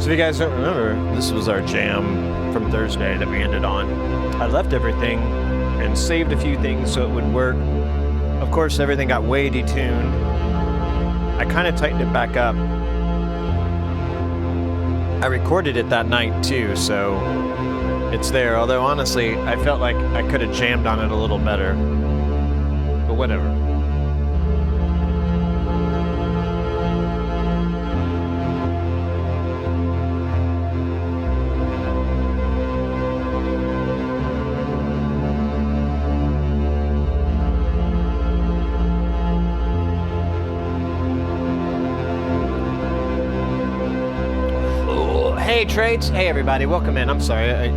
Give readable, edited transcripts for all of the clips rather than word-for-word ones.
So if you guys don't remember, this was our jam from Thursday that we ended on. I left everything and saved a few things so it would work. Of course, everything got way detuned. I kind of tightened it back up. I recorded it that night too, so it's there. Although honestly, I felt like I could have jammed on it a little better. But whatever. Hey Trades, hey everybody, welcome in. I'm sorry, I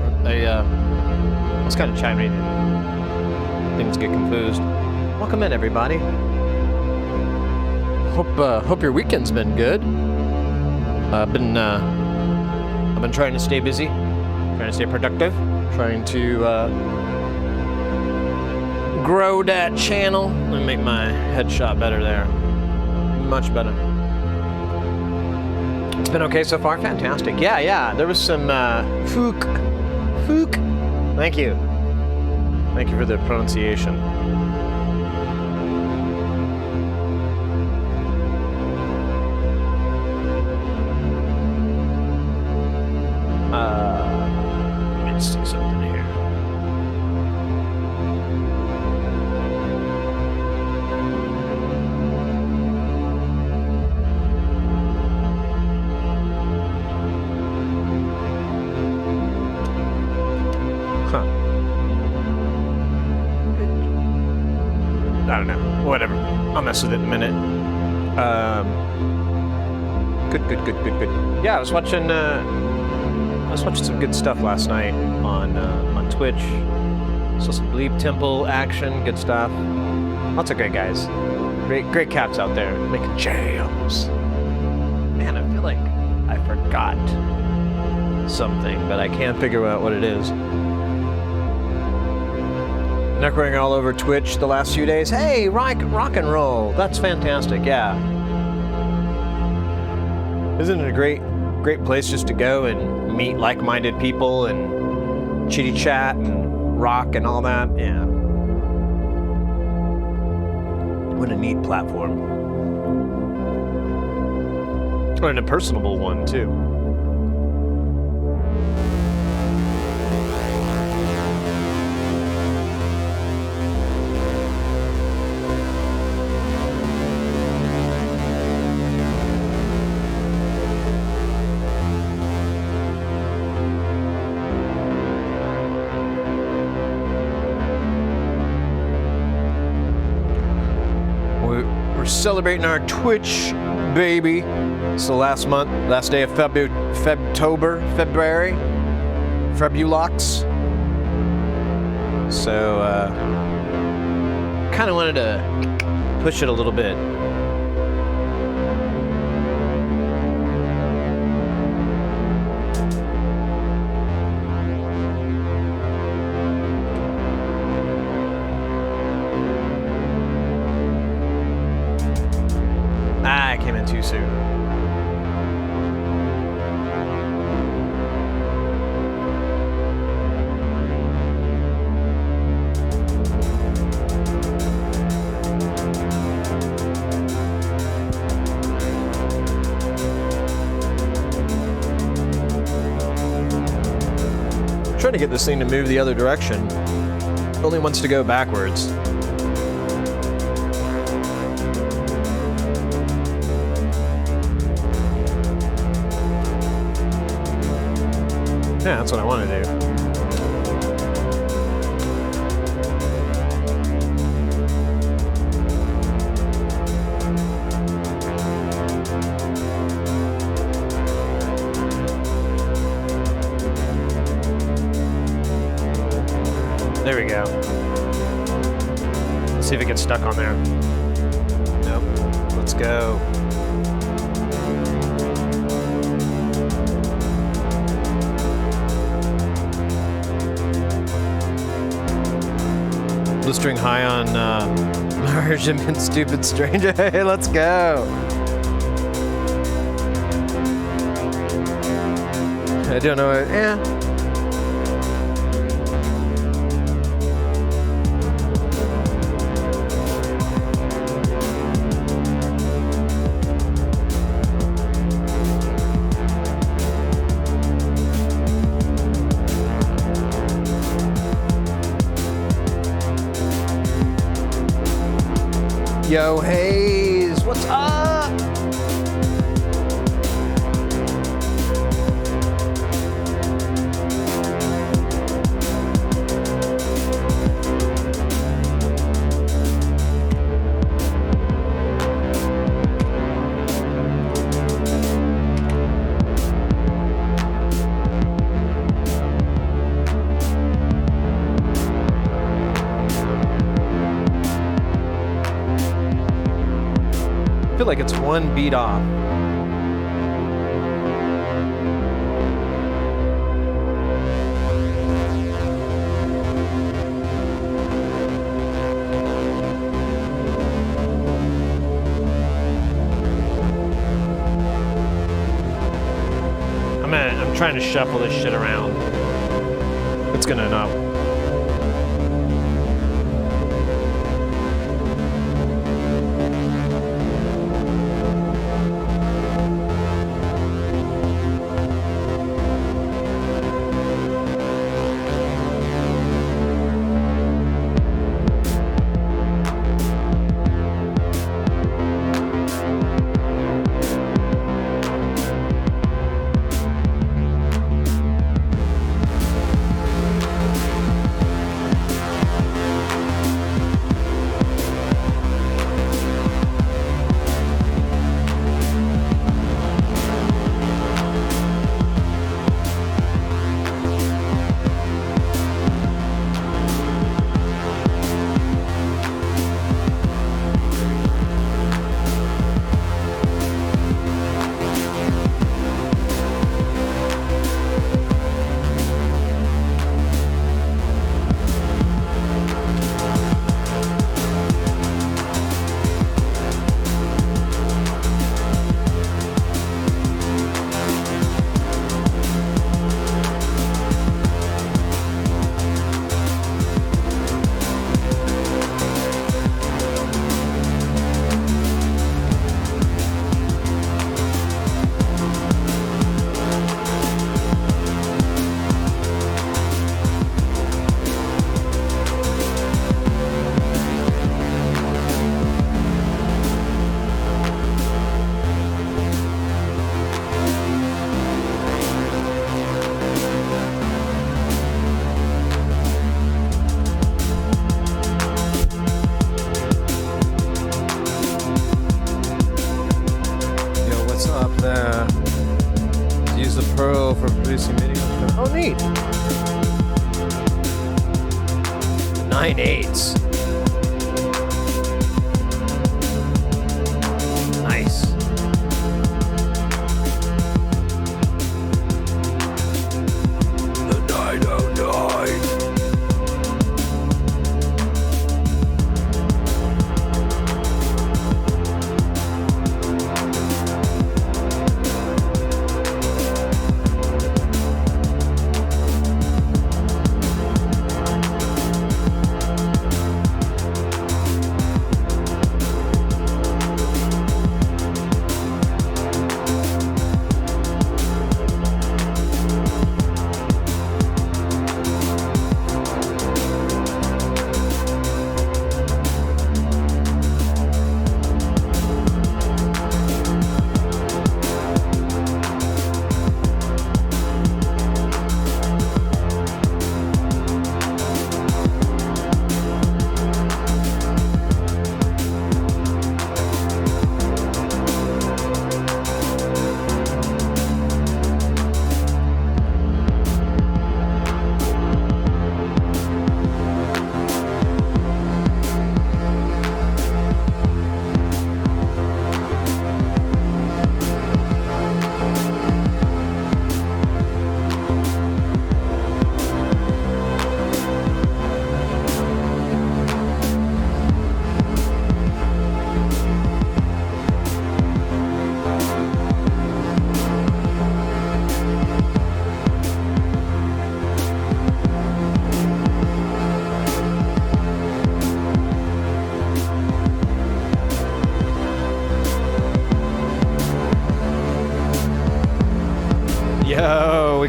was kind of chiming in. Things get confused. Welcome in, everybody. Hope your weekend's been good. I've been trying to stay busy, trying to stay productive, trying to grow that channel and make my headshot better there. Much better. It's been okay so far? Fantastic. Yeah. There was some fook. Thank you. Thank you for the pronunciation. Let me see something here. I don't know. Whatever. I'll mess with it in a minute. Good. Yeah, I was watching some good stuff last night on Twitch. Saw some Bleep Temple action, good stuff. Lots of great guys. Great cats out there making jams. Man, I feel like I forgot something, but I can't figure out what it is. Necroing all over Twitch the last few days. Hey, rock and roll. That's fantastic, yeah. Isn't it a great place just to go and meet like-minded people and chitty chat and rock and all that? Yeah. What a neat platform. And a personable one, too. Celebrating our TwitchBaby. It's the last day of February. Febulux. So, kind of wanted to push it a little bit. I came in too soon. I'm trying to get this thing to move the other direction. It only wants to go backwards. Yeah, that's what I want to do. There we go. Let's see if it gets stuck on there. Nope. Let's go. Blistering high on Marjam and Stupid Stranger. Hey, let's go. I don't know. Yeah. Yo, Hayes, what's up? I feel like it's one beat off. I'm trying to shuffle this shit around. It's gonna know. Oh, neat. 9/8. Nice. The 909.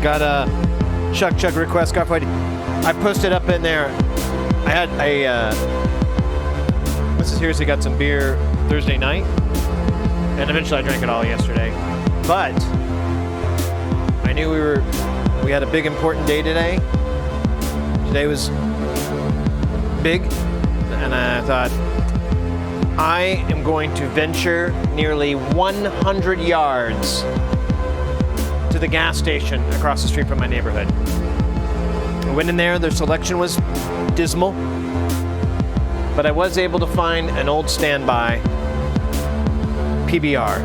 got a Chug Chug request. I posted up in there. I had a Mrs. Here's got some beer Thursday night, and eventually I drank it all yesterday. But I knew we had a big important day today. Today was big, and I thought I am going to venture nearly 100 yards to the gas station across the street from my neighborhood. I went in there, their selection was dismal, but I was able to find an old standby PBR.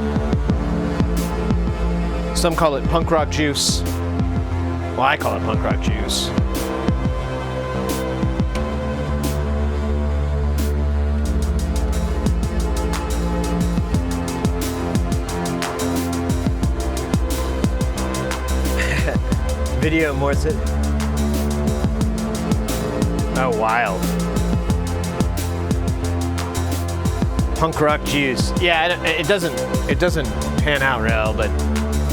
Some call it punk rock juice. Well, I call it punk rock juice. Video more. Oh, wild. Punk rock juice. Yeah, it doesn't pan out real, but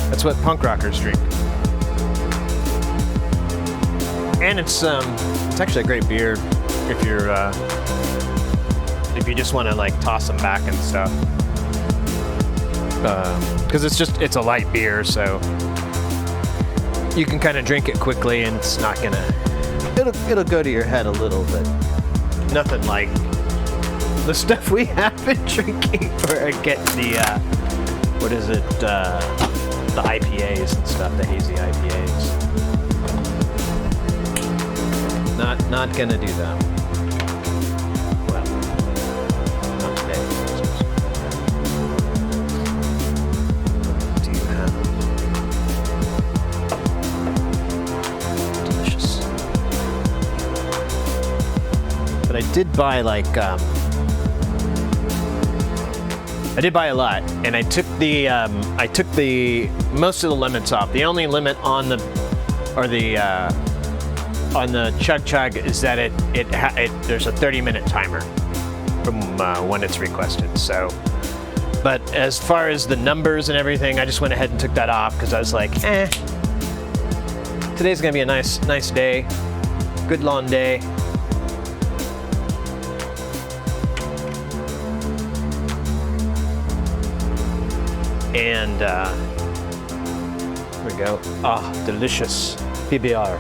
that's what punk rockers drink. And it's actually a great beer if you just want to like toss them back and stuff. Because it's a light beer, so you can kind of drink it quickly, and it's not gonna. It'll go to your head a little, but nothing like the stuff we have been drinking for get the what is it? The IPAs and stuff, the hazy IPAs. Not gonna do that. Well, not today. Do you have? But I did buy I did buy a lot, and I took the most of the limits off. The only limit on the Chug Chug is that there's a 30-minute timer from when it's requested. So, but as far as the numbers and everything, I just went ahead and took that off because I was like, today's gonna be a nice day, good long day. And here we go. Ah, delicious PBR.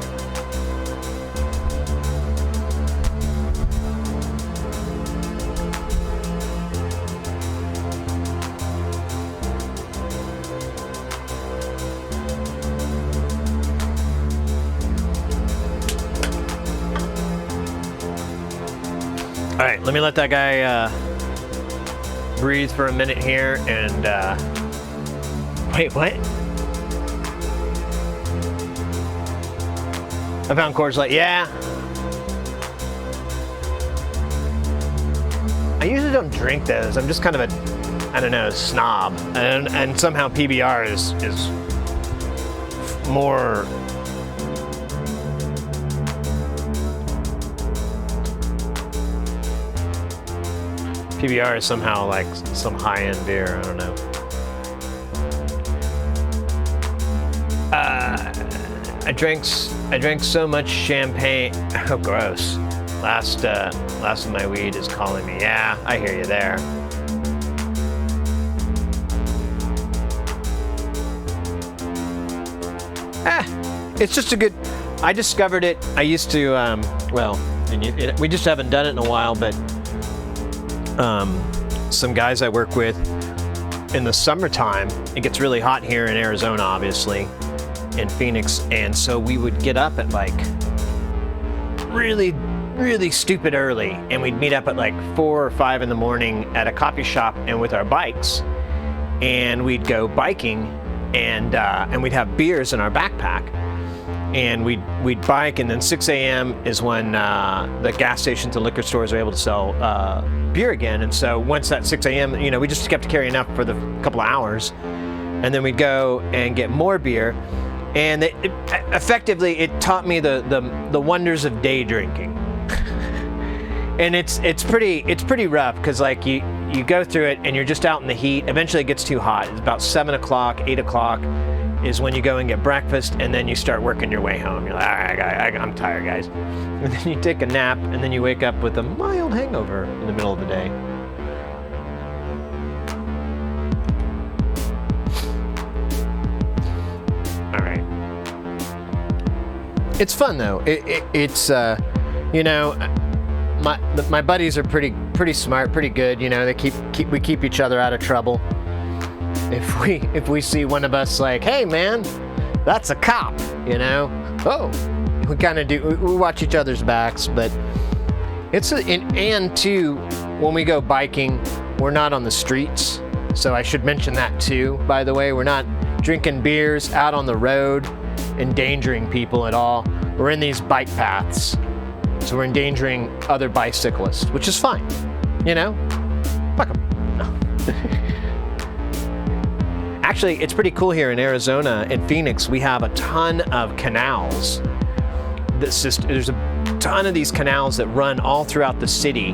All right, let me let that guy breathe for a minute here, and wait, what? I found Coors Light. Yeah. I usually don't drink those. I'm just kind of a, I don't know, snob. And somehow PBR is more. PBR is somehow like some high-end beer. I don't know. I drank so much champagne. Oh, gross. Last of my weed is calling me. Yeah, I hear you there. It's just a good. I discovered it. I used to. Well, we just haven't done it in a while, but some guys I work with in the summertime, it gets really hot here in Arizona, obviously. In Phoenix, and so we would get up at like really stupid early, and we'd meet up at like 4 or 5 in the morning at a coffee shop and with our bikes, and we'd go biking, and we'd have beers in our backpack, and we'd bike, and then 6 a.m. is when the gas stations and liquor stores are able to sell beer again, and so once that 6 a.m., we just kept carrying up for the couple of hours, and then we'd go and get more beer. And effectively, it taught me the wonders of day drinking. And it's pretty rough because like you go through it and you're just out in the heat. Eventually, it gets too hot. It's about 7 o'clock, 8 o'clock, is when you go and get breakfast, and then you start working your way home. You're like, all right, I'm tired, guys. And then you take a nap, and then you wake up with a mild hangover in the middle of the day. All right. It's fun though. It's you know, my buddies are pretty smart, pretty good. You know, we keep each other out of trouble. If we see one of us like, hey man, that's a cop, you know, oh, we kind of do. We watch each other's backs, but and too, when we go biking, we're not on the streets. So I should mention that too. By the way, we're not drinking beers out on the road, endangering people at all. We're in these bike paths, so we're endangering other bicyclists, which is fine, you know. Fuck 'em. No. Actually, it's pretty cool here in Arizona. In Phoenix, we have a ton of canals. There's a ton of these canals that run all throughout the city,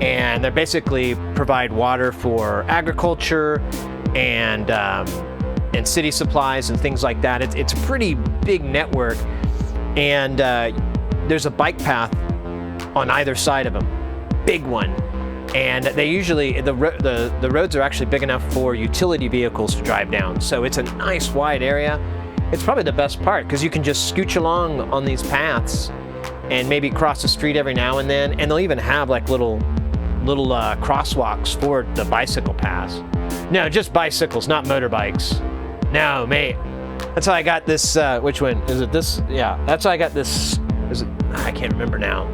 and they basically provide water for agriculture and city supplies and things like that. It's a pretty big network, and there's a bike path on either side of them, big one. And they usually, the roads are actually big enough for utility vehicles to drive down. So it's a nice wide area. It's probably the best part because you can just scooch along on these paths and maybe cross the street every now and then. And they'll even have like little crosswalks for the bicycle paths. No, just bicycles, not motorbikes. No, mate. That's how I got this, which one? Is it this? Yeah, that's how I got this. Is it? I can't remember now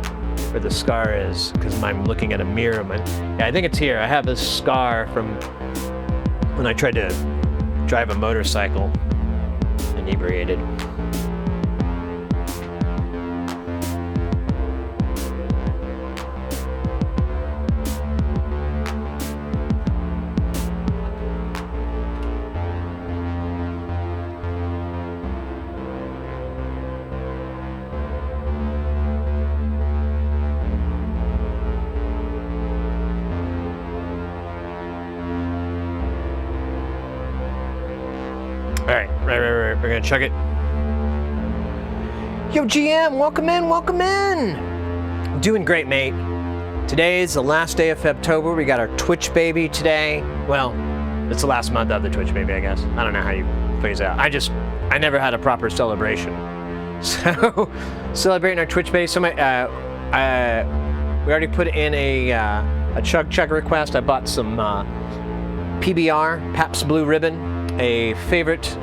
where the scar is because I'm looking at a mirror. Yeah, I think it's here. I have this scar from when I tried to drive a motorcycle inebriated. Right. We're gonna chug it. Yo, GM, welcome in. Doing great, mate. Today is the last day of Febtober. We got our TwitchBaby today. Well, it's the last month of the TwitchBaby, I guess. I don't know how you phase out. I never had a proper celebration. So, celebrating our TwitchBaby. So we already put in a chug request. I bought some PBR, Pabst Blue Ribbon. A favorite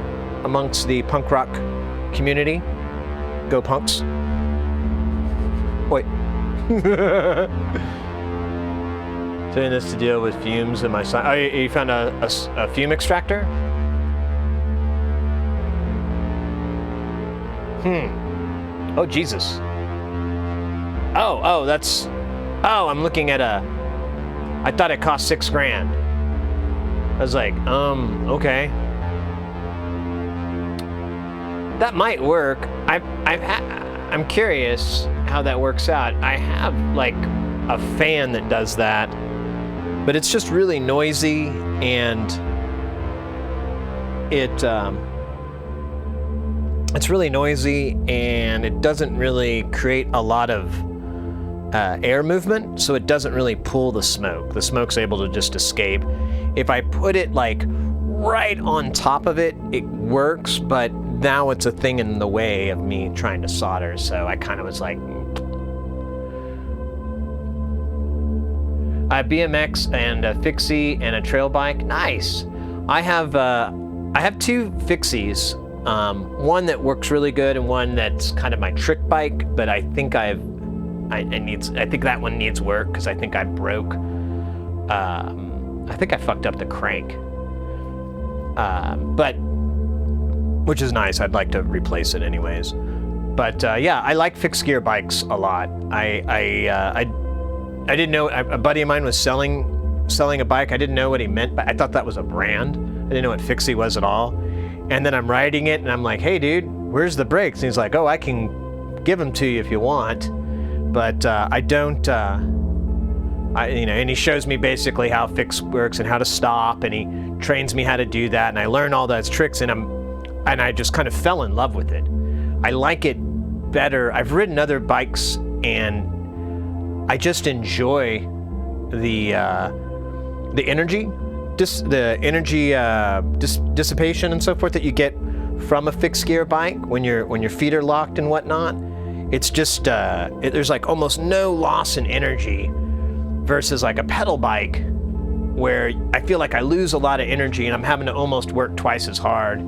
amongst the punk rock community. Go punks. Wait. Doing this to deal with fumes in my side. Oh, you found a fume extractor? Oh, Jesus. Oh, that's... Oh, I'm looking at I thought it cost $6,000. I was like, okay. That might work. I'm curious how that works out. I have like a fan that does that, but it's just really noisy and it's really noisy and it doesn't really create a lot of air movement, so it doesn't really pull the smoke. The smoke's able to just escape. If I put it like right on top of it, it works, but now it's a thing in the way of me trying to solder, so I kind of was like... BMX and a fixie and a trail bike. Nice! I have two fixies. One that works really good and one that's kind of my trick bike, but I think I think that one needs work because I think I broke... I think I fucked up the crank. But... Which is nice. I'd like to replace it anyways. But yeah, I like fixed gear bikes a lot. I didn't know, a buddy of mine was selling a bike. I didn't know what he meant, but I thought that was a brand. I didn't know what fixie was at all. And then I'm riding it and I'm like, hey dude, where's the brakes? And he's like, oh, I can give them to you if you want. But I don't, and he shows me basically how fix works and how to stop, and he trains me how to do that, and I learn all those tricks, and and I just kind of fell in love with it. I like it better. I've ridden other bikes, and I just enjoy the energy, dissipation and so forth that you get from a fixed gear bike when your feet are locked and whatnot. It's just there's like almost no loss in energy versus like a pedal bike where I feel like I lose a lot of energy and I'm having to almost work twice as hard.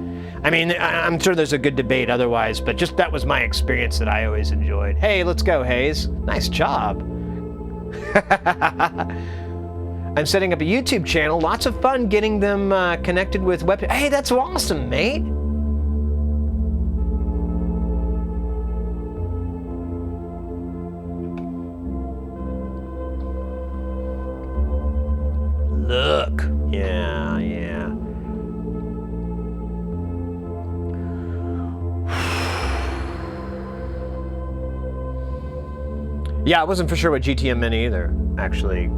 I mean, I'm sure there's a good debate otherwise, but just that was my experience that I always enjoyed. Hey, let's go, Hayes. Nice job. I'm setting up a YouTube channel. Lots of fun getting them connected with web. Hey, that's awesome, mate. Look. Yeah, yeah. Yeah, I wasn't for sure what GTM meant either, actually,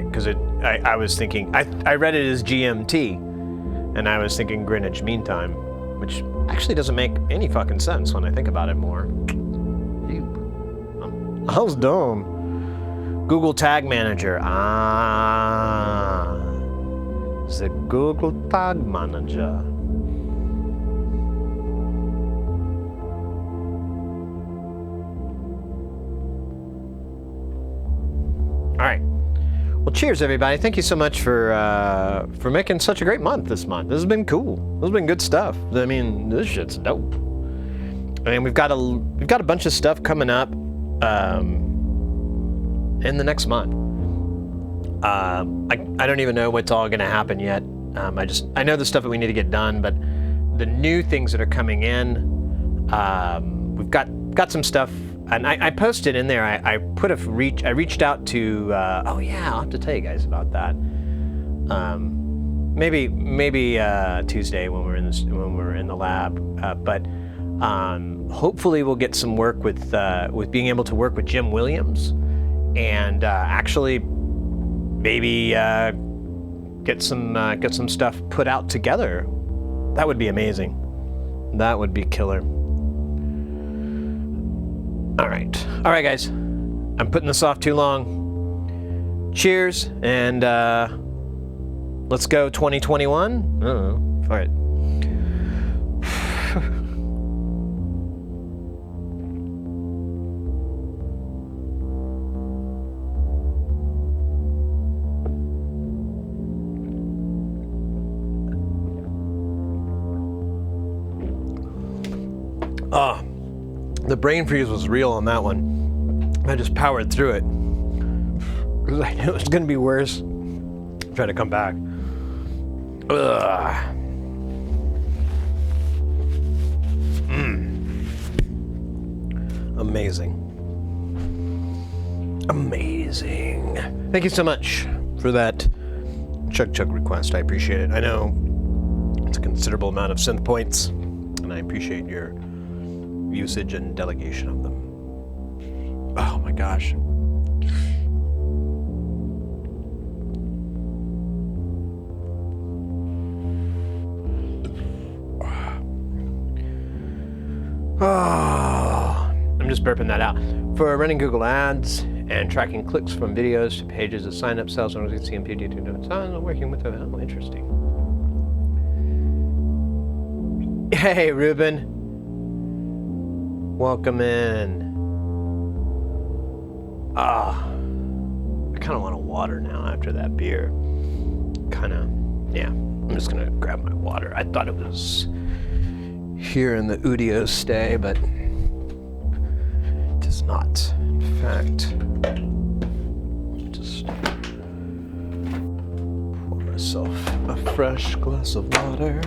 because I was thinking, I read it as GMT, and I was thinking Greenwich Mean Time, which actually doesn't make any fucking sense when I think about it more. I was dumb. Google Tag Manager. Ah, the Google Tag Manager. All right. Well, cheers, everybody. Thank you so much for making such a great month this month. This has been cool. This has been good stuff. I mean, this shit's dope. I mean, we've got a bunch of stuff coming up in the next month. I don't even know what's all going to happen yet. I know the stuff that we need to get done, but the new things that are coming in, we've got some stuff. And I posted in there. I reached out to. Oh yeah, I'll have to tell you guys about that. Maybe Tuesday when we're in the lab. But hopefully we'll get some work with being able to work with Jim Williams, and actually maybe get some stuff put out together. That would be amazing. That would be killer. All right, guys. I'm putting this off too long. Cheers, and let's go 2021. All right. The brain freeze was real on that one. I just powered through it because I knew it was going to be worse. Try to come back. Ugh. Amazing. Amazing. Thank you so much for that chug request. I appreciate it. I know it's a considerable amount of synth points, and I appreciate your usage and delegation of them. Oh my gosh. Oh, I'm just burping that out. For running Google Ads and tracking clicks from videos to pages of sign-up sales on CMP to notes. I'm working with them. Oh, interesting. Hey, Ruben. Welcome in. I kind of want a water now after that beer. Yeah. I'm just gonna grab my water. I thought it was here in the Udio stay, but it is not. In fact, just pour myself a fresh glass of water.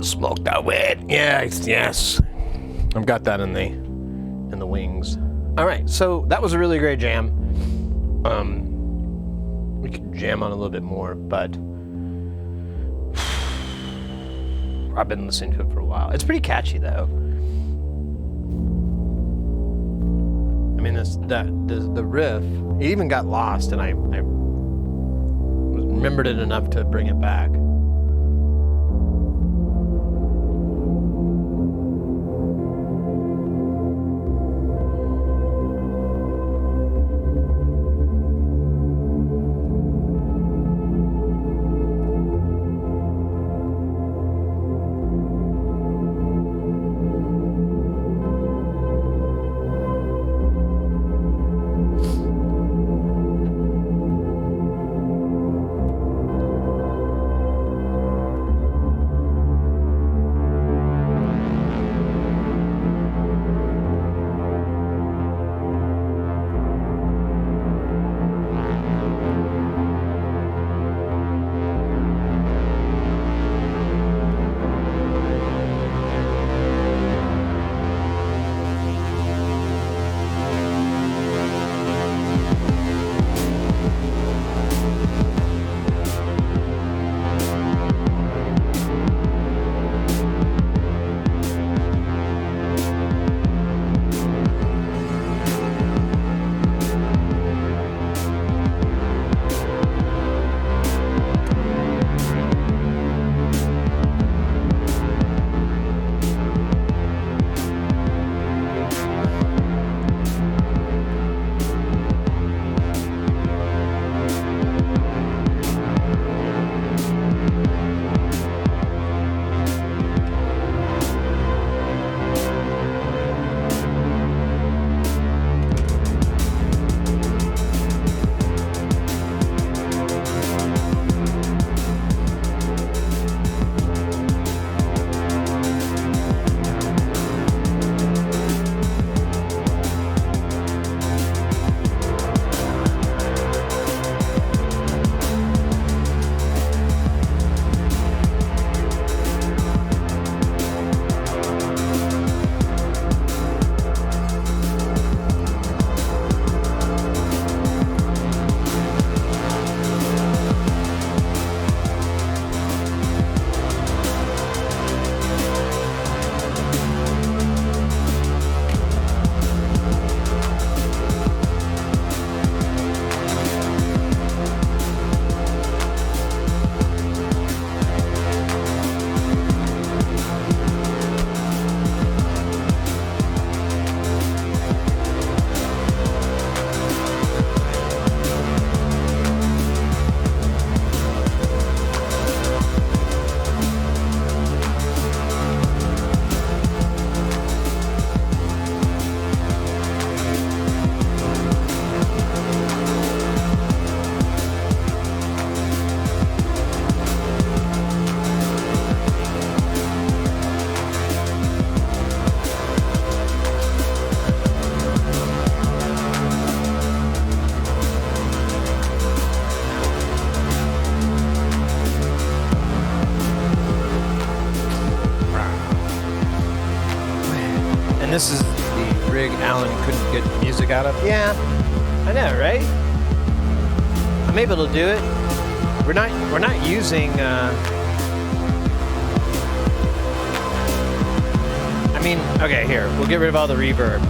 Smoke that weed. Yes. I've got that in the wings. All right, so that was a really great jam. We could jam on a little bit more, but I've been listening to it for a while. It's pretty catchy though. I mean, the riff, it even got lost, and I remembered it enough to bring it back. And this is the rig Alan couldn't get music out of. Yeah, I know, right? I'm able to do it. We're not using. I mean, okay, here we'll get rid of all the reverb.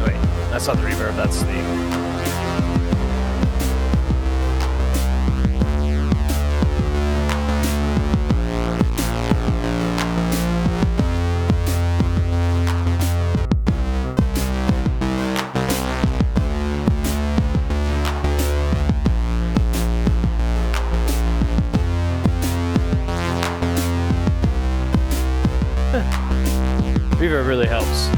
Oh, wait, that's not the reverb. That's the. Reverb really helps.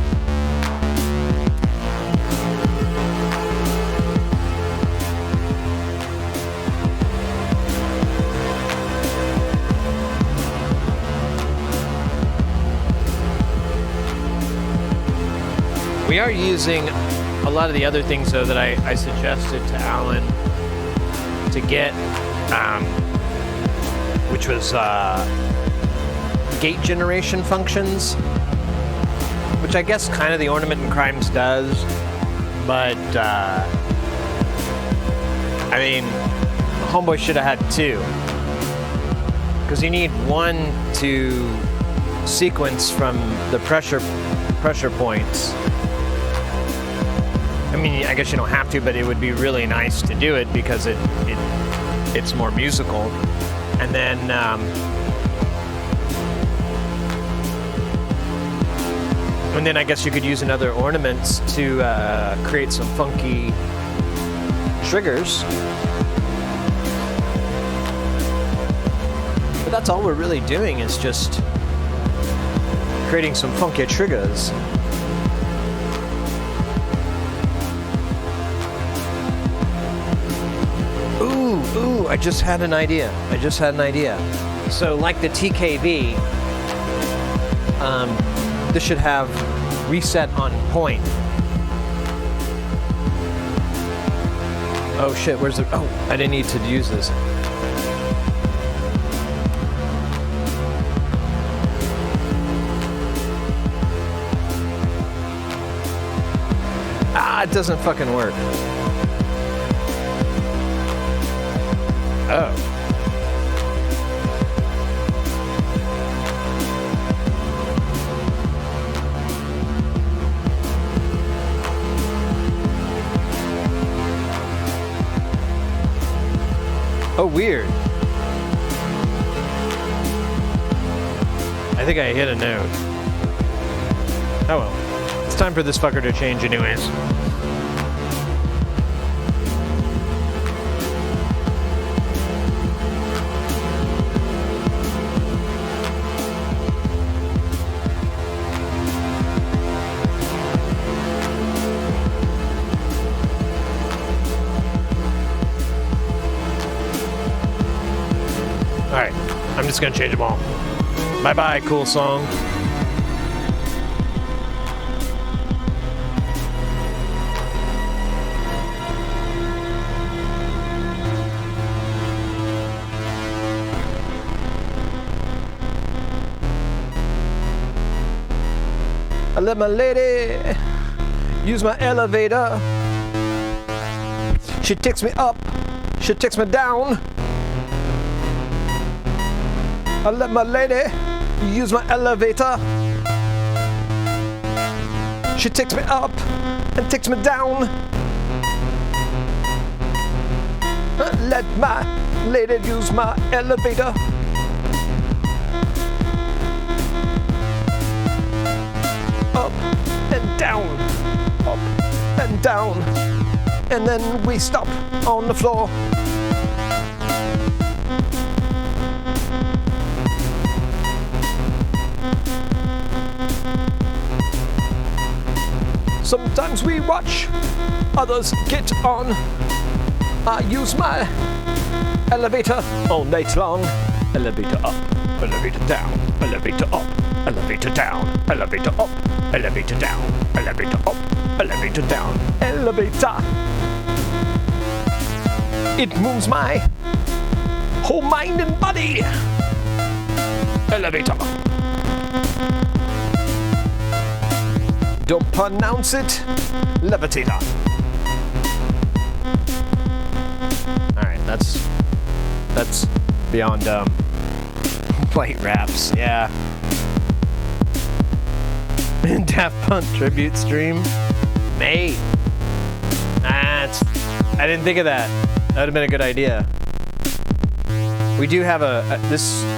We are using a lot of the other things though that I suggested to Alan to get, which was gate generation functions, which I guess kind of the Ornament and Crimes does, but I mean, Homeboy should have had two, because you need one to sequence from the pressure points. I mean, I guess you don't have to, but it would be really nice to do it because it's more musical. And then I guess you could use another ornaments to create some funky triggers. But that's all we're really doing, is just creating some funky triggers. Ooh, I just had an idea. So like the TKV, this should have reset on point. Oh shit, where's the... Oh, I didn't need to use this. It doesn't fucking work. Oh. Oh, weird. I think I hit a note. Oh well. It's time for this fucker to change anyways. I'm just gonna change them all. Bye-bye, cool song. I let my lady use my elevator. She takes me up, she takes me down. I let my lady use my elevator. She takes me up and takes me down. I let my lady use my elevator. Up and down, up and down. And then we stop on the floor. Sometimes we watch others get on. I use my elevator all night long. Elevator up, elevator down, elevator up, elevator down, elevator up, elevator down, elevator up, elevator down, elevator. It moves my whole mind and body. Elevator. Don't pronounce it, levitator. Alright, that's beyond white raps, yeah. Daft Punk tribute stream? Mate. I didn't think of that. That would have been a good idea. We do have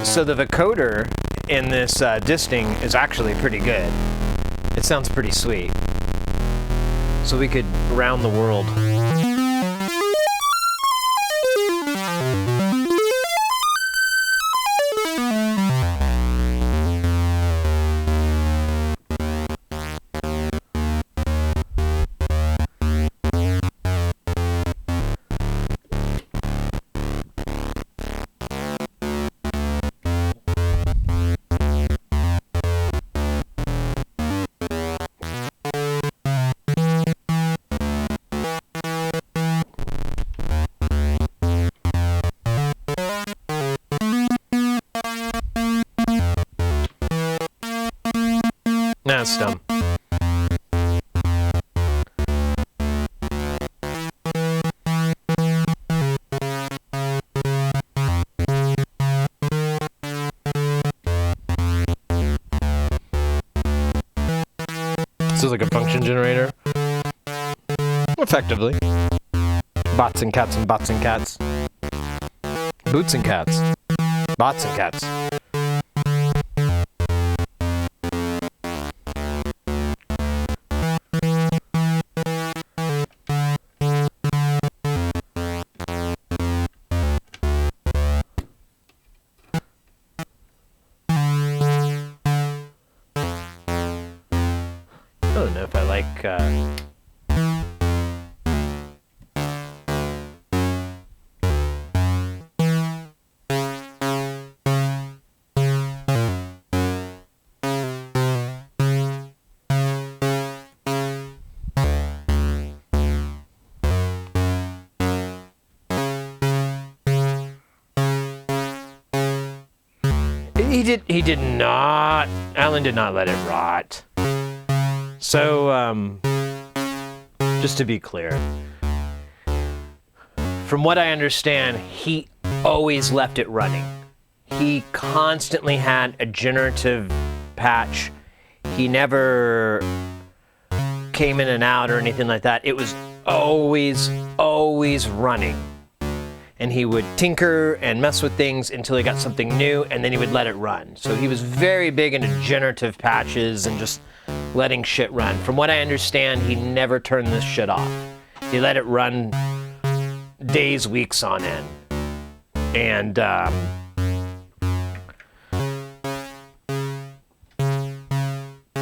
so the vocoder in this disting is actually pretty good. It sounds pretty sweet. So we could round the world. system. This is like a function generator. Effectively. Bots and cats and bots and cats. Boots and cats. Bots and cats. I don't know if I like, He did not. Alan did not let it rot. So, just to be clear, from what I understand, he always left it running. He constantly had a generative patch. He never came in and out or anything like that. It was always running. And he would tinker and mess with things until he got something new, and then he would let it run. So he was very big into generative patches and just letting shit run. From what I understand, he never turned this shit off. He let it run days, weeks on end. And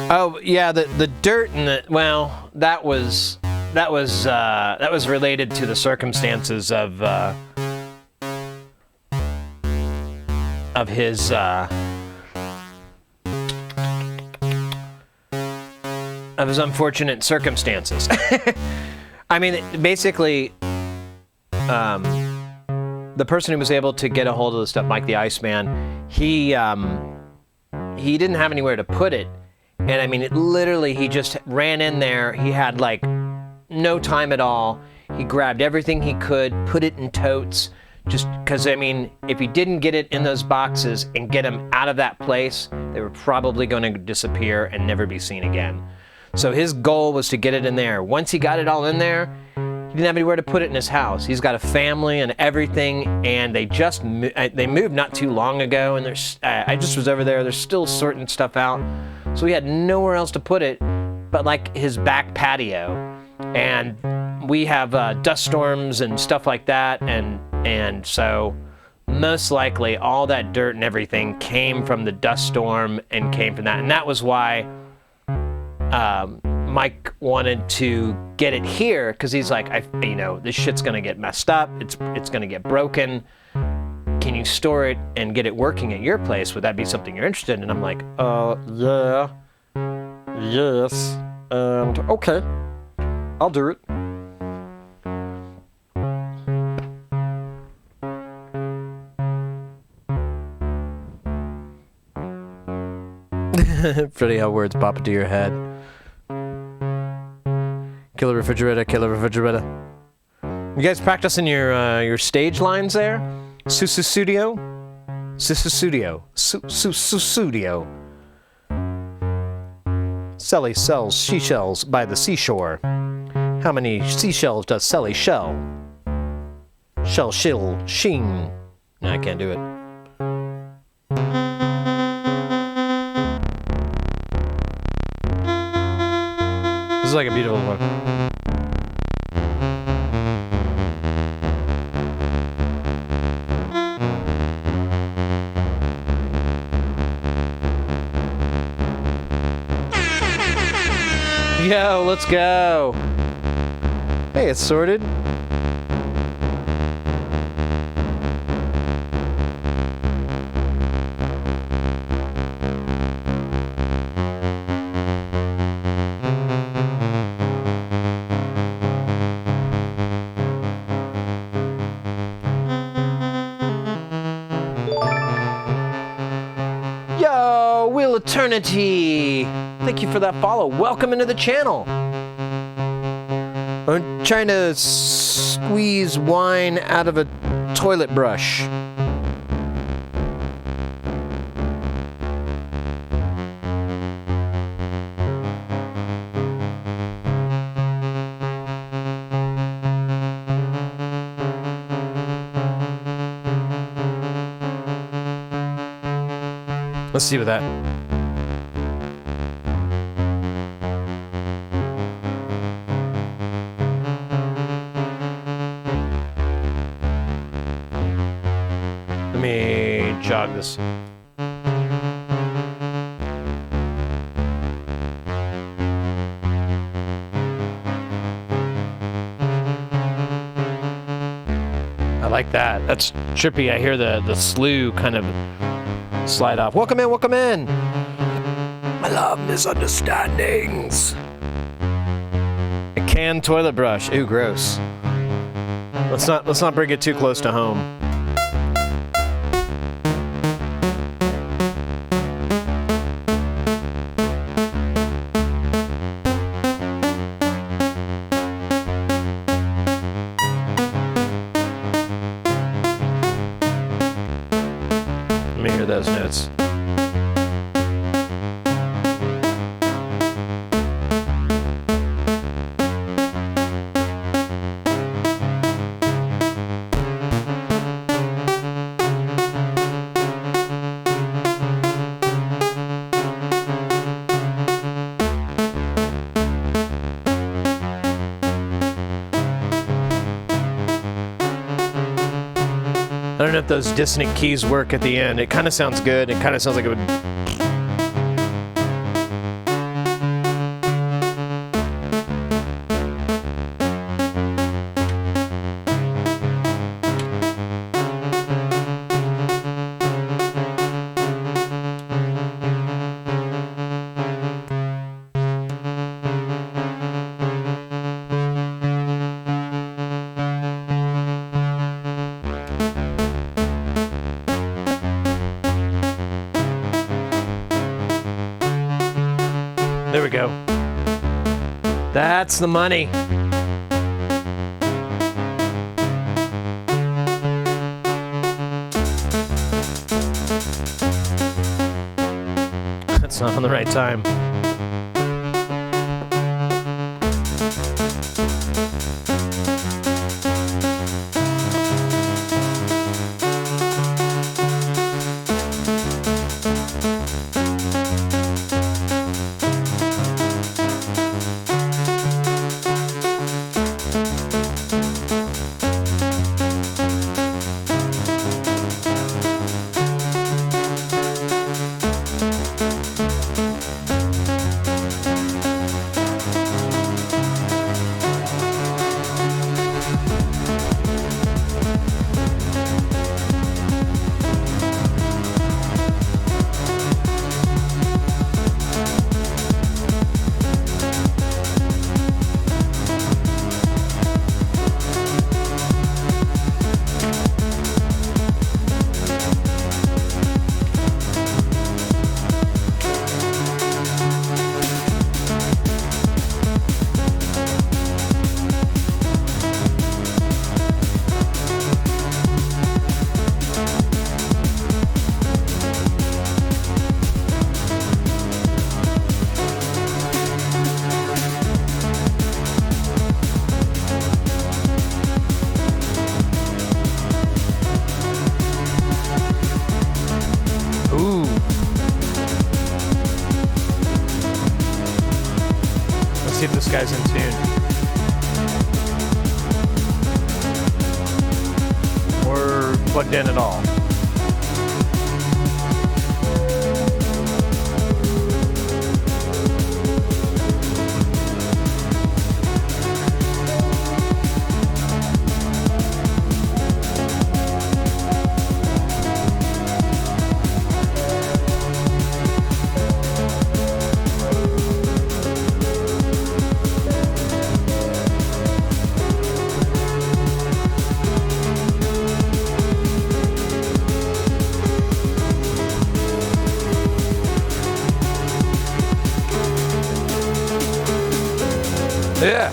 oh yeah, the dirt and the, well, that was related to the circumstances of his unfortunate circumstances. I mean, basically, the person who was able to get a hold of the stuff, Mike the Iceman, he didn't have anywhere to put it, and I mean, he just ran in there. He had like no time at all. He grabbed everything he could, put it in totes. Just because, I mean, if he didn't get it in those boxes and get them out of that place, they were probably going to disappear and never be seen again. So his goal was to get it in there. Once he got it all in there, he didn't have anywhere to put it in his house. He's got a family and everything, and they moved not too long ago, and I just was over there. They're still sorting stuff out. So he had nowhere else to put it but like his back patio. And we have dust storms and stuff like that, and so most likely all that dirt and everything came from the dust storm and came from that. And that was why Mike wanted to get it here, because he's like, this shit's gonna get messed up. It's gonna get broken. Can you store it and get it working at your place? Would that be something you're interested in? And I'm like, yeah, yes, and okay, I'll do it. Pretty how words pop into your head. Kill a refrigerator, kill a refrigerator. You guys practicing your stage lines there? Studio? Studio. Studio. Sally sells seashells by the seashore. How many seashells does Sally shell? Shell, shill, sheen. No, I can't do it. This is like a beautiful one. Yo, let's go. Hey, it's sorted. Yo, Will Eternity. Thank you for that follow. Welcome into the channel. I'm trying to squeeze wine out of a toilet brush. Let's see with that. Let me jog this. I like that. That's trippy. I hear the slew kind of slide off. Welcome in, welcome in. I love misunderstandings. A canned toilet brush. Ooh, gross. Let's not bring it too close to home. Let me hear those notes. I don't know if those dissonant keys work at the end. It kind of sounds good. It kind of sounds like it would... There we go. That's the money. That's not on the right time. See if this guy's in tune. Or plugged in at all. Yeah.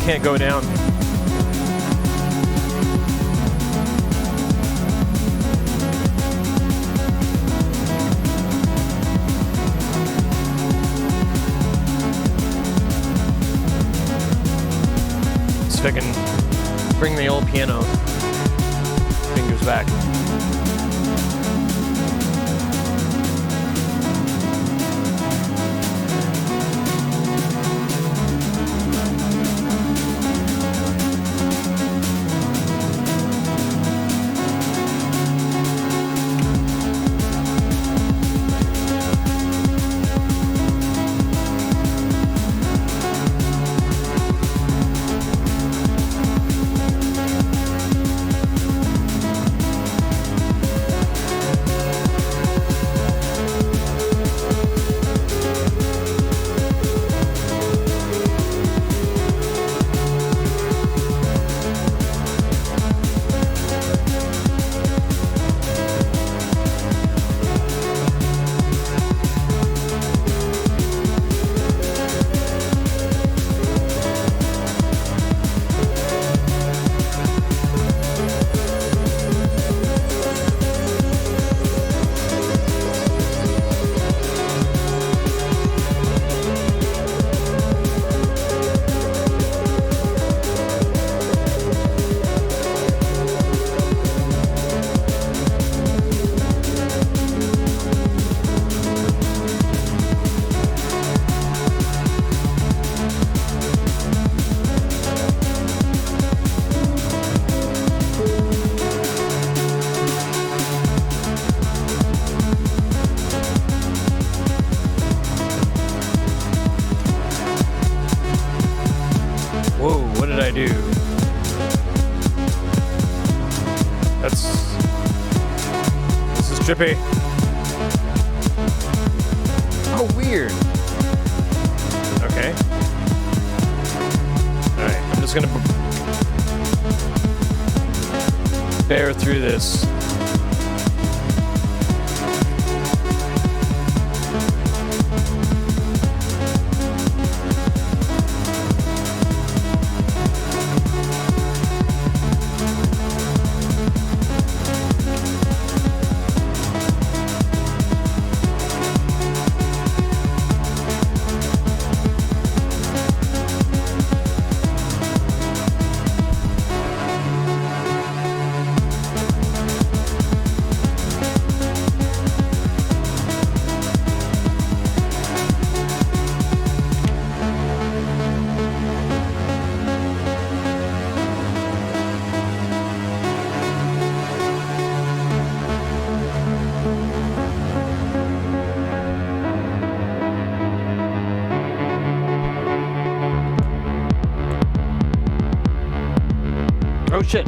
Can't go down. See if I can bring the old piano fingers back. Whoa, what did I do? This is trippy. Oh, weird. Okay. Alright, I'm just gonna bear through this. Oh shit.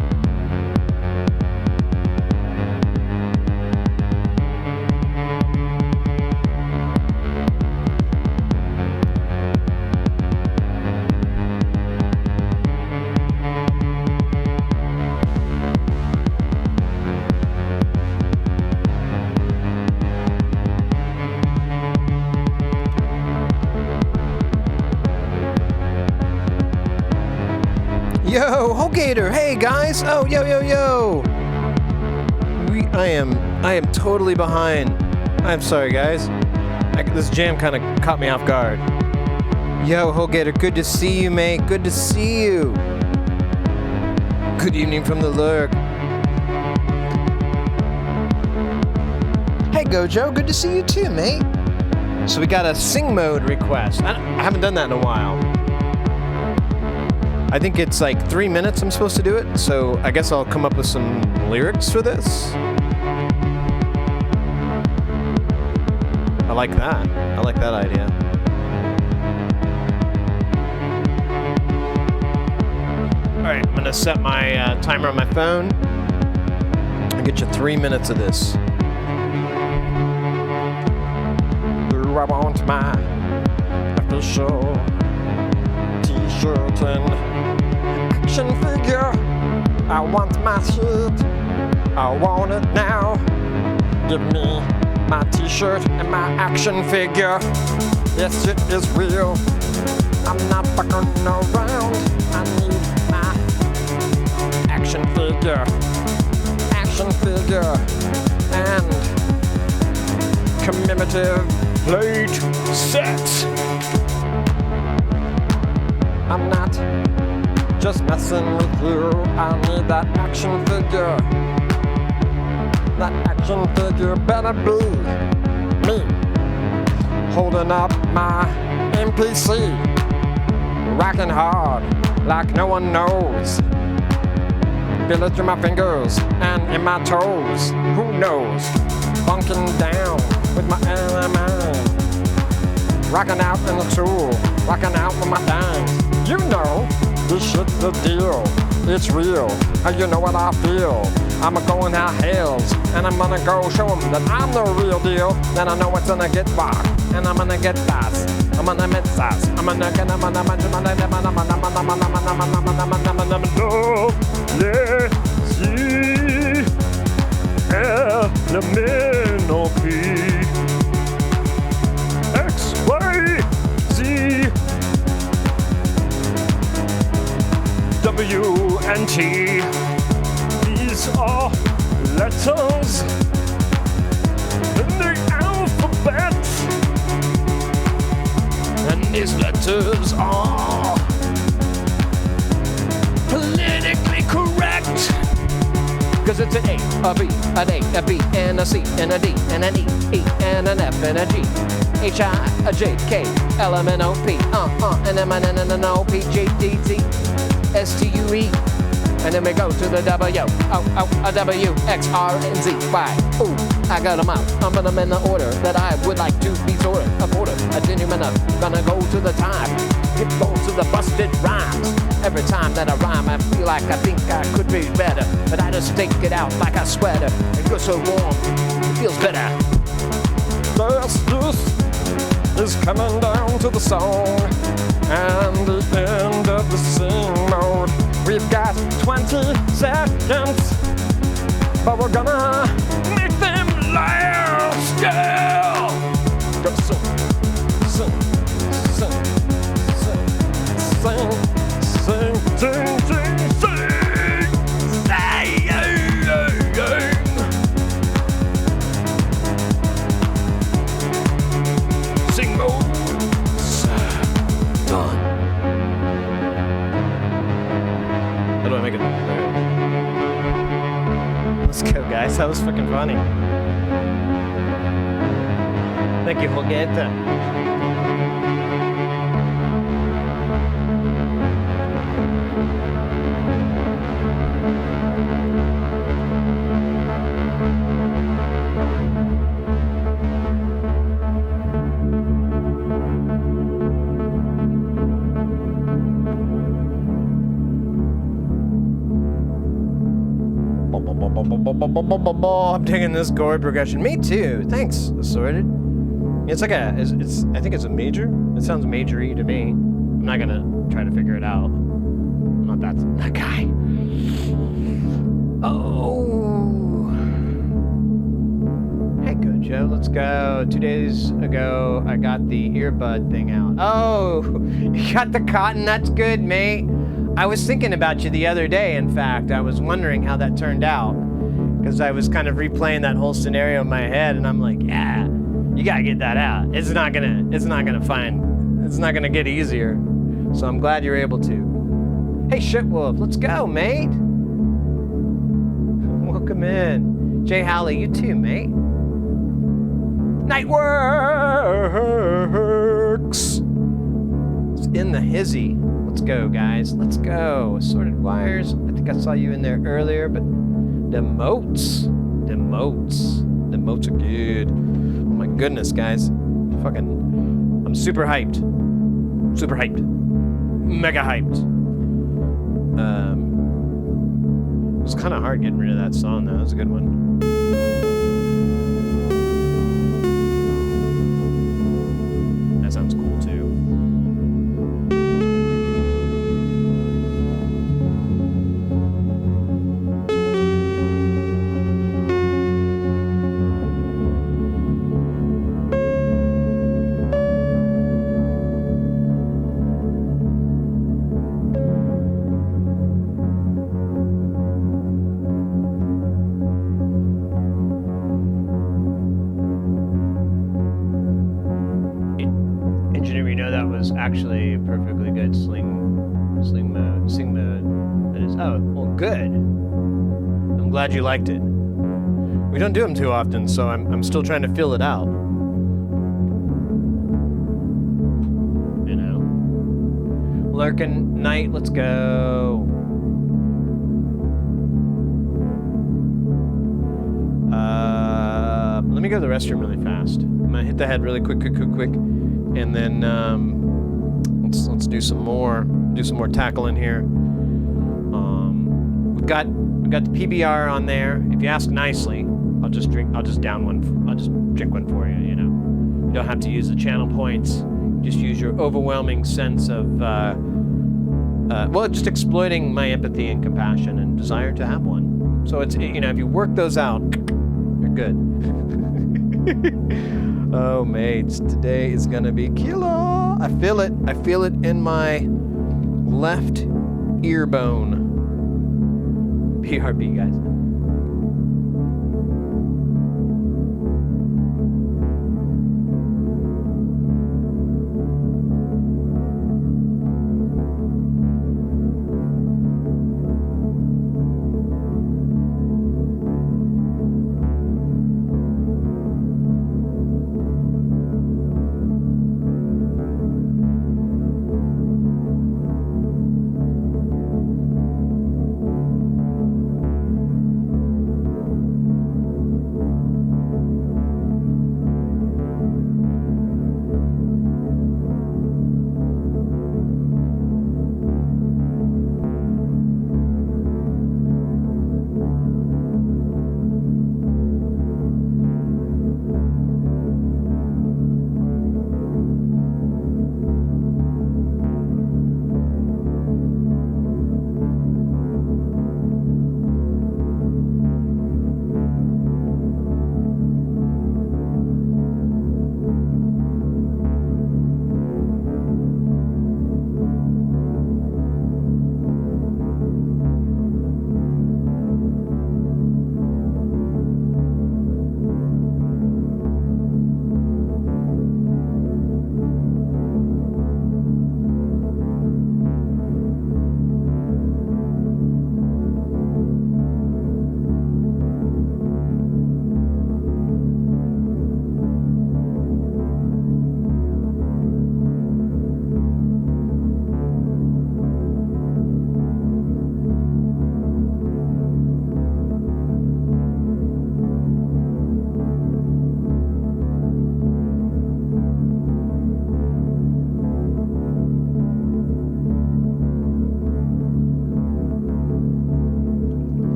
Yo, Hogator, hey guys! Oh, yo, yo, yo! I am totally behind. I'm sorry, guys. This jam kind of caught me off guard. Yo, Holgator, good to see you, mate. Good to see you. Good evening from the lurk. Hey, Gojo, good to see you too, mate. So we got a sing mode request. I haven't done that in a while. I think it's like 3 minutes I'm supposed to do it, so I guess I'll come up with some lyrics for this. I like that. I like that idea. Alright, I'm gonna set my timer on my phone. I'll get you 3 minutes of this. Do I want my official t-shirt and action figure? I want my shit. I want it now. Give me my t-shirt and my action figure. Yes, it is real. I'm not fucking around. I need my action figure, and commemorative plate set. I'm not just messing with you. I need that action figure. That action figure better be me, holding up my MPC, rocking hard like no one knows. Feel it through my fingers and in my toes. Who knows? Bunking down with my LMI, rocking out in the tool, rocking out with my things. You know, this shit's the deal. It's real, and you know what I feel. I'm going out hells, and I'm gonna go show them that I'm the real deal. Then I know it's gonna get rocked, and I'm gonna get fast. I'm gonna get fast. I'm gonna get W and T. These are letters in the alphabet, and these letters are politically correct. Cause it's an A, a B, an A, a B, and a C, and a D, and an E, E, and an F, and a G, H, I, a J, K, L, M, N, O, P, and M, N, N, N, O, P, J, D, T, S, T, U, E. And then we go to the W, a W, X, R, and Z, Y. Ooh, I got them out. I'm putting them in the order that I would like to be sorted. I didn't even know. Gonna go to the time. It goes to the busted rhymes. Every time that I rhyme, I feel like I think I could be better. But I just take it out like a sweater. It goes so warm, it feels better. This is coming down to the song and the end of the sing mode. We've got 20 seconds, but we're gonna make them last. Yeah! Go sing, sing, sing, sing, sing, sing, sing, sing, sing. Sing mode. Done. How do I make it? Let's go, guys. That was fucking funny. Thank you, Holgeta. I'm digging this chord progression. Me too. Thanks, Assorted. It's like I think it's a major. It sounds major-y to me. I'm not gonna try to figure it out. I'm not that guy. Oh. Hey, Gojo, let's go. 2 days ago, I got the earbud thing out. Oh, you got the cotton. That's good, mate. I was thinking about you the other day, in fact. I was wondering how that turned out. Because I was kind of replaying that whole scenario in my head, and I'm like, yeah, you gotta get that out. It's not gonna find It's not gonna get easier. So I'm glad you're able to. Hey, Shitwolf, let's go, mate. Welcome in. Jay Halley, you too, mate. Nightworks. It's in the hizzy. Let's go, guys. Let's go. Assorted wires. I think I saw you in there earlier, but the moats. The moats. The moats are good. Oh my goodness, guys. I'm super hyped. Super hyped. Mega hyped. It was kind of hard getting rid of that song, though. That was a good one. That sounds cool, too. Actually, perfectly good sing mode. That is. Oh, well, good. I'm glad you liked it. We don't do them too often, so I'm still trying to fill it out. You know, lurking night. Let's go. Let me go to the restroom really fast. I'm gonna hit the head really quick, and then let's do some more tackling here. We've got the PBR on there. If you ask nicely, I'll just drink one for you. You know, you don't have to use the channel points. Just use your overwhelming sense of just exploiting my empathy and compassion and desire to have one. So it's, you know, if you work those out, you're good. Oh, mates, today is gonna be killer. I feel it in my left ear bone. BRB, guys.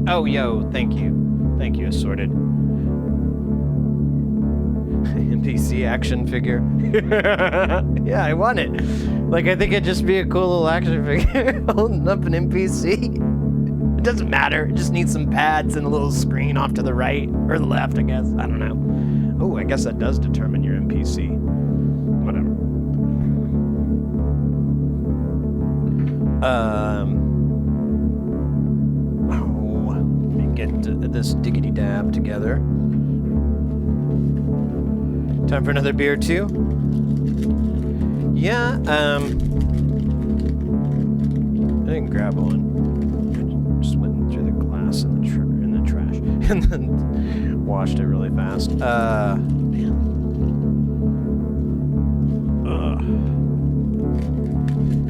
Oh, yo, thank you. Thank you, Assorted. NPC action figure. Yeah, I want it. Like, I think it'd just be a cool little action figure holding up an NPC. It doesn't matter. It just needs some pads and a little screen off to the right or the left, I guess. I don't know. Oh, I guess that does determine your NPC. Whatever. get this diggity dab together. Time for another beer too. Yeah, I didn't grab one. I just went through the glass in the trash and then washed it really fast. Man.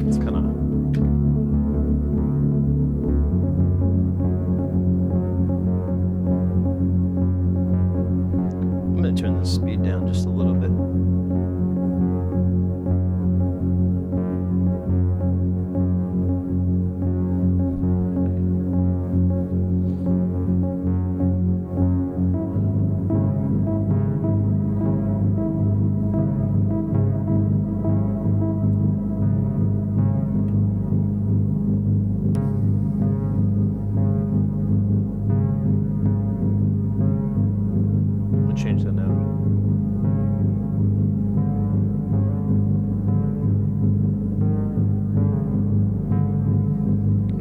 It's kind of. I'm gonna turn the speed down just a little bit. Change the note.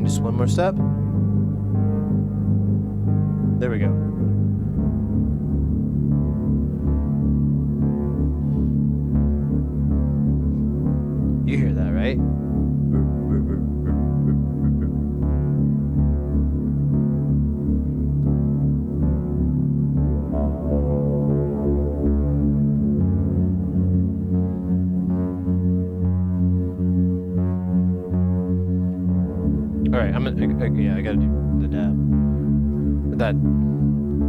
Just one more step. There we go. You hear that, right? Alright, I gotta do the dab.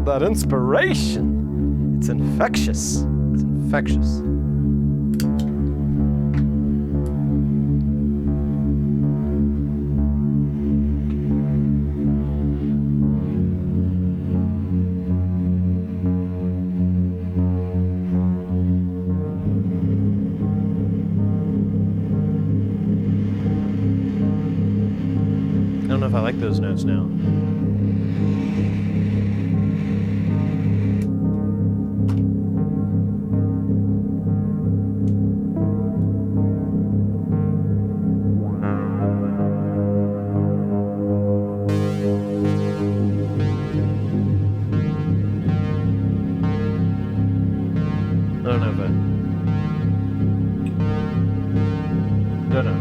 That inspiration! It's infectious. It's infectious. I don't know if I like those notes now. I don't know if I don't know.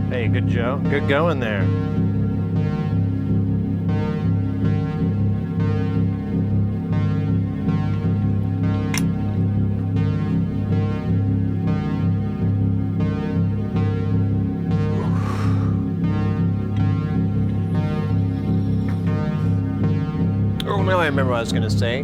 Hey, good Joe. Good going there. Oh, now I remember what I was going to say.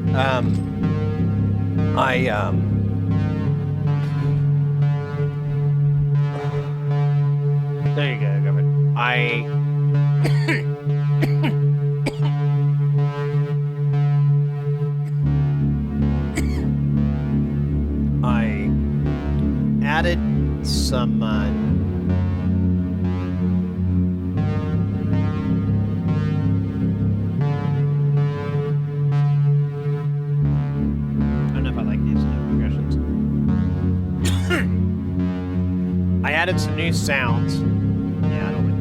There you go, Governor. I added some I don't know if I like these new progressions. I added some new sounds. Yeah, I don't like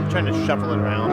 trying to shuffle it around.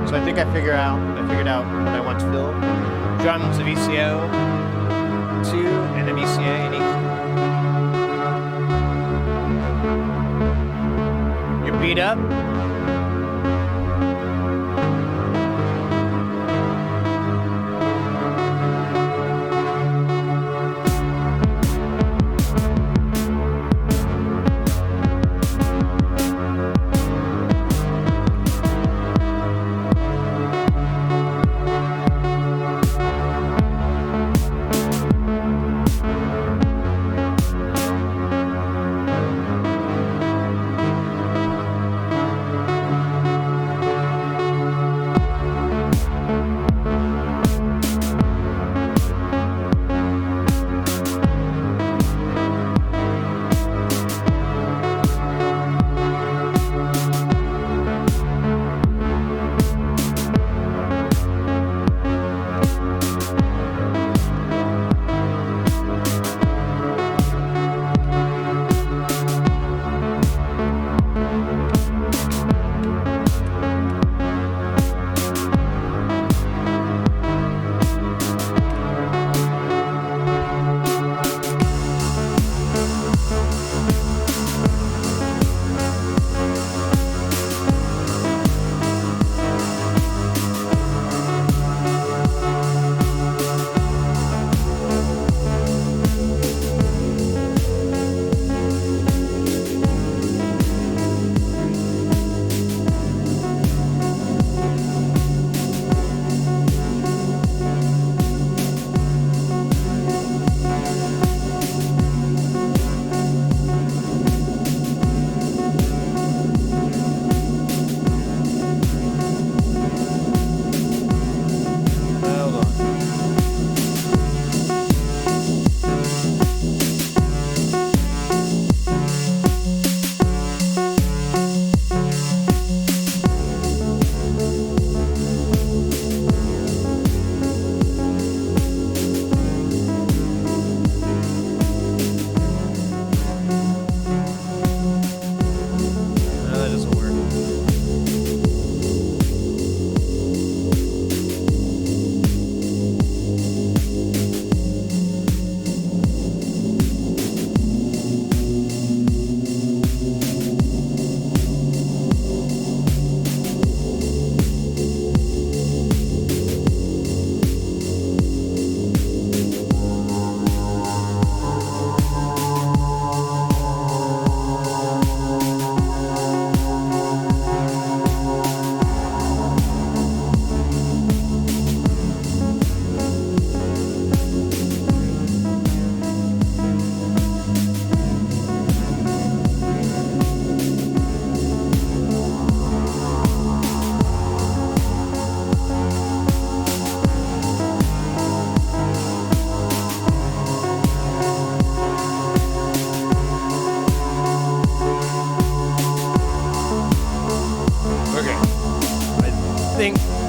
So I think I figured out what I want to fill. Drums of ECO 2 and an ECA in each. You're beat up.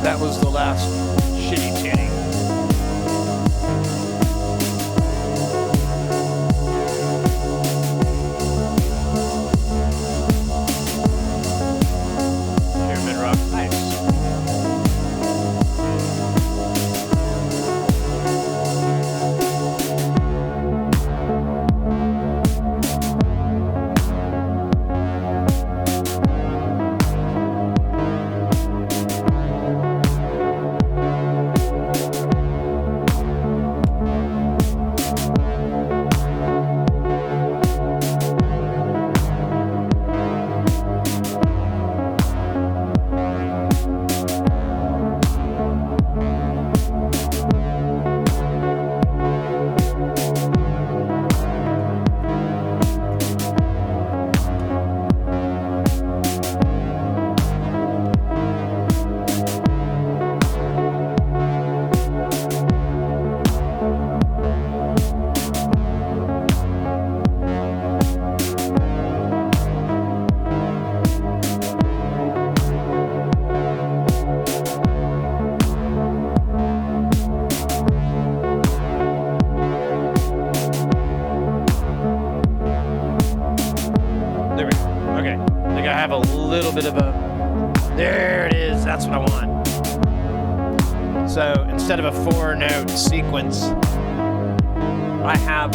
That was the last shitty tuning. Pyramid rock, nice. So instead of a 4-note sequence, I have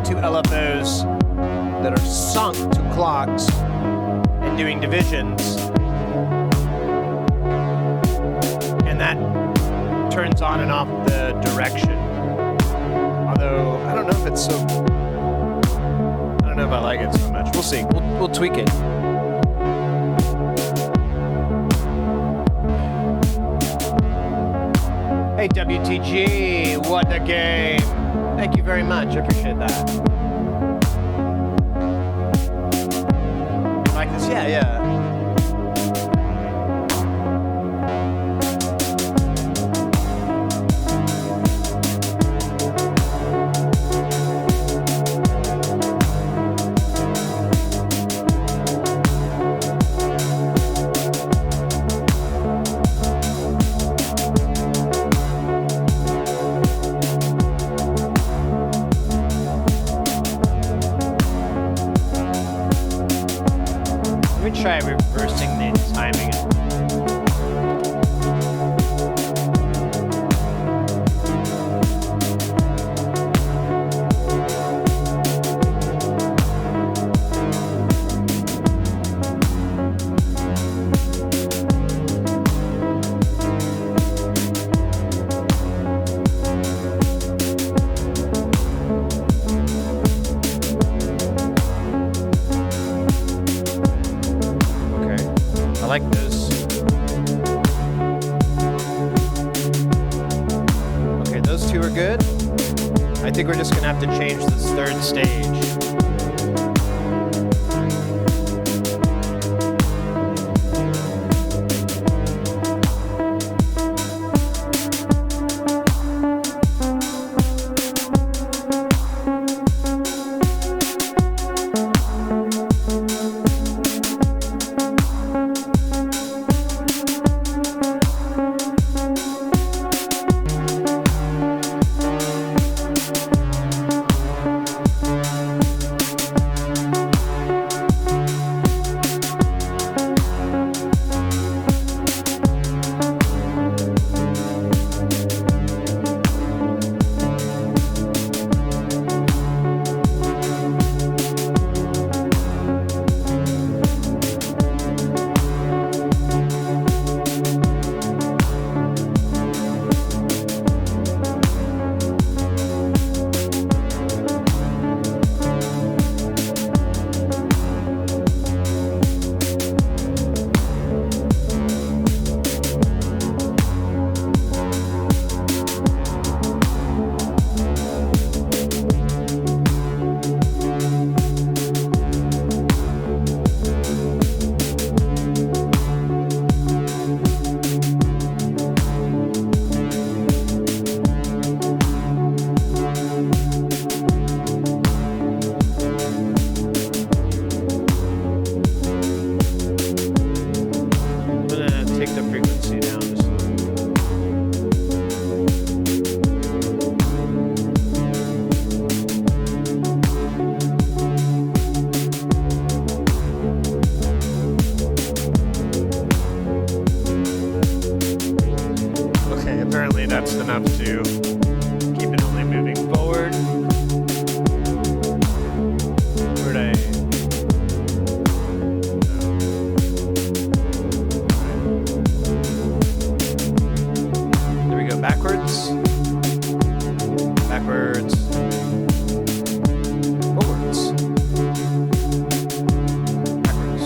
2 LFOs that are sunk to clocks and doing divisions. And that turns on and off the direction. Although, I don't know if it's so... I don't know if I like it so much. We'll see. We'll tweak it. Hey, WTG, what a game. Thank you very much. I appreciate that. You like this? Yeah. Try reversing the timing. I like those. Okay, those 2 are good. I think we're just gonna have to change this 3rd stage. That's enough to keep it only moving forward. Where'd I... There we go, backwards. Backwards. Forwards. Backwards.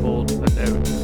pulled a note.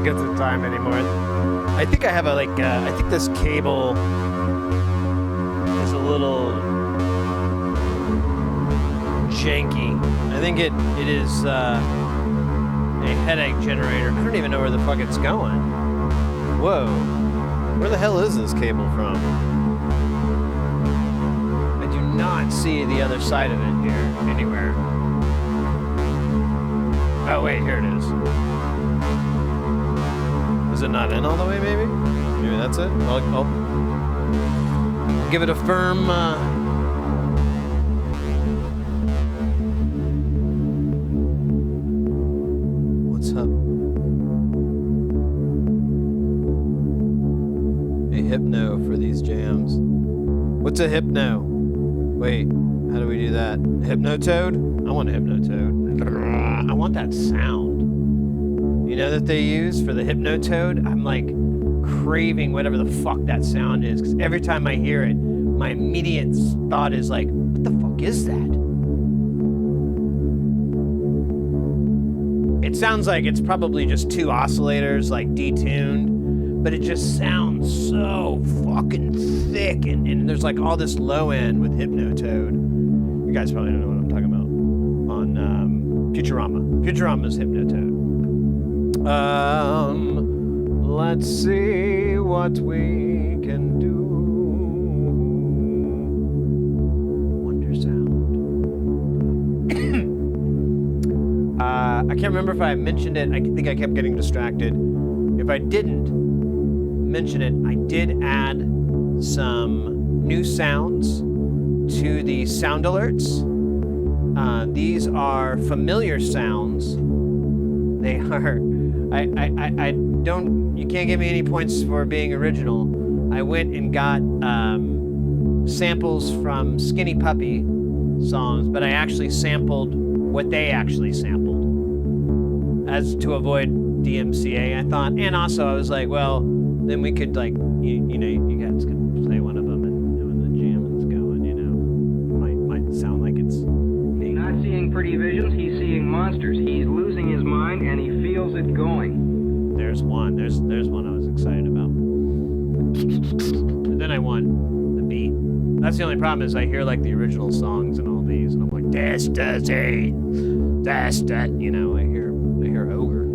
think it's the time anymore. I think I have a I think this cable is a little janky. I think it is a headache generator. I don't even know where the fuck it's going. Whoa. Where the hell is this cable from? I do not see the other side of it here anywhere. Oh wait, here it is. Is it not in all the way, maybe? Maybe that's it? I'll give it a firm... What's up? A hypno for these jams. What's a hypno? Wait, how do we do that? Hypnotoad? I want a hypnotoad. I want that sound. You know that they use for the Hypnotoad? I'm like craving whatever the fuck that sound is, because every time I hear it, my immediate thought is like, what the fuck is that? It sounds like it's probably just two oscillators, like detuned, but it just sounds so fucking thick, and there's like all this low end with Hypnotoad. You guys probably don't know what I'm talking about. On Futurama. Futurama's Hypnotoad. Let's see what we can do. Wonder sound. I can't remember if I mentioned it. I think I kept getting distracted. If I didn't mention it, I did add some new sounds to the sound alerts. These are familiar sounds. They are... I don't, you can't give me any points for being original. I went and got samples from Skinny Puppy songs, but I actually sampled what they actually sampled, as to avoid DMCA, I thought. And also I was like, well, then we could like, you know, you guys could play one of them and when the jamming's going, you know, might sound like it's... He's not seeing pretty visions, he's seeing monsters. He's losing his mind and he feels it going. There's one. There's one I was excited about. And then I want the beat. That's the only problem is I hear like the original songs and all these, and I'm like, that's that. You know, I hear Ogre.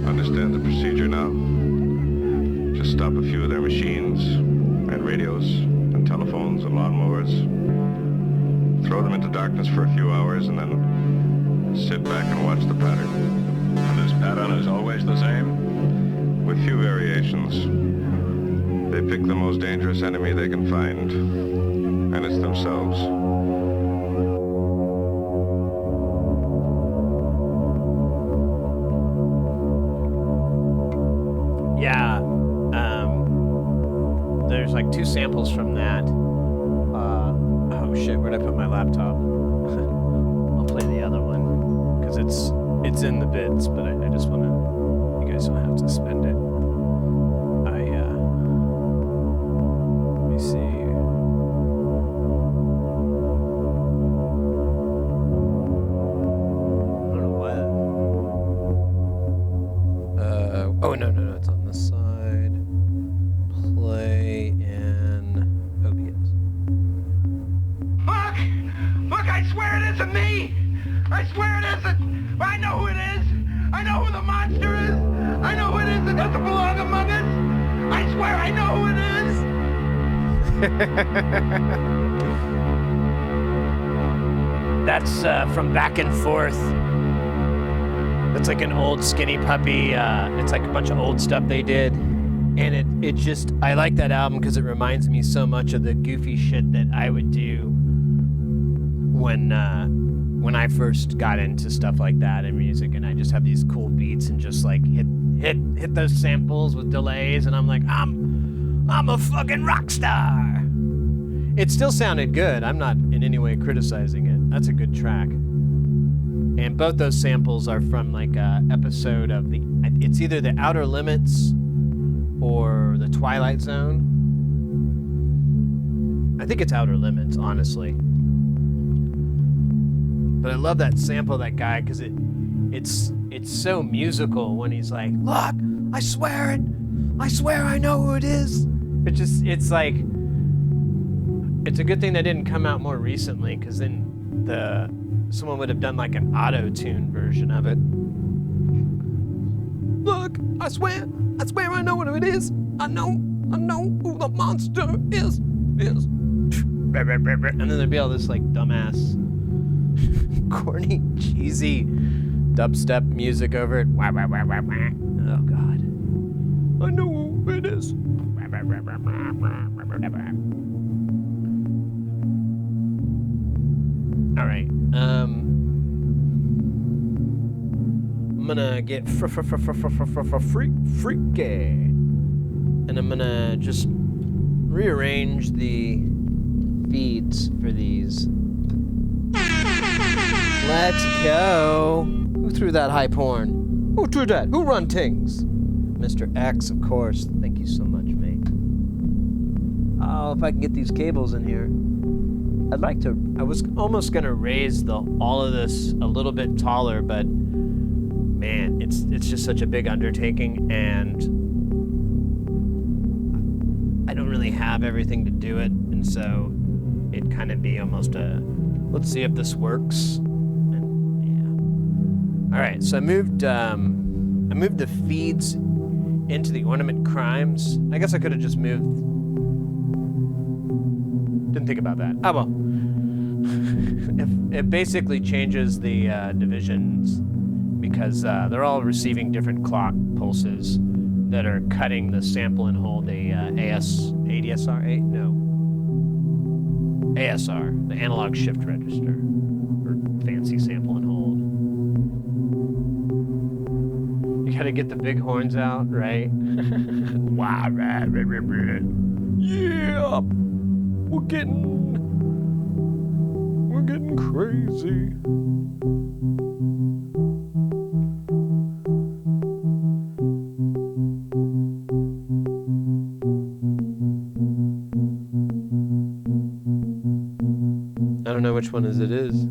Understand the procedure now? Just stop a few of their machines and radios and telephones and lawnmowers. Throw them into darkness for a few hours and then sit back and watch the pattern. And this pattern is always the same? With few variations. They pick the most dangerous enemy they can find, and it's themselves. Yeah, there's like two samples from that. Oh shit, where'd I put my laptop? I'll play the other one, because it's in the bits, but I just want to, you guys don't have to spend it. Let me see. I don't know what. Oh, no, it's on this side. Play in OPS. Look, I swear it isn't me! I swear it isn't! I know who it is! I know who the monster is! I know who it is that doesn't belong among us! I swear I know who it is! That's from Back and Forth. That's like an old Skinny Puppy. It's like a bunch of old stuff they did. And it just, I like that album because it reminds me so much of the goofy shit that I would do when I first got into stuff like that in music, and I just have these cool beats and just like hit those samples with delays, and I'm like, I'm a fucking rock star. It still sounded good. I'm not in any way criticizing it. That's a good track. And both those samples are from like a episode of it's either the Outer Limits or the Twilight Zone. I think it's Outer Limits, honestly. But I love that sample of that guy because it it's so musical when he's like, look, I swear it. I swear I know who it is. It's like, it's a good thing that didn't come out more recently, because then someone would have done like an auto-tune version of it. Look, I swear I know what it is. I know who the monster is. And then there'd be all this like dumbass, corny, cheesy dubstep music over it. Oh God. I know who it is. All right. I'm gonna get freaky, and I'm gonna just rearrange the feeds for these. Let's go. Who threw that hype horn? Who threw that? Who run things? Mr. X, of course. Thank you so much, mate. Oh, if I can get these cables in here. I'd like to. I was almost gonna raise all of this a little bit taller, but man, it's just such a big undertaking, and I don't really have everything to do it, and so it'd kind of be almost a, let's see if this works. And yeah. All right, so I moved the feeds into the ornament crimes. I guess I could have just moved. Didn't think about that. Oh well. It basically changes the divisions, because they're all receiving different clock pulses that are cutting the sample and hold ASR, the analog shift register, or fancy sample and hold. You gotta get the big horns out, right? Yeah, we're getting crazy. I don't know which one it is.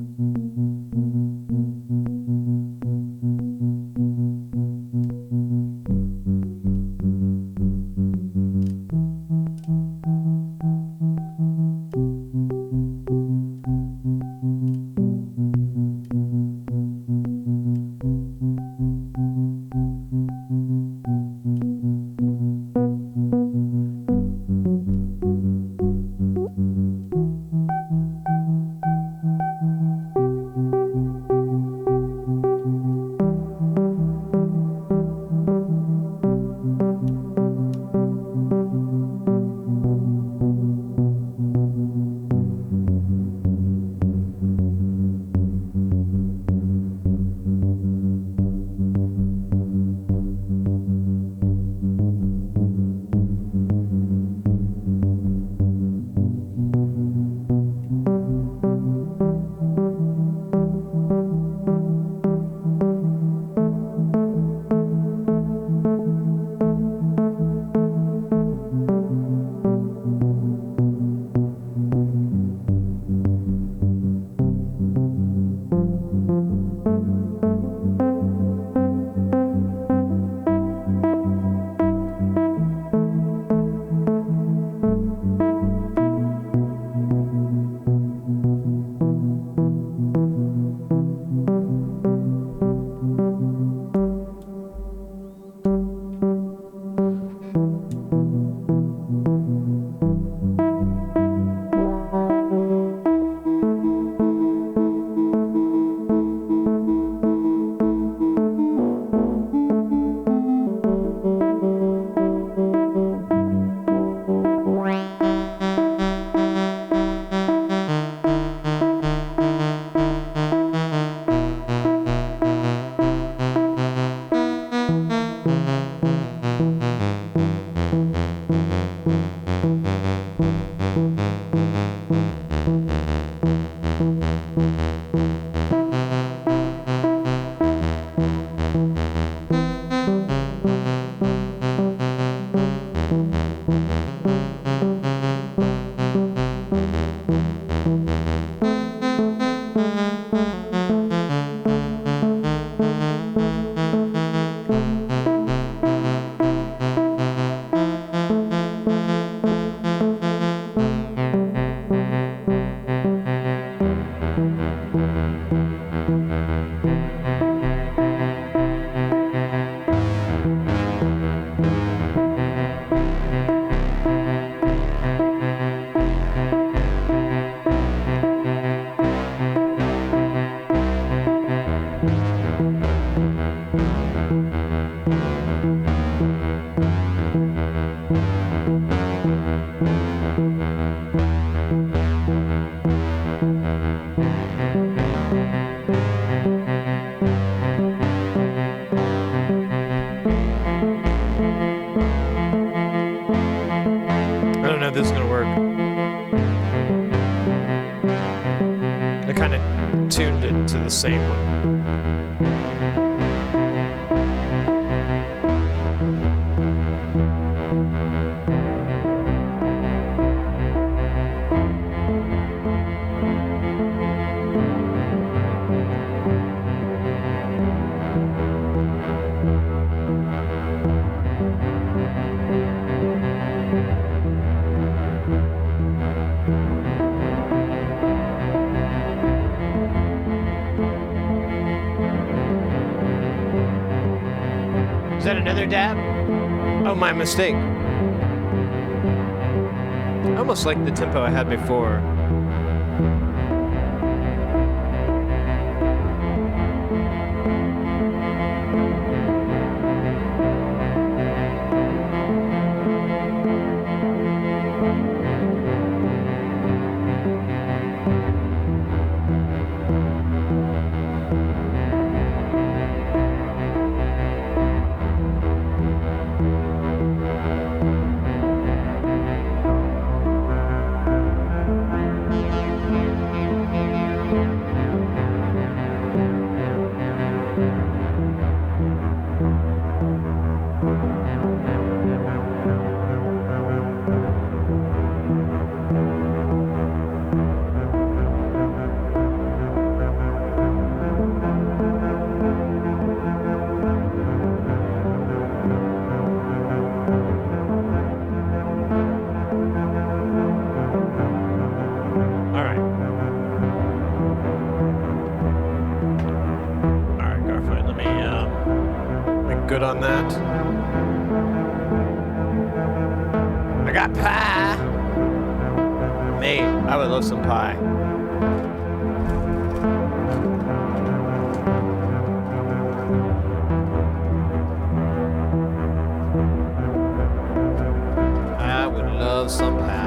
This is gonna work. I kind of tuned it to the same one. Is that another dab? Oh, my mistake. I almost like the tempo I had before. Good on that. I got pie. Mate, I would love some pie. I would love some pie.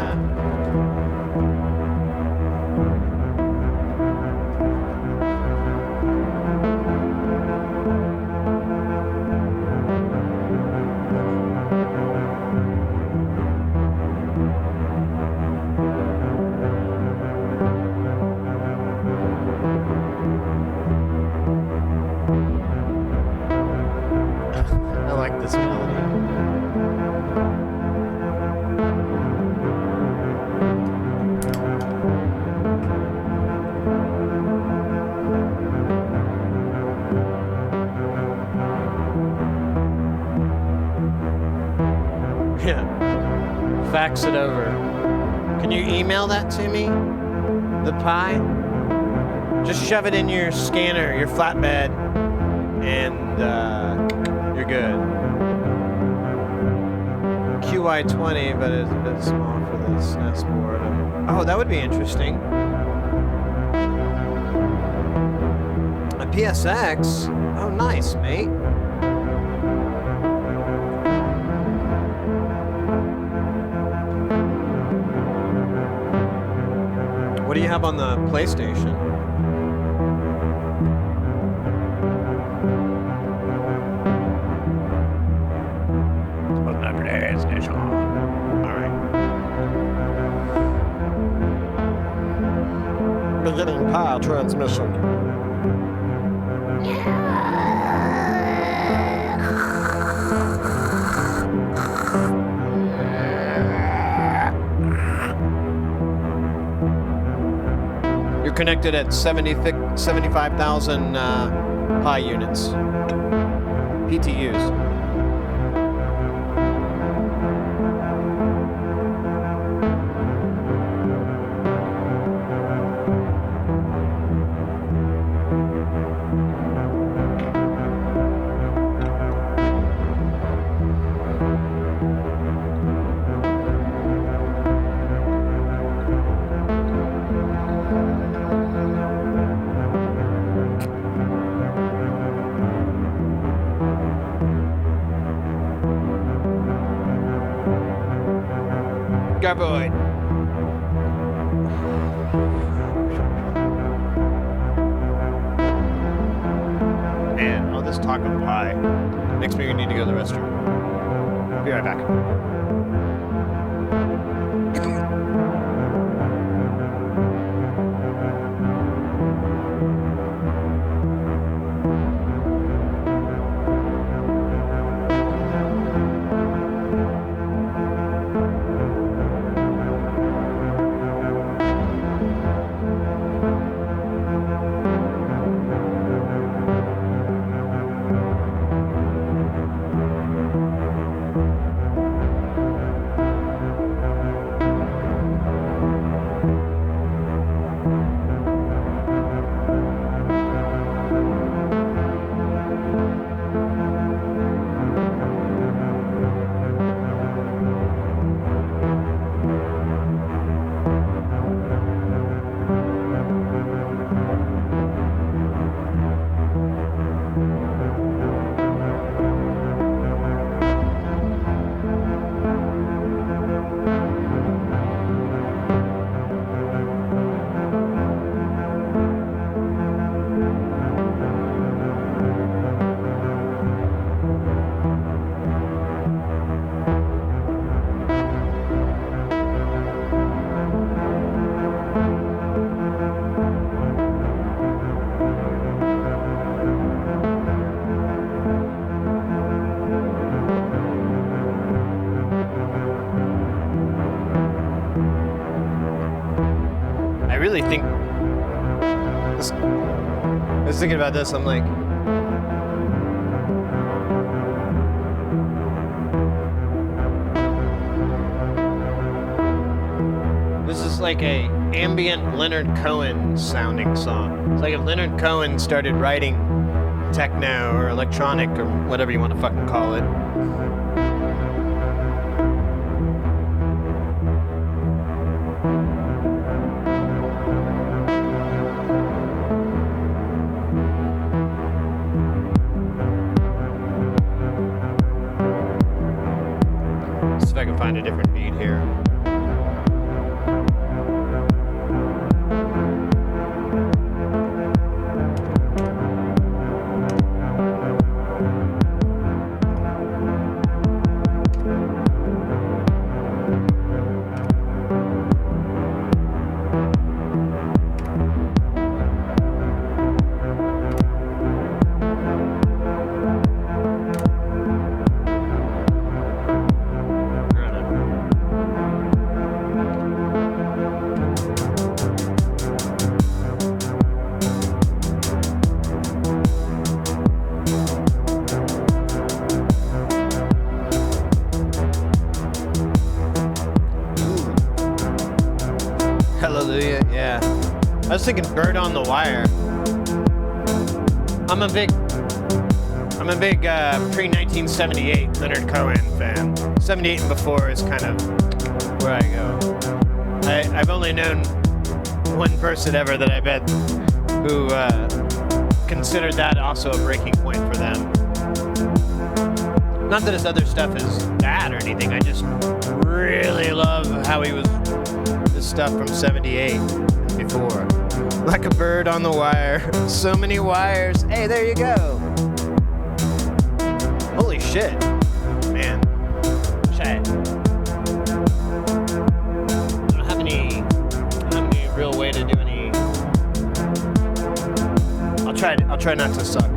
Fax it over. Can you email that to me? The pie? Just shove it in your scanner, your flatbed, and you're good. QI20, but it's a bit small for the SNES board. Oh, that would be interesting. A PSX? Oh, nice, mate. What do you have on the PlayStation? On the PlayStation. All right. Beginning power transmission. Connected at 75,000 pi units, PTUs. Garboid. Man, all this talk of pie makes me need to go to the restroom. Be right back. Think this, I was thinking about this. I'm like, this is like a ambient Leonard Cohen sounding song. It's like if Leonard Cohen started writing techno or electronic or whatever you want to fucking call it. If I can find a different beat here. Hallelujah, yeah. I was thinking Bird on the Wire. I'm a big pre-1978 Leonard Cohen fan. 78 and before is kind of where I go. I've only known one person ever that I bet who considered that also a breaking point for them. Not that his other stuff is bad or anything, I just really love how he was, this stuff from 78 and before. Like a bird on the wire, so many wires. Hey, there you go. Holy shit, man. I don't have any real way to do any. I'll try not to suck.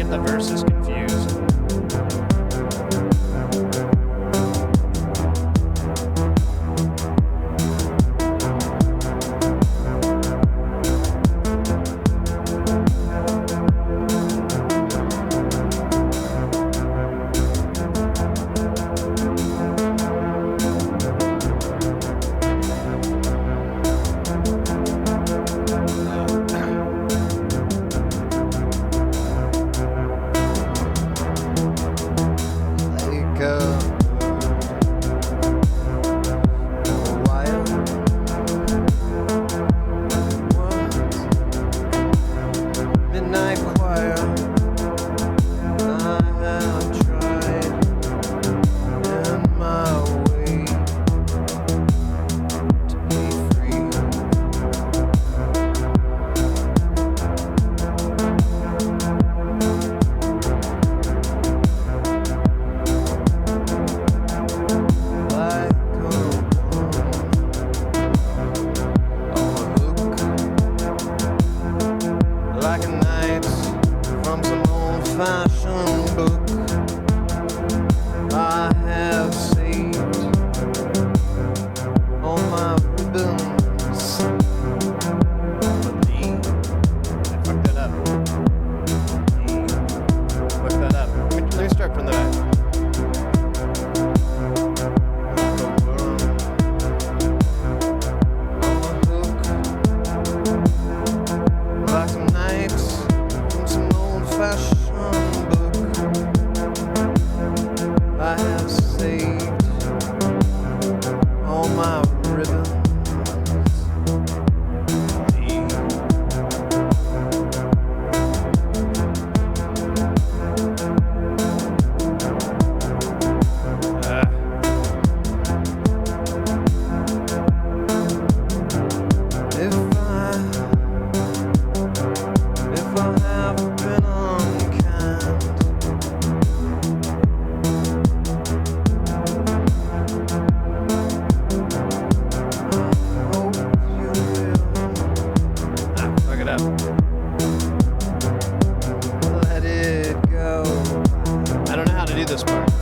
get the verses confused.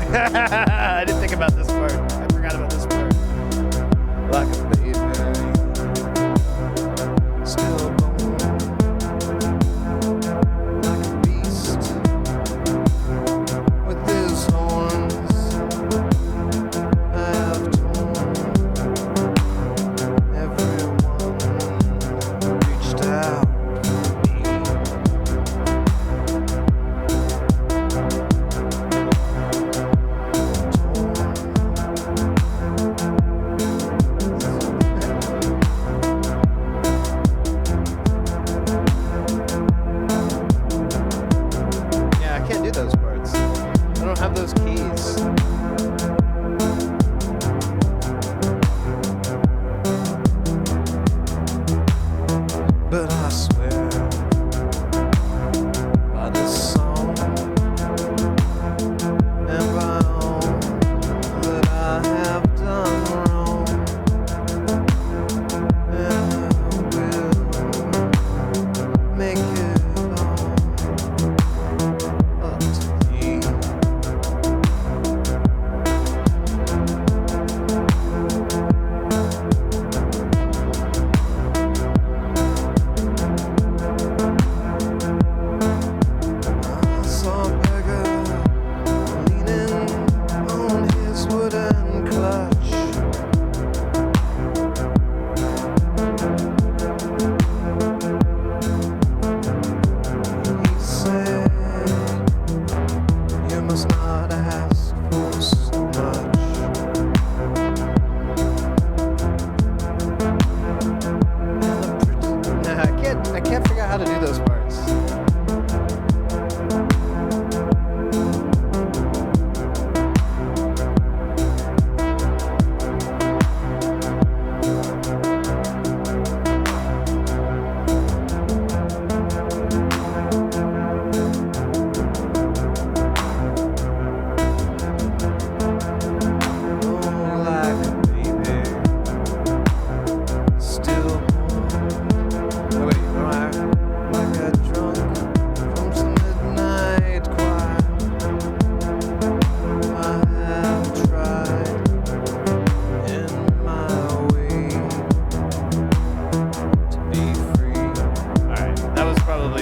I didn't think about this part. I forgot about this part. Like a baby, still born. Like a beast with his horns. I have torn. Everyone reached out.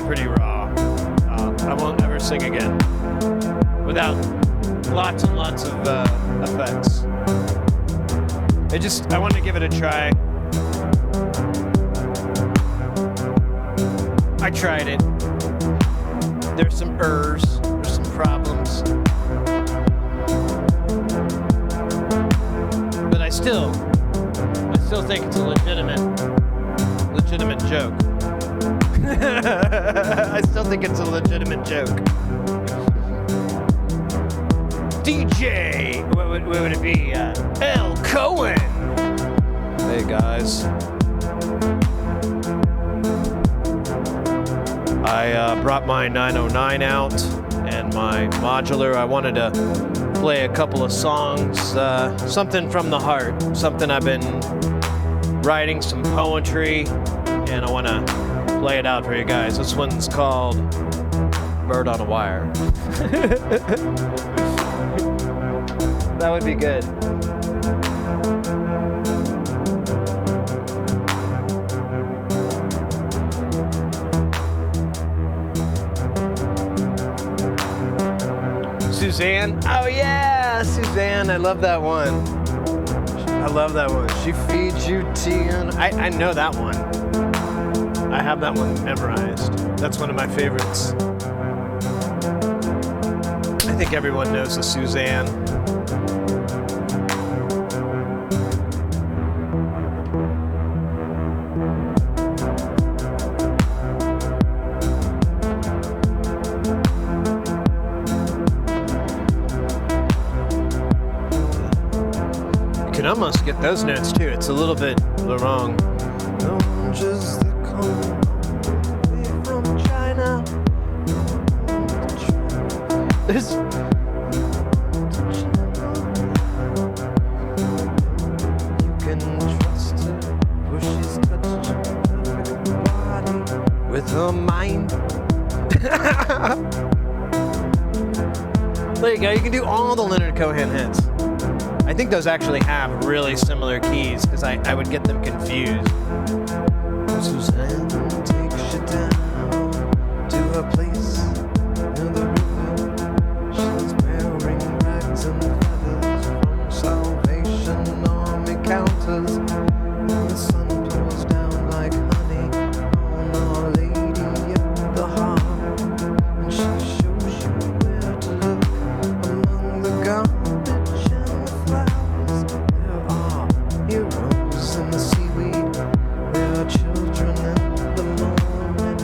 pretty raw. I won't ever sing again without lots and lots of effects. I wanted to give it a try. I tried it. There's some errors, there's some problems. But I still think it's a legitimate joke. I still think it's a legitimate joke. DJ, what would it be? L. Cohen. Hey guys. I brought my 909 out and my modular. I wanted to play a couple of songs, something from the heart, something I've been writing, some poetry, and I want to play it out for you guys. This one's called Bird on a Wire. That would be good. Suzanne? Oh yeah, Suzanne, I love that one. I love that one. She feeds you tea and I know that one. I have that one memorized. That's one of my favorites. I think everyone knows the Suzanne. You can almost get those notes too. It's a little bit wrong. Just the from China. There's you can trust her, for she's touched your body with her mind. There you go. You can do all the Leonard Cohen hits. I think those actually have really similar keys because I would get them confused. Suzanne takes you down to a place near the river. She's wearing rags and feathers from Salvation Army counters. And the sun pours down like honey on Our Lady of the Heart. And she shows you where to look among the garbage and the flowers. There are heroes in the seaweed. There are children in the morning,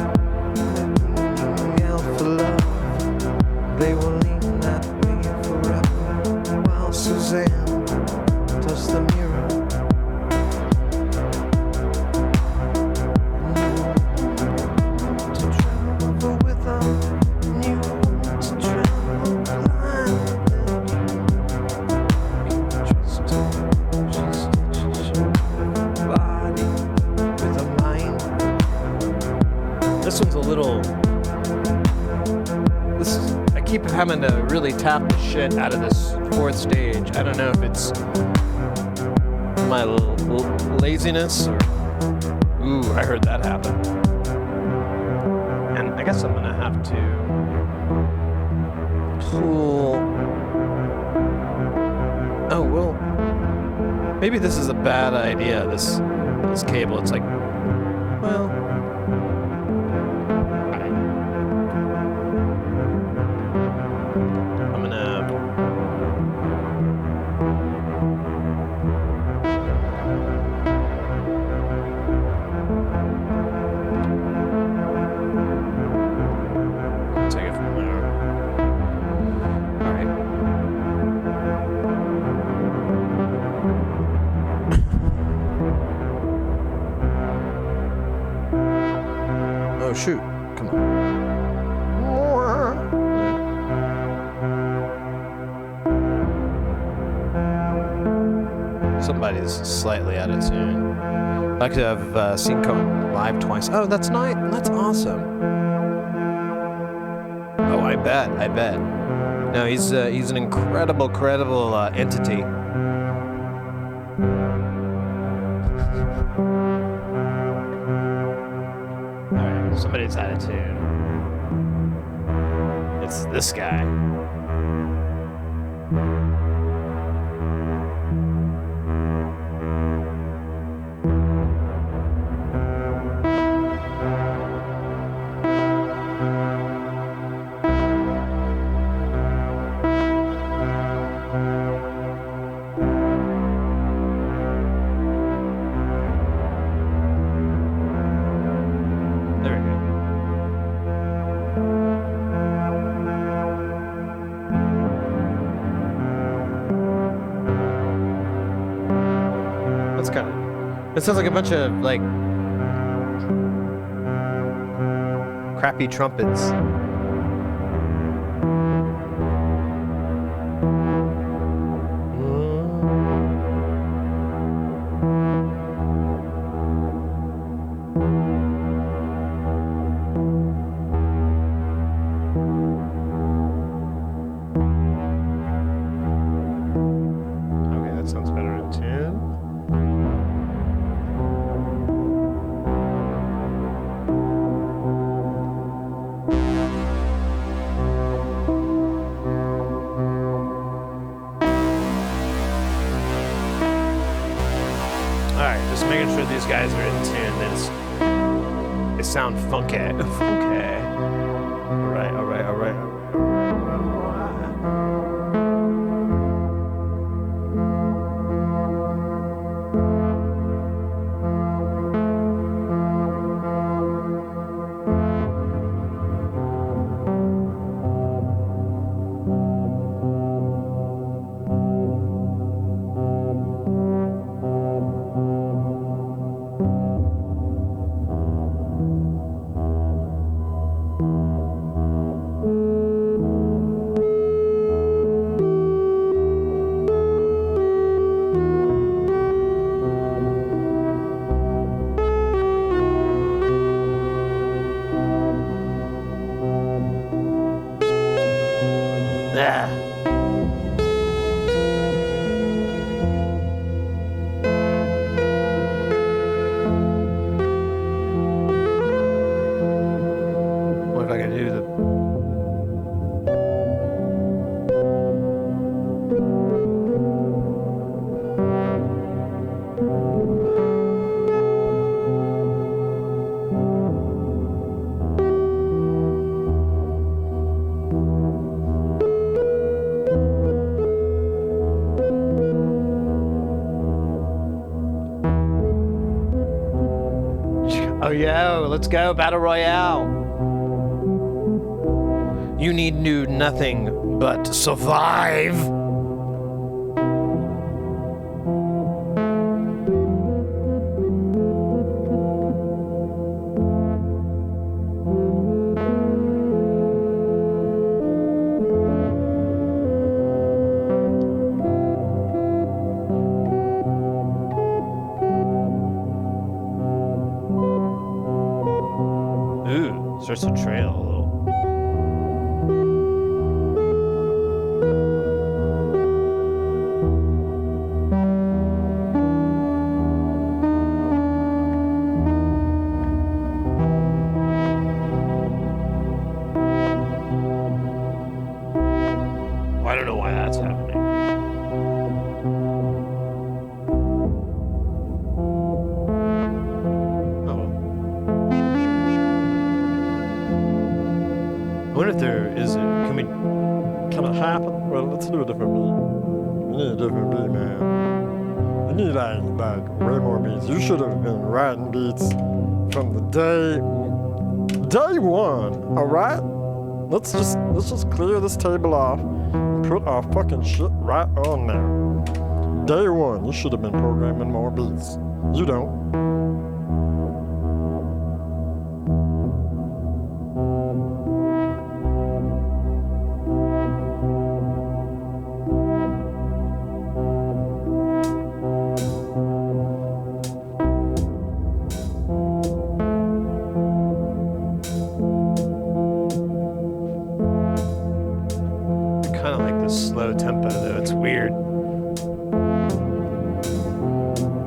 leaning out for love. They will lean that way forever, while Suzanne does the mirror. To travel with her, and you want to travel blind. Trust her, she stitches your body with a mind. This one's a little. I keep having to really tap the shit out of this fourth stage. I don't know if it's my laziness or. Ooh, I heard that happen. And I guess I'm gonna have to pull. Oh well. Maybe this is a bad idea. This cable. It's like, well. I'm gonna. Take it from there. All right. Oh shoot, come on. Somebody's slightly out of tune. I could have seen Cohen live twice. Oh, that's nice. That's awesome. Oh, I bet. No, he's an incredible entity. All right, so somebody's out of tune. It's this guy. It sounds like a bunch of, like, crappy trumpets. Okay, that sounds better in tune. Making sure these guys are in tune. They sound funky. Funky. All right. What if I can do the... Oh, yo, let's go, Battle Royale. You need do nothing but survive. Ooh, starts to trail a little. I don't know why that's happening. I wonder if there is can it happen? Well, let's do a different beat. We need a different beat, man. We need like way more beats. You should have been writing beats from the day one, alright? Let's just clear this table off and put our fucking shit right on there. Day one, you should have been programming more beats. You don't. Kind of like this slow tempo, though. It's weird.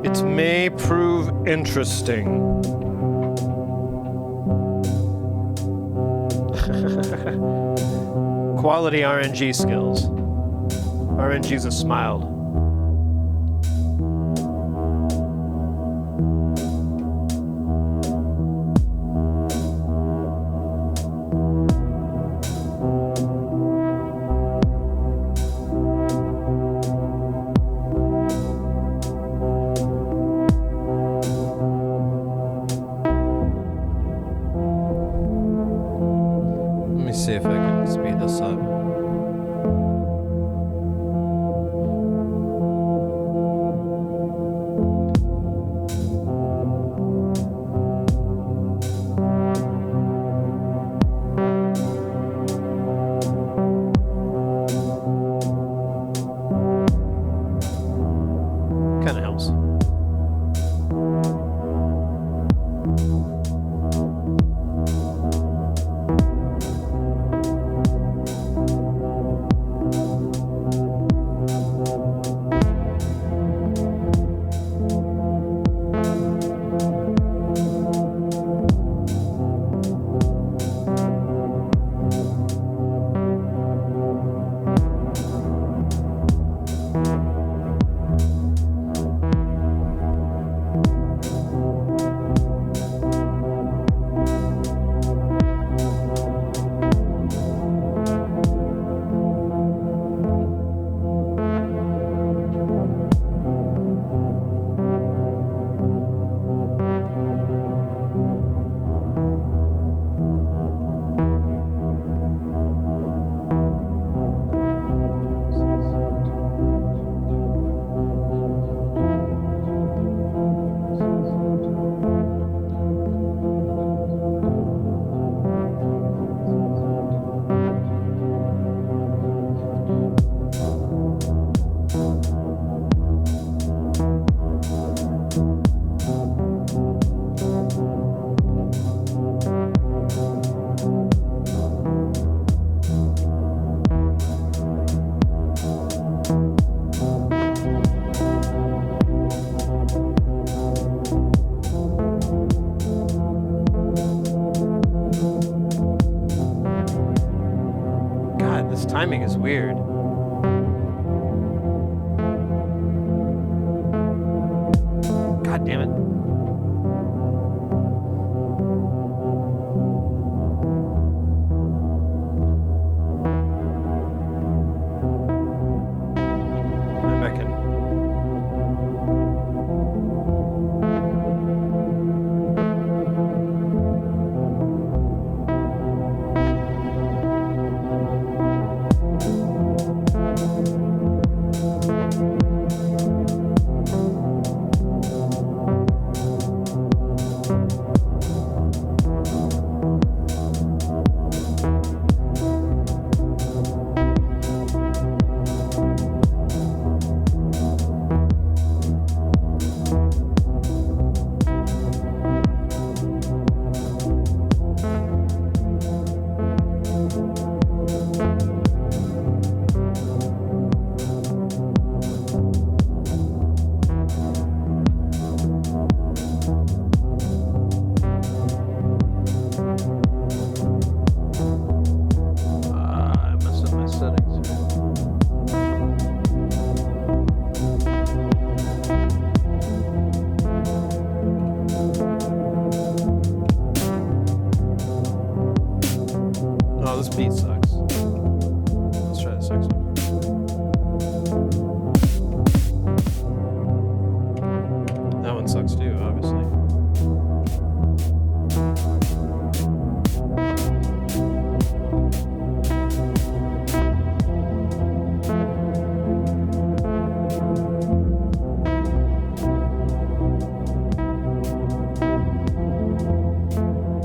It may prove interesting. Quality RNG skills. RNG's a smiled. Let me see if I can speed this up. Kind of helps. God, this timing is weird. God damn it. Maybe I can. I messed up my settings here. Oh, this beat sucks. Let's try this next one. That one sucks too, obviously.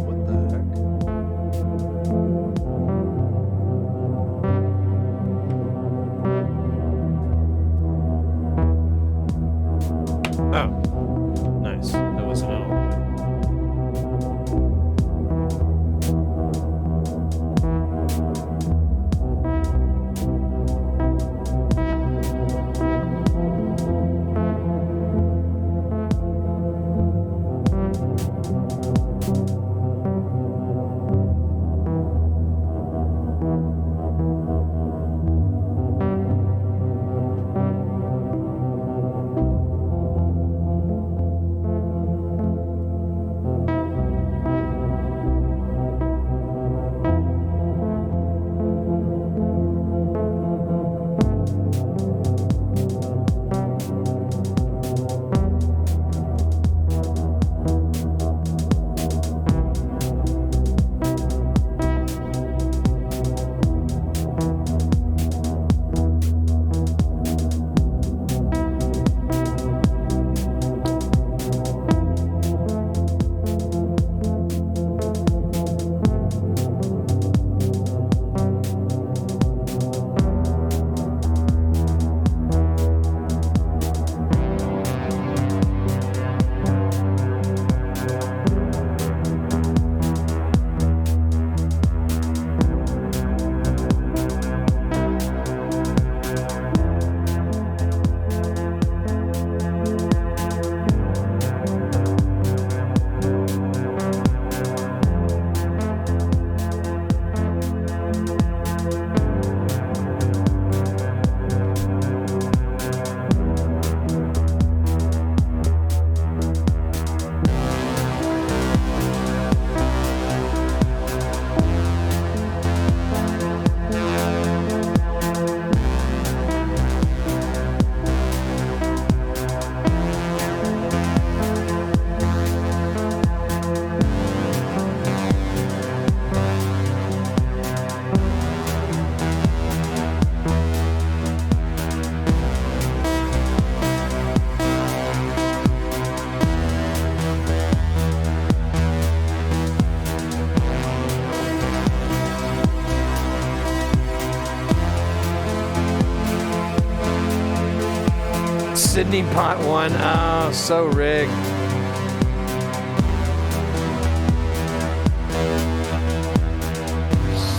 What the heck? Sydney Pot 1. Oh, so rigged.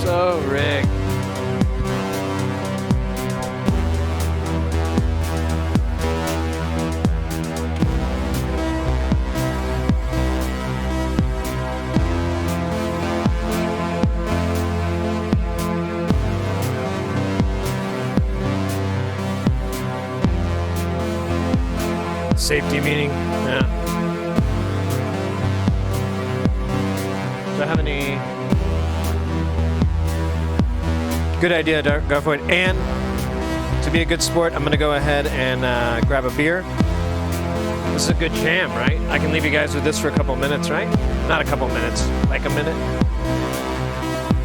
So rigged. Safety meeting. Yeah. Do I have any? Good idea, Garfield. And to be a good sport, I'm gonna go ahead and grab a beer. This is a good jam, right? I can leave you guys with this for a couple minutes, right? Not a couple minutes, like a minute.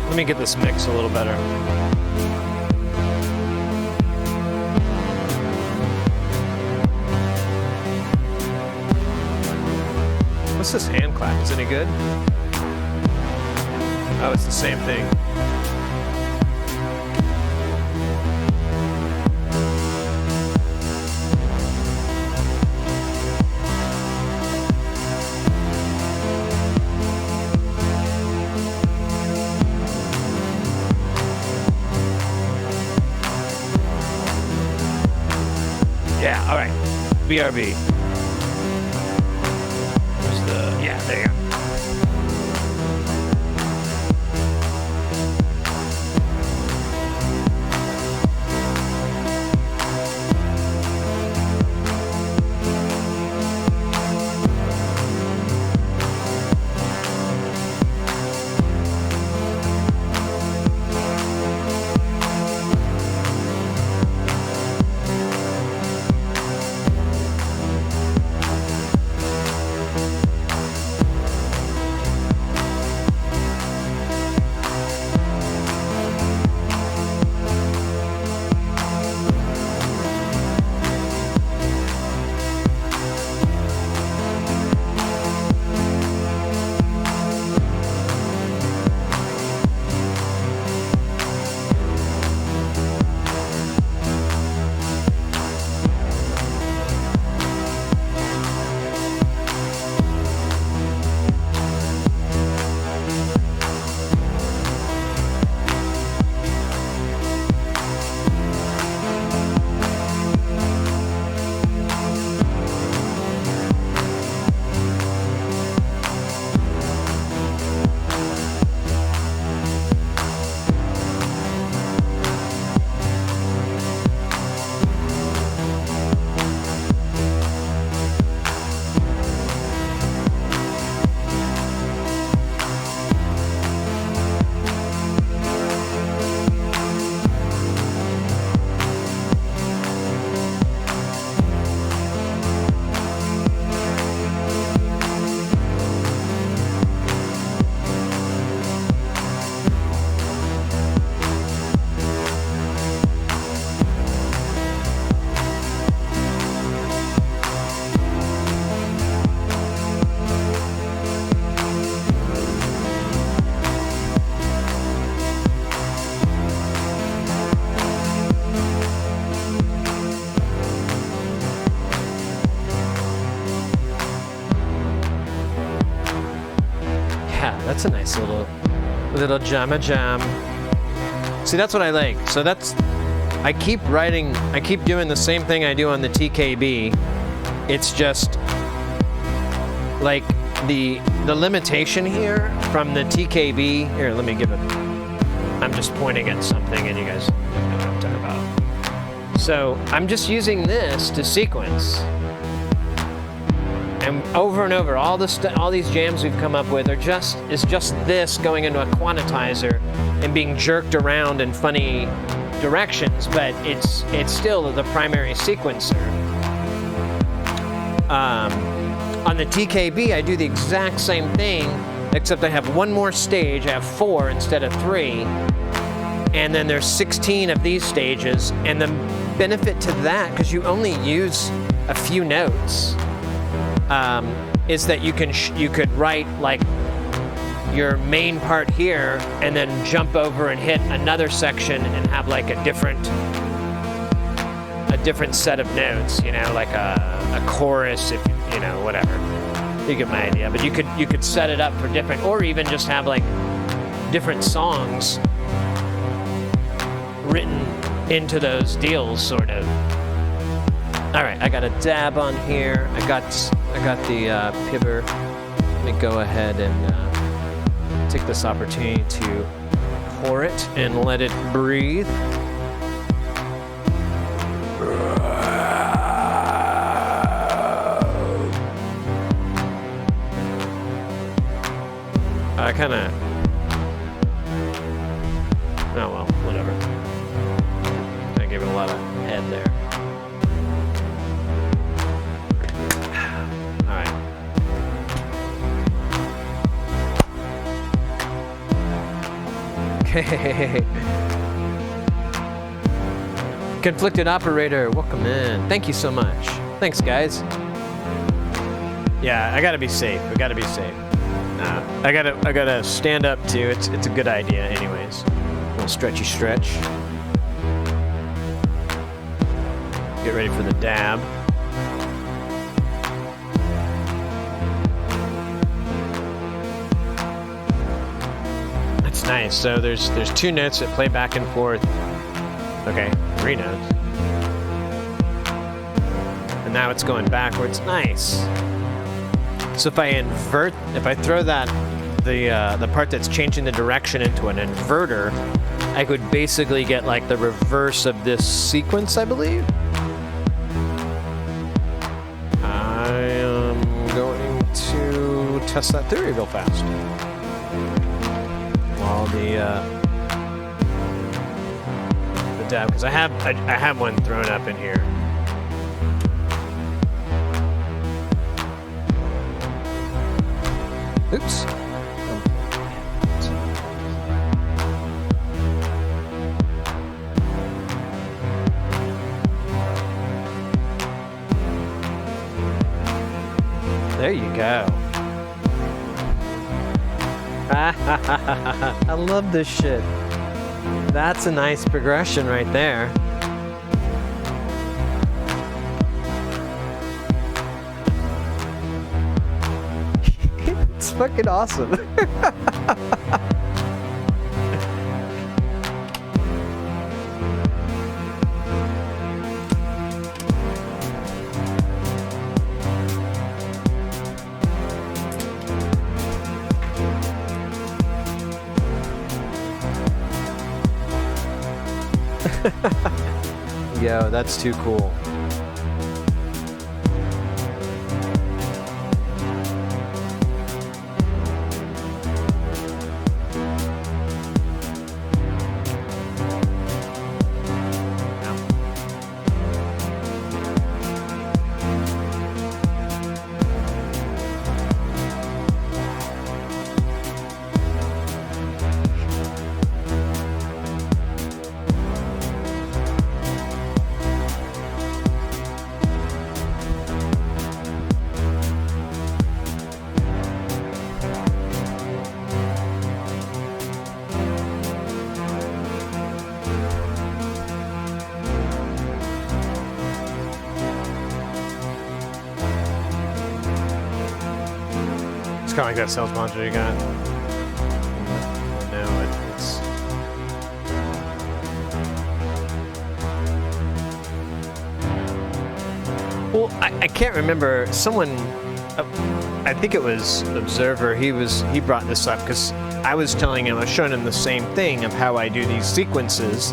Let me get this mix a little better. What's this hand clap? Is it any good? Oh, it's the same thing. Yeah, all right. BRB. Yeah, there you go. That's a nice little jam. See, that's what I like. So I keep doing the same thing I do on the TKB. It's just like the limitation here from the TKB. Here, let me give it. I'm just pointing at something and you guys know what I'm talking about. So I'm just using this to sequence. And over and over, all these jams we've come up with is just this going into a quantizer and being jerked around in funny directions, but it's still the primary sequencer. On the TKB, I do the exact same thing, except I have one more stage. I have 4 instead of 3, and then there's 16 of these stages. And the benefit to that, because you only use a few notes, is that you could write like your main part here and then jump over and hit another section and have like a different different set of notes, you know, like a chorus, if you know, whatever. You get my idea. But you could set it up for different, or even just have like different songs written into those deals, sort of. All right, I got a dab on here. I got the pibber. Let me go ahead and take this opportunity to pour it and let it breathe. I kind of... Oh, well, whatever. I gave it a lot of head there. All right. Okay. Conflicted operator, welcome in. Thank you so much. Thanks, guys. Yeah, I gotta be safe. I gotta be safe. I gotta stand up too. It's a good idea, anyways. A little stretchy stretch. Get ready for the dab. That's nice. So there's 2 notes that play back and forth. Okay, 3 notes. And now it's going backwards. Nice. So if I throw that, the part that's changing the direction into an inverter, I could basically get like the reverse of this sequence, I believe. I am going to test that theory real fast. While the dab, because I have one thrown up in here. Oops. There you go. I love this shit. That's a nice progression right there. It's fucking awesome. Yo, that's too cool. Kind of like that sales monitor you got. No, it's... Well, I can't remember. Someone, I think it was Observer. He brought this up because I was telling him, I was showing him the same thing of how I do these sequences,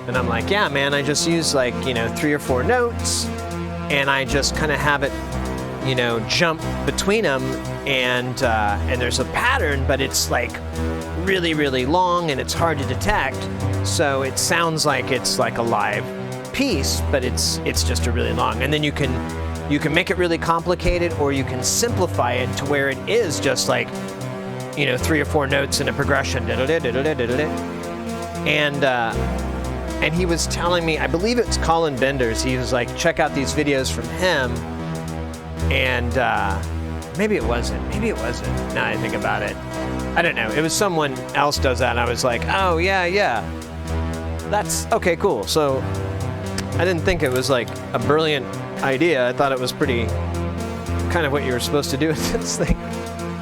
and I'm like, yeah, man, I just use like 3 or 4 notes, and I just kind of have it, jump between them. And there's a pattern, but it's like really, really long and it's hard to detect. So it sounds like it's like a live piece, but it's just a really long. And then you can make it really complicated, or you can simplify it to where it is just like 3 or 4 notes in a progression. And he was telling me, I believe it's Colin Benders. He was like, check out these videos from him, and. Maybe it wasn't. Now I think about it. I don't know. It was someone else does that, and I was like, oh, yeah. That's okay, cool. So I didn't think it was like a brilliant idea. I thought it was pretty kind of what you were supposed to do with this thing.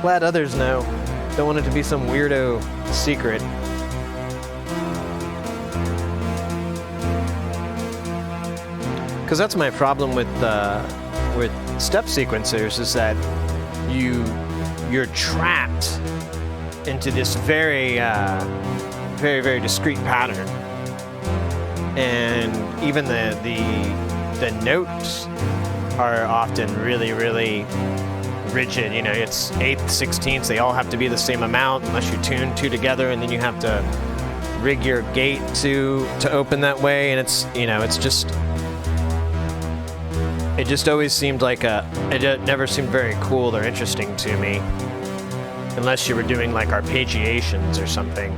Glad others know. Don't want it to be some weirdo secret. Because that's my problem with step sequencers, is that you're trapped into this very very discrete pattern, and even the notes are often really rigid. You know, it's 8/16, 16ths. They all have to be the same amount unless you tune two together, and then you have to rig your gate to open that way. And it's, you know, it's just, it just always seemed like it never seemed very cool or interesting to me, unless you were doing like arpeggiations or something.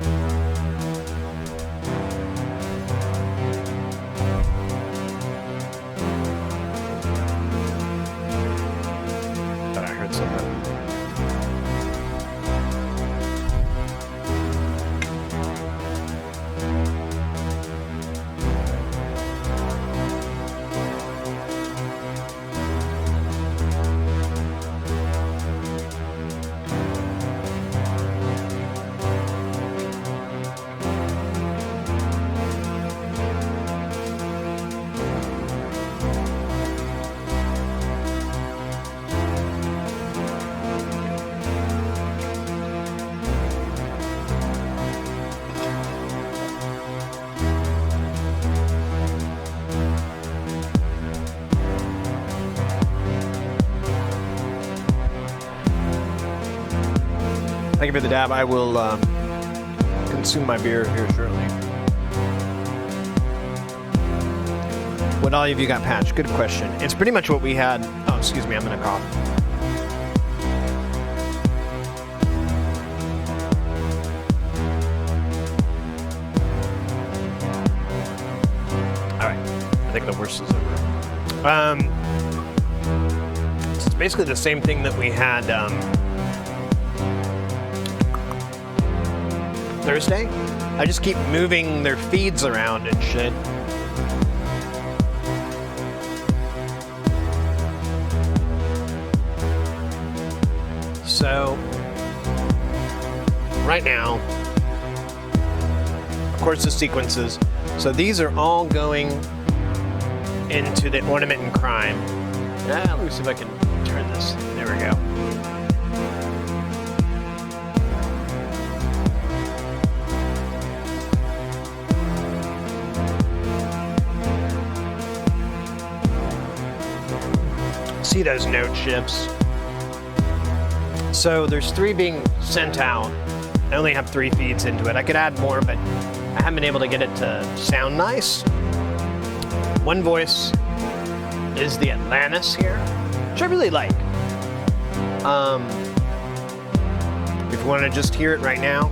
Thank you for the dab. I will consume my beer here shortly. What all of you got patched? Good question. It's pretty much what we had. Oh, excuse me, I'm gonna cough. All right, I think the worst is over. It's basically the same thing that we had Thursday. I just keep moving their feeds around and shit. So, right now, of course, the sequences. So these are all going into the Ornament and Crime. Let me see if I can turn this. There we go. See those note shifts. So there's 3 being sent out. I only have 3 feeds into it. I could add more, but I haven't been able to get it to sound nice. One voice is the Atlantis here, which I really like. If you want to just hear it right now.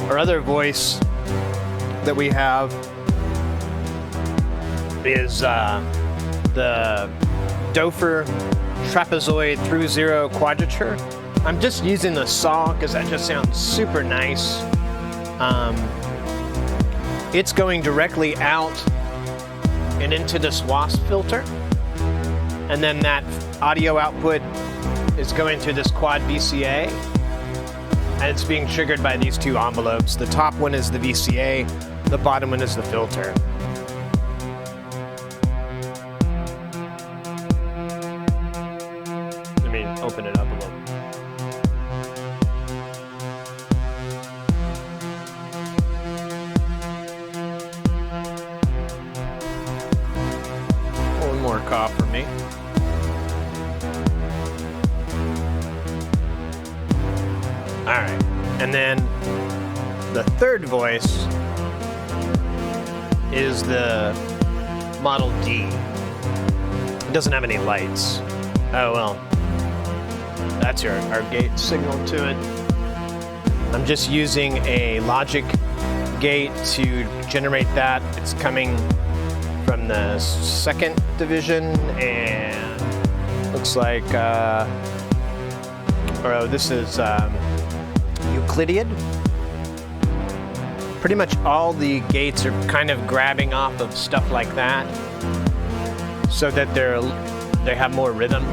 Our other voice that we have is the Dofer Trapezoid Through Zero Quadrature. I'm just using the saw because that just sounds super nice. It's going directly out and into this wasp filter, and then that audio output is going through this quad VCA. And it's being triggered by these 2 envelopes. The top one is the VCA, the bottom one is the filter. Let me open it up a little. One more cough for me. All right, and then the third voice is the Model D. It doesn't have any lights. Oh well, that's our gate signal to it. I'm just using a logic gate to generate that. It's coming from the 2nd division and Looks like, this is Euclidean. Pretty much all the gates are kind of grabbing off of stuff like that, so that they have more rhythm.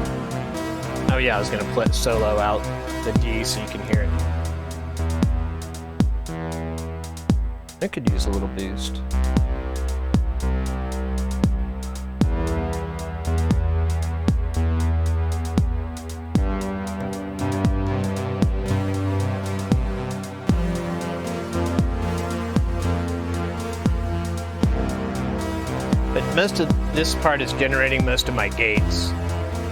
Oh yeah, I was gonna put solo out the D so you can hear it. I could use a little boost. But most of this part is generating most of my gates,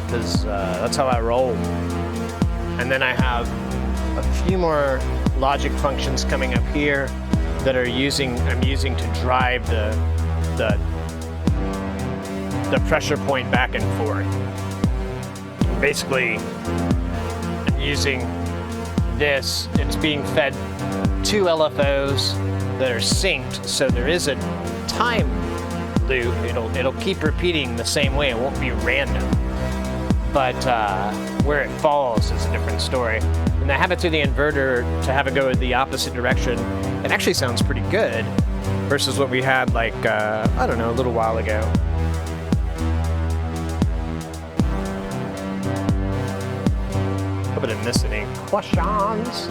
because that's how I roll. And then I have a few more logic functions coming up here that I'm using to drive the pressure point back and forth. Basically, I'm using this. It's being fed two LFOs that are synced, so there is a time loop. It'll keep repeating the same way. It won't be random. But where it falls is a different story. And I have it through the inverter to have it go in the opposite direction. It actually sounds pretty good versus what we had like, I don't know, a little while ago. Hope I didn't miss any questions.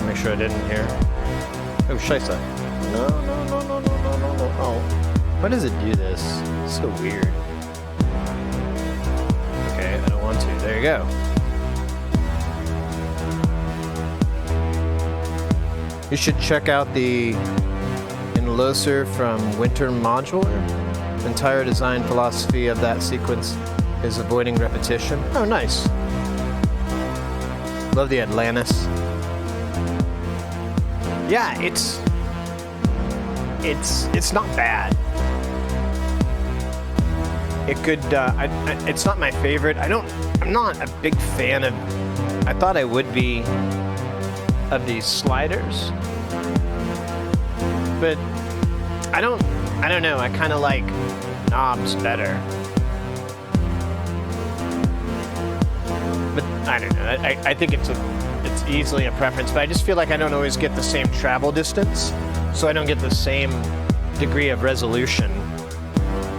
Make sure I didn't hear. Oh, scheisse. No. Oh. Why does it do this? It's so weird. Okay, I don't want to. There you go. You should check out the enloser from Winter Modular. The entire design philosophy of that sequence is avoiding repetition. Oh, nice. Love the Atlantis. Yeah, it's not bad. It could, it's not my favorite. I'm not a big fan of, I thought I would be, of these sliders. But I don't know, I kind of like knobs better. But I don't know, I think it's easily a preference, but I just feel like I don't always get the same travel distance, so I don't get the same degree of resolution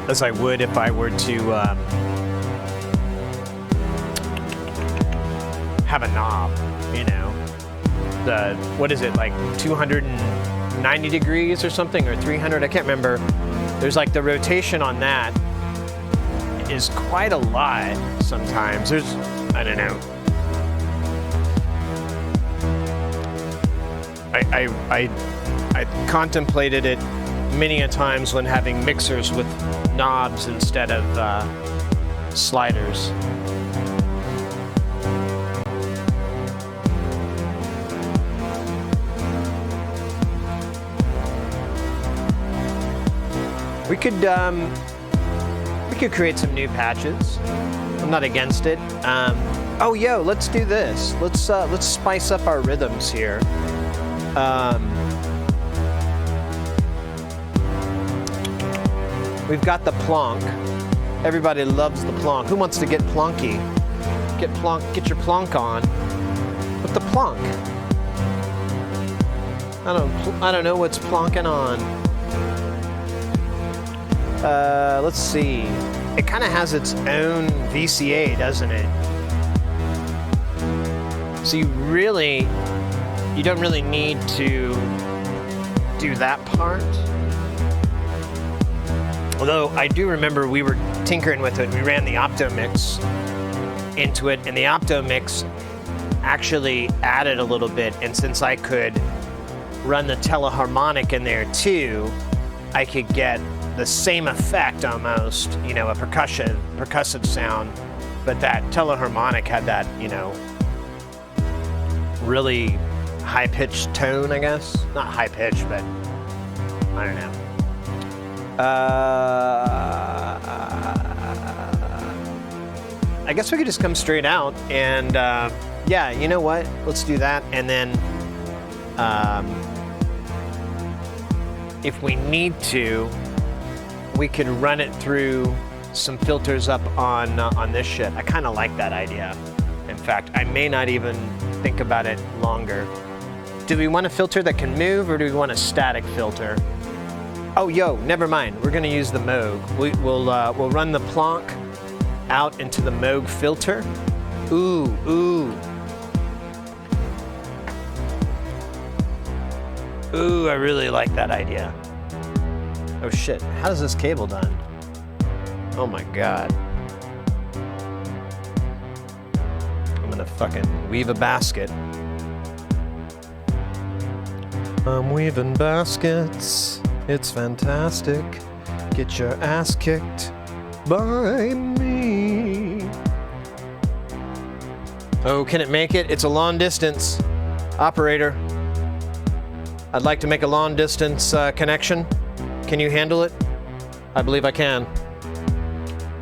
as I would if I were to have a knob, you know. What is it, like 290 degrees or something, or 300, I can't remember. There's like the rotation on that is quite a lot sometimes. There's, I don't know. I contemplated it many a times when having mixers with knobs instead of sliders. We could create some new patches. I'm not against it. Oh, yo, let's do this. Let's spice up our rhythms here. We've got the plonk. Everybody loves the plonk. Who wants to get plonky? Get your plonk on. With the plonk. I don't know what's plonking on. Let's see. It kind of has its own VCA, doesn't it? So you don't really need to do that part. Although I do remember we were tinkering with it. We ran the Optomix into it, and the Optomix actually added a little bit. And since I could run the teleharmonic in there too, I could get the same effect almost, you know, a percussive sound, but that teleharmonic had that, you know, really high-pitched tone, I guess. Not high-pitched, but I don't know. I guess we could just come straight out and, yeah, you know what? Let's do that. And then, if we need to, we could run it through some filters up on this shit. I kind of like that idea. In fact, I may not even think about it longer. Do we want a filter that can move, or do we want a static filter? Oh, yo, never mind. We're gonna use the Moog. We'll run the Plonk out into the Moog filter. Ooh, ooh. Ooh, I really like that idea. Oh shit, how is this cable done? Oh my god. I'm gonna fucking weave a basket. I'm weaving baskets, it's fantastic. Get your ass kicked by me. Oh, can it make it? It's a long distance. Operator, I'd like to make a long distance connection. Can you handle it? I believe I can.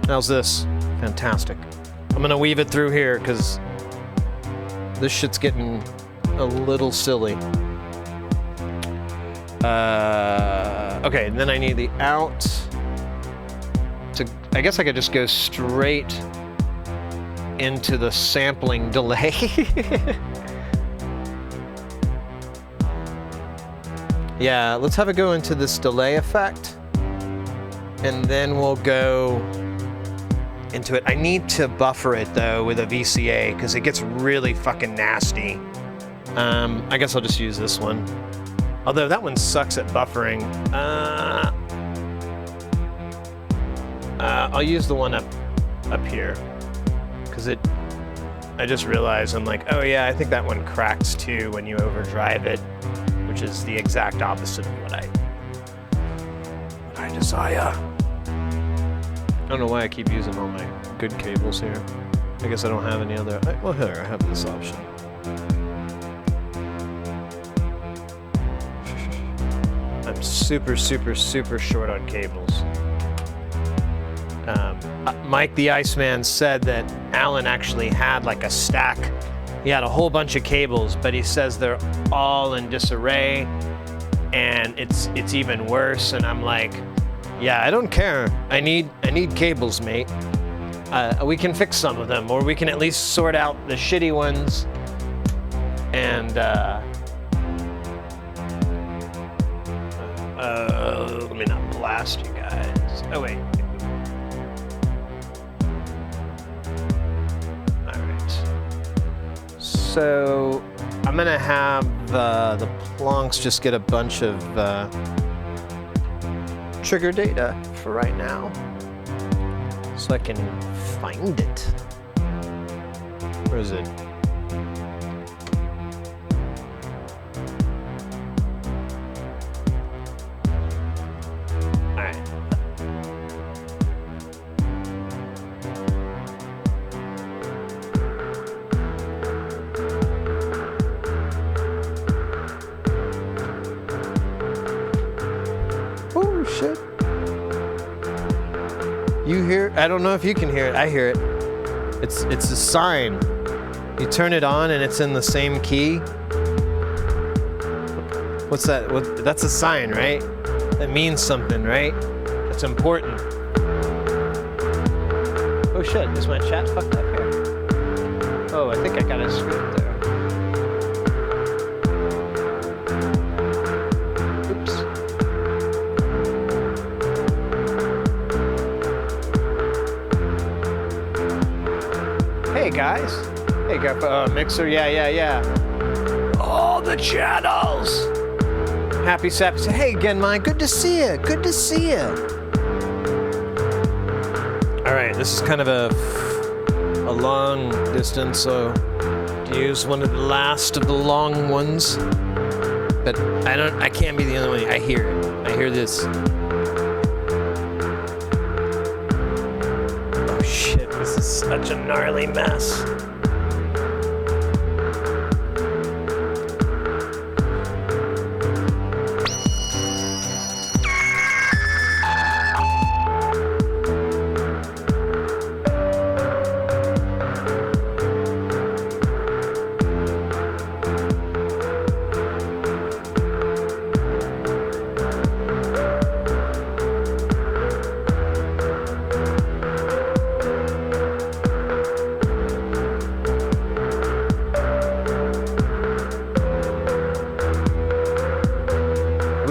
How's this? Fantastic. I'm gonna weave it through here because this shit's getting a little silly. Okay, and then I need the out. I guess I could just go straight into the sampling delay. Yeah, let's have it go into this delay effect. And then we'll go into it. I need to buffer it though with a VCA because it gets really fucking nasty. I guess I'll just use this one. Although that one sucks at buffering. I'll use the one up here. Because I just realized, I'm like, oh yeah, I think that one cracks too when you overdrive it. Which is the exact opposite of what I desire. I don't know why I keep using all my good cables here. I guess I don't have any other. Well, here, I have this option. I'm super, super, super short on cables. Mike the Iceman said that Alan actually had like a stack. He had a whole bunch of cables, but he says they're all in disarray, and it's even worse. And I'm like, yeah, I don't care. I need cables, mate. We can fix some of them, or we can at least sort out the shitty ones. And let me not blast you guys. Oh wait. So I'm gonna have the Plonks just get a bunch of trigger data for right now, so I can find it. Where is it? All right. Shit. You hear? I don't know if you can hear it. I hear it. It's a sign. You turn it on and it's in the same key. What's that? That's a sign, right? That means something, right? That's important. Oh shit! Is my chat fucked up here? Oh, I think I got a script there. Hey guys. Hey, got mixer. Yeah. All the channels. Happy Sappy. Hey again, Mike. Good to see you. Good to see you. All right, this is kind of a long distance, so use one of the last of the long ones. But I can't be the only one. I hear it. I hear this. Oh shit, this is such a gnarly mess.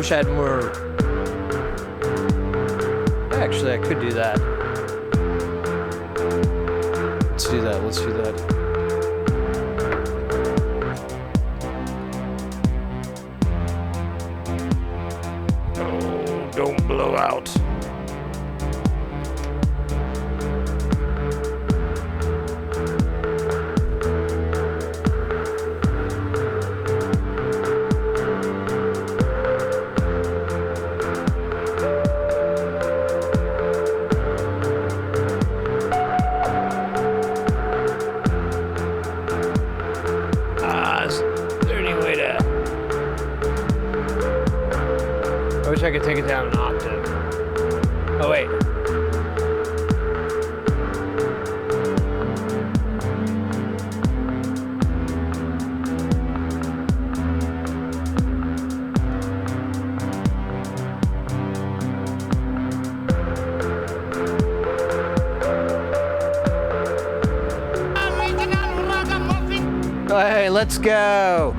wish I had more. Actually, I could do that. Let's do that. Let's do that. Oh, don't blow out. I could take it down an octave. Oh, wait. Oh, hey, let's go.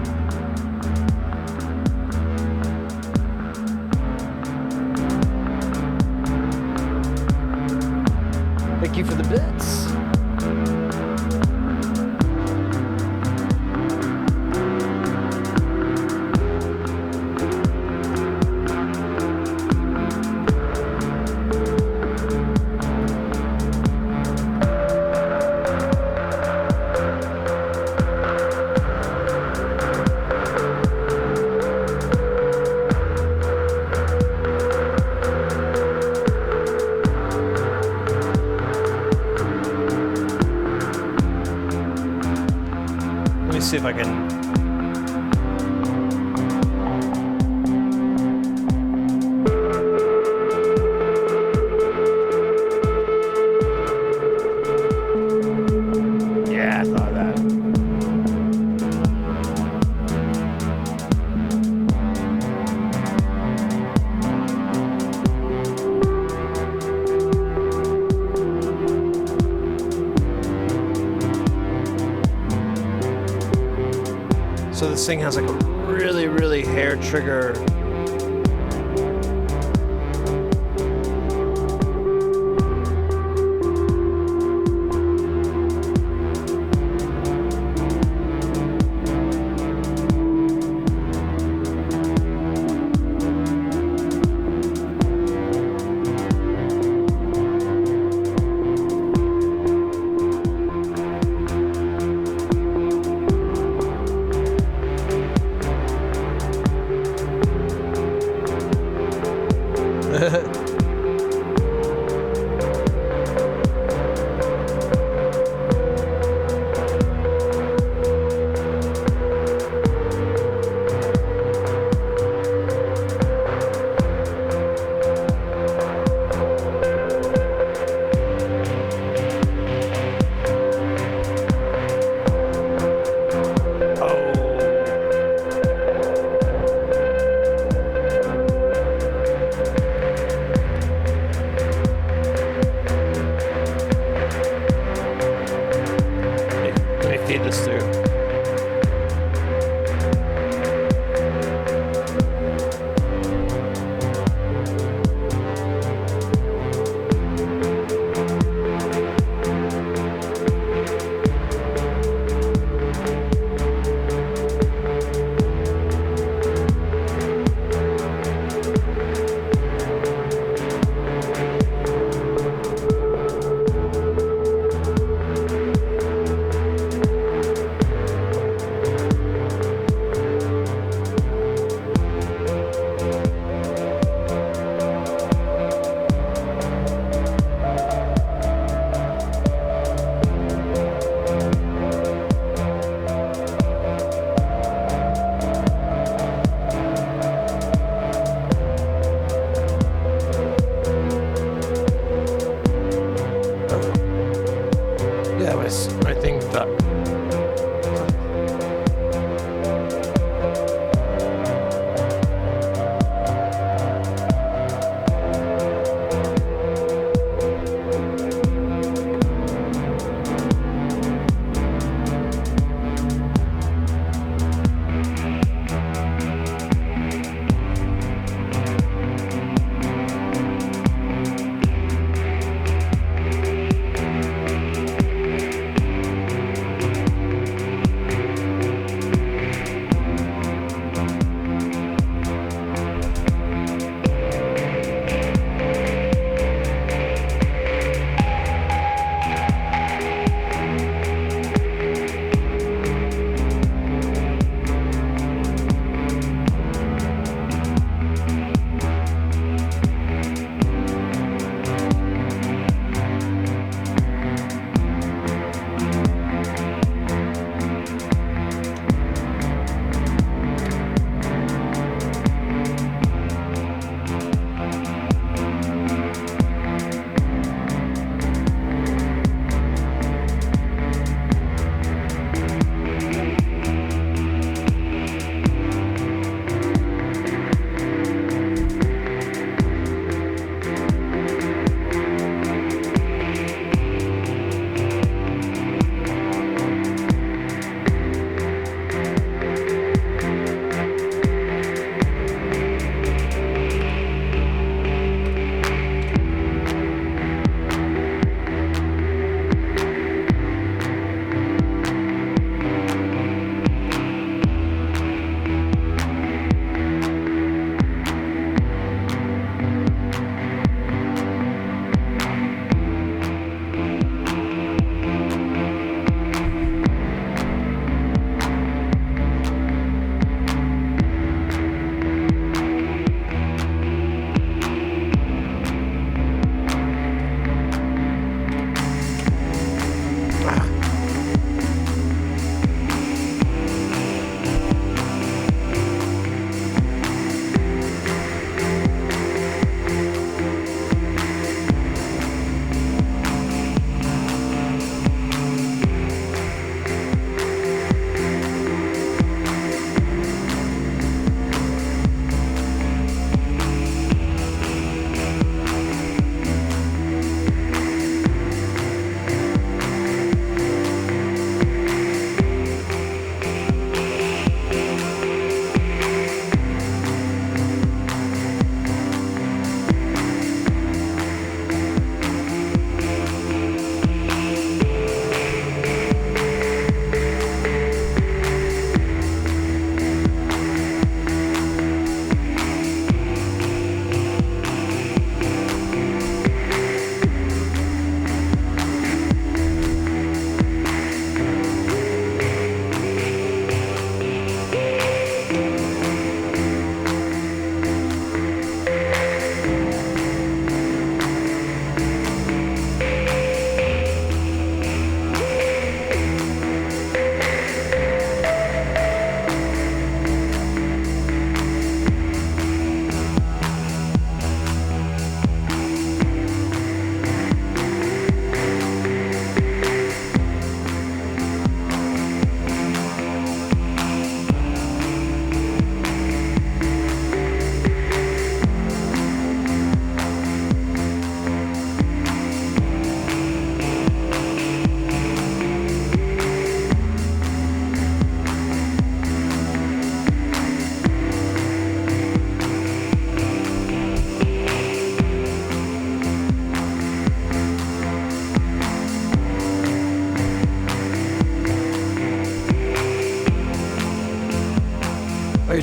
Thank you for the bits. See if I can. Yeah, I thought that. So this thing has like a really, really hair trigger.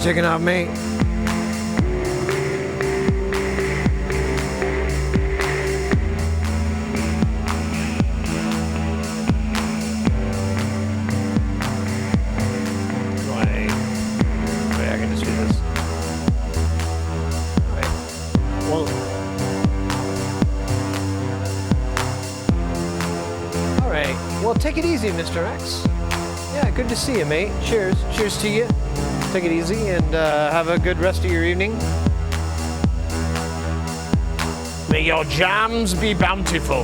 taking off, mate? Wait, I can just do this. Alright, well, take it easy, Mr. X. Yeah, good to see you, mate. Cheers. Cheers to you. Take it easy and have a good rest of your evening. May your jams be bountiful.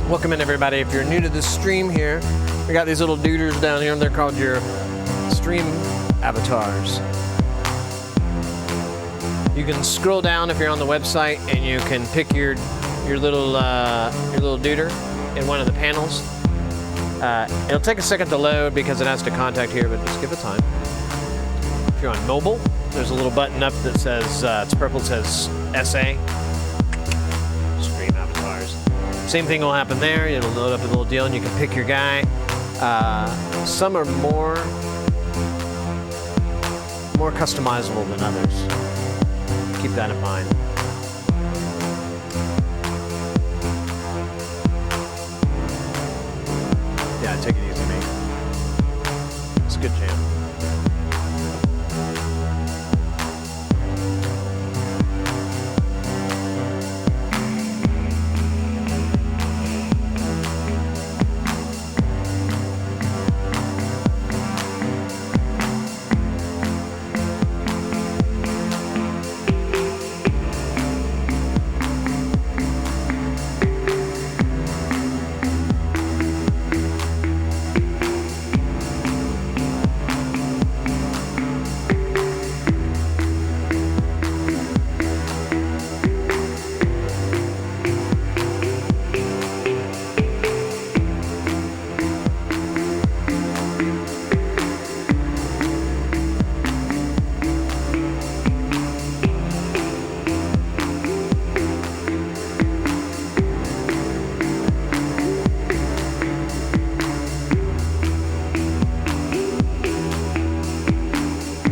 Welcome in, everybody. If you're new to the stream here, we got these little duders down here, and they're called your stream avatars. You can scroll down if you're on the website, and you can pick your little duder in one of the panels. It'll take a second to load because it has to contact here, but just give it time. If you're on mobile, there's a little button up that says, it's purple, it says SA. Stream avatars. Same thing will happen there. It'll load up a little deal and you can pick your guy. Some are more customizable than others. Keep that in mind. Yeah, take it easy, mate. It's a good jam.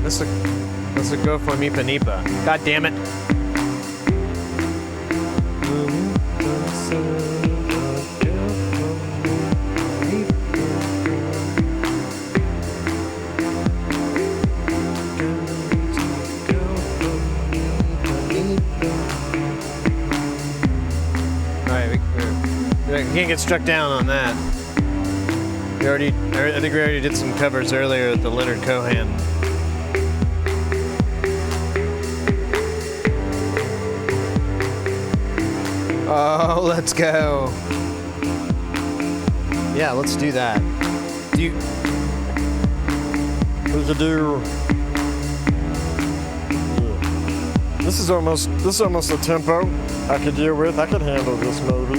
That's a go for Nipa Nipa. God damn it. Alright, we can't get struck down on that. I think we already did some covers earlier with the Leonard Cohen. Oh, let's go. Yeah, let's do that. We could do. This is almost a tempo I could deal with. I could handle this maybe.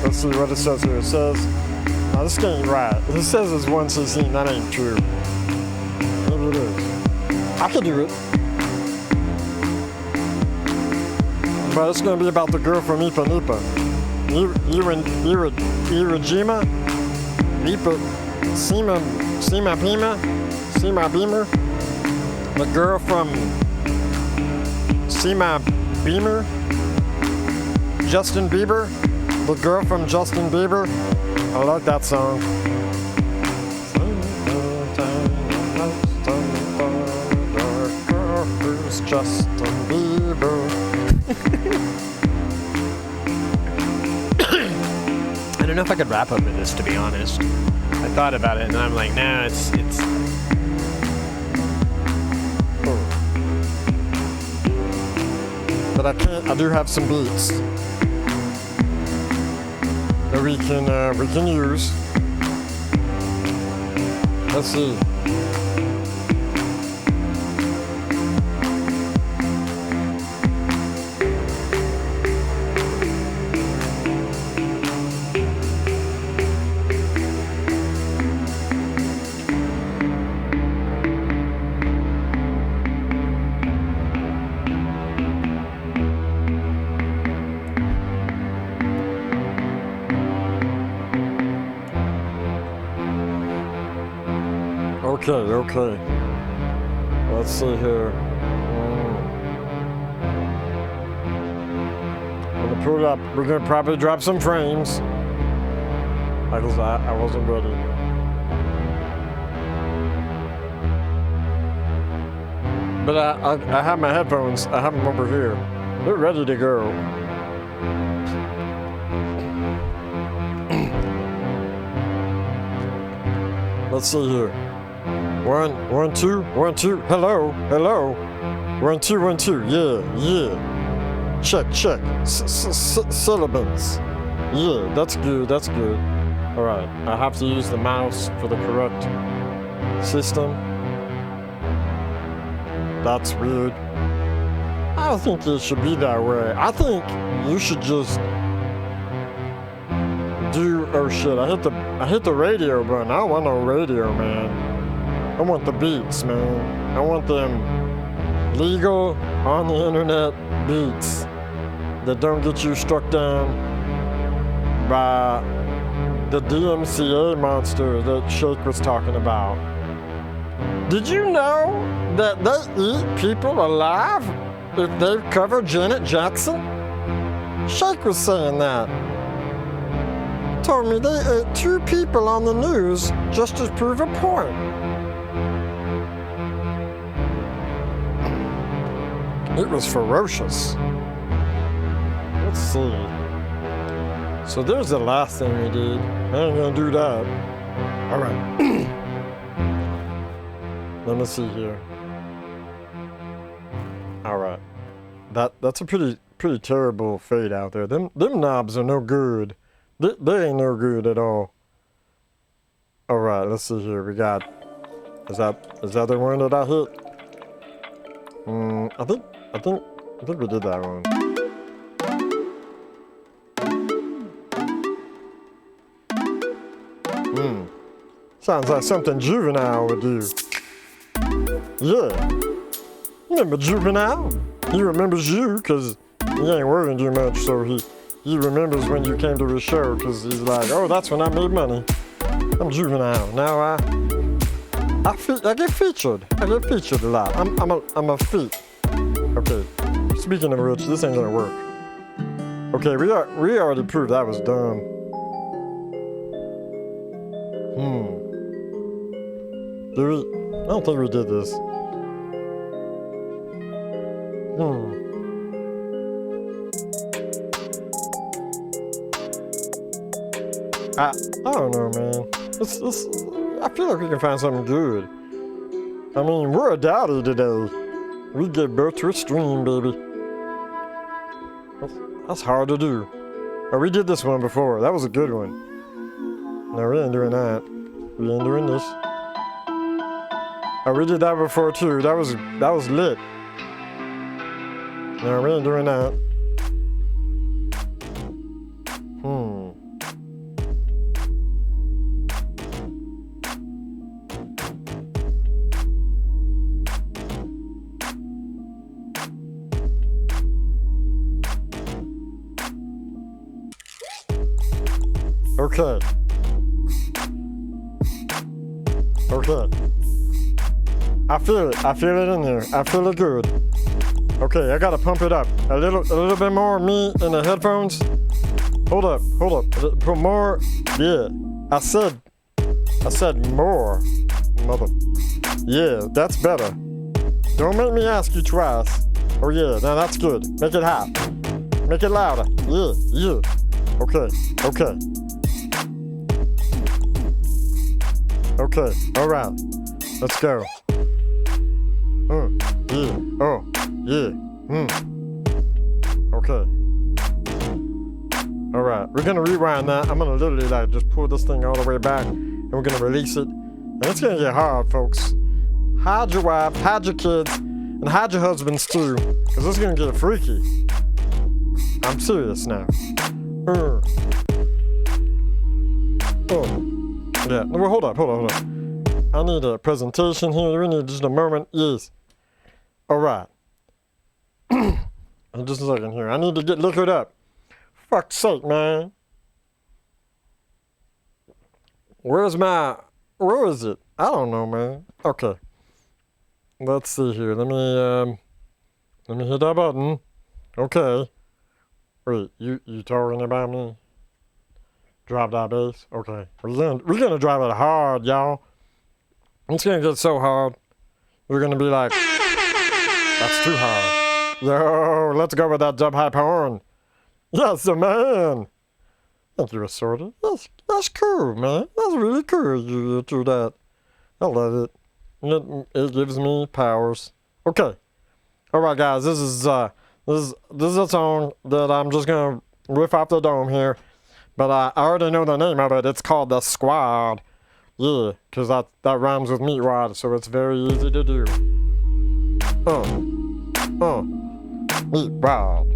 Let's see what it says here. It says, oh, this ain't right. It says it's 116. That ain't true. Maybe it is. I could do it. But it's going to be about the girl from Nipa Nipa. Iwajima, Nipa, Sima Beamer, the girl from Sima Beamer, Justin Bieber, the girl from Justin Bieber. I like that song. Justin Bieber. I don't know if I could wrap up in this, to be honest. I thought about it and I'm like, nah, it's. But I can't. I do have some beats that we can use. Let's see. Okay, okay. Let's see here. I'm gonna pull it up. We're gonna probably drop some frames. Because I wasn't ready. But I have my headphones. I have them over here. They're ready to go. Let's see here. 1, 1, 2, 1, 2. Hello, hello. 1, 2, 1, 2. Yeah, yeah. Check, check. Syllables. Yeah, that's good. That's good. All right. I have to use the mouse for the correct system. That's weird. I don't think it should be that way. I think you should just do. Oh shit! I hit the radio button. I don't want no radio, man. I want the beats, man. I want them legal on the internet beats that don't get you struck down by the DMCA monster that Shake was talking about. Did you know that they eat people alive if they've covered Janet Jackson? Shake was saying that. Told me they ate 2 people on the news just to prove a point. It was ferocious. Let's see. So there's the last thing we did. I ain't gonna do that. All right. Let me see here. All right. That's a pretty terrible fade out there. Them knobs are no good. They ain't no good at all. All right, let's see here. We got. Is that the one that I hit? I think we did that one. Sounds like something Juvenile would do. Yeah. Remember Juvenile? He remembers you because he ain't working too much, so he remembers when you came to his show because he's like, oh, that's when I made money. I'm Juvenile. Now I get featured. I get featured a lot. I'm a feat. Okay. Speaking of which, this ain't gonna work. Okay, we already proved that was dumb. I don't think we did this. I don't know, man. I feel like we can find something good. I mean, we're a daddy today. We give birth to a stream, baby. That's hard to do. Oh, we did this one before. That was a good one. No, we ain't doing that. We ain't doing this. Oh, we did that before too. That was lit. No, we ain't doing that. Okay. I feel it in there. I feel it good. Okay, I gotta pump it up. A little bit more me in the headphones. Hold up. Put more, yeah. I said more, mother. Yeah, that's better. Don't make me ask you twice. Oh yeah, now that's good. Make it hot. Make it louder. Yeah. Okay. Okay, all right. Let's go. Yeah. Oh, yeah. Okay. All right. We're gonna rewind that. I'm gonna literally like just pull this thing all the way back, and we're gonna release it. And it's gonna get hard, folks. Hide your wife, hide your kids, and hide your husbands too, because it's gonna get freaky. I'm serious now. Oh. Yeah. Well, hold up. I need a presentation here. We need just a moment. Yes. All right. Just a second here. I need to get liquored up. Fuck's sake, man. Where is it? I don't know, man. Okay. Let's see here. Let me hit that button. Okay. Wait, you talking about me? Drop that bass? Okay. We're gonna drive it hard, y'all. It's gonna get so hard. We're gonna be like, that's too hard. Yo, let's go with that dub high horn. Yes, man. Thank you, Assorted. That's cool, man. That's really cool. You do that. I love it. It gives me powers. Okay. All right, guys. This is a song that I'm just gonna riff off the dome here, but I already know the name of it. It's called The Squad. Yeah, because that rhymes with meatwad, so it's very easy to do. Meatwad.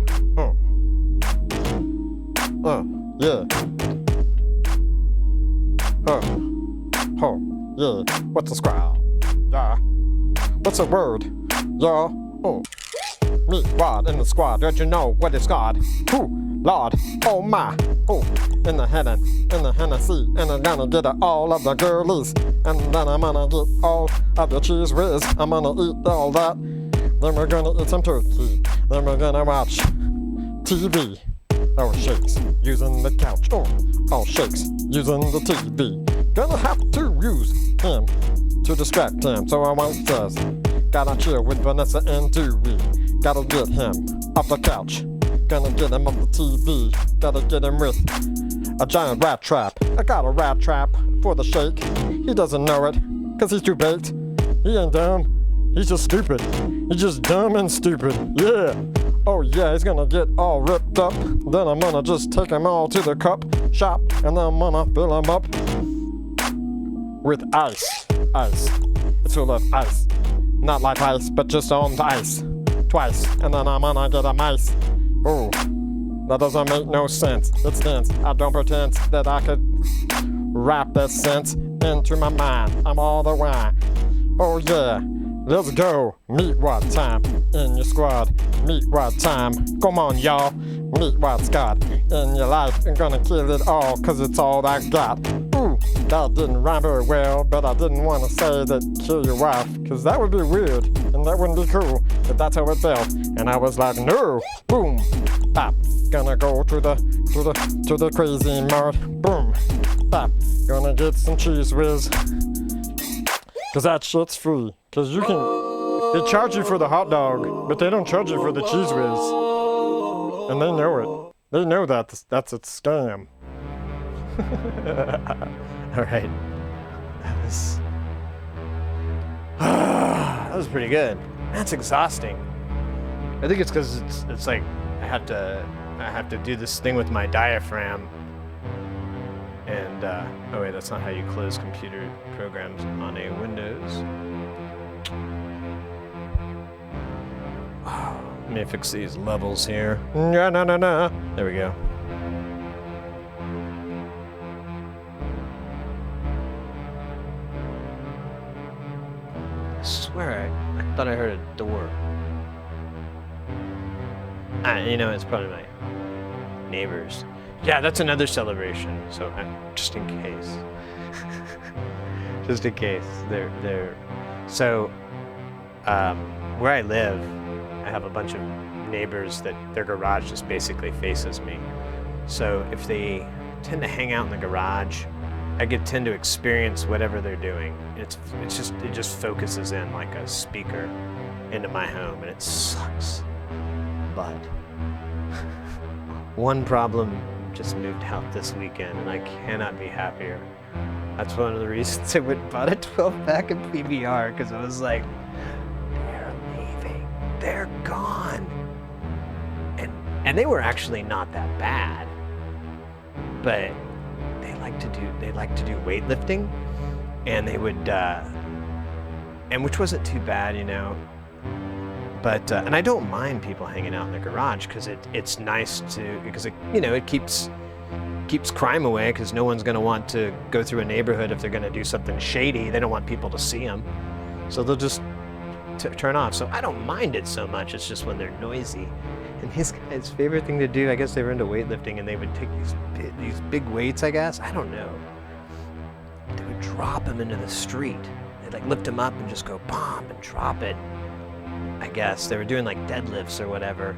Yeah. Yeah. What's a squad? Yeah. What's a word? Yeah. Meatwad in the squad. Don't you know what it's got? Ooh, Lord. Oh my. Oh, in the Hennessy, and I'm gonna get all of the girlies, and then I'm gonna get all of the cheese whiz. I'm gonna eat all that. Then we're gonna eat some turkey. Then we're gonna watch TV. Oh, shakes, using the couch. Oh, shakes, using the TV. Gonna have to use him to distract him, so I won't just. Gotta chill with Vanessa and Dewey. Gotta get him off the couch. Gonna get him on the TV. Gotta get him with a giant rat trap. I got a rat trap for the shake. He doesn't know it, cause he's too baked. He ain't dumb, he's just stupid. He's just dumb and stupid, yeah. Oh yeah, he's gonna get all ripped up. Then I'm gonna just take him all to the cup shop, and then I'm gonna fill him up with ice. Ice. It's full of ice. Not like ice, but just on the ice. Twice, and then I'm gonna get a mice. Oh, that doesn't make no sense. It's dense. I don't pretend that I could wrap that sense into my mind. I'm all the way. Oh yeah, let's go. Meatwad time in your squad. Meatwad time. Come on, y'all. Meatwad squad in your life. I'm gonna kill it all, cause it's all I got. Ooh, that didn't rhyme very well, but I didn't want to say that kill your wife, cause that would be weird, and that wouldn't be cool, but that's how it felt. And I was like, no, boom, pop, gonna go to the crazy mart, boom, pop, gonna get some cheese whiz, cause that shit's free, cause you can, they charge you for the hot dog, but they don't charge you for the cheese whiz, and they know it. They know that that's a scam. All right. That was pretty good. That's exhausting. I think it's because it's like I have to do this thing with my diaphragm. And oh wait, that's not how you close computer programs on a Windows. Let me fix these levels here. No. There we go. I swear, I thought I heard a door. You know, it's probably my neighbors. Yeah, that's another celebration. So just in case, they're. So, where I live, I have a bunch of neighbors that their garage just basically faces me. So if they tend to hang out in the garage, I tend to experience whatever they're doing. It just focuses in like a speaker into my home, and it sucks. But one problem just moved out this weekend, and I cannot be happier. That's one of the reasons I went and bought a 12-pack of PBR, because I was like, they're leaving, they're gone, and they were actually not that bad, but they like to do weightlifting, and they would, and which wasn't too bad, you know. But and I don't mind people hanging out in the garage because it's nice because it keeps crime away, because no one's gonna want to go through a neighborhood if they're gonna do something shady. They don't want people to see them, so they'll just turn off. So I don't mind it so much. It's just when they're noisy. And his guy's favorite thing to do, I guess they were into weightlifting, and they would take these big weights, I guess. I don't know. They would drop him into the street. They'd like lift him up and just go bomb and drop it. I guess they were doing like deadlifts or whatever.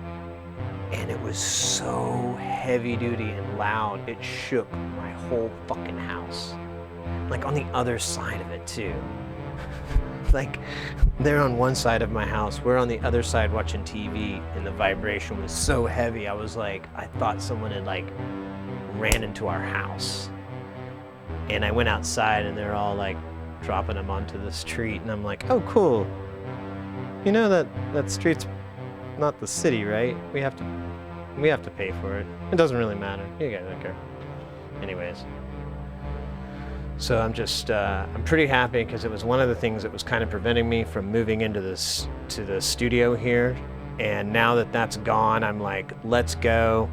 And it was so heavy duty and loud, it shook my whole fucking house. Like on the other side of it too. Like they're on one side of my house, we're on the other side watching TV, and the vibration was so heavy. I was like, I thought someone had like ran into our house. And I went outside and they're all like dropping them onto the street, and I'm like, oh cool. You know that street's not the city, right? We have to pay for it. It doesn't really matter. You guys don't care. Anyways. So I'm just, I'm pretty happy because it was one of the things that was kind of preventing me from moving into to the studio here. And now that that's gone, I'm like, let's go.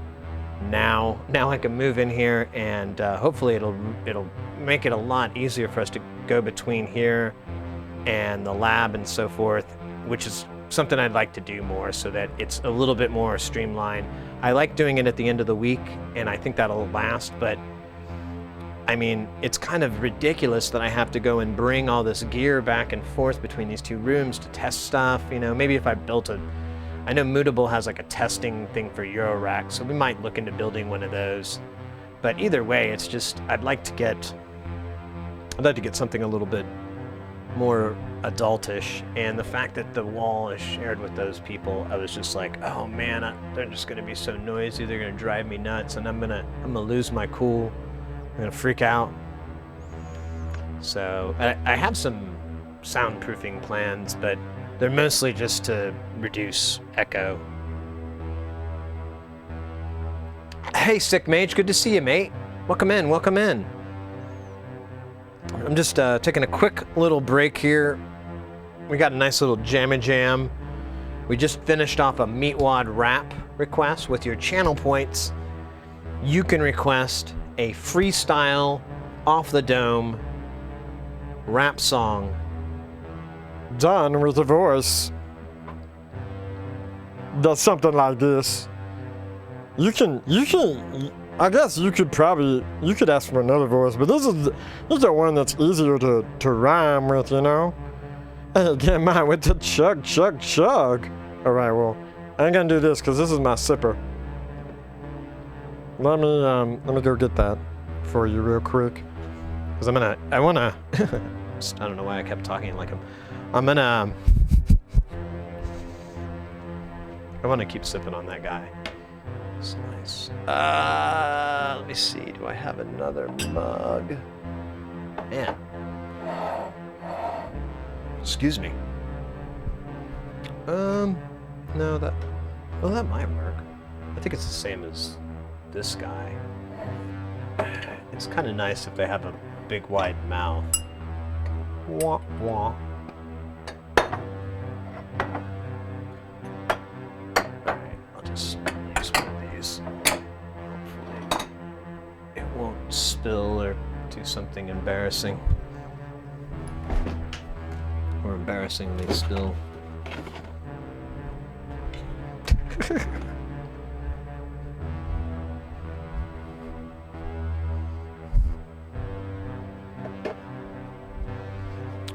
Now I can move in here, and hopefully it'll make it a lot easier for us to go between here and the lab and so forth, which is something I'd like to do more so that it's a little bit more streamlined. I like doing it at the end of the week, and I think that'll last, but I mean, it's kind of ridiculous that I have to go and bring all this gear back and forth between these two rooms to test stuff. You know, maybe if I built I know Moodable has like a testing thing for Eurorack, so we might look into building one of those. But either way, it's just, I'd like to get something a little bit more adultish, and the fact that the wall is shared with those people, I was just like, oh man, they're just gonna be so noisy, they're gonna drive me nuts, and I'm gonna lose my cool. I'm gonna freak out. So I have some soundproofing plans, but they're mostly just to reduce echo. Hey, Sick Mage, good to see you, mate. Welcome in, welcome in. I'm just taking a quick little break here. We got a nice little jammy jam. We just finished off a Meatwad rap request. With your channel points, you can request a freestyle, off the dome rap song. Done with a voice. Does something like this. You can, I guess you could ask for another voice, but this is the one that's easier to rhyme with, you know? Hey, get mine with the chug, chug, chug. All right, well, I ain't gonna do this because this is my sipper. Let me go get that for you real quick. Because I wanna, I don't know why I kept talking like him. I wanna keep sipping on that guy. It's nice. Let me see, do I have another mug? Man. Excuse me. No, that might work. I think it's the same as this guy. It's kind of nice if they have a big wide mouth. Wah, wah. Alright, I'll just use one of these. Hopefully it won't spill or do something embarrassing. Or embarrassingly spill.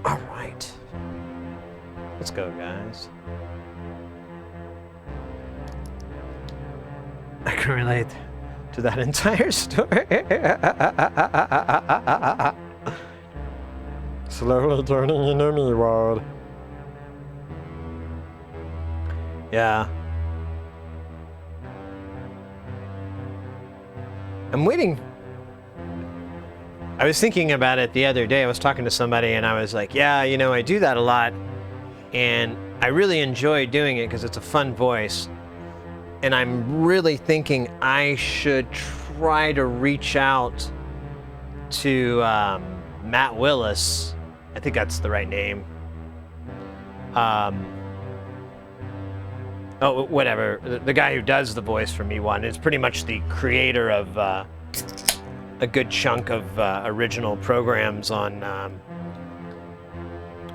All right. Let's go, guys. I can relate to that entire story. Slowly turning into me, Ward. Yeah. I'm waiting. I was thinking about it the other day. I was talking to somebody and I was like, yeah, you know, I do that a lot. And I really enjoy doing it because it's a fun voice. And I'm really thinking I should try to reach out to Matt Willis. I think that's the right name. Oh, whatever. The guy who does the voice for Me1 is pretty much the creator of a good chunk of original programs on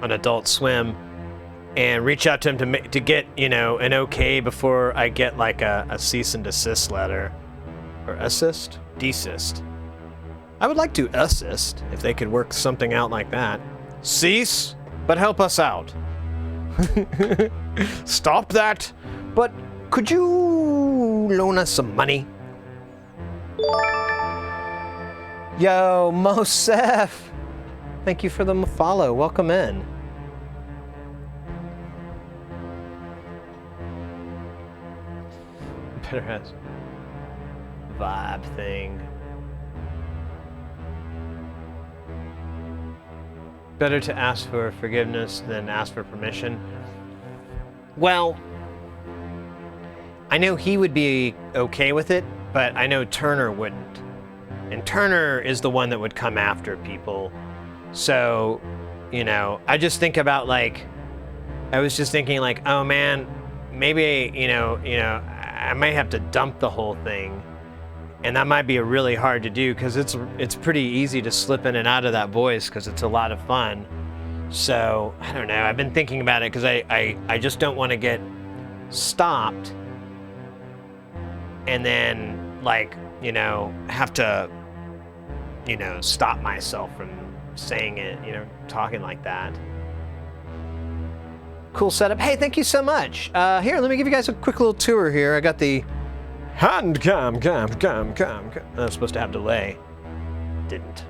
Adult Swim, and reach out to him to get, you know, an okay before I get like a cease and desist letter, or desist. I would like to assist if they could work something out like that. Cease, but help us out. Stop that, but could you loan us some money? Yo, Mosef, thank you for the follow. Welcome in. Better has vibe thing. Better to ask for forgiveness than ask for permission. Well, I know he would be okay with it, but I know Turner wouldn't. And Turner is the one that would come after people. So, you know, I just think about like, I was just thinking like, oh man, maybe, you know, I might have to dump the whole thing. And that might be really hard to do because it's pretty easy to slip in and out of that voice because it's a lot of fun. So, I don't know. I've been thinking about it because I just don't want to get stopped and then, like, you know, have to, you know, stop myself from saying it, you know, talking like that. Cool setup. Hey, thank you so much. Here, let me give you guys a quick little tour here. I got the hand cam. I was supposed to have delay. Didn't.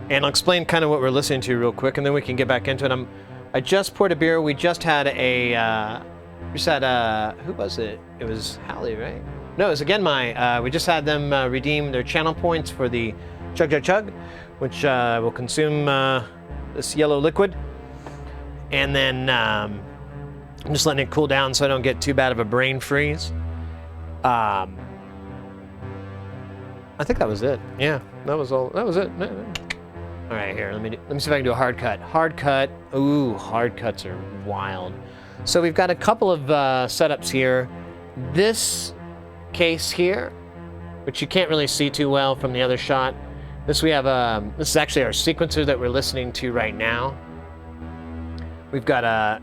And I'll explain kind of what we're listening to real quick, and then we can get back into it. I just poured a beer. We just had who was it? It was Hallie, right? No, it was again we just had them redeem their channel points for the Chug, which will consume this yellow liquid. And then I'm just letting it cool down so I don't get too bad of a brain freeze. I think that was it. Yeah, that was all. That was it. All right, here. Let me see if I can do a hard cut. Hard cut. Ooh, hard cuts are wild. So we've got a couple of setups here. This case here, which you can't really see too well from the other shot. This we have. This is actually our sequencer that we're listening to right now. We've got a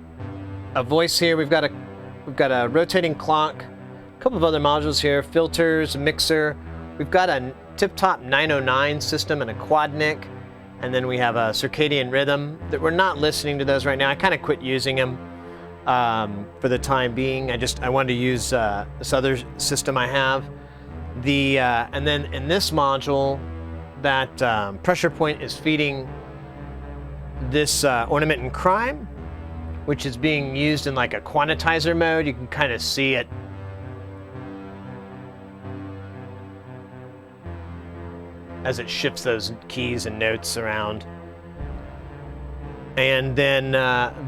voice here. We've got a rotating clock. A couple of other modules here. Filters, mixer. We've got a tip-top 909 system and a quad nick. And then we have a circadian rhythm that we're not listening to those right now. I kind of quit using them for the time being. I wanted to use this other system I have. And then in this module, that pressure point is feeding this ornament and crime, which is being used in like a quantizer mode. You can kind of see it. As it shifts those keys and notes around. And then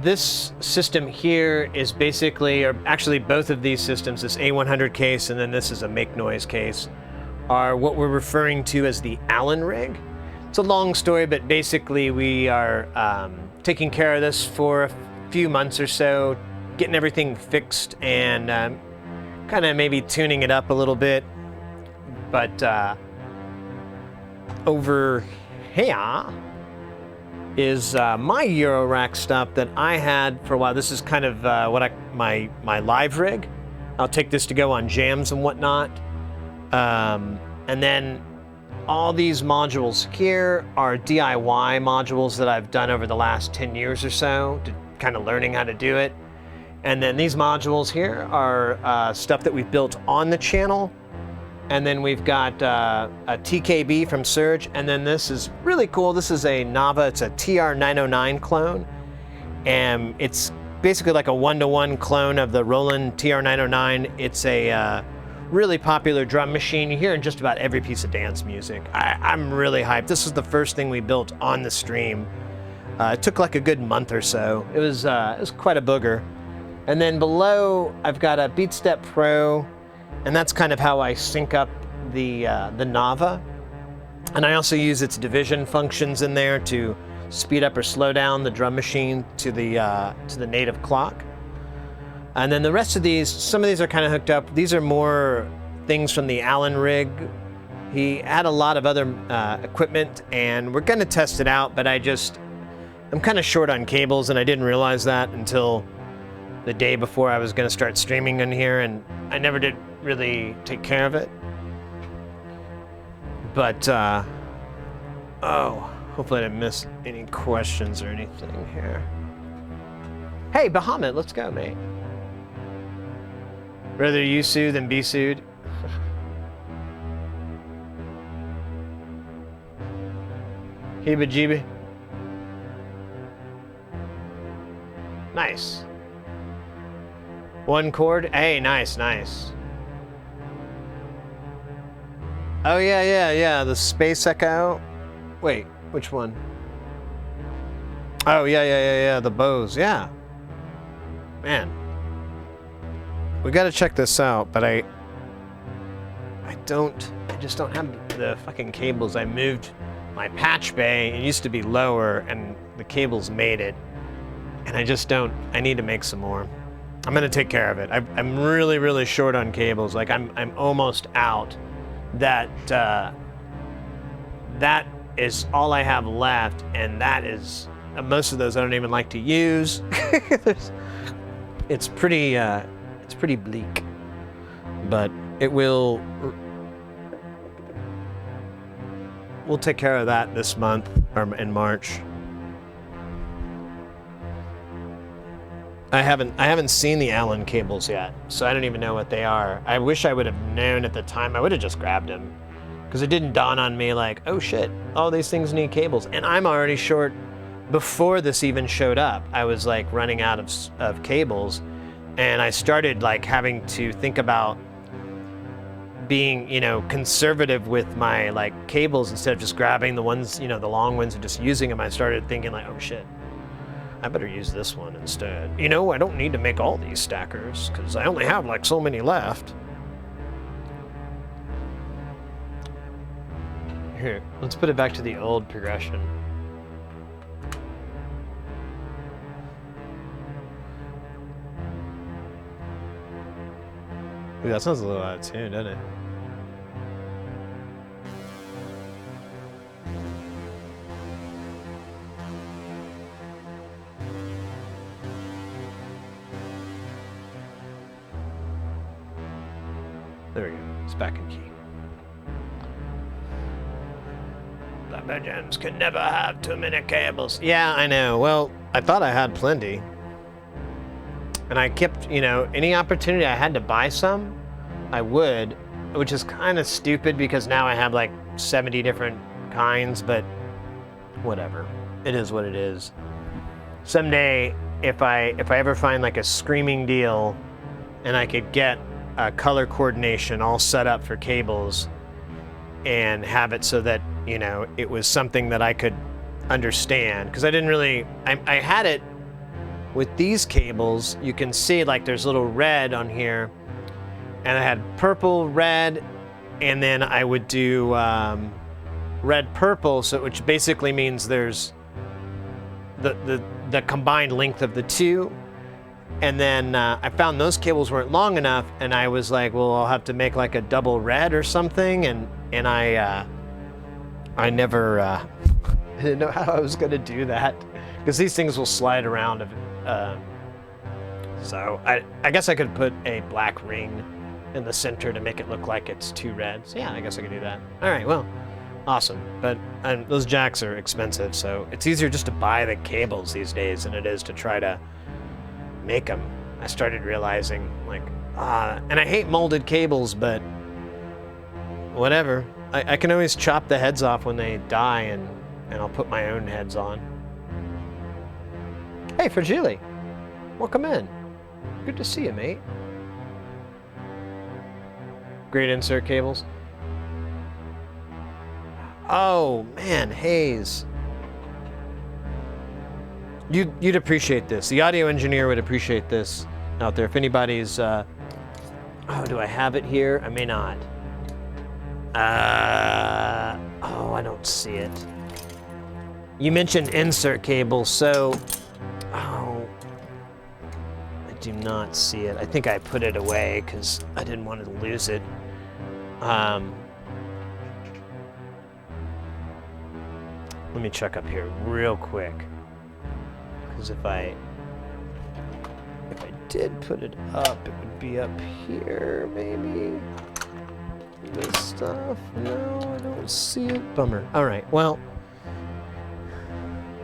this system here is basically, or actually both of these systems, this A100 case and then this is a make noise case, are what we're referring to as the Allen rig. It's a long story, but basically we are taking care of this for a few months or so, getting everything fixed and kind of maybe tuning it up a little bit. But over here is my Eurorack stuff that I had for a while. This is kind of my live rig. I'll take this to go on jams and whatnot. And then all these modules here are DIY modules that I've done over the last 10 years or so, to kind of learning how to do it. And then these modules here are stuff that we've built on the channel. And then we've got a TKB from Surge, and then this is really cool. This is a Nava, it's a TR909 clone. And it's basically like a one-to-one clone of the Roland TR909. It's a really popular drum machine you hear in just about every piece of dance music. I'm really hyped. This is the first thing we built on the stream. It took like a good month or so. It was quite a booger. And then below, I've got a BeatStep Pro, and that's kind of how I sync up the Nava. And I also use its division functions in there to speed up or slow down the drum machine to the native clock. And then the rest of these, some of these are kind of hooked up. These are more things from the Allen rig. He had a lot of other equipment, and we're going to test it out, but I'm kind of short on cables, and I didn't realize that until the day before I was going to start streaming in here, and I never did really take care of it. But Oh, hopefully I didn't miss any questions or anything here. Hey, Bahamut, let's go, mate. Rather you sue than be sued. Heebie-jeebie. Nice. One chord. Hey, nice, nice. Oh, yeah. The Space Echo. Wait, which one? Oh, yeah. The Bose, yeah. Man. We gotta check this out, but I just don't have the fucking cables. I moved my patch bay. It used to be lower, and the cables made it. And I just don't, I need to make some more. I'm gonna take care of it. I'm really, really short on cables. Like I'm almost out. That is all I have left, and that is, most of those I don't even like to use. It's pretty bleak, but we'll take care of that this month, or in March. I haven't seen the Allen cables yet, so I don't even know what they are. I wish I would have known at the time. I would have just grabbed them, because it didn't dawn on me like, oh shit, all these things need cables, and I'm already short. Before this even showed up, I was like running out of cables, and I started like having to think about being, conservative with my like cables instead of just grabbing the ones, the long ones and just using them. I started thinking like, oh shit, I better use this one instead. I don't need to make all these stackers because I only have like so many left. Here, let's put it back to the old progression. Ooh, that sounds a little out of tune, doesn't it? There we go. It's back in key. Blackbird Jams can never have too many cables. Yeah, I know. Well, I thought I had plenty. And I kept, any opportunity I had to buy some, I would, which is kind of stupid because now I have like 70 different kinds, but whatever. It is what it is. Someday, if I ever find like a screaming deal and I could get color coordination all set up for cables and have it so that, it was something that I could understand. Because I didn't really, I had it with these cables. You can see like there's little red on here, and I had purple, red, and then I would do red, purple, which basically means there's the combined length of the two. And then I found those cables weren't long enough, and I was like, well, I'll have to make like a double red or something, and I never I didn't know how I was gonna do that, because these things will slide around. So I guess I could put a black ring in the center to make it look like it's two reds. Yeah, I guess I could do that. All right, well, awesome. But those jacks are expensive, so it's easier just to buy the cables these days than it is to try to make them. I started realizing, like, and I hate molded cables, but whatever. I can always chop the heads off when they die, and I'll put my own heads on. Hey, Fragile, welcome in. Good to see you, mate. Great insert cables. Oh man, Hayes. You'd appreciate this. The audio engineer would appreciate this out there. If anybody's, oh, do I have it here? I may not. Oh, I don't see it. You mentioned insert cables, so, oh, I do not see it. I think I put it away because I didn't want to lose it. Let me check up here real quick. Because if I did put it up, it would be up here, maybe. This stuff, no, I don't see it. Bummer. All right, well,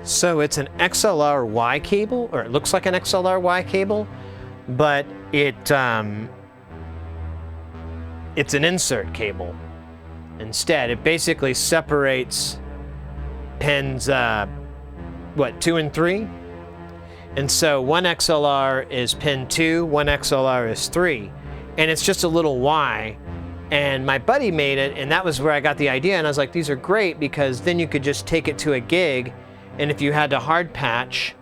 So it's an XLR Y cable, or it looks like an XLR Y cable, but it's an insert cable. Instead, it basically separates pins, 2 and 3? And so one XLR is pin 2, one XLR is 3. And it's just a little Y. And my buddy made it, and that was where I got the idea. And I was like, these are great because then you could just take it to a gig, and if you had to hard patch,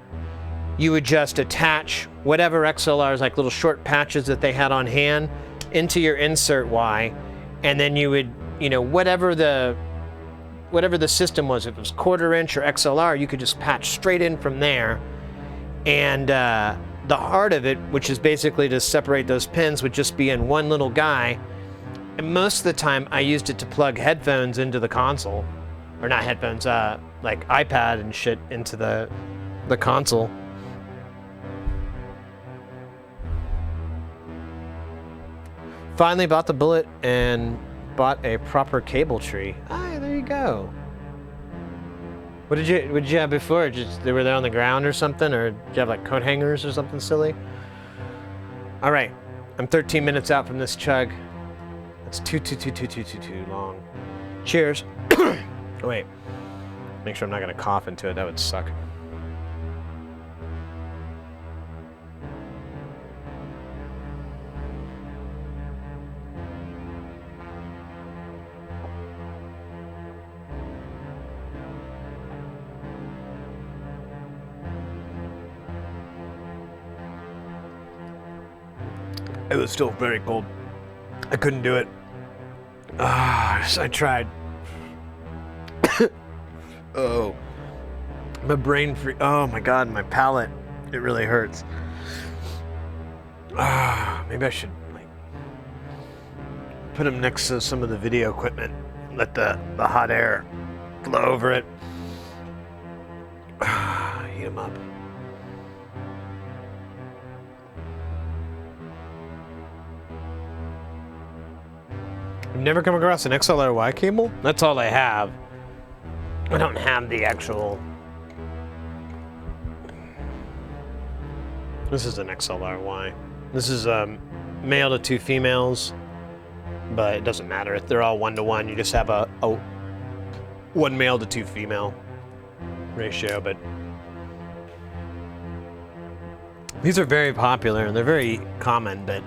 you would just attach whatever XLRs, like little short patches that they had on hand, into your insert Y, and then you would, you know, whatever the system was, if it was 1/4 inch or XLR, you could just patch straight in from there. And the heart of it, which is basically to separate those pins, would just be in one little guy. And most of the time, I used it to plug headphones into the console, or not headphones, like iPad and shit into the console. Finally bought the bullet and bought a proper cable tree. Ah, there you go. What did you have before? Just they were there on the ground or something, or did you have like coat hangers or something silly? All right, I'm 13 minutes out from this chug. That's too long. Cheers. Oh, wait. Make sure I'm not gonna cough into it. That would suck. It was still very cold. I couldn't do it. I tried. Oh. My brain oh my god, my palate. It really hurts. Maybe I should like put them next to some of the video equipment. Let the hot air flow over it. Heat them up. You've never come across an XLR-Y cable? That's all I have. I don't have the actual... This is an XLR-Y. This is male to 2 females, but it doesn't matter. They're all 1-to-1. You just have a 1 male to 2 female ratio, but these are very popular and they're very common, but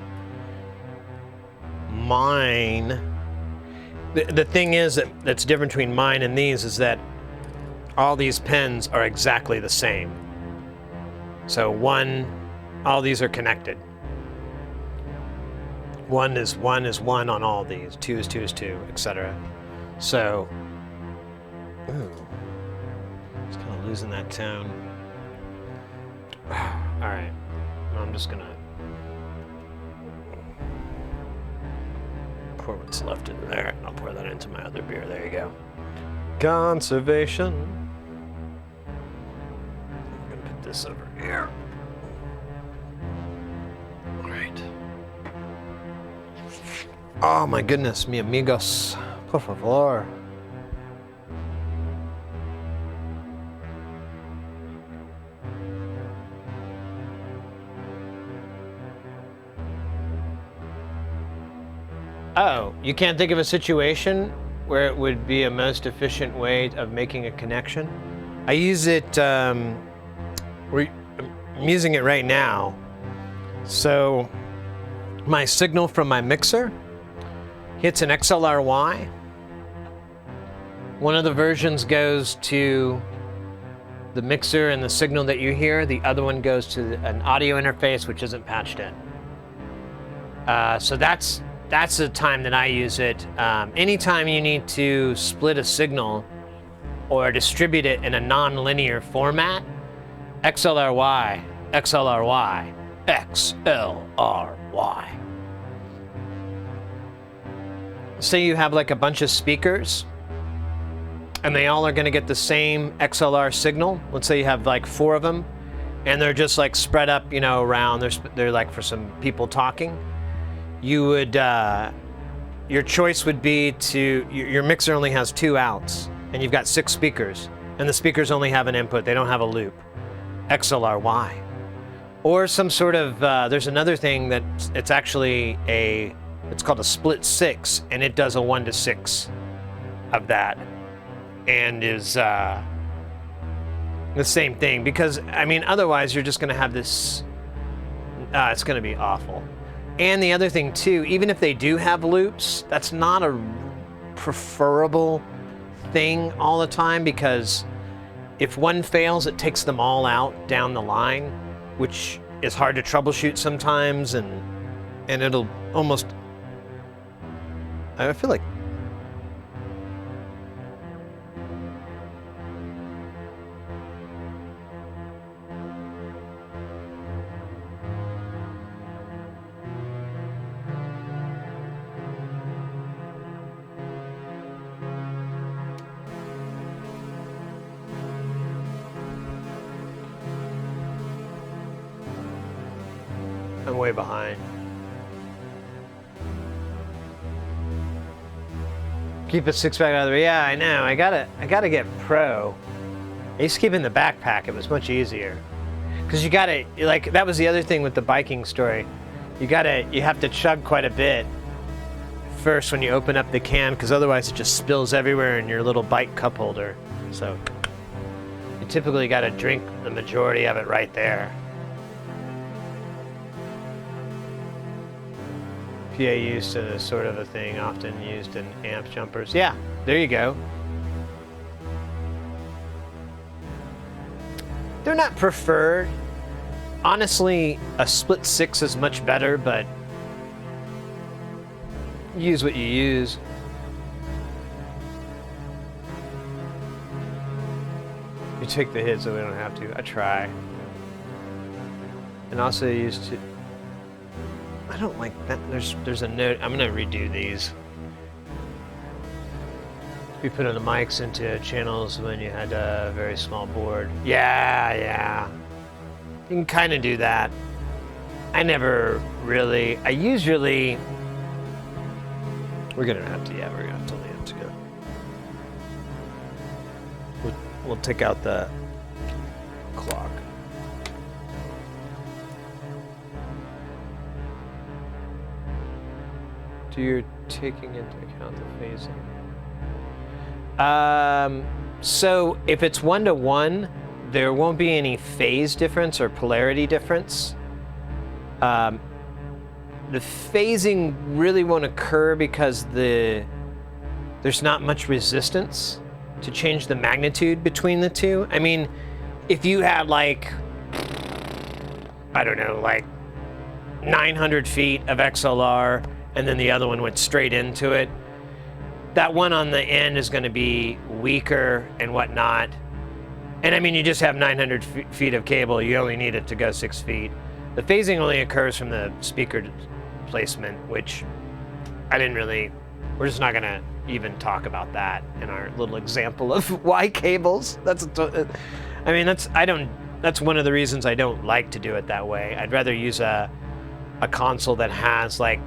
mine... The thing is that's different between mine and these is that all these pins are exactly the same. So all these are connected. 1 is 1 on all these. 2 is 2 is 2, etc. So, ooh, just kind of losing that tone. All right, I'm just gonna pour what's left in there. I'll pour that into my other beer. There you go. Conservation. I'm gonna put this over here. All right. Oh my goodness, mi amigos, por favor. Oh, you can't think of a situation where it would be a most efficient way of making a connection? I use it, I'm using it right now. So my signal from my mixer hits an XLR-Y. One of the versions goes to the mixer and the signal that you hear. The other one goes to an audio interface which isn't patched in. So that's the time that I use it. Anytime you need to split a signal or distribute it in a non-linear format, XLR-Y, XLR-Y, XLR-Y. Say you have like a bunch of speakers and they all are gonna get the same XLR signal. Let's say you have like 4 of them and they're just like spread up, you know, around. They're like for some people talking. You would, your choice would be to, your mixer only has 2 outs and you've got 6 speakers and the speakers only have an input, they don't have a loop. XLR-Y. Or some sort of, there's another thing that it's actually it's called a split 6, and it does a 1 to 6 of that, and is the same thing, because, I mean, otherwise you're just gonna have this, it's gonna be awful. And the other thing too, even if they do have loops, that's not a preferable thing all the time, because if one fails, it takes them all out down the line, which is hard to troubleshoot sometimes, and it'll almost, I feel like, I'm way behind. Keep a 6-pack out of the way. Yeah, I know. I gotta get pro. I used to keep it in the backpack. It was much easier. Cause you gotta, like, that was the other thing with the biking story. You have to chug quite a bit first when you open up the can, because otherwise it just spills everywhere in your little bike cup holder. So you typically gotta drink the majority of it right there. PA used to sort of a thing often used in amp jumpers. Yeah, there you go. They're not preferred. Honestly, a split 6 is much better, but use what you use. You take the hit so we don't have to. I try. And also used to, I don't like that. There's a note. I'm gonna redo these. We put on the mics into channels when you had a very small board. Yeah. You can kind of do that. I never really. I usually. We're gonna have to. Yeah, we're gonna totally have to go. We'll take out the clock. So you're taking into account the phasing. So if it's 1-to-1, there won't be any phase difference or polarity difference. The phasing really won't occur because there's not much resistance to change the magnitude between the two. I mean, if you had like, I don't know, like 900 feet of XLR, and then the other one went straight into it, that one on the end is going to be weaker and whatnot. And I mean, you just have 900 feet of cable. You only need it to go 6 feet. The phasing only occurs from the speaker placement, which we're just not going to even talk about that in our little example of Y cables. That's one of the reasons I don't like to do it that way. I'd rather use a console that has like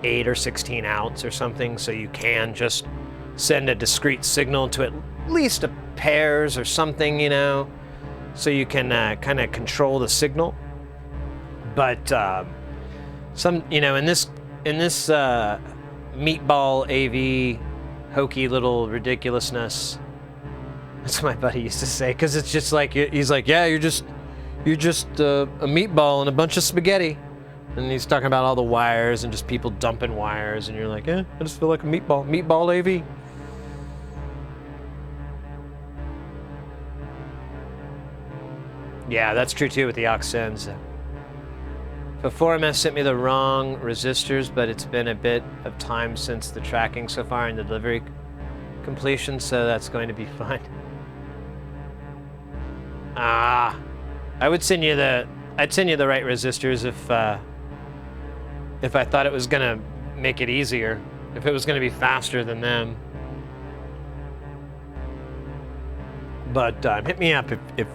8 or 16 outs or something, so you can just send a discrete signal to at least a pairs or something, you know, so you can kind of control the signal. But some, you know, in this meatball AV hokey little ridiculousness, that's what my buddy used to say, because it's just like, he's like, yeah, you're just a meatball and a bunch of spaghetti. And he's talking about all the wires and just people dumping wires, and you're like, I just feel like a meatball AV. Yeah, that's true too with the aux sends. Performance sent me the wrong resistors, but it's been a bit of time since the tracking so far and the delivery completion, so that's going to be fine. I'd send you the right resistors if I thought it was gonna make it easier, if it was gonna be faster than them. But hit me up if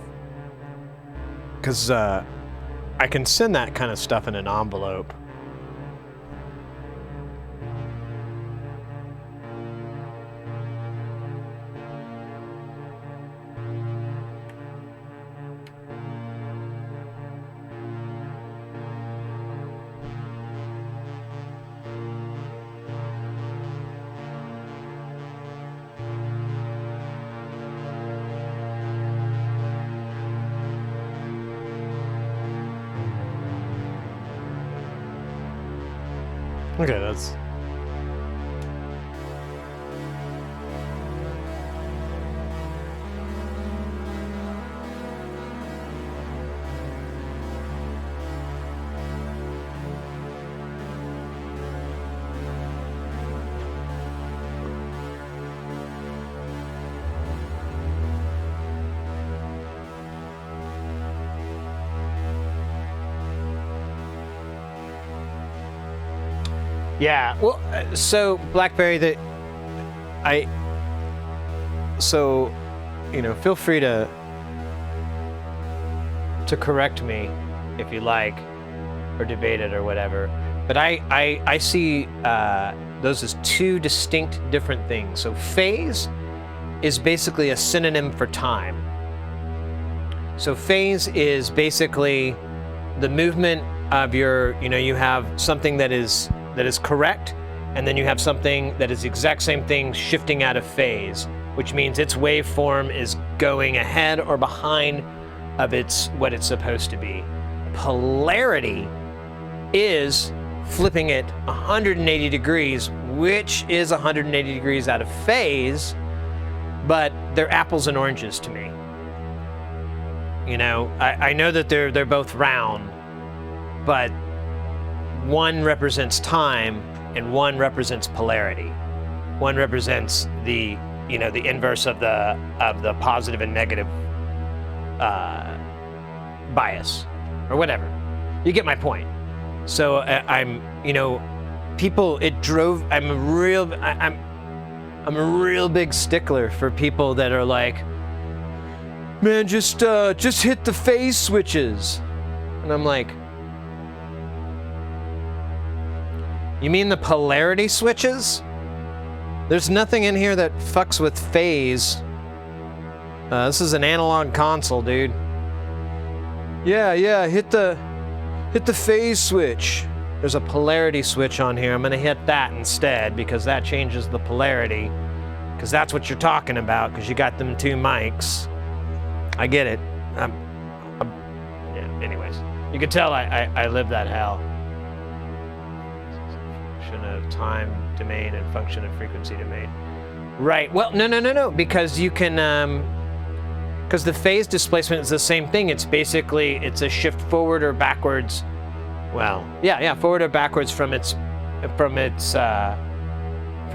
because I can send that kind of stuff in an envelope. Okay, that's... Yeah, well, so BlackBerry, so, you know, feel free to correct me if you like, or debate it or whatever. But I see those as two distinct different things. So phase is basically a synonym for time. So phase is basically the movement of your, you know, you have something that is correct, and then you have something that is the exact same thing shifting out of phase, which means its waveform is going ahead or behind of what it's supposed to be. Polarity is flipping it 180 degrees, which is 180 degrees out of phase, but they're apples and oranges to me. You know, I know that they're both round, but one represents time and one represents polarity. One represents the, you know, the inverse of the positive and negative bias or whatever. You get my point. So I'm, you know, people, I'm a real big stickler for people that are like, man, just hit the phase switches. And I'm like, you mean the polarity switches? There's nothing in here that fucks with phase. This is an analog console, dude. Yeah, hit the phase switch. There's a polarity switch on here. I'm gonna hit that instead because that changes the polarity. Because that's what you're talking about, because you got them two mics. I get it. Yeah, anyways. You can tell I live that hell. Of time domain and function of frequency domain. Right. Well, no, because you can, because the phase displacement is the same thing. It's basically, it's a shift forward or backwards. Well, yeah, forward or backwards from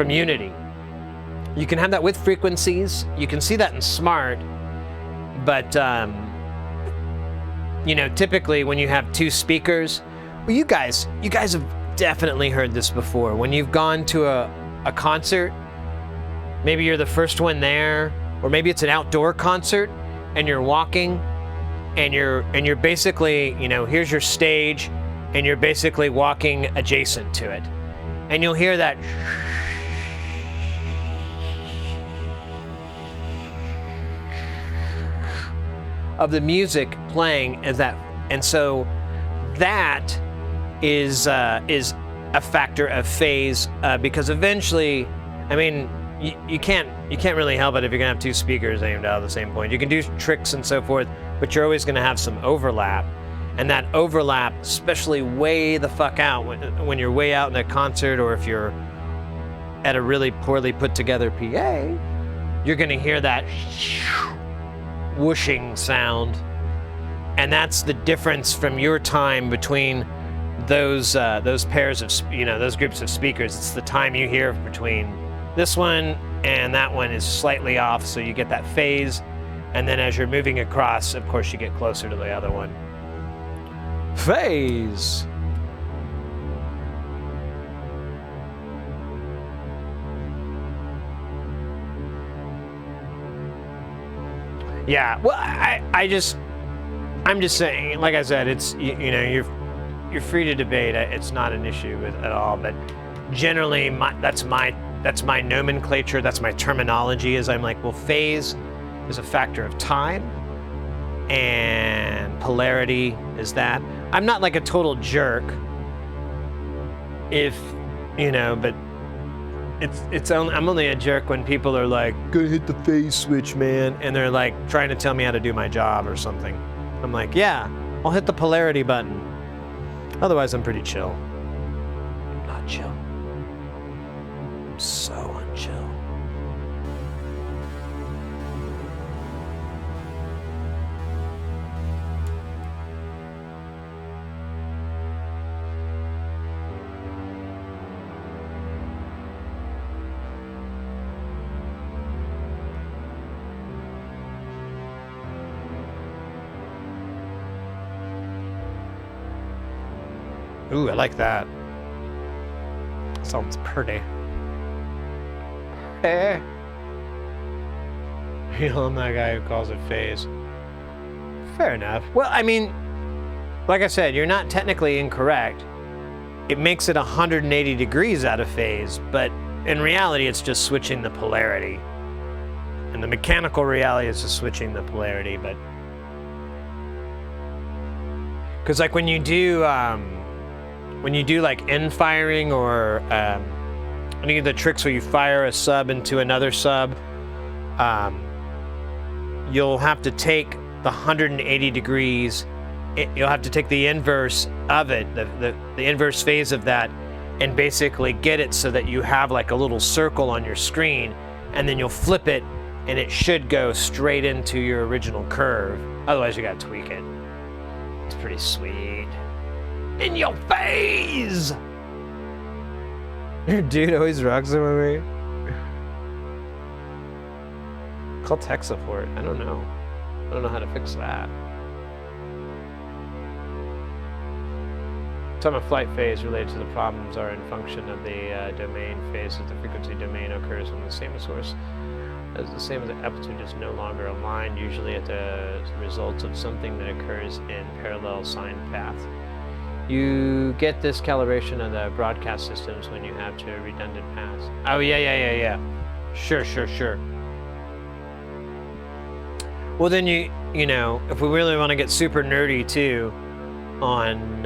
unity. You can have that with frequencies. You can see that in smart, but you know, typically when you have two speakers, well, you guys have definitely heard this before. When you've gone to a concert, maybe you're the first one there, or maybe it's an outdoor concert, and you're walking, and you're basically, you know, here's your stage, and you're basically walking adjacent to it, and you'll hear that of the music playing as that, and so that is a factor of phase, because eventually, I mean, you can't really help it if you're gonna have two speakers aimed out at the same point. You can do tricks and so forth, but you're always gonna have some overlap, and that overlap, especially way the fuck out when you're way out in a concert, or if you're at a really poorly put together PA, you're gonna hear that whooshing sound, and that's the difference from your time between those pairs of, you know, those groups of speakers. It's the time you hear between this one and that one is slightly off, so you get that phase, and then as you're moving across, of course, you get closer to the other one. Phase. Yeah, well, I'm just saying, like I said, it's, you know, you're free to debate. It's not an issue at all, but generally that's my nomenclature, that's my terminology, is I'm like, well, phase is a factor of time, and polarity is that. I'm not like a total jerk, if, you know, but I'm only a jerk when people are like, go hit the phase switch, man, and they're like trying to tell me how to do my job or something. I'm like, yeah, I'll hit the polarity button. Otherwise, I'm pretty chill. Not chill. Ooh, I like that. Sounds pretty. Hey. You know, I'm that guy who calls it phase. Fair enough. Well, I mean, like I said, you're not technically incorrect. It makes it 180 degrees out of phase, but in reality, it's just switching the polarity. And the mechanical reality is just switching the polarity, but... Because like when you do like end firing or any of the tricks where you fire a sub into another sub, you'll have to take the 180 degrees, you'll have to take the inverse of it, the inverse phase of that, and basically get it so that you have like a little circle on your screen, and then you'll flip it, and it should go straight into your original curve. Otherwise, you gotta tweak it. It's pretty sweet. In your face! Your dude always rocks it with me. Call tech support. I don't know. I don't know how to fix that. Time of flight phase related to the problems are in function of the domain phase. The frequency domain occurs when the same source as the same as the amplitude is no longer aligned, usually at the result of something that occurs in parallel sign paths. You get this calibration of the broadcast systems when you have to redundant paths. Oh, yeah. Sure. Well, then you know, if we really want to get super nerdy too, on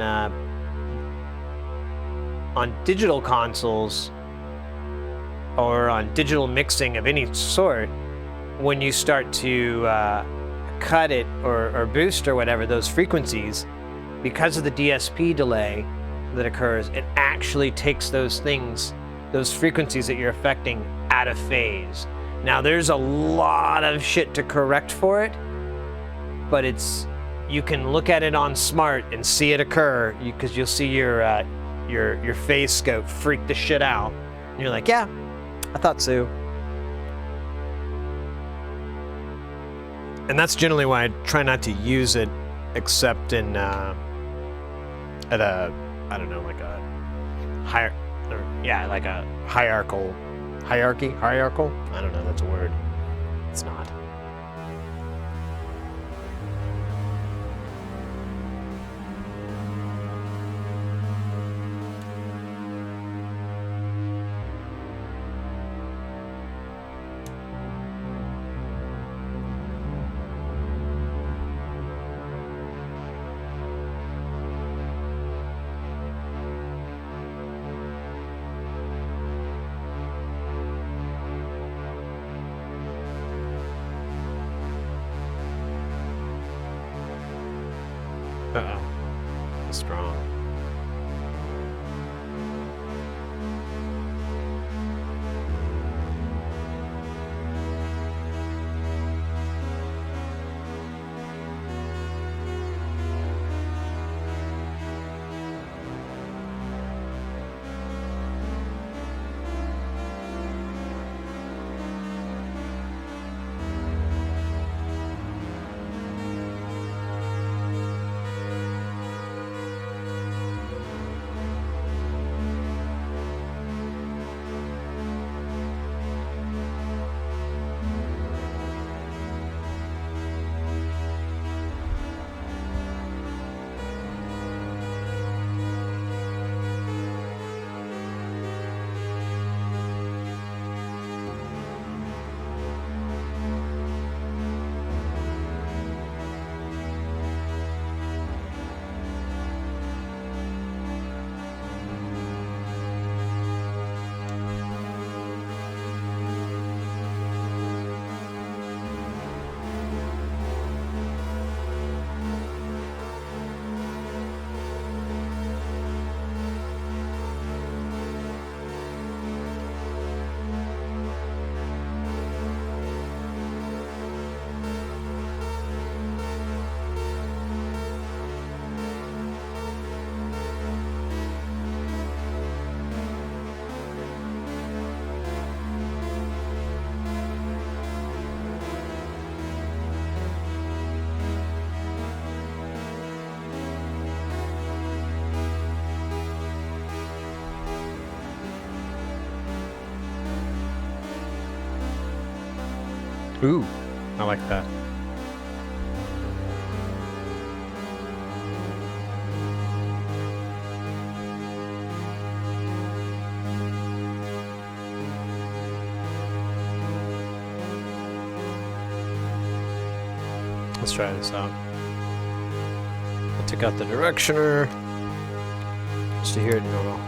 digital consoles or on digital mixing of any sort, when you start to cut it or boost or whatever those frequencies, because of the DSP delay that occurs, it actually takes those things, those frequencies that you're affecting, out of phase. Now, there's a lot of shit to correct for it, but you can look at it on Smart and see it occur, because you'll see your phase scope freak the shit out, and you're like, yeah, I thought so. And that's generally why I try not to use it, except in at a, I don't know, like a hierarchical. I don't know, that's a word. It's not. Ooh, I like that. Let's try this out. I'll take out the directioner just to hear it normal.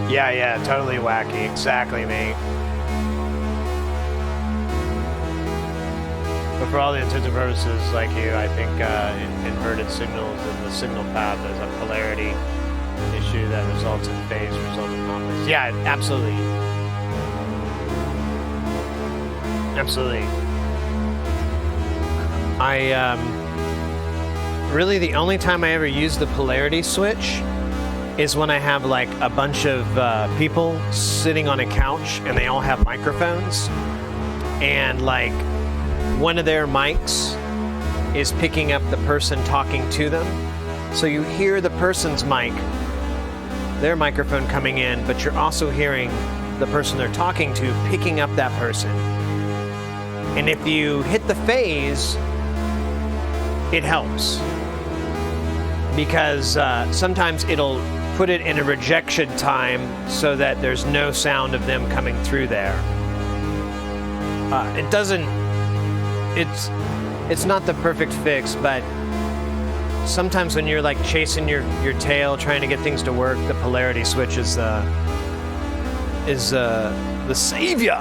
Yeah, totally wacky. Exactly, mate. But for all the intents and purposes, like you, I think inverted signals and the signal path is a polarity issue that results in phase result anomalies. Yeah, absolutely. Absolutely. Really the only time I ever use the polarity switch is when I have like a bunch of people sitting on a couch and they all have microphones, and like one of their mics is picking up the person talking to them. So you hear the person's mic, their microphone coming in, but you're also hearing the person they're talking to picking up that person. And if you hit the phase, it helps. Because sometimes it'll put it in a rejection time so that there's no sound of them coming through there. It doesn't, it's not the perfect fix, but sometimes when you're like chasing your tail, trying to get things to work, the polarity switch is the savior.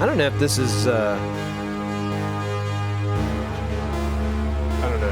I don't know if this is, I don't know.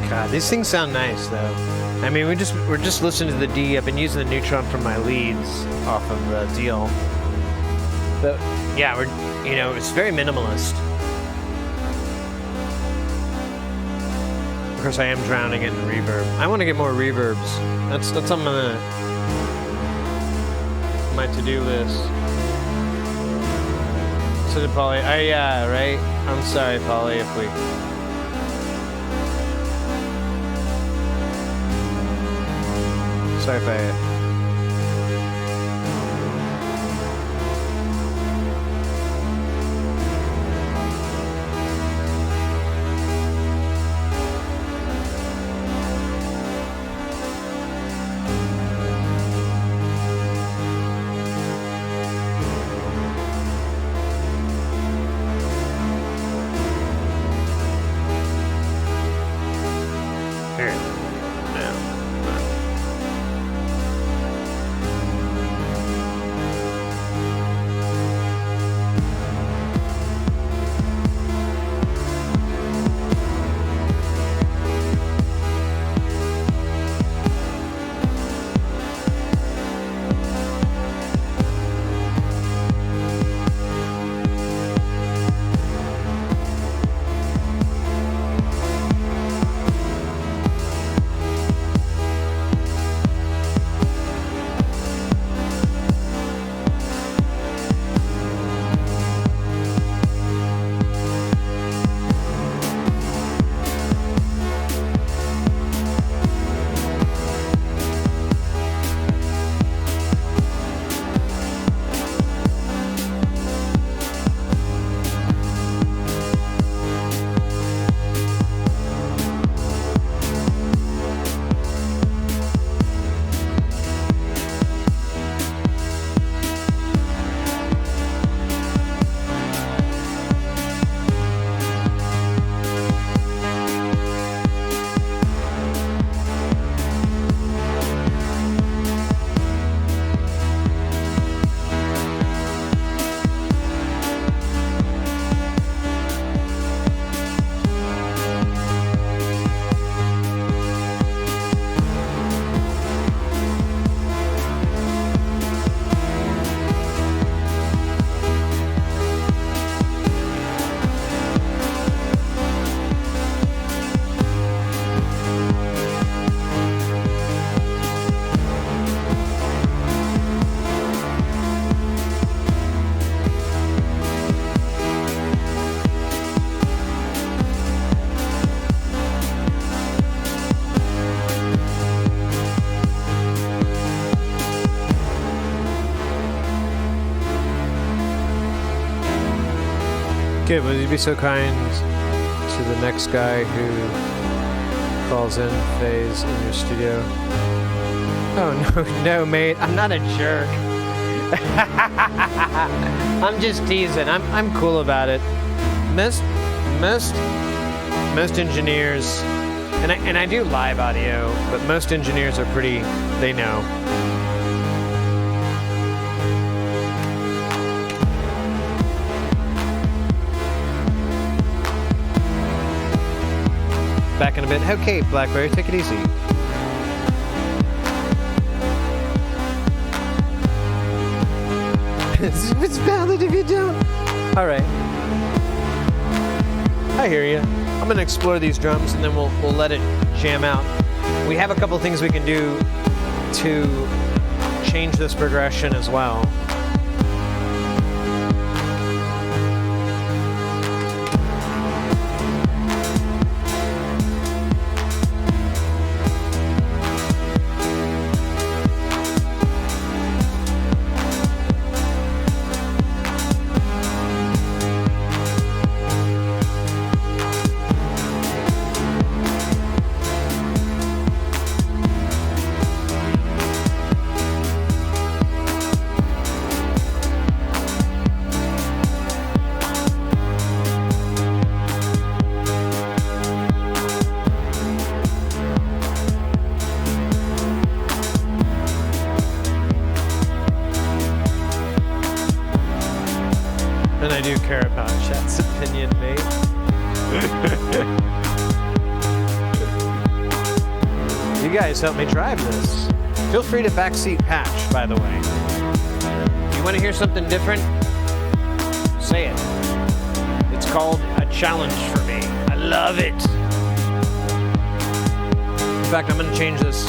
God, these things sound nice though. I mean, we're just listening to the D. I've been using the neutron from my leads off of the deal. But yeah, it's very minimalist. Of course, I am drowning it in reverb. I want to get more reverbs. That's on my to-do list. So did Polly. Yeah, right. I'm sorry, Polly, if we. Sorry if I... Skip, would you be so kind to the next guy who calls in phase in your studio? Oh, no, no, mate. I'm not a jerk. I'm just teasing. I'm cool about it. Most engineers, and I do live audio, but most engineers are pretty, they know. Back in a bit. Okay, Blackberry, take it easy. It's valid if you don't. All right. I hear you. I'm gonna explore these drums and then we'll let it jam out. We have a couple things we can do to change this progression as well. And I do care about chat's opinion, mate. You guys help me drive this. Feel free to backseat patch, by the way. You want to hear something different? Say it. It's called a challenge for me. I love it. In fact, I'm going to change this.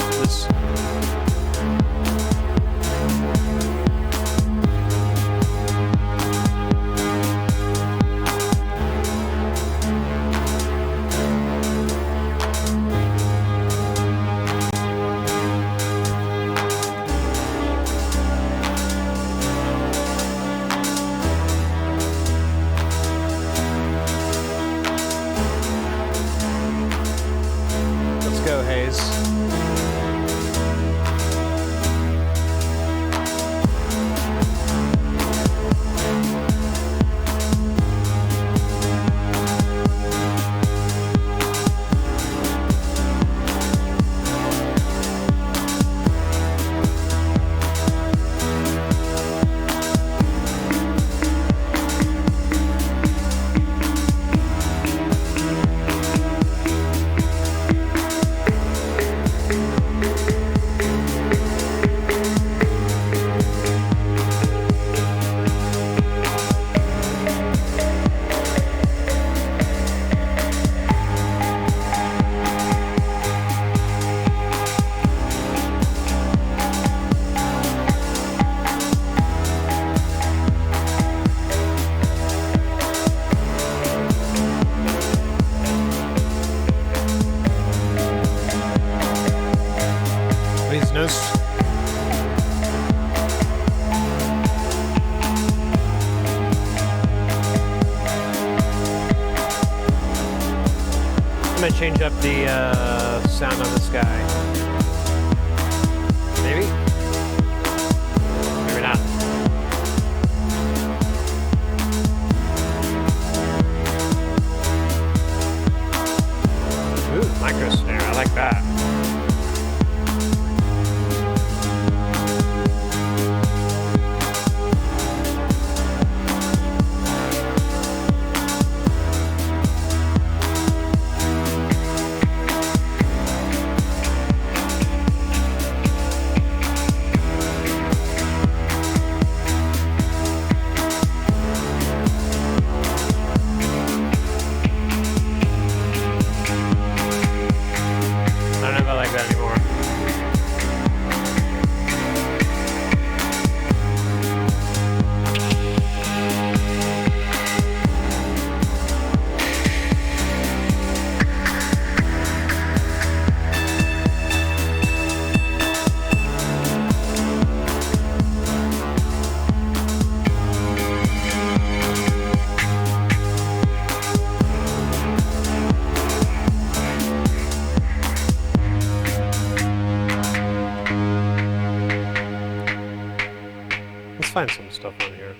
I'm gonna change up the sound on this guy. Maybe? Maybe not. Ooh, micro snare, I like that. stuff on here.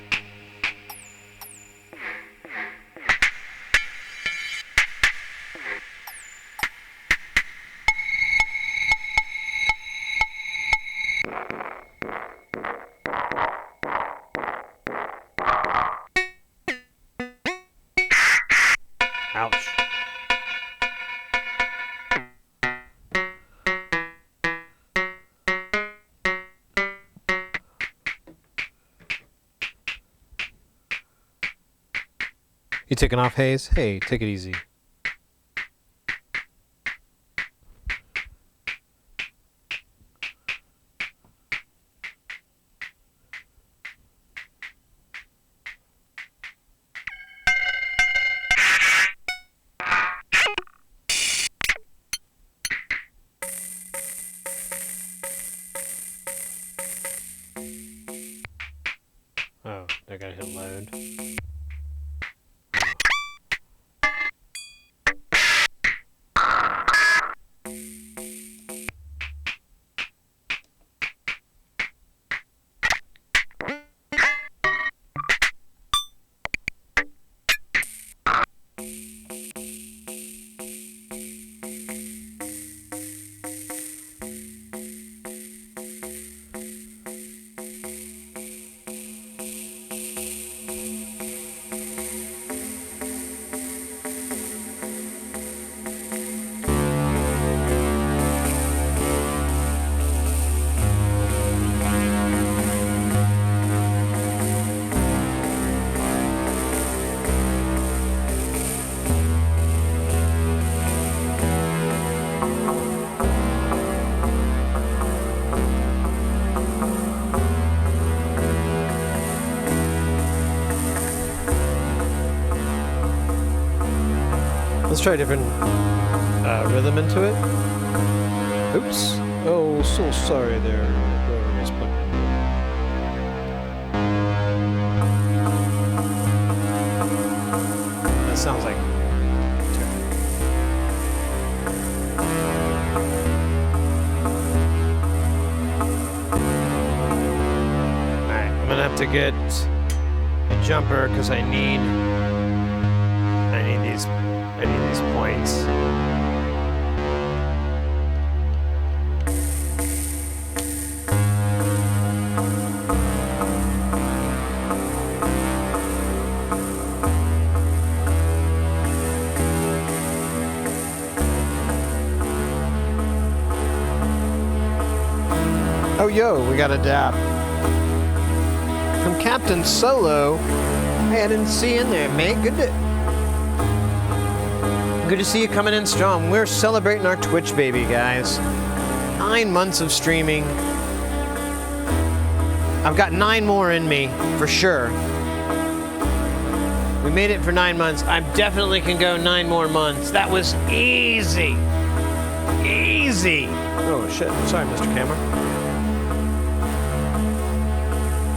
Ouch. You taking off, Hayes? Hey, take it easy. Oh, I gotta hit load. Let's try a different rhythm into it. Oops. Oh, so sorry there. Whoever was playing. That sounds like... Alright, I'm gonna have to get a jumper because I need these points. Oh, yo, we got a dap. From Captain Solo. Hey, I didn't see you in there, mate. Good to see you coming in strong. We're celebrating our TwitchBaby, guys. 9 months of streaming. I've got 9 more in me, for sure. We made it for 9 months. I definitely can go 9 more months. That was easy. Easy. Oh, shit. Sorry, Mr. Camera.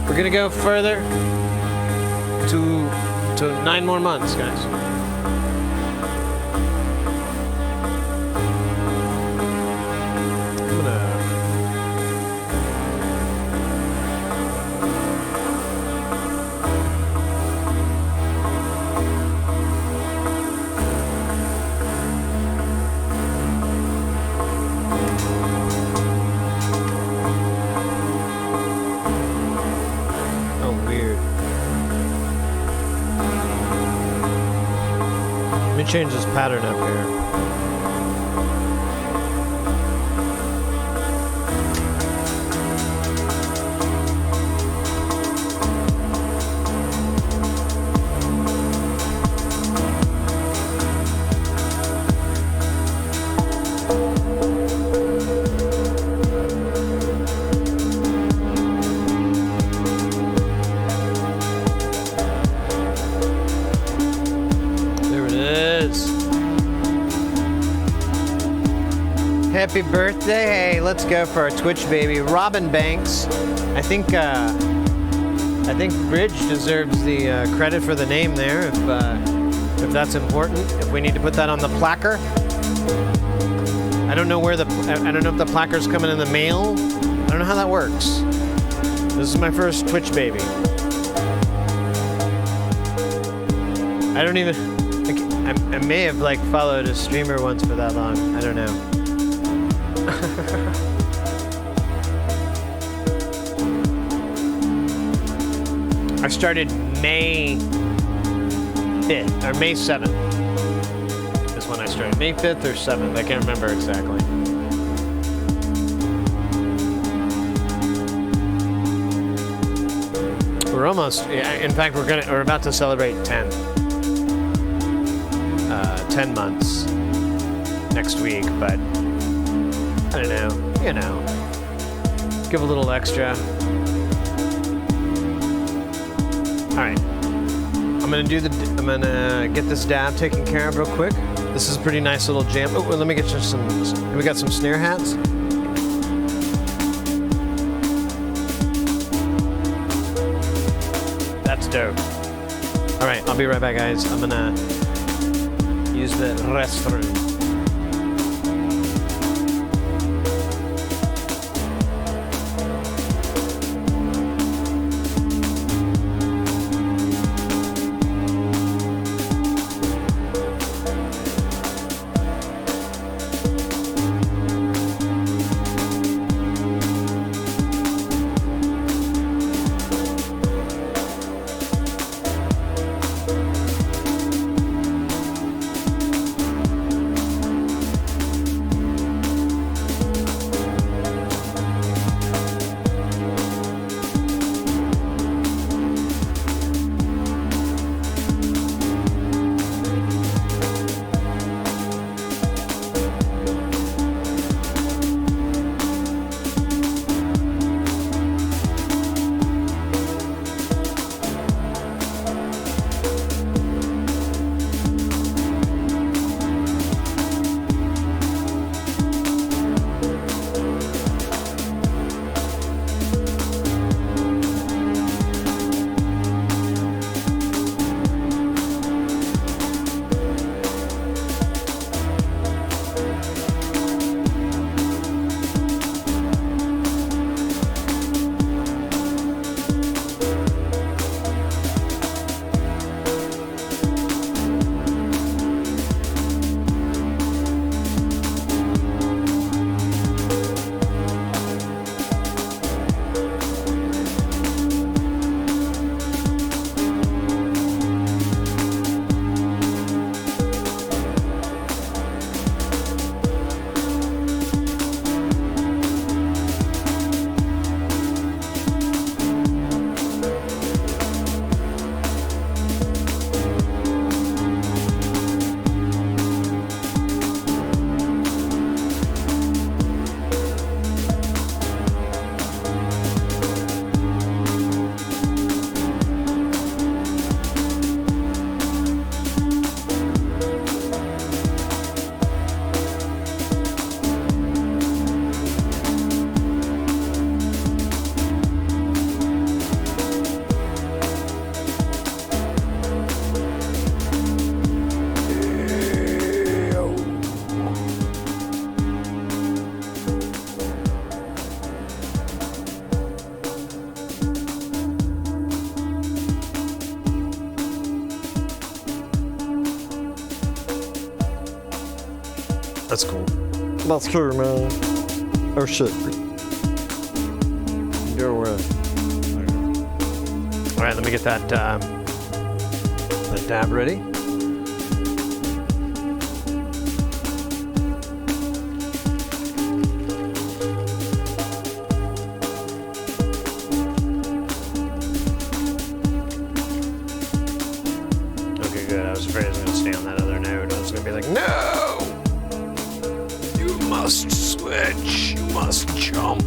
We're gonna go further to 9 more months, guys. Change this pattern up here. Happy birthday. Hey, let's go for our TwitchBaby. Robin Banks. I think Bridge deserves the credit for the name there, if that's important. If we need to put that on the placard. I don't know where I don't know if the placard's coming in the mail. I don't know how that works. This is my first TwitchBaby. I don't even. I may have like followed a streamer once for that long. I don't know. I started May 5th, or May 7th is when I started. May 5th or 7th, I can't remember exactly. We're almost, in fact, we're about to celebrate 10 months next week, but I don't know, you know, give a little extra. All right, I'm gonna get this dab taken care of real quick. This is a pretty nice little jam. Oh, let me get you some. We got some snare hats. That's dope. All right, I'll be right back, guys. I'm gonna use the restroom. That's cool. That's cool, man. Oh shit. You're All right, let me get that dab ready. Okay, good. I was afraid I was going to stay on that other note. I was going to be like, no! You must switch. You must jump.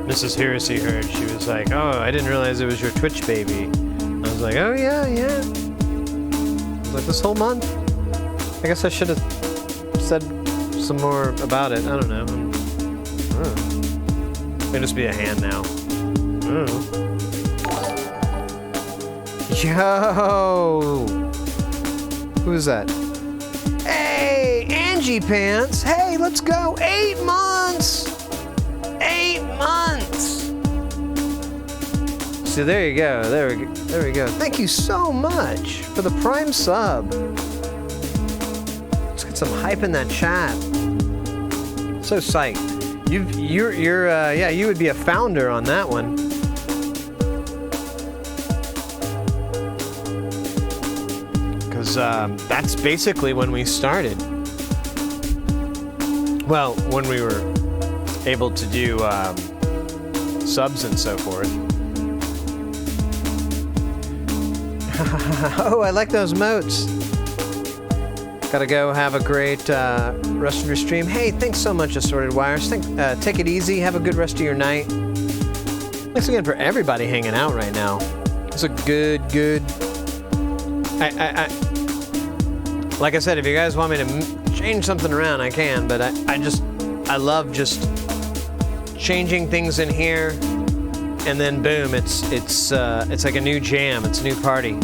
Mrs. Heresy heard. She was like, oh, I didn't realize it was your TwitchBaby. I was like, oh, yeah. I was like, this whole month? I guess I should have said some more about it. I don't know. May just be a hand now. I don't know. Yo! Who is that? Hey, Angie Pants! Hey, let's go! 8 months! 8 months! So there you go. There we go. Thank you so much for the Prime sub. Let's get some hype in that chat. So psyched. You would be a founder on that one. Because that's basically when we started. Well, when we were able to do subs and so forth. Oh, I like those moats. Gotta go have a great rest of your stream. Hey, thanks so much, Assorted Wires. Take it easy. Have a good rest of your night. Thanks again for everybody hanging out right now. It's a good. Like I said, if you guys want me to change something around, I can. But I love just changing things in here, and then boom, it's like a new jam. It's a new party.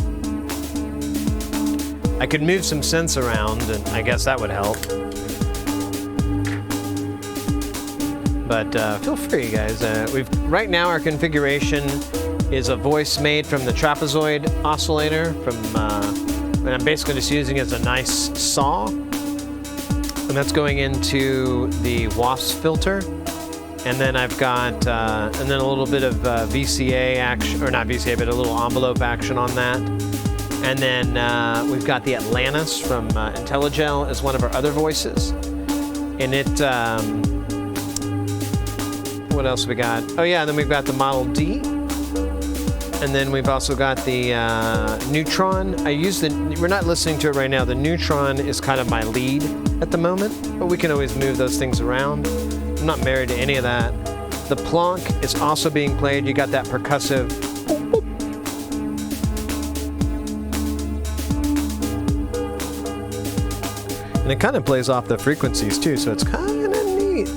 I could move some synths around, and I guess that would help. But feel free, guys. Right now our configuration is a voice made from the trapezoid oscillator and I'm basically just using it as a nice saw, and that's going into the wasp filter. And then I've got and then a little bit of VCA action, or not VCA, but a little envelope action on that. And then we've got the Atlantis from IntelliGel as one of our other voices. And it, what else have we got? Oh yeah, and then we've got the Model D. And then we've also got the Neutron. We're not listening to it right now. The Neutron is kind of my lead at the moment, but we can always move those things around. I'm not married to any of that. The Plonk is also being played. You got that percussive boop, boop. And it kind of plays off the frequencies too, so it's kind of neat.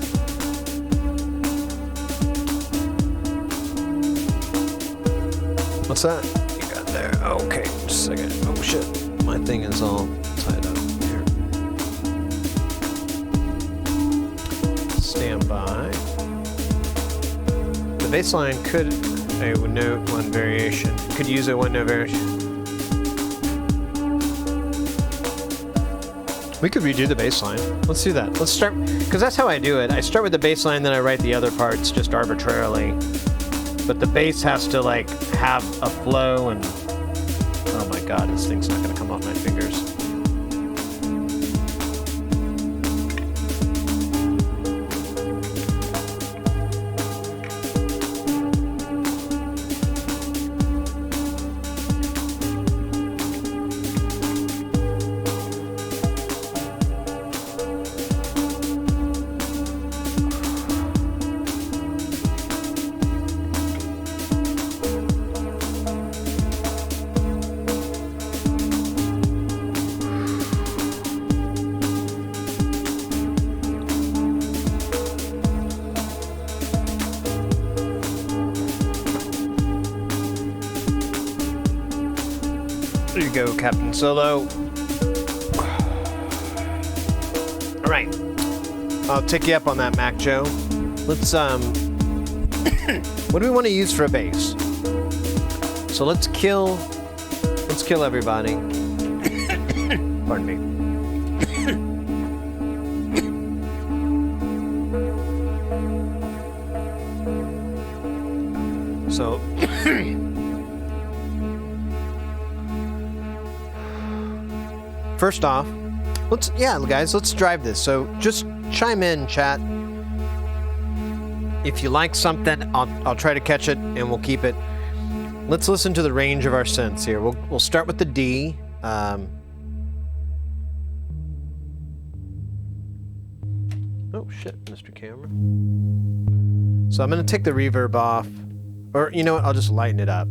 What's that you got there? Okay, just a second. Oh shit, my thing is all tied up here. Stand by. The bass line could a note one variation. Could use a one note variation. We could redo the bass line. Let's do that. Let's start, because that's how I do it. I start with the bass line, then I write the other parts just arbitrarily. But the bass has to like have a flow, and oh my god, this thing's not gonna come off my fingers. There you go, Captain Solo. All right, I'll take you up on that, Mac Joe. Let's what do we want to use for a bass? So let's kill everybody. Pardon me. So first off, let's drive this. So just chime in, chat. If you like something, I'll try to catch it and we'll keep it. Let's listen to the range of our synths here. We'll start with the D. Oh shit, Mr. Camera. So I'm gonna take the reverb off, or you know what? I'll just lighten it up.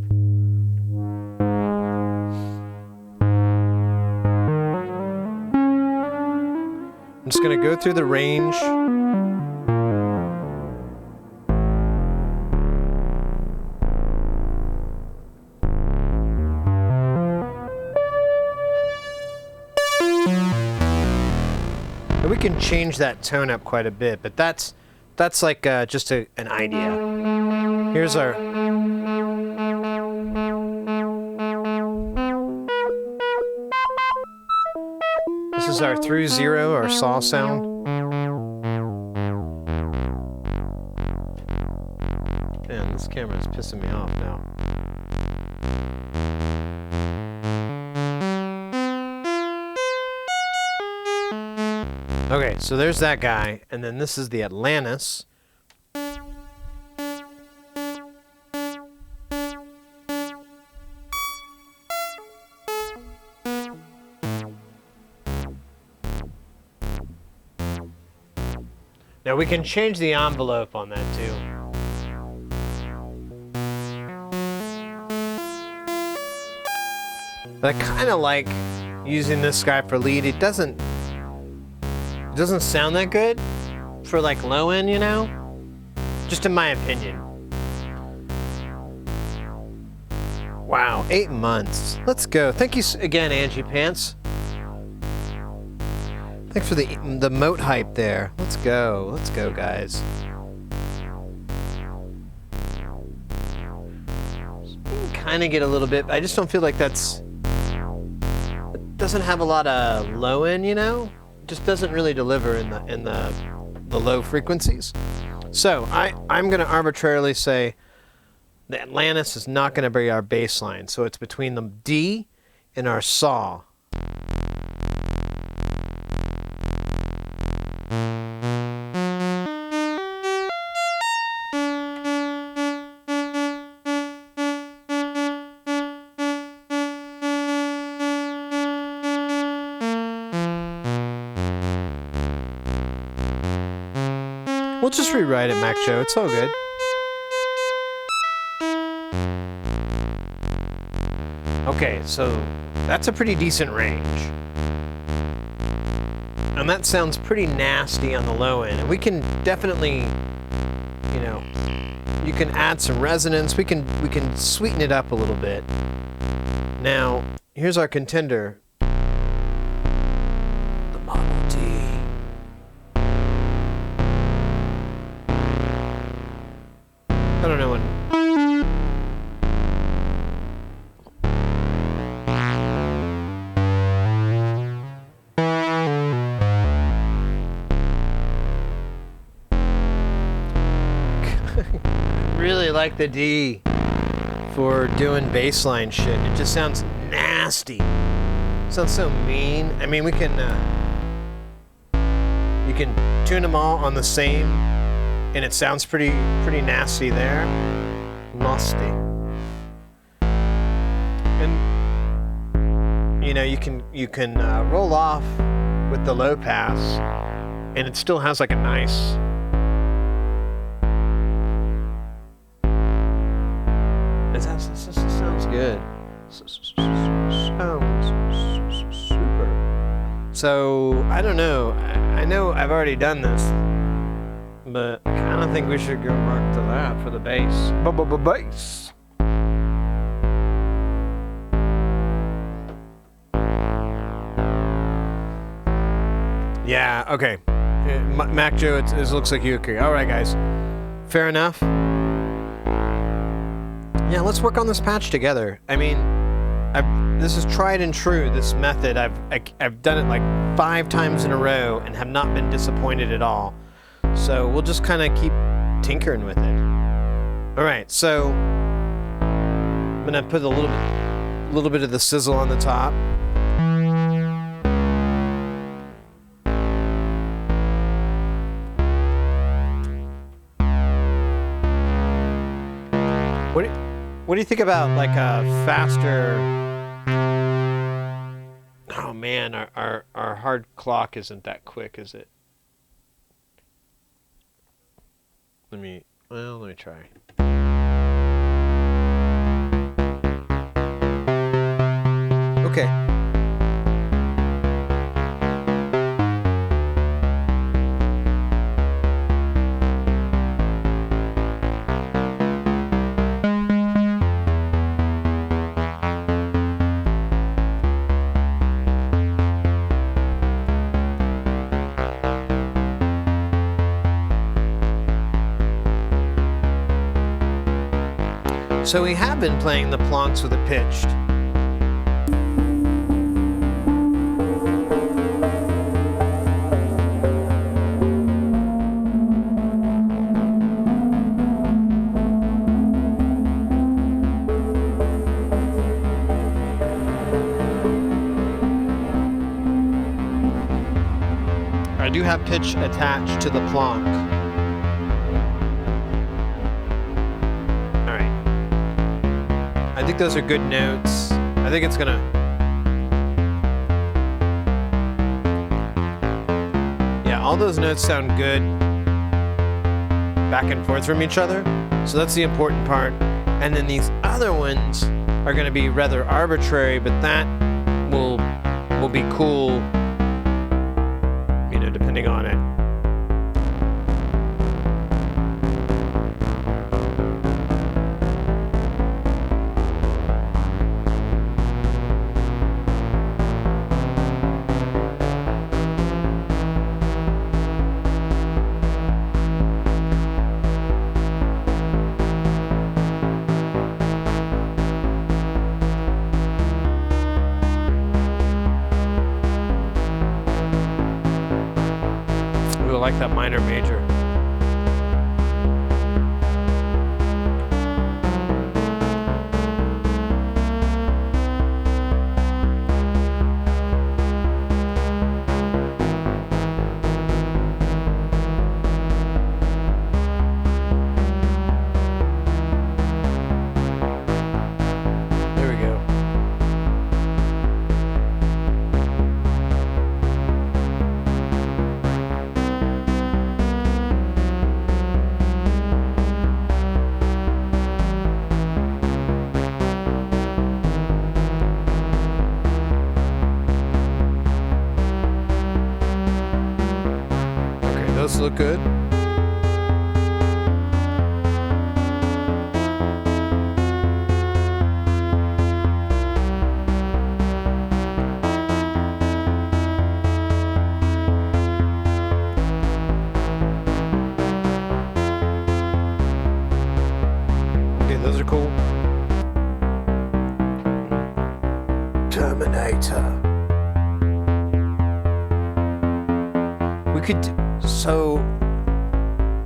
I'm just gonna go through the range. can change that tone up quite a bit, but that's like just an idea. Here's our... This is our through zero, our saw sound. Man, this camera is pissing me off now. Okay, so there's that guy, and then this is the Atlantis. Now we can change the envelope on that too. But I kind of like using this guy for lead. It doesn't sound that good for like low end, you know? Just in my opinion. Wow, 8 months. Let's go. Thank you again, Angie Pants. Thanks for the moat hype there. Let's go. Let's go, guys. You can kind of get a little bit. I just don't feel like it doesn't have a lot of low end, you know? It just doesn't really deliver in the low frequencies. So I'm gonna arbitrarily say the Atlantis is not gonna be our bass line. So it's between the D and our saw. We'll just rewrite it, Mac Joe. It's all good. Okay, so that's a pretty decent range. And that sounds pretty nasty on the low end. And we can definitely, you know, you can add some resonance. We can sweeten it up a little bit. Now, here's our contender. The Model D. I don't know when. Really like the D for doing bassline shit. It just sounds nasty. Sounds so mean. I mean, we can you can tune them all on the same, and it sounds pretty nasty there. Nasty. And you know, you can roll off with the low pass, and it still has like a nice. It sounds good. Sounds super. So I don't know. I know I've already done this, but I kind of think we should go mark to that for the bass. Bass. Yeah. Okay. Mac Joe, it looks like you agree. All right, guys. Fair enough. Yeah, let's work on this patch together. I mean, this is tried and true, this method. I've done it like 5 times in a row and have not been disappointed at all. So we'll just kind of keep tinkering with it. All right, so I'm gonna put a little bit of the sizzle on the top. What do you think about like a faster? Oh man, our hard clock isn't that quick, is it? Let me try. Okay. So we have been playing the plonks with a pitched. I do have pitch attached to the plonk. All right. I think those are good notes. I think it's gonna... Yeah, all those notes sound good back and forth from each other. So that's the important part. And then these other ones are gonna be rather arbitrary, but that will be cool, you know, depending on it. I like that minor major. There we go. Those look good. Okay, those are cool. Terminator.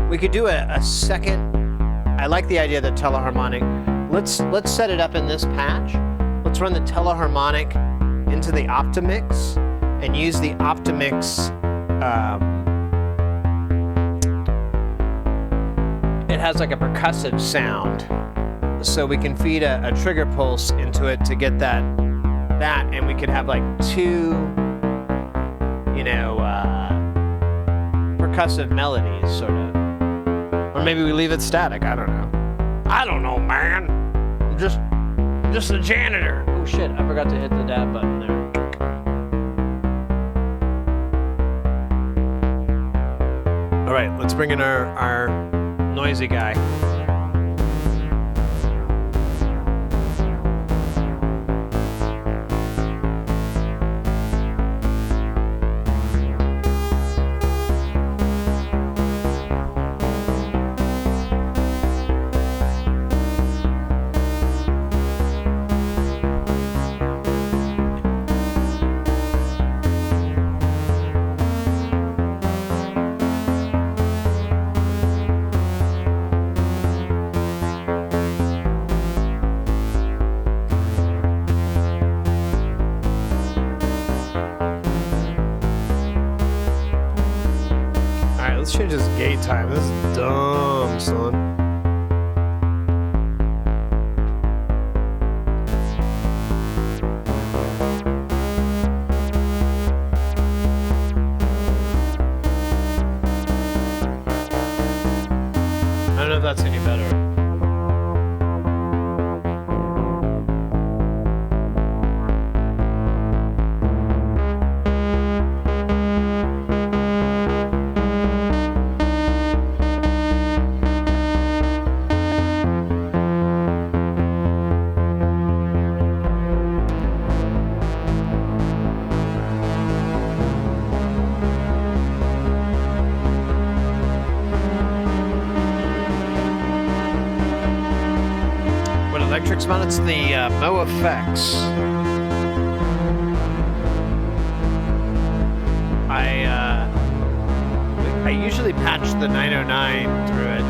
We could do a second. I like the idea of the teleharmonic. Let's set it up in this patch. Let's run the teleharmonic into the Optimix and use the Optimix. It has like a percussive sound, so we can feed a trigger pulse into it to get that, and we could have like two, you know, percussive melodies, sort of. Or maybe we leave it static, I don't know. I don't know, man. I'm just a janitor. Oh shit, I forgot to hit the dab button there. All right, let's bring in our noisy guy. Let's change this gate time. This is dumb, son. I don't know if that's any better. Next one, it's the Mo Effects. I usually patch the 909 through it,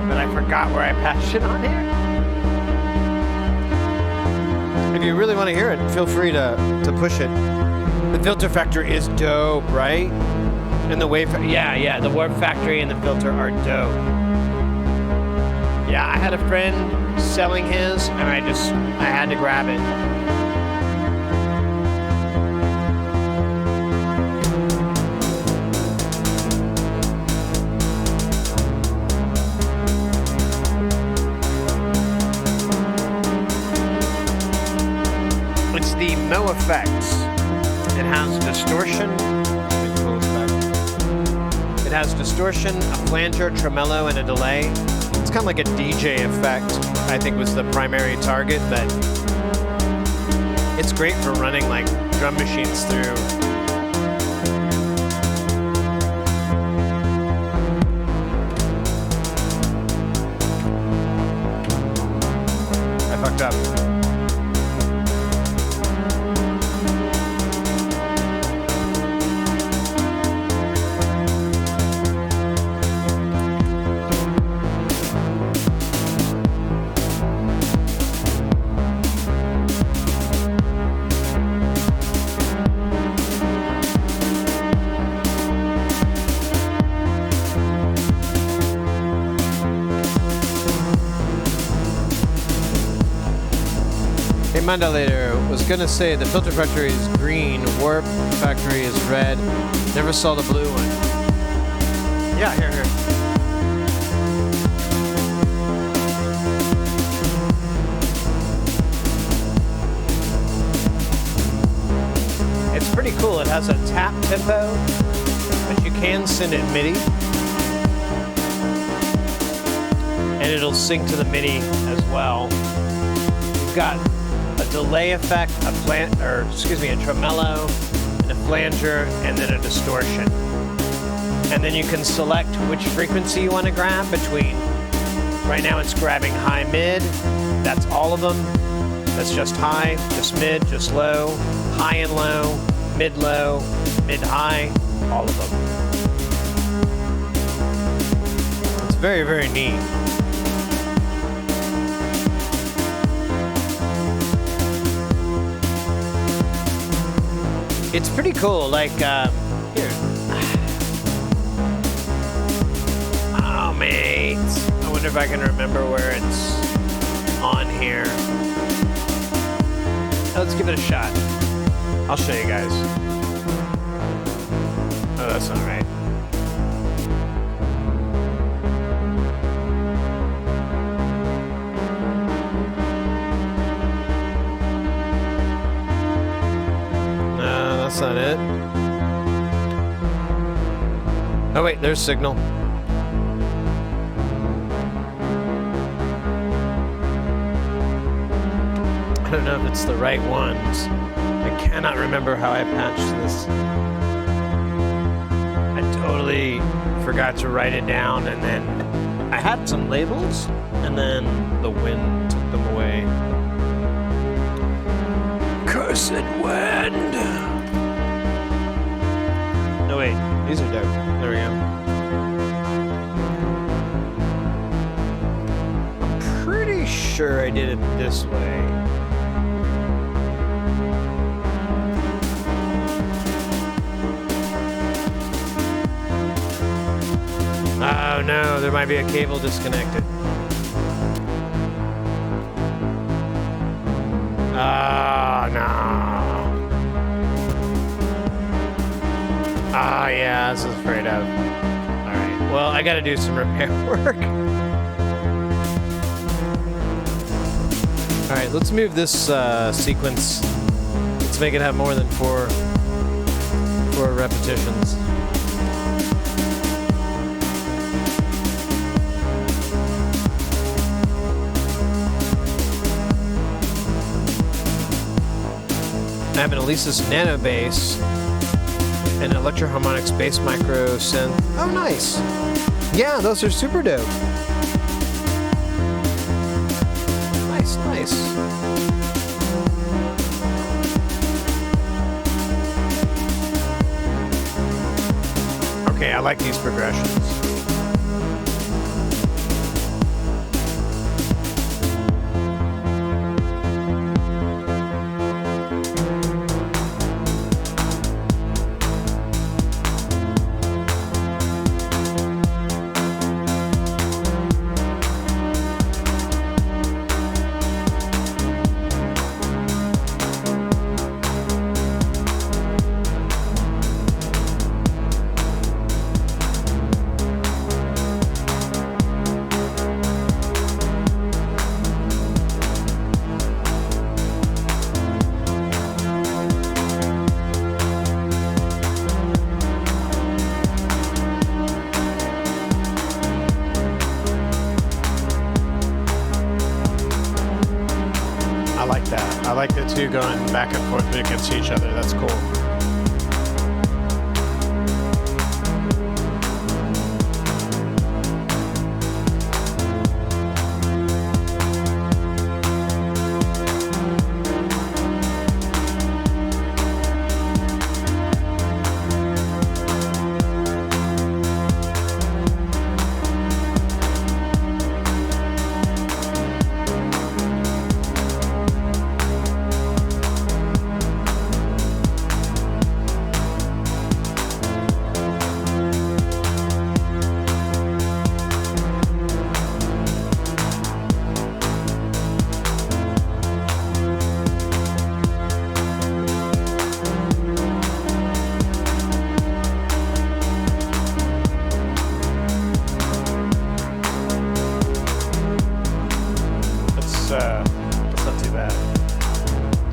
but I forgot where I patched it on here. If you really want to hear it, feel free to push it. The filter factor is dope, right? And the wave, yeah, the warp factory and the filter are dope. Yeah, I had a friend selling his, and I had to grab it. It's the Mo Effects. It has distortion. It has distortion, a flanger, tremolo, and a delay. It's kind of like a DJ effect, I think was the primary target, but it's great for running like drum machines through. I fucked up. Mandalator was gonna say the filter factory is green, warp factory is red. Never saw the blue one. Yeah, here. It's pretty cool. It has a tap tempo, but you can send it MIDI, and it'll sync to the MIDI as well. You've got a delay effect, a tremolo, and a flanger, and then a distortion. And then you can select which frequency you want to grab between. Right now it's grabbing high mid, that's all of them. That's just high, just mid, just low, high and low, mid high, all of them. It's very, very neat. It's pretty cool, like, here. Oh, mate. I wonder if I can remember where it's on here. Let's give it a shot. I'll show you guys. Oh, that's not right. That's not it. Oh wait, there's signal. I don't know if it's the right ones. I cannot remember how I patched this. I totally forgot to write it down, and then I had some labels, and then the wind took them away. Cursed wind! No, wait. These are dope. There we go. I'm pretty sure I did it this way. Oh no, there might be a cable disconnected. Oh no. Ah, yeah, this is afraid of. Alright, well, I gotta do some repair work. Alright, let's move this sequence. Let's make it have more than four repetitions. I have an Alesis Nano Bass and an Electro-Harmonix Bass Micro Synth. Oh, nice. Yeah, those are super dope. Nice. It's nice. Okay, I like these progressions. I like the two going back and forth against each other. That's cool. That's not too bad.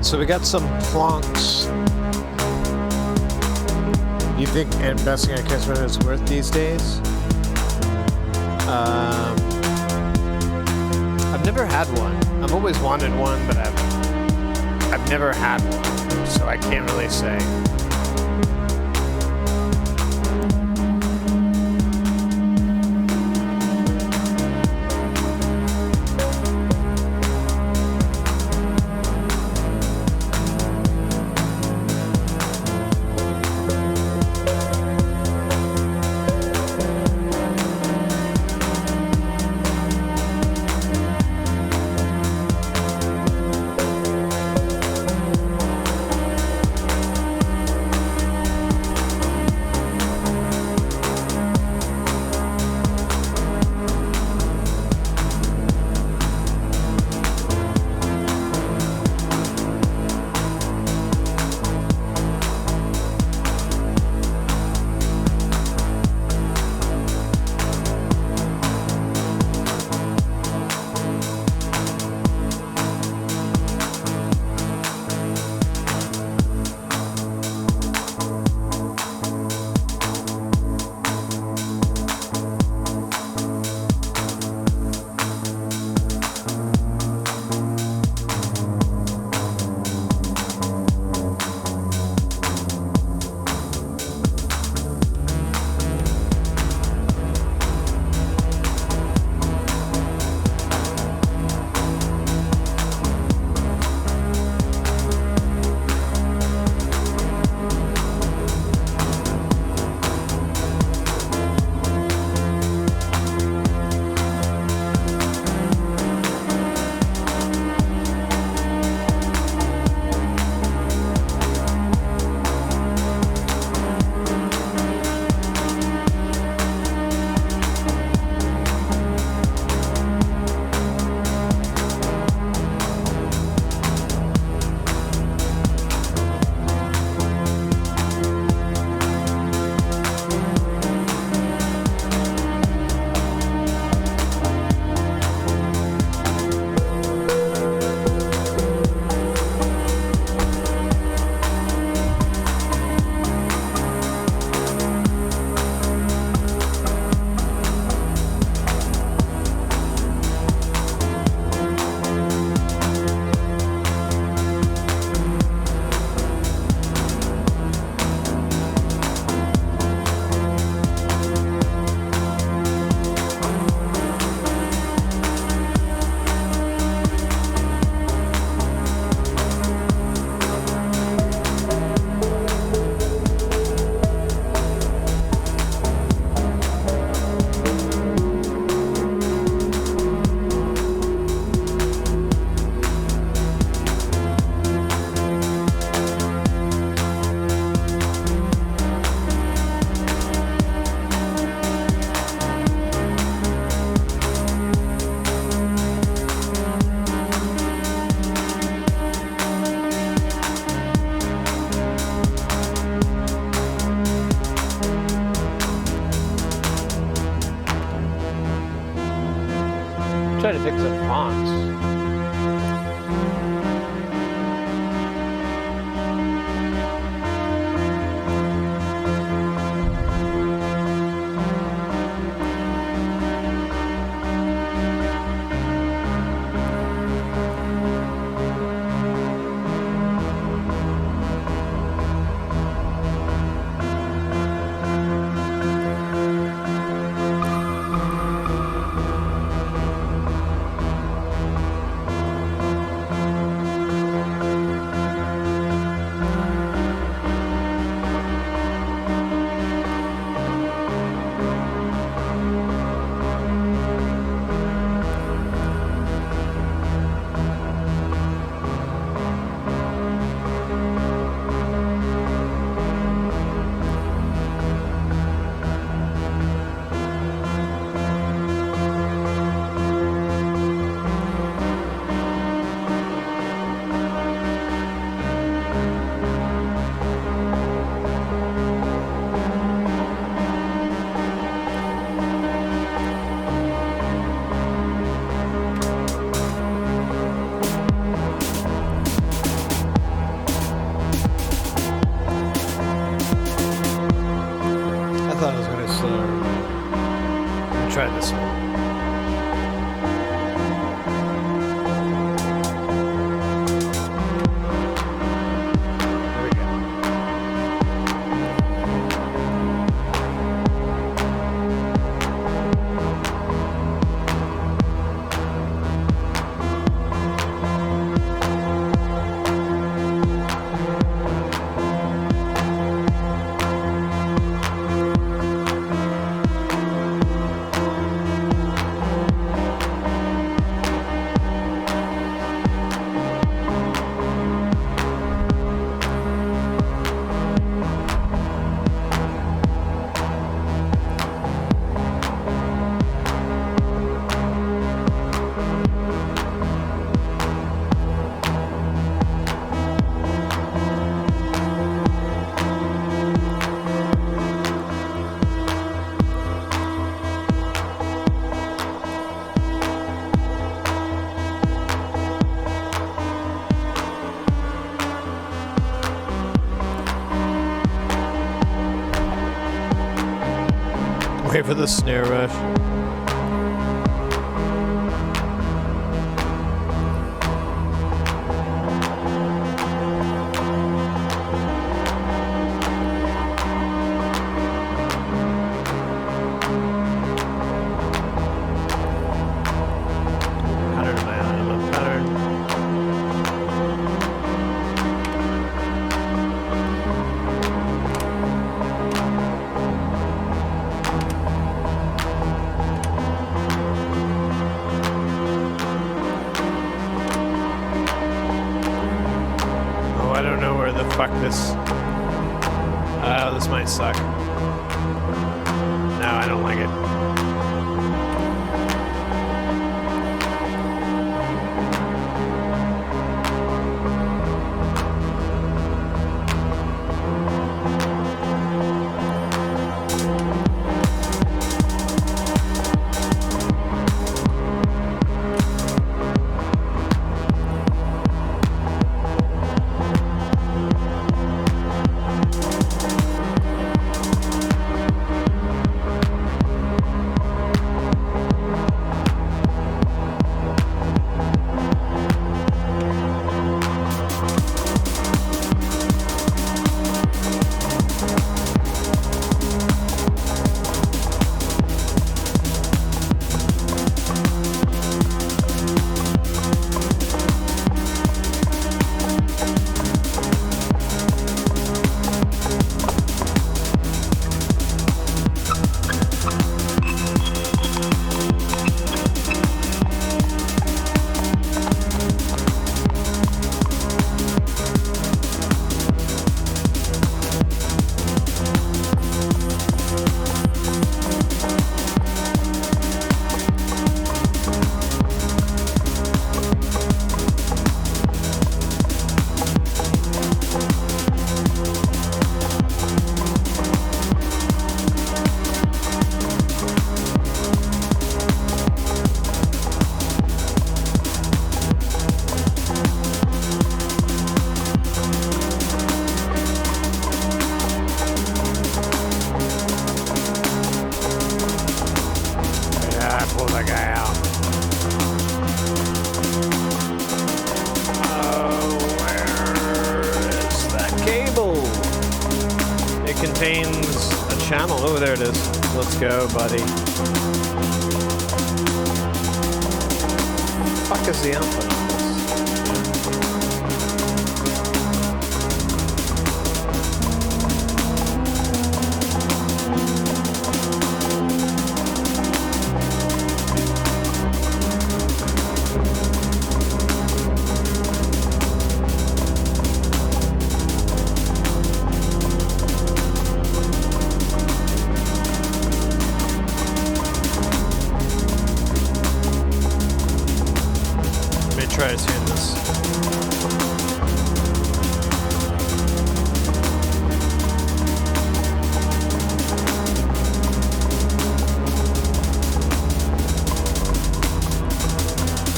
So we got some plonks. You think investing in a Kickstarter is worth these days? I've never had one. I've always wanted one, but I've never had one, so I can't really say. try to dig some fonts. Try this one. There we go. Okay for the snare rush. Pattern my own pattern. I don't know where the fuck this... Oh, this might suck. No, I don't like it. contains a channel. Oh, there it is. Let's go, buddy. Fuck is the output on this? Try to tune this.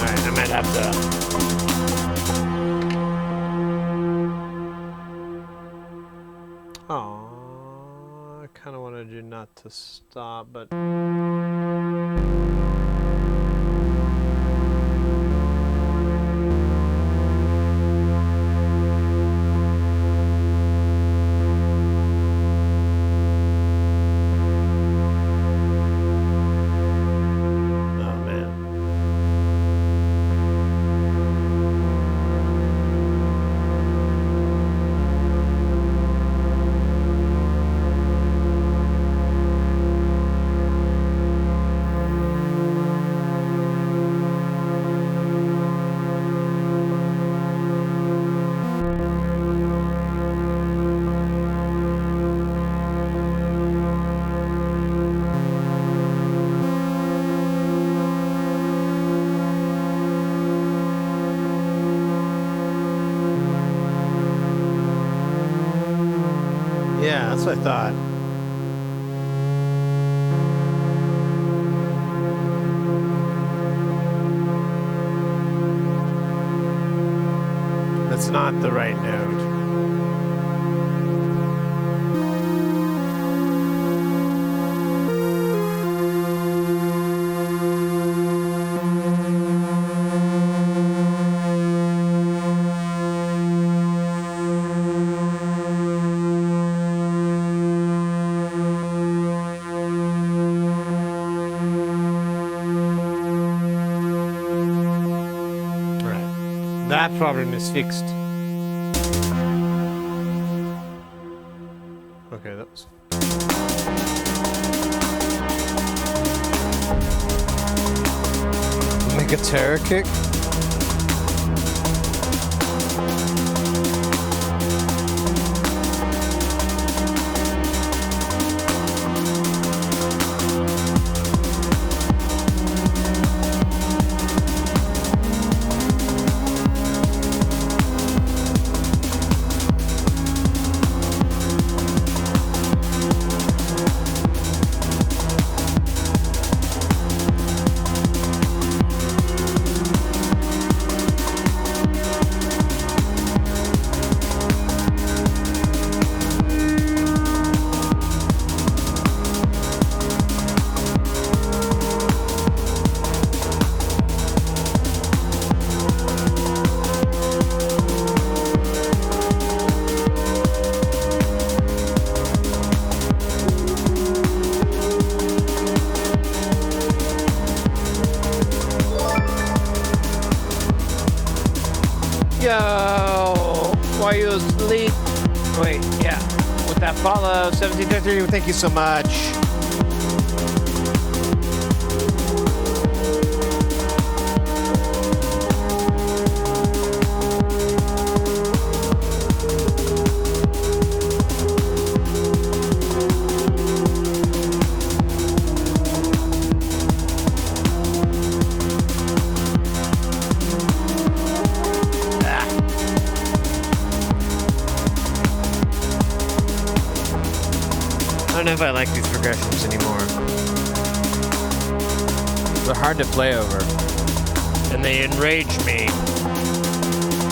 Alright, I might have to. Oh, I kind of wanted you not to stop, but. Yeah, that's what I thought. That's not the right note. That problem is fixed. Okay, that was... Make a terror kick? Yo, why you asleep? Wait, yeah. With that follow, 1733, thank you so much. I don't know if I like these progressions anymore. They're hard to play over. And they enrage me.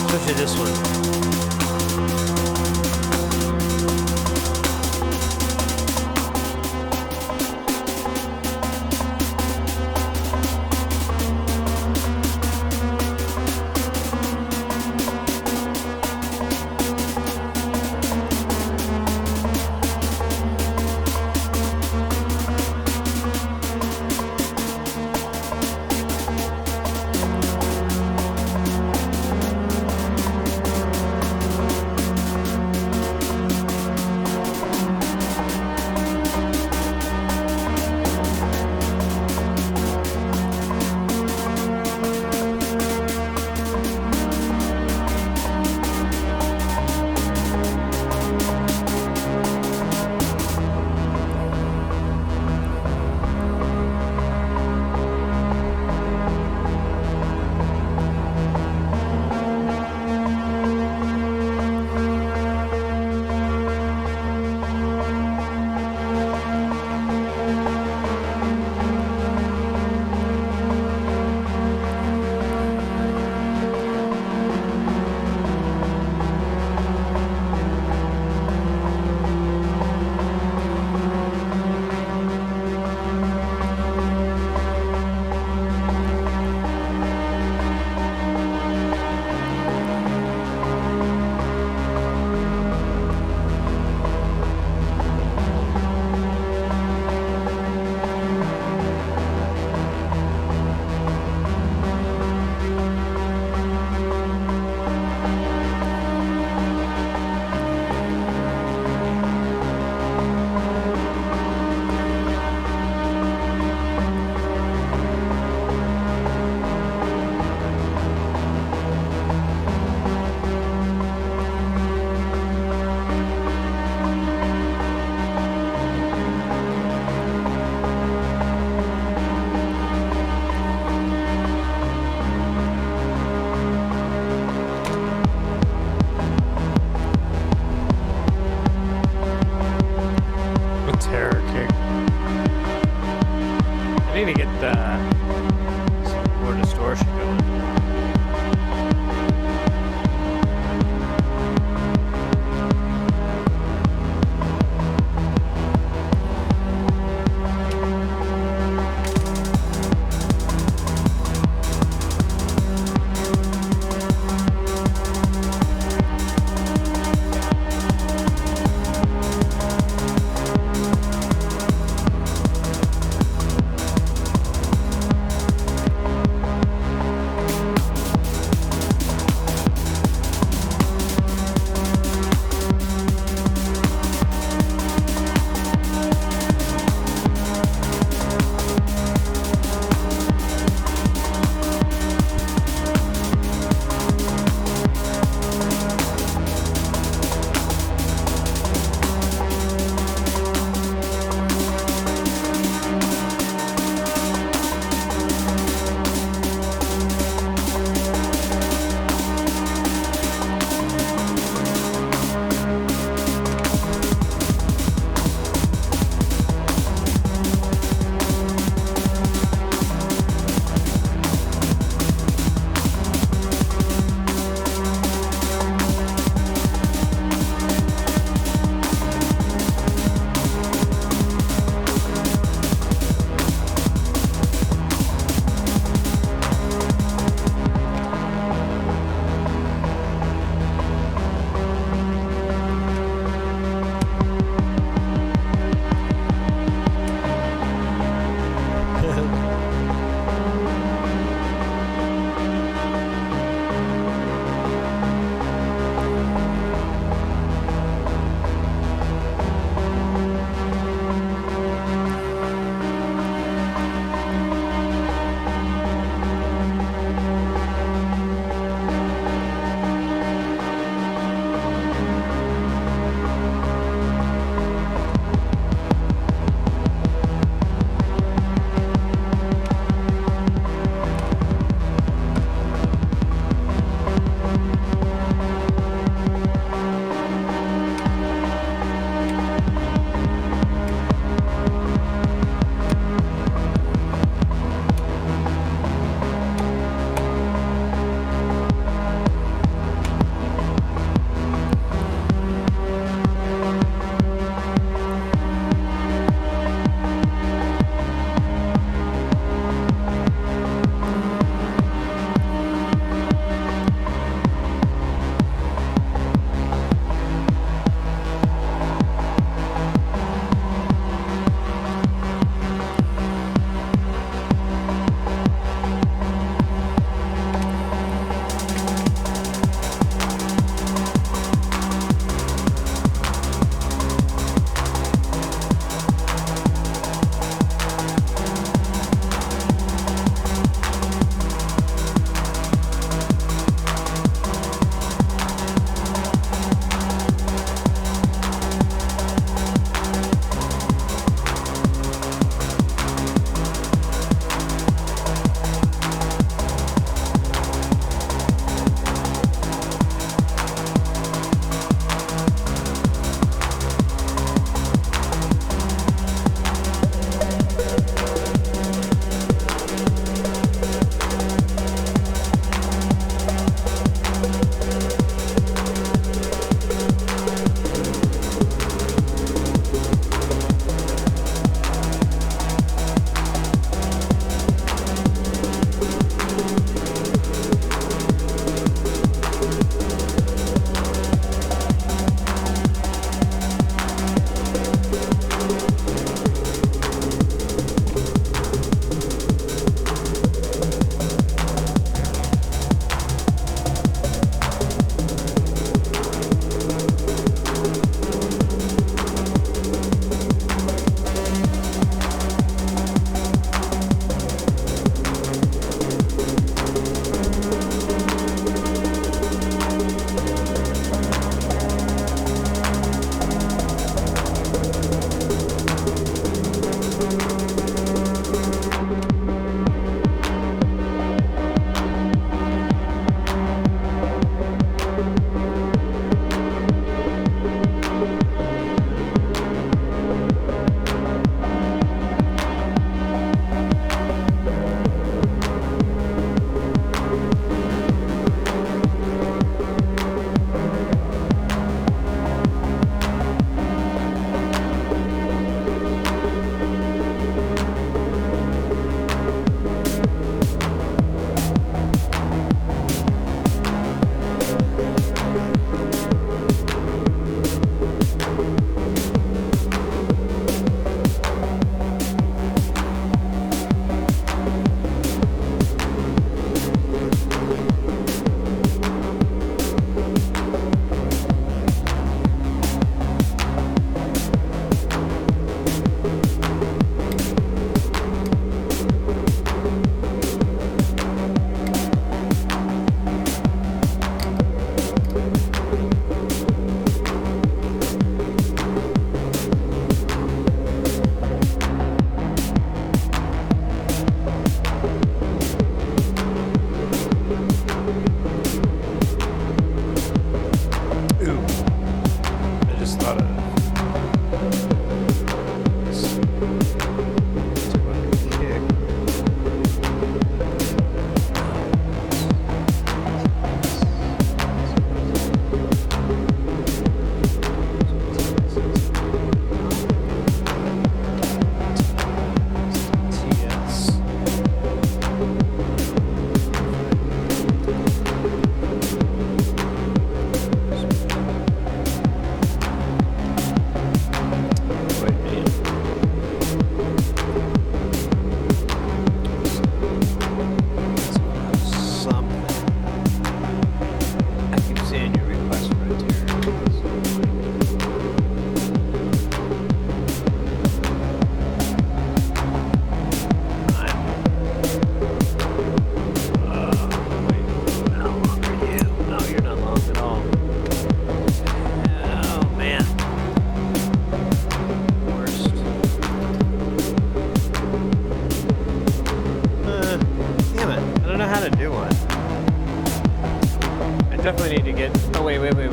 Especially this one.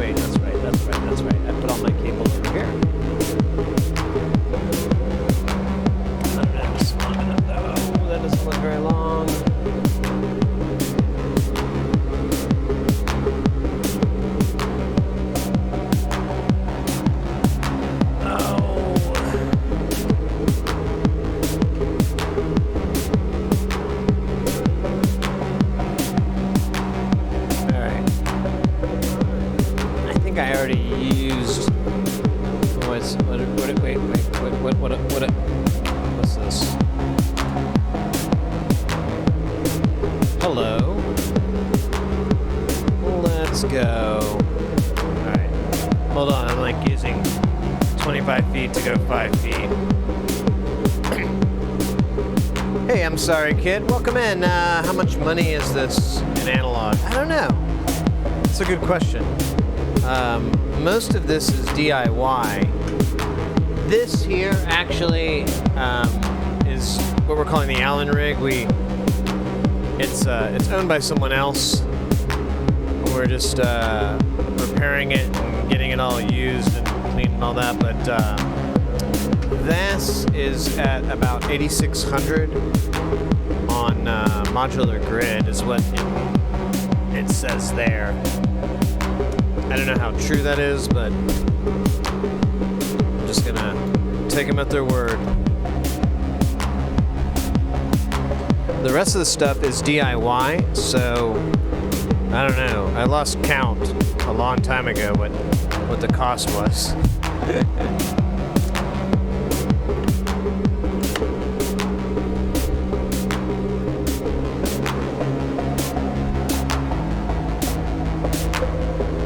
wait. That's right. I put all my cable over here. That's long enough though. That doesn't look very long. What's this? Hello. Let's go. Alright. Hold on, I'm like using 25 feet to go 5 feet. Hey, I'm sorry, kid. Welcome in. How much money is this in analog? I don't know. That's a good question. Most of this is DIY. This here actually is what we're calling the Allen rig. It's owned by someone else. We're just repairing it and getting it all used and clean and all that. But this is at about 8,600 on Modular Grid is what it says there. I don't know how true that is, but I'm just gonna take them at their word. The rest of the stuff is DIY, so I don't know. I lost count a long time ago what the cost was.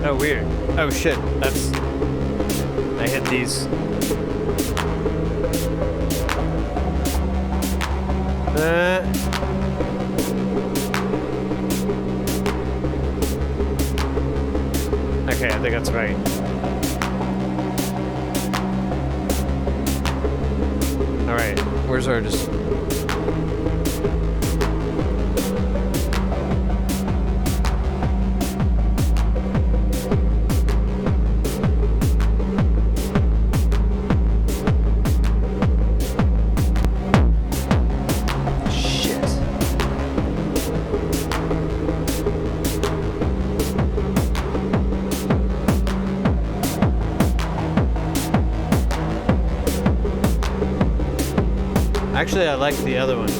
Oh, weird. Oh, shit. I hit these. Okay, I think that's right. Alright, where's our just... Actually, I like the other one.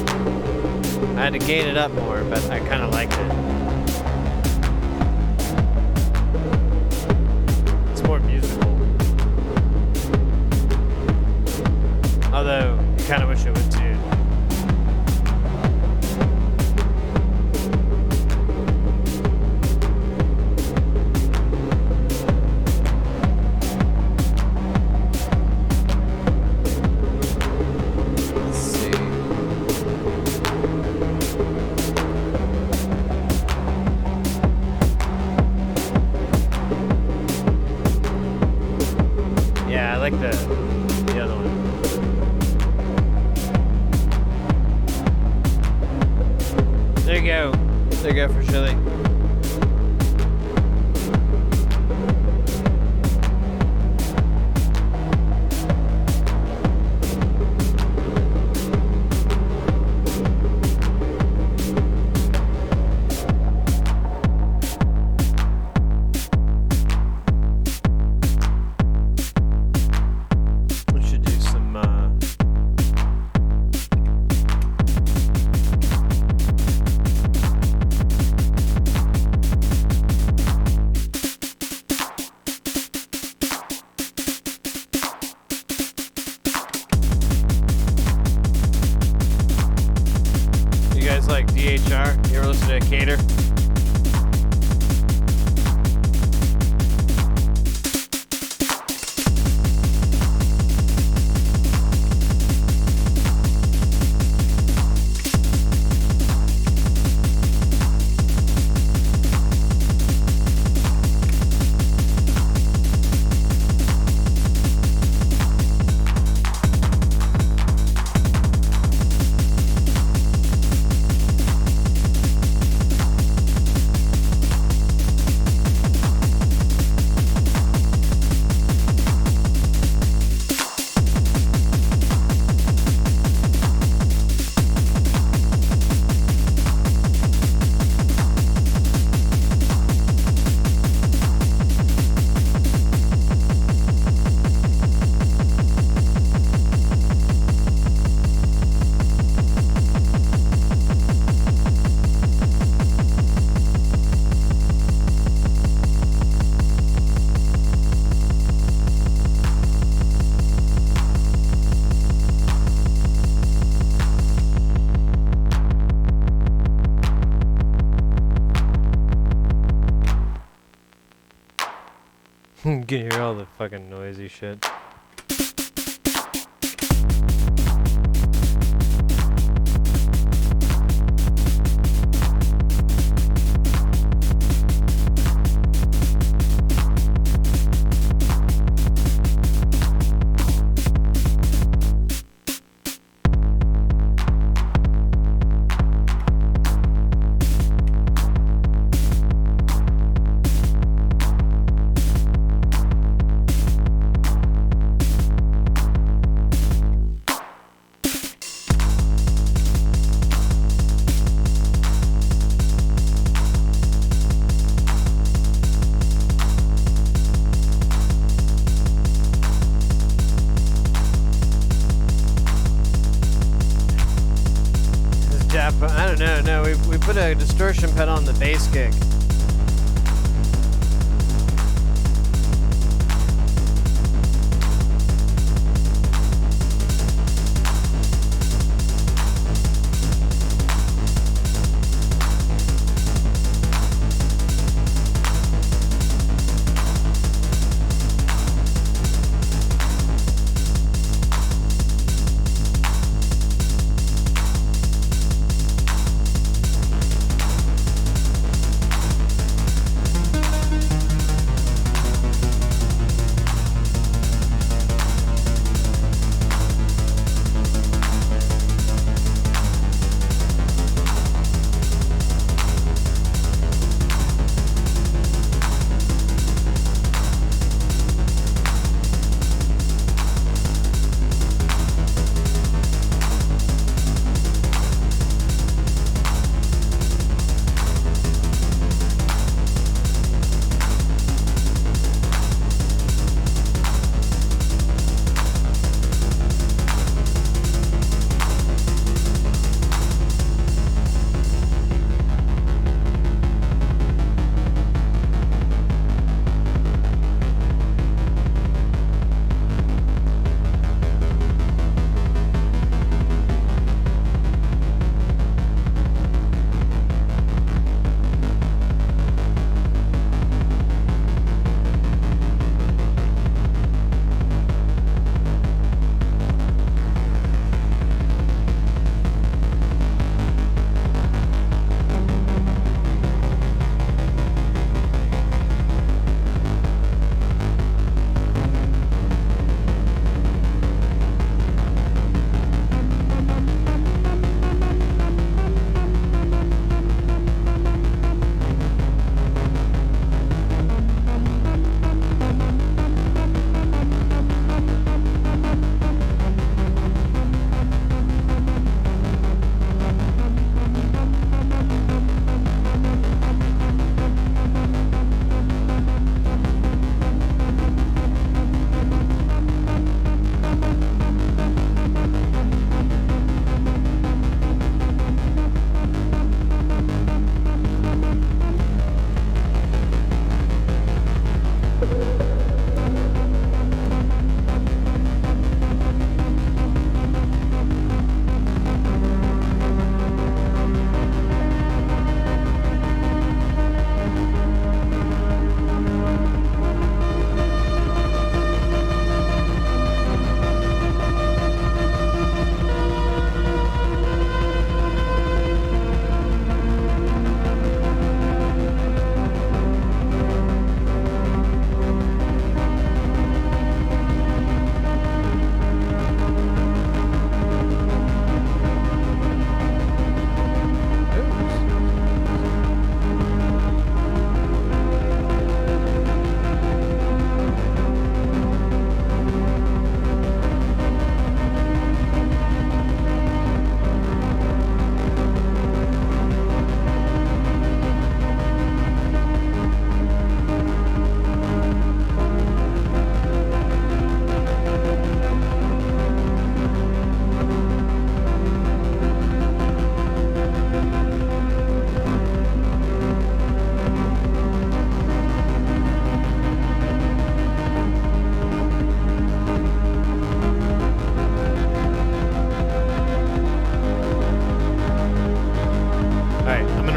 I had to gain it up more, but I kind of liked it. It's more musical. Although, you kind of wish it would too. The other one. There you go. There you go for Chili. Like DHR? You ever listen to Cater? can hear all the fucking noisy shit. I don't know. No, we put a distortion pedal on the bass kick.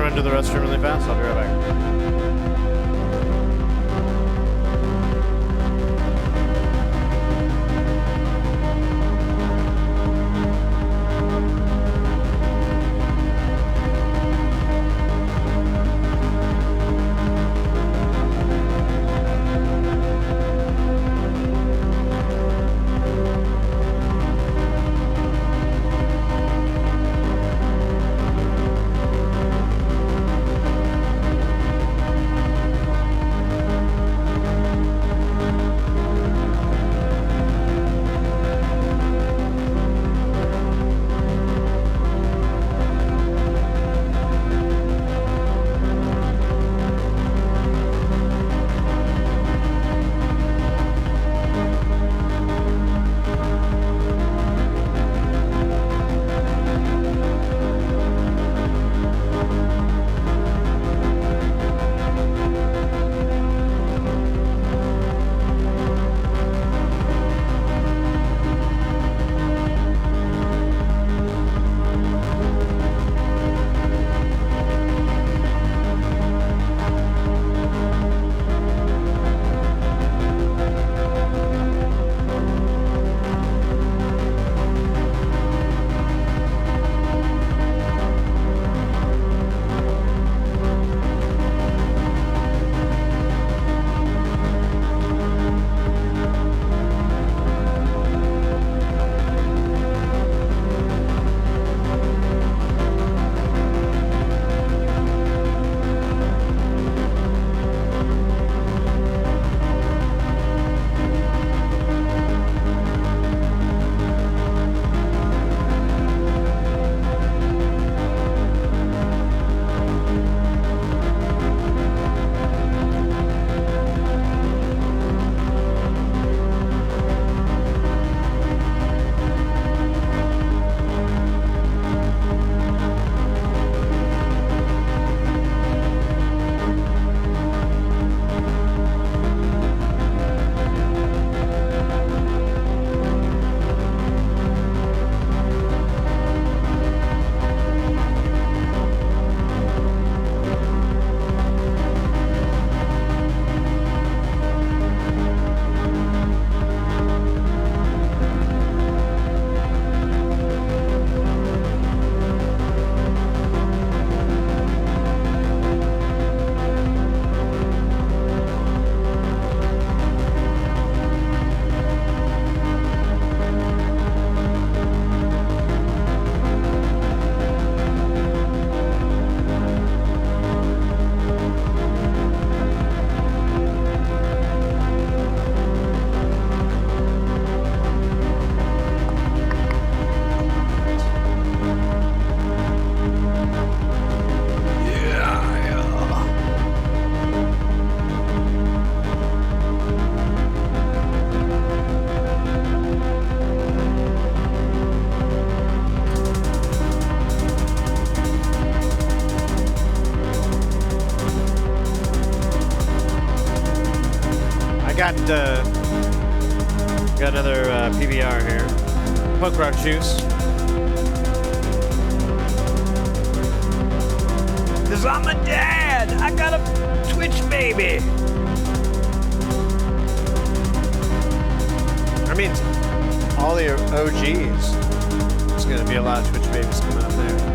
run to the restroom really fast. I'll be right back. got another PBR here. Punk rock juice. Cause I'm a dad. I got a TwitchBaby. I mean, all the OGs. There's gonna be a lot of TwitchBabies coming up there.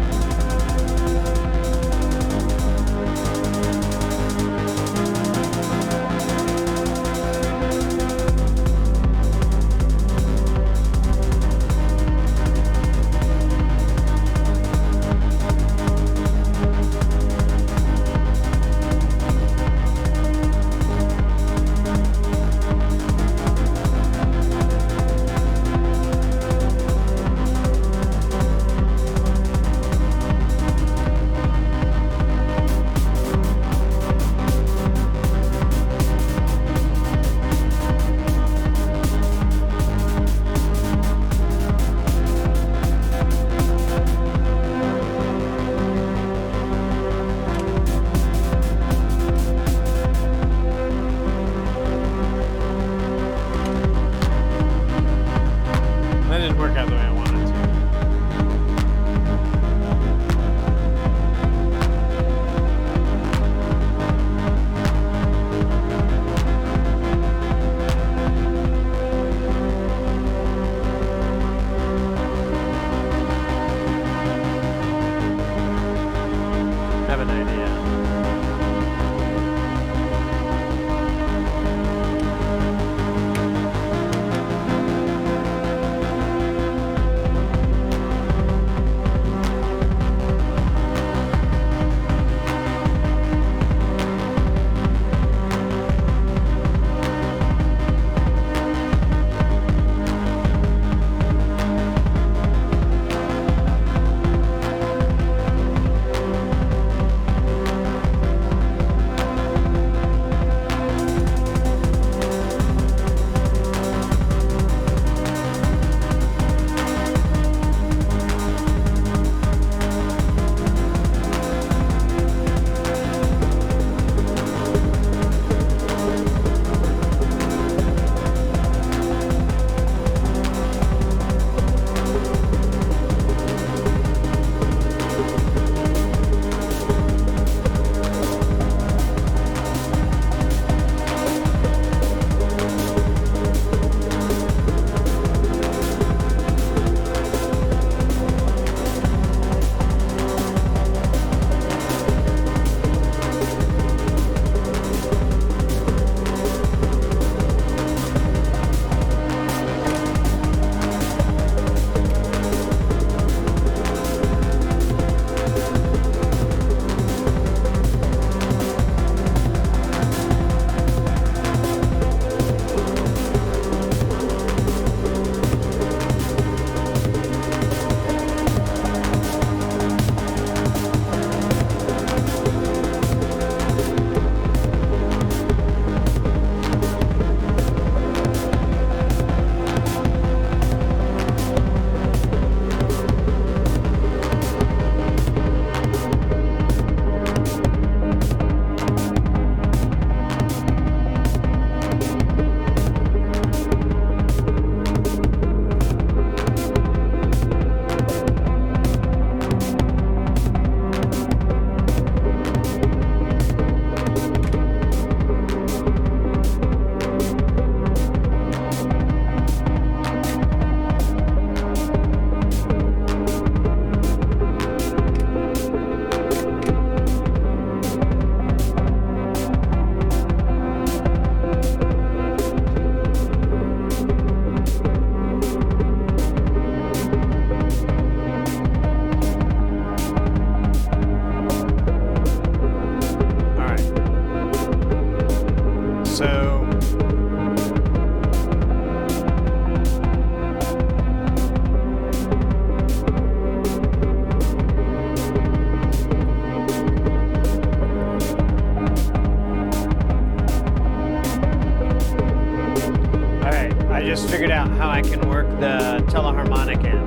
just figured out how I can work the teleharmonic in.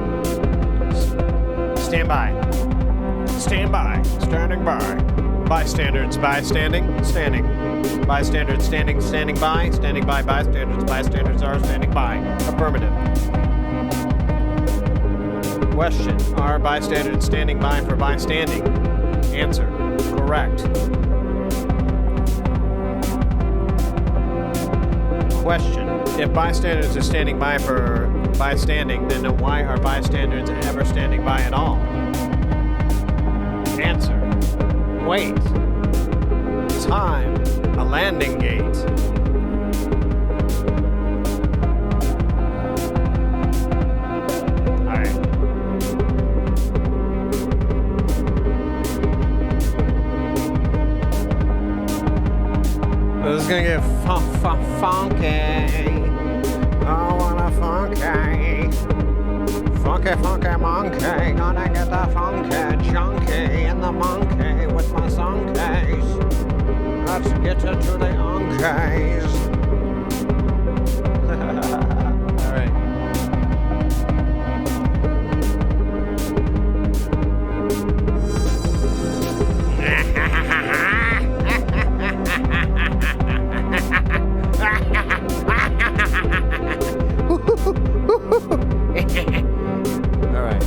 Stand by. Stand by. Standing by. Bystanders, bystanding, standing. Bystanders, standing, standing by, bystanders, bystanders are standing by. Affirmative. Question, are bystanders standing by for bystanding? Answer, correct. Question, if bystanders are standing by for bystanding, then why are bystanders ever standing by at all? Answer, wait. Time, a landing gate. Alright. This is gonna get funky. I wanna funky. Funky monkey. Gonna get the funky junkie and the monkey with my song case. Let's get to the unkies. All right. All right.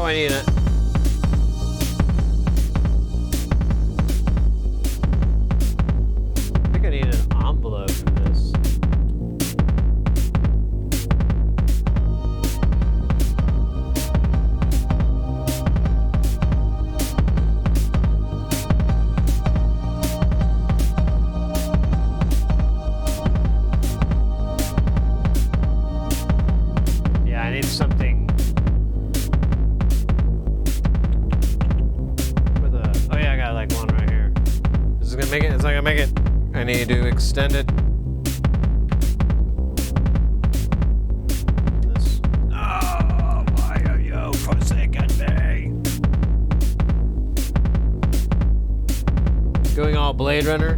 I need it. I think I need an envelope for this. Yeah, I need something. Make it. It's not gonna make it. I need to extend it. This. Oh, why are you forsaking me? Going all Blade Runner.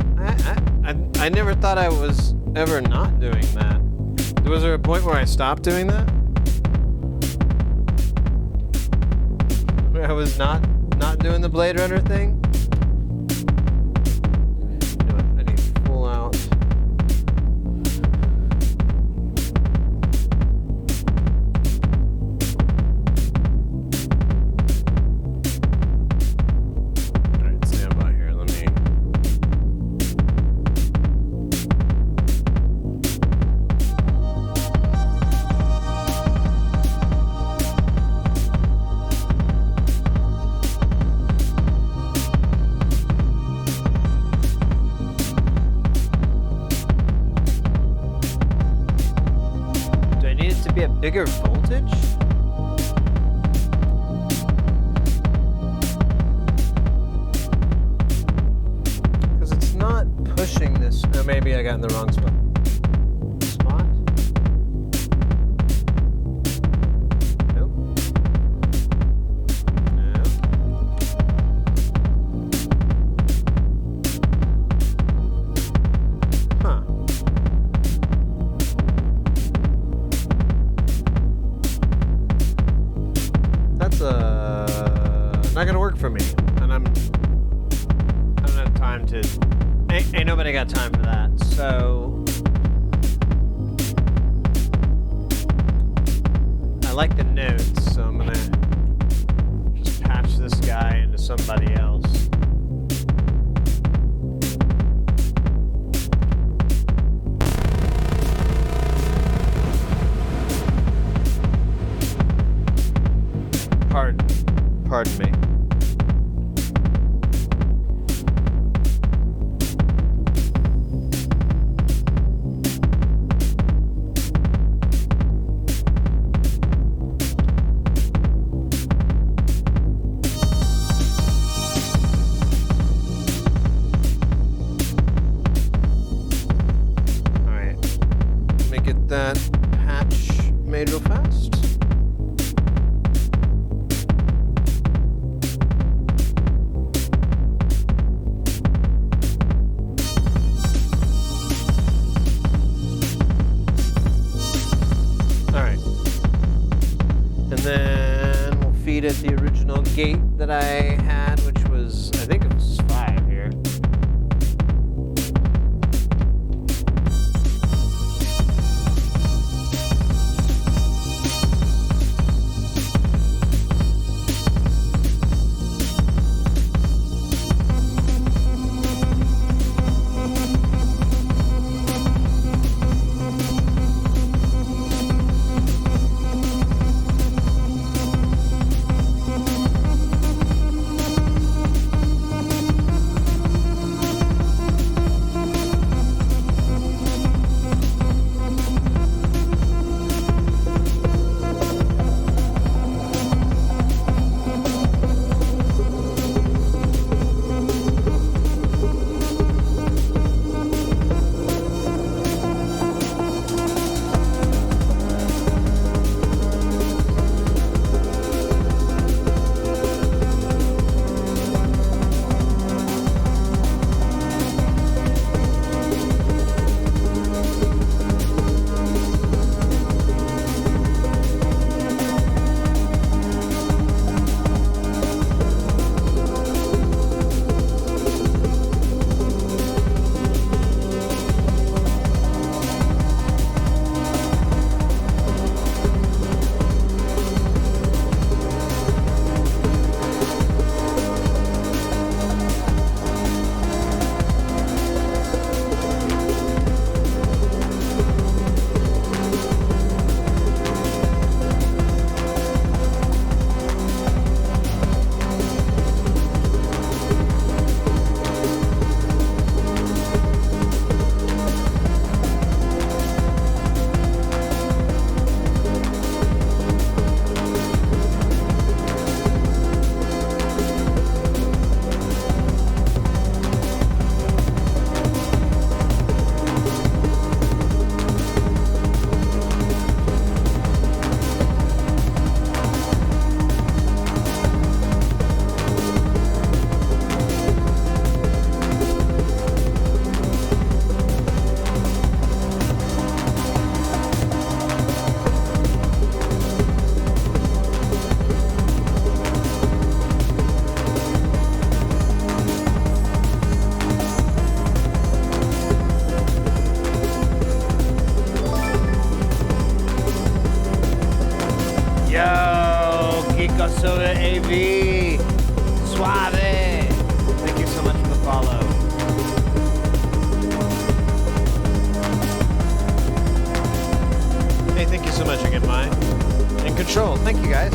I never thought I was ever not doing that. Was there a point where I stopped doing that? Where I was not doing the Blade Runner thing? Bigger voltage? No, maybe I got in the wrong spot. Nope. No. Huh. That's not gonna work for me, and I don't have time to. Ain't nobody got time for that. So I like the notes, so I'm gonna just patch this guy into somebody else. Pardon me. All right, let me get that patch made real fast. Then we'll feed it the original gate that I had, which was, I think it was 5 here. Soda AV. Suave. Thank you so much for the follow. Hey, thank you so much again, Mine. In control. Thank you, guys.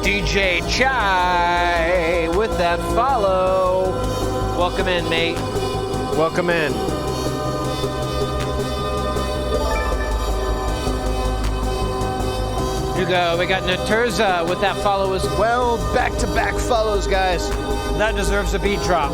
DJ Chai with that follow. Welcome in, mate. Welcome in. Hugo, we got Naturza with that follow as well. Back-to-back follows, guys. That deserves a beat drop.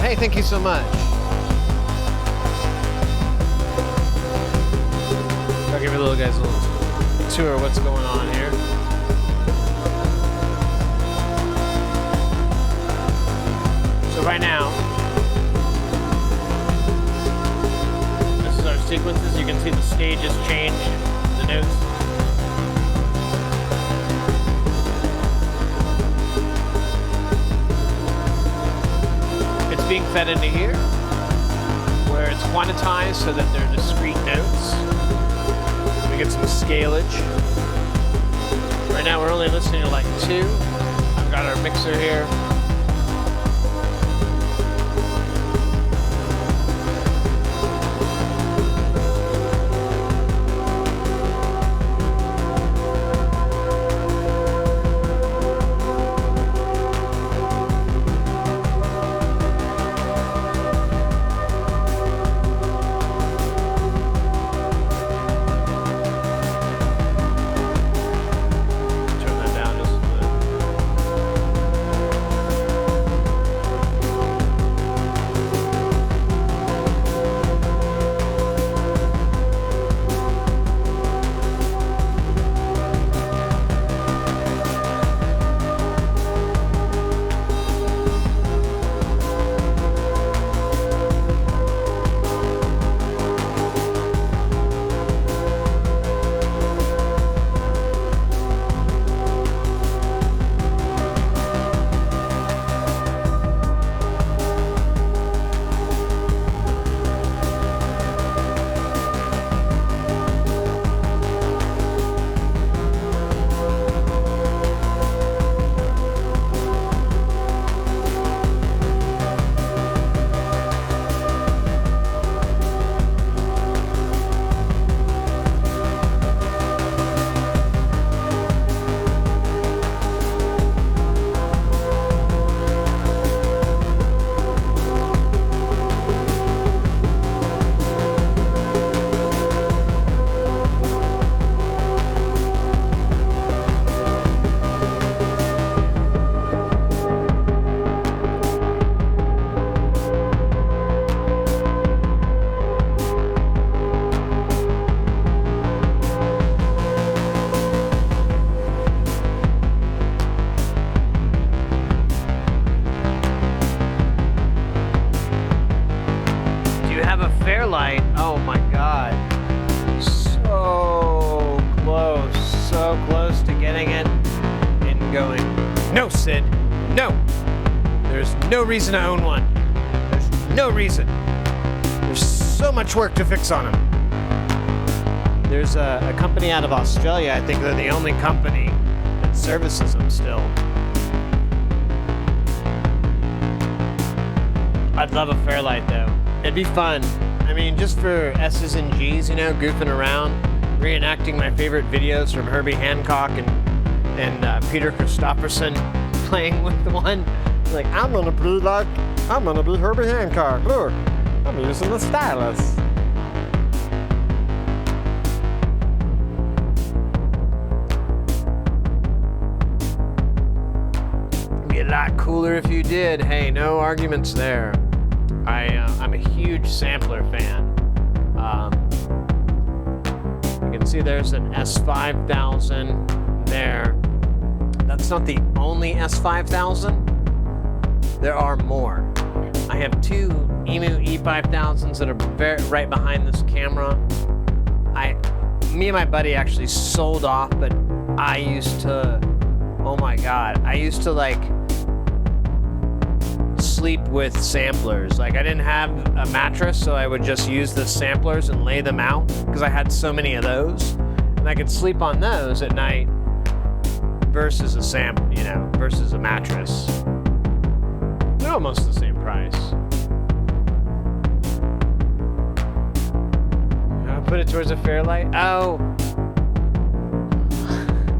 Hey, thank you so much. I'll give you little guys a little tour of what's going on here. So right now, this is our sequences. You can see the stages change, the notes. Being fed into here, where it's quantized so that they're discrete notes. We get some scalage. Right now we're only listening to like 2. I've got our mixer here. Fairlight, oh my god. So close to getting it and going. No, Sid, no. There's no reason to own one. There's no reason. There's so much work to fix on them. There's a company out of Australia, I think they're the only company that services them still. I'd love a Fairlight though. It'd be fun. I mean, just for S's and G's, you know, goofing around, reenacting my favorite videos from Herbie Hancock and Peter Christopherson playing with the one. Like, I'm gonna be Herbie Hancock. Look, I'm using the stylus. Be a lot cooler if you did. Hey, no arguments there. I'm a huge sampler fan. See, there's an S5000 there. That's not the only S5000. There are more. I have two Emu E5000s that are right behind this camera. Me and my buddy actually sold off, but I used to, oh my God, I used to like sleep with samplers. Like I didn't have a mattress, so I would just use the samplers and lay them out because I had so many of those, and I could sleep on those at night versus a versus a mattress. They're almost the same price. I'll put it towards a Fairlight. Oh,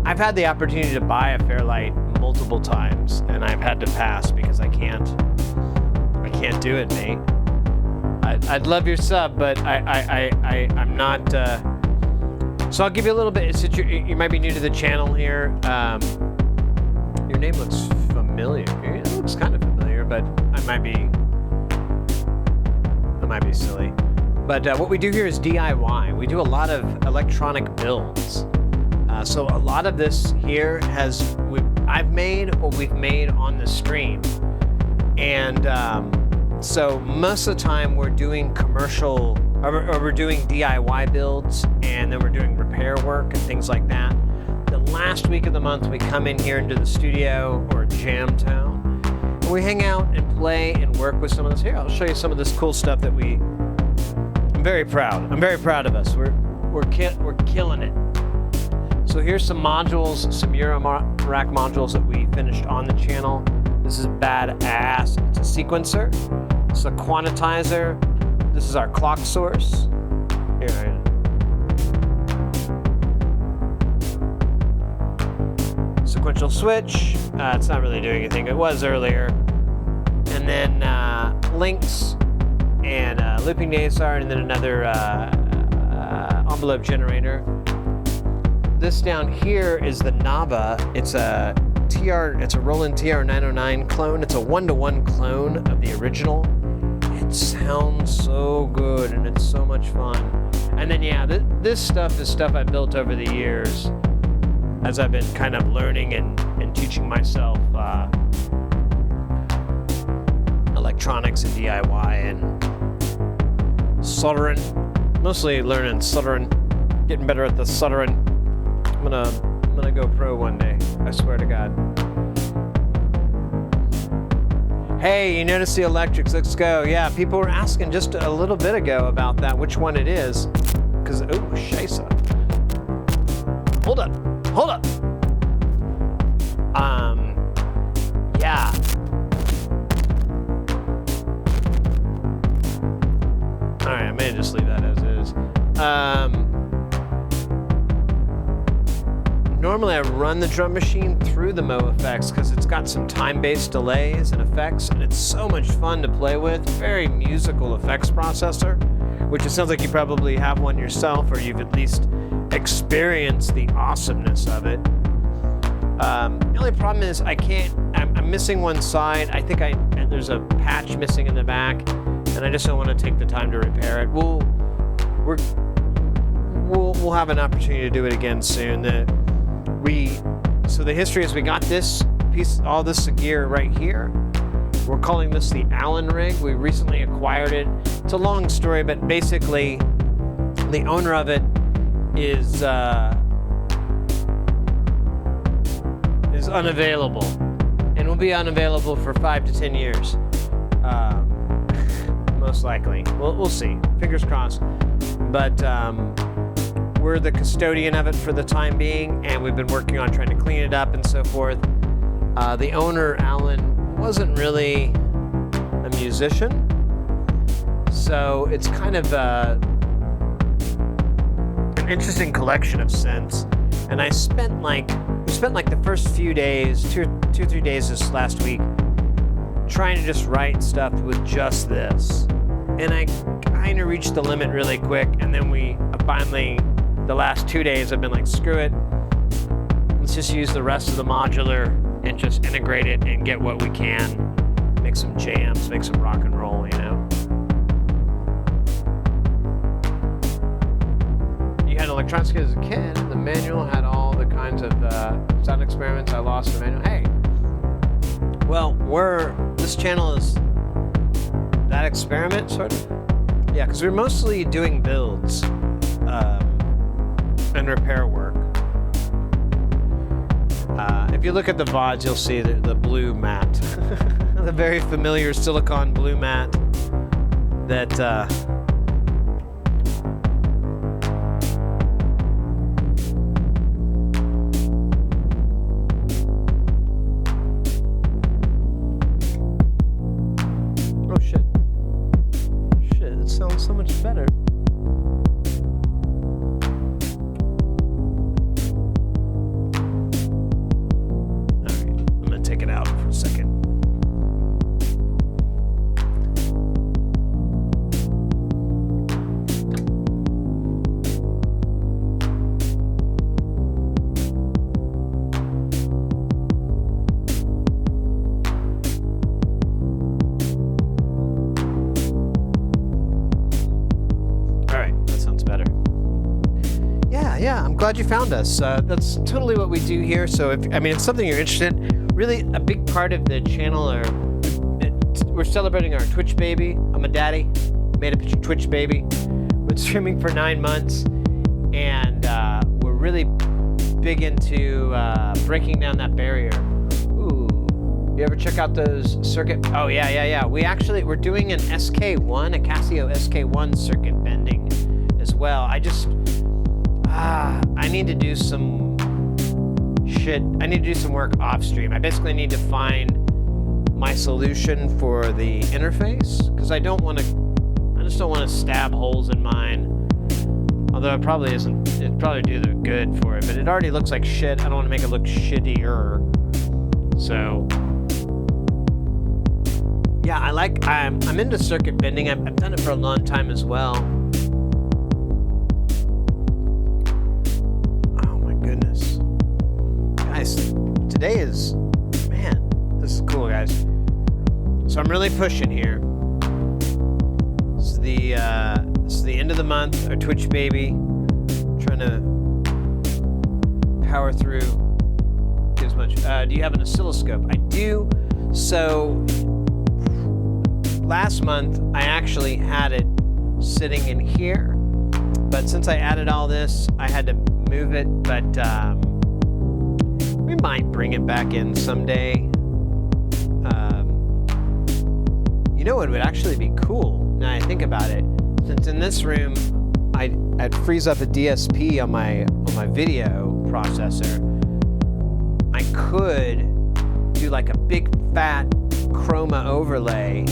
I've had the opportunity to buy a Fairlight multiple times, and I've had to pass because I can't do it, mate. I'd love your sub, but I'm not. So I'll give you a little bit. Since you might be new to the channel here, your name looks familiar. It looks kind of familiar, but I might be silly. But what we do here is DIY. We do a lot of electronic builds. So a lot of this here I've made or we've made on the stream, and so most of the time we're doing commercial or we're doing DIY builds, and then we're doing repair work and things like that. The last week of the month we come in here into the studio or Jamtown, and we hang out and play and work with some of this. Here, I'll show you some of this cool stuff that I'm very proud. I'm very proud of us. We're killing it. So here's some modules, some Euro rack modules that we finished on the channel. This is badass. It's a sequencer. It's a quantizer. This is our clock source. Here. Sequential switch. It's not really doing anything. It was earlier. And then links and looping ASR, and then another envelope generator. This down here is the Nava. It's a Roland TR-909 clone. It's a 1-to-1 clone of the original. It sounds so good, and it's so much fun. And then yeah, this stuff is stuff I built over the years as I've been kind of learning and teaching myself electronics and DIY and soldering. Mostly learning soldering, getting better at the soldering. I'm gonna go pro one day. I swear to God. Hey, you notice the electrics? Let's go. Yeah, people were asking just a little bit ago about that, which one it is. Because, oh, Shisa. Hold up. Yeah. All right, I may just leave that as is. Normally I run the drum machine through the Mo effects because it's got some time-based delays and effects, and it's so much fun to play with. Very musical effects processor, which it sounds like you probably have one yourself, or you've at least experienced the awesomeness of it. The only problem is I'm missing one side. I think there's a patch missing in the back, and I just don't want to take the time to repair it. We'll have an opportunity to do it again soon. So the history is we got this piece, all this gear right here. We're calling this the Allen rig. We recently acquired it. It's a long story, but basically the owner of it is unavailable, and will be unavailable for 5 to 10 years, most likely. We'll see. Fingers crossed. But we're the custodian of it for the time being, and we've been working on trying to clean it up and so forth. The owner, Alan, wasn't really a musician, so it's kind of an interesting collection of synths. And we spent like the first few days, 2 or 3 days this last week, trying to just write stuff with just this. And I kind of reached the limit really quick, and then we finally, the last 2 days, I've been like, screw it. Let's just use the rest of the modular and just integrate it and get what we can. Make some jams, make some rock and roll, you know? You had to electronics kit as a kid. The manual had all the kinds of sound experiments. I lost the manual. Hey, well, this channel is that experiment, sort of. Yeah, because we're mostly doing builds and repair work. If you look at the VODs, you'll see the blue mat. The very familiar silicone blue mat that oh shit. Shit, it sounds so much better. Take it out for a second. All right, that sounds better. Yeah, I'm glad you found us. That's totally what we do here. So it's something you're interested in. Really, a big part of the channel we're celebrating our TwitchBaby. I'm a daddy, made a TwitchBaby. Been streaming for 9 months, and we're really big into breaking down that barrier. Ooh, you ever check out those circuit? Oh yeah. We're doing an SK1, a Casio SK1 circuit bending as well. I need to do some shit. I need to do some work off stream. I basically need to find my solution for the interface because I just don't want to stab holes in mine. Although it probably do the good for it, but it already looks like shit. I don't want to make it look shittier. So yeah, I'm into circuit bending. I've done it for a long time as well. Today is, man, this is cool, guys. So I'm really pushing here. This is the end of the month, our TwitchBaby. Trying to power through as much. Do you have an oscilloscope? I do. So last month, I actually had it sitting in here. But since I added all this, I had to move it. But we might bring it back in someday. You know what would actually be cool, now I think about it, since in this room I'd freeze up a DSP on my video processor, I could do like a big fat chroma overlay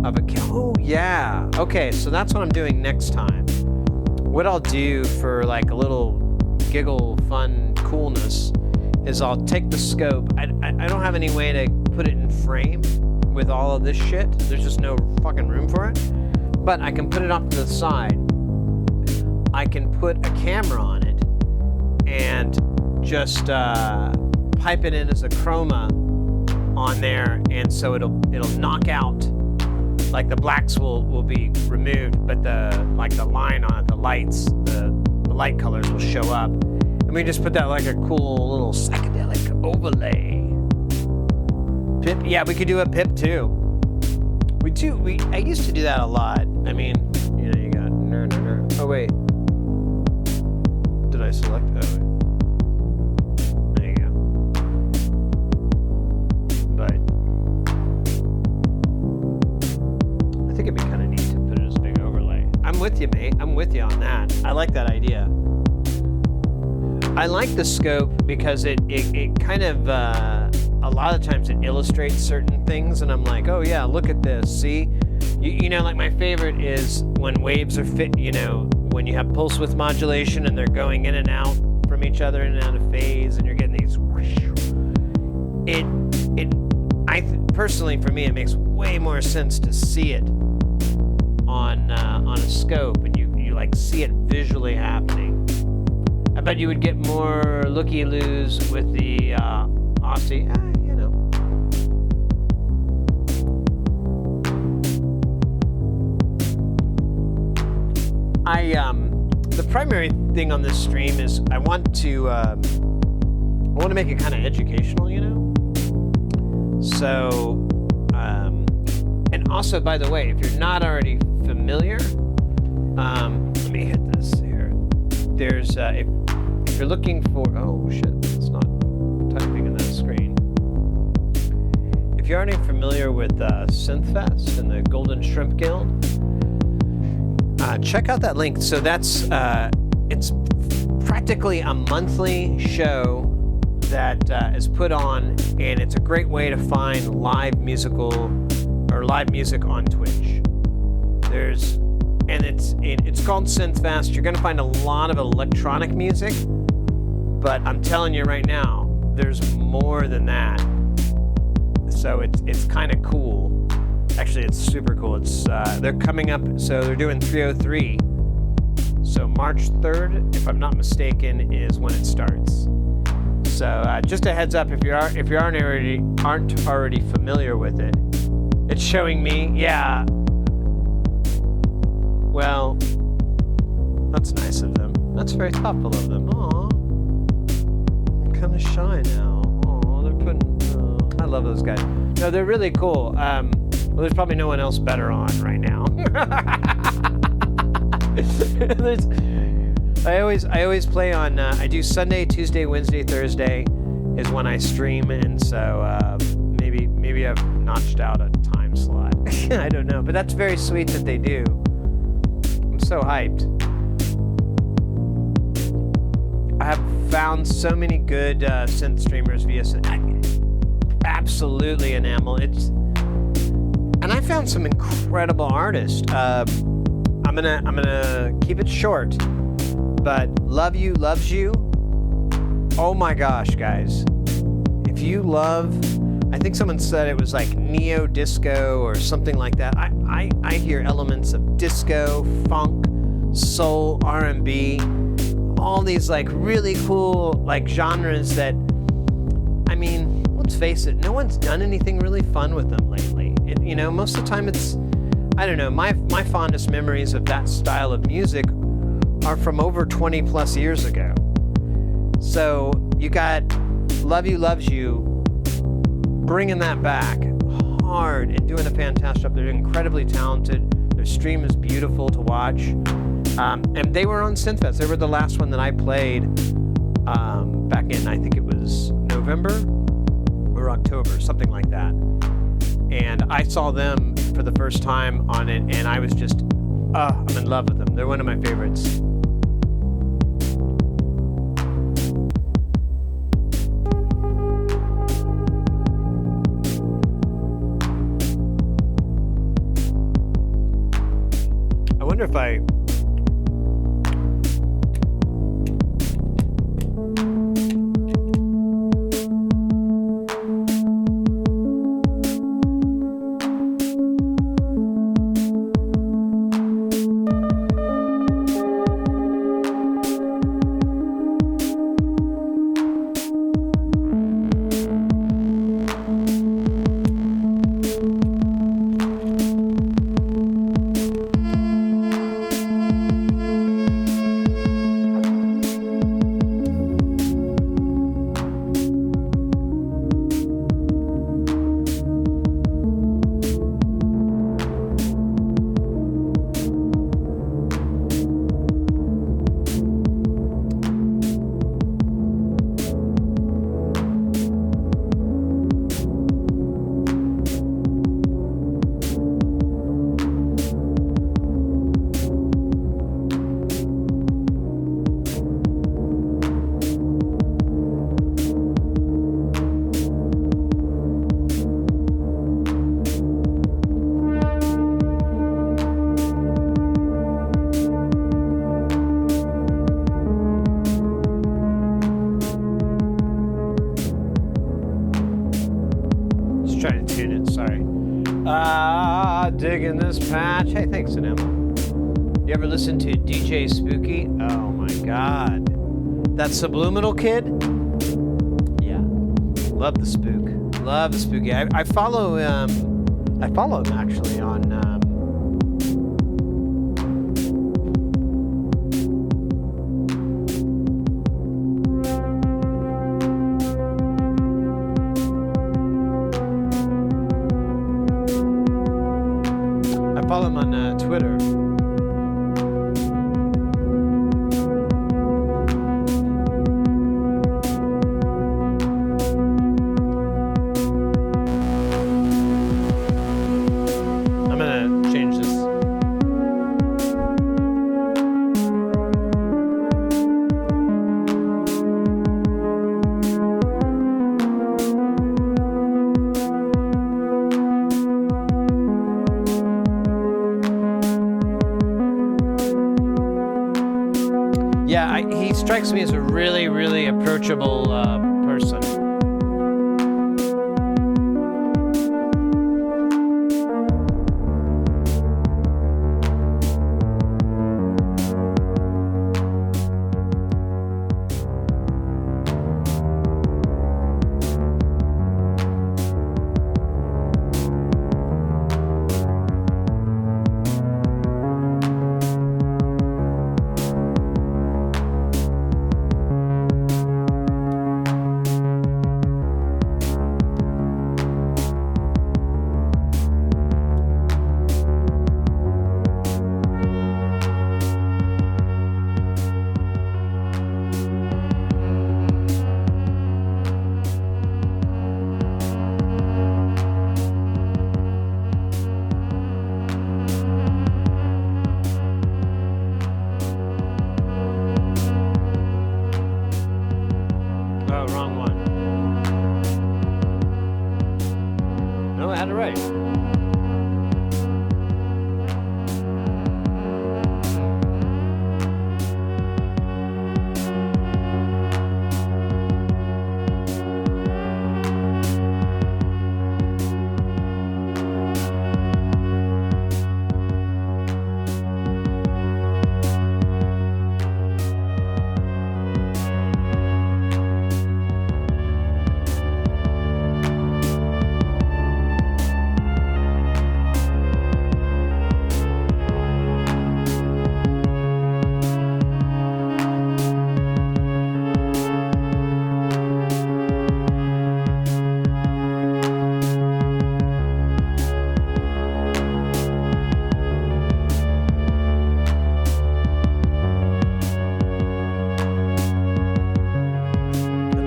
of oh yeah, okay, so that's what I'm doing next time. What I'll do for like a little giggle fun coolness is I'll take the scope. I don't have any way to put it in frame with all of this shit. There's just no fucking room for it. But I can put it off to the side. I can put a camera on it and just pipe it in as a chroma on there, and so it'll knock out. Like the blacks will be removed, but the line on it, the lights, the light colors will show up. And we just put that like a cool little psychedelic overlay. Pip, yeah, we could do a pip too. I used to do that a lot. I mean, you got oh wait. Did I select? Oh, there you go. But I think it'd be kind of neat to put it as a big overlay. I'm with you, mate. I'm with you on that. I like that idea. I like the scope because it kind of, a lot of times it illustrates certain things, and I'm like, oh yeah, look at this, see? You know, like my favorite is when waves are when you have pulse width modulation and they're going in and out from each other, in and out of phase, and you're getting these, personally, for me, it makes way more sense to see it on a scope, and you like see it visually happening. I bet you would get more looky-loos with the Aussie, The primary thing on this stream is I want to make it kind of educational, you know. So, and also, by the way, if you're not already familiar, let me hit this here. There's if you're looking for, oh shit, it's not typing in that screen. If you're already familiar with Synthfest and the Golden Shrimp Guild, check out that link. So that's it's practically a monthly show that is put on, and it's a great way to find live music on Twitch. It's called Synthfest. You're gonna find a lot of electronic music, but I'm telling you right now, there's more than that. So it's kind of cool. Actually, it's super cool. It's they're coming up, so they're doing 303. So March 3rd, if I'm not mistaken, is when it starts. So just a heads up, if you aren't already familiar with it, it's showing me. Yeah. Well, that's nice of them. That's very thoughtful of them. Aw, I'm kind of shy now. Aw, they're putting. I love those guys. No, they're really cool. Well, there's probably no one else better on right now. I always play on. I do Sunday, Tuesday, Wednesday, Thursday is when I stream, and so maybe I've notched out a time slot. I don't know, but that's very sweet that they do. I'm so hyped. I have found so many good synth streamers via absolutely enamel. And I found some incredible artists. I'm gonna keep it short, but Love You Loves You. Oh my gosh, guys! If you love, I think someone said it was like neo disco or something like that. I hear elements of disco, funk, soul, R&B, all these like really cool like genres that, I mean, let's face it, no one's done anything really fun with them lately. You know, most of the time it's, I don't know, my fondest memories of that style of music are from over 20 plus years ago. So you got Love You Loves You bringing that back hard and doing a fantastic job. They're incredibly talented. Their stream is beautiful to watch. And they were on Synthfest. They were the last one that I played back in, I think it was November or October, something like that. And I saw them for the first time on it, and I was just, I'm in love with them. They're one of my favorites. I wonder if I... Digging this patch. Hey, thanks, Anema. You ever listen to DJ Spooky? Oh my god. That Subliminal kid? Yeah. Love the spook. Love the spooky. I follow him actually on Yeah, he strikes me as a really, really approachable person.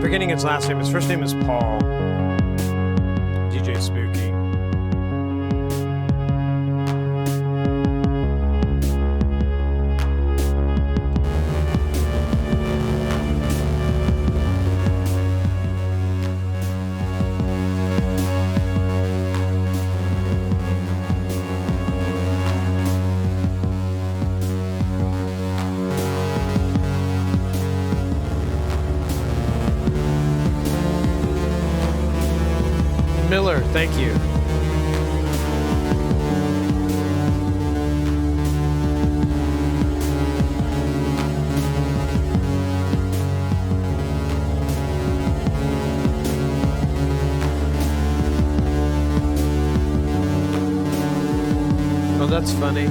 Forgetting his last name. His first name is Paul. DJ Spooky. Miller, thank you. Oh, that's funny.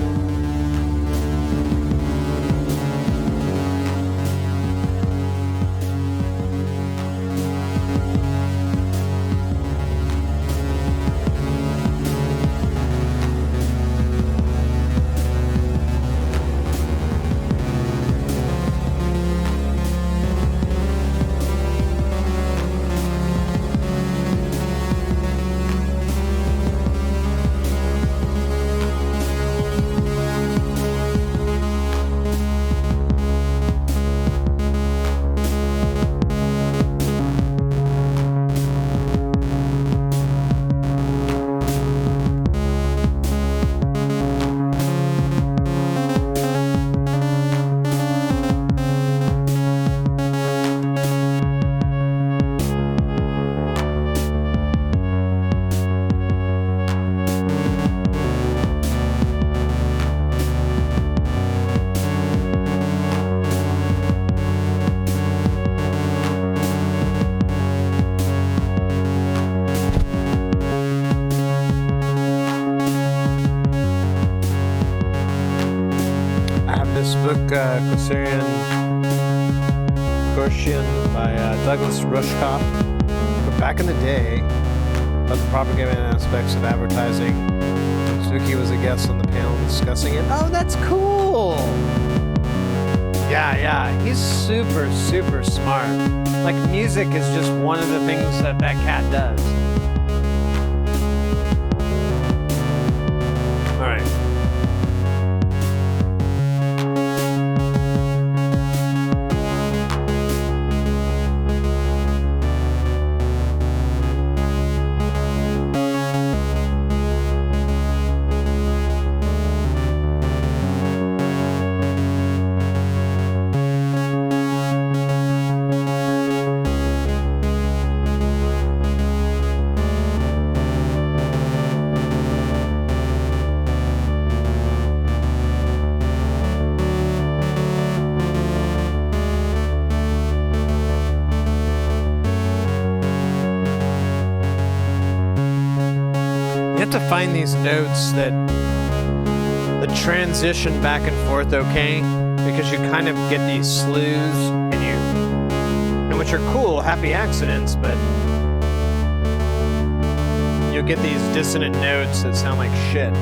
Kosarian Gorshian by Douglas Rushkoff. But back in the day, about the propaganda aspects of advertising, Suzuki was a guest on the panel discussing it. Oh, that's cool! Yeah, he's super, super smart. Like, music is just one of the things that cat does. Alright. find these notes that transition back and forth okay, because you kind of get these slews and which are cool, happy accidents, but you'll get these dissonant notes that sound like shit.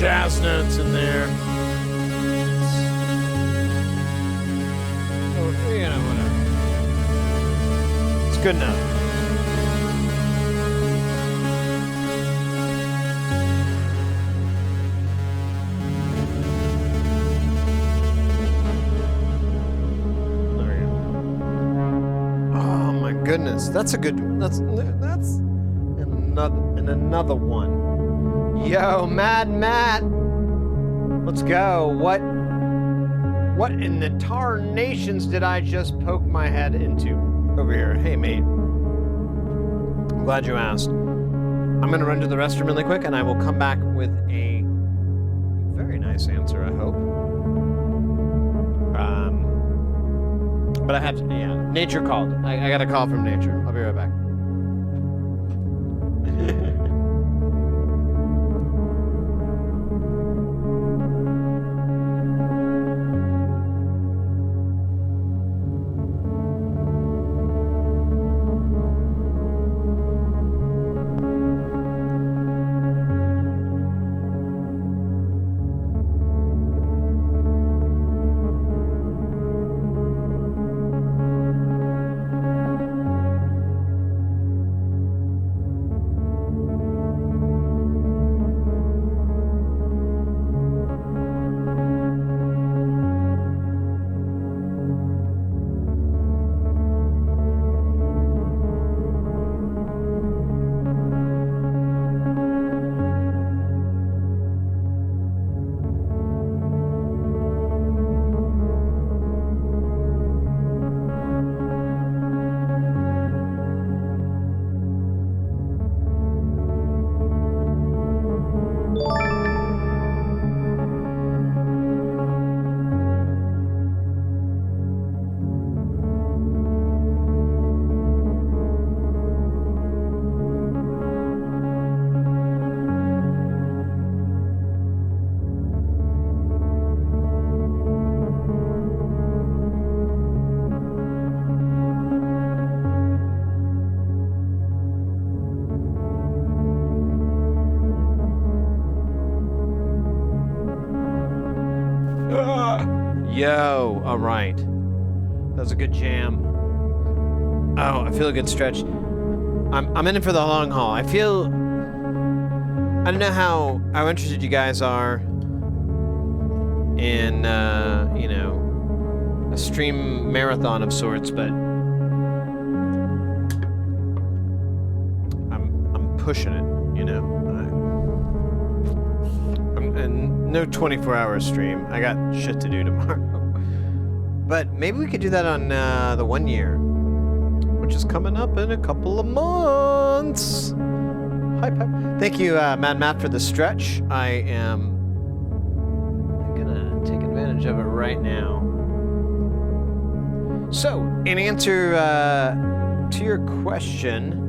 jazz notes in there. Oh, you know, whatever. It's good enough. Goodness, that's a good. That's another one. Yo, Mad Matt, let's go. What in the tarnations did I just poke my head into over here? Hey, mate. I'm glad you asked. I'm gonna run to the restroom really quick, and I will come back with a very nice answer. I hope. But I have to, yeah. Nature called. I got a call from nature. I'll be right back. Yo, all right. That was a good jam. Oh, I feel a good stretch. I'm in it for the long haul. I feel... I don't know how interested you guys are in, you know, a stream marathon of sorts, but I'm pushing it, you know. And no 24-hour stream. I got shit to do tomorrow. But maybe we could do that on the 1 year, which is coming up in a couple of months. Hype, hype. Thank you, Mad Matt, for the stretch. I'm gonna take advantage of it right now. So, in answer to your question,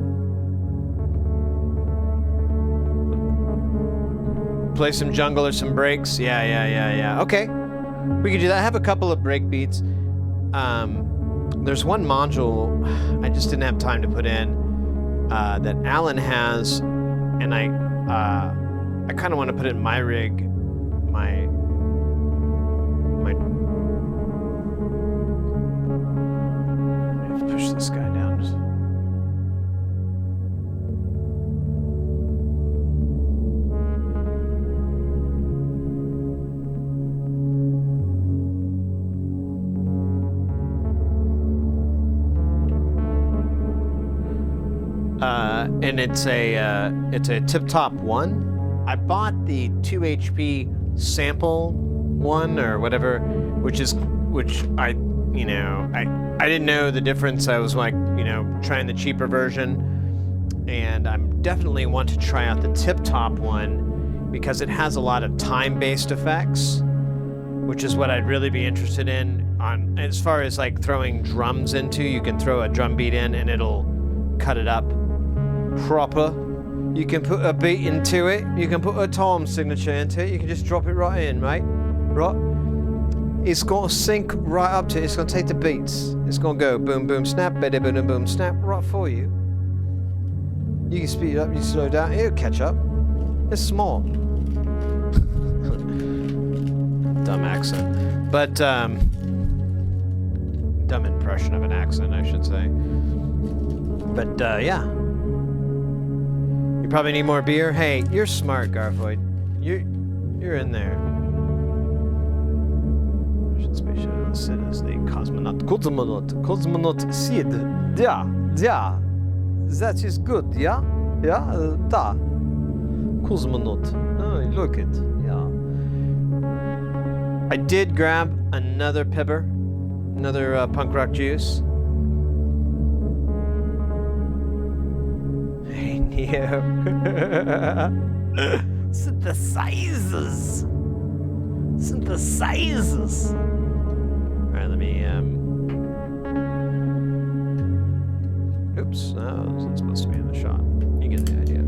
play some jungle or some breaks. Yeah. Okay, we could do that. I have a couple of break beats. There's one module I just didn't have time to put in that Alan has, and I kind of want to put it in my rig. My. Let me push this guy down. And it's a tip-top one. I bought the 2 HP sample one or whatever, which I didn't know the difference. I was like, you know, trying the cheaper version, and I definitely want to try out the tip-top one because it has a lot of time-based effects, which is what I'd really be interested in. On as far as like throwing drums into, you can throw a drum beat in and it'll cut it up proper. You can put a beat into it. You can put a time signature into it. You can just drop it right in, mate. Right? It's going to sync right up to it. It's going to take the beats. It's going to go boom, boom, snap, bada, boom, boom, snap, right for you. You can speed it up, you slow down. It'll catch up. It's small. dumb accent. But, dumb impression of an accent, I should say. But, yeah. You probably need more beer. Hey, you're smart, Garvoid. You're in there. Russian space shuttle Sid is the cosmonaut. Cosmonaut Sid. Yeah. That is good, yeah? Yeah? Da. Cosmonaut. Oh, look it. Yeah. I did grab another pepper. Another punk rock juice. Hey, Neo. Synthesizers. Alright, let me, oops. Oh, it's supposed to be in the shot. You get the idea.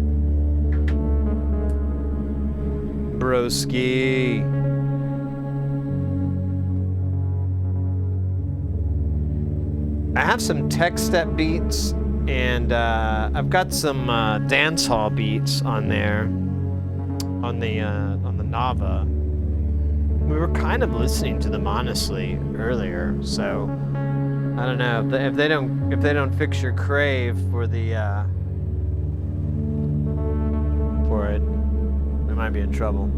Broski. I have some tech step beats, and I've got some dance hall beats on there, on the Nava. We were kind of listening to them honestly earlier, so I don't know if they don't fix your crave for the for it, we might be in trouble.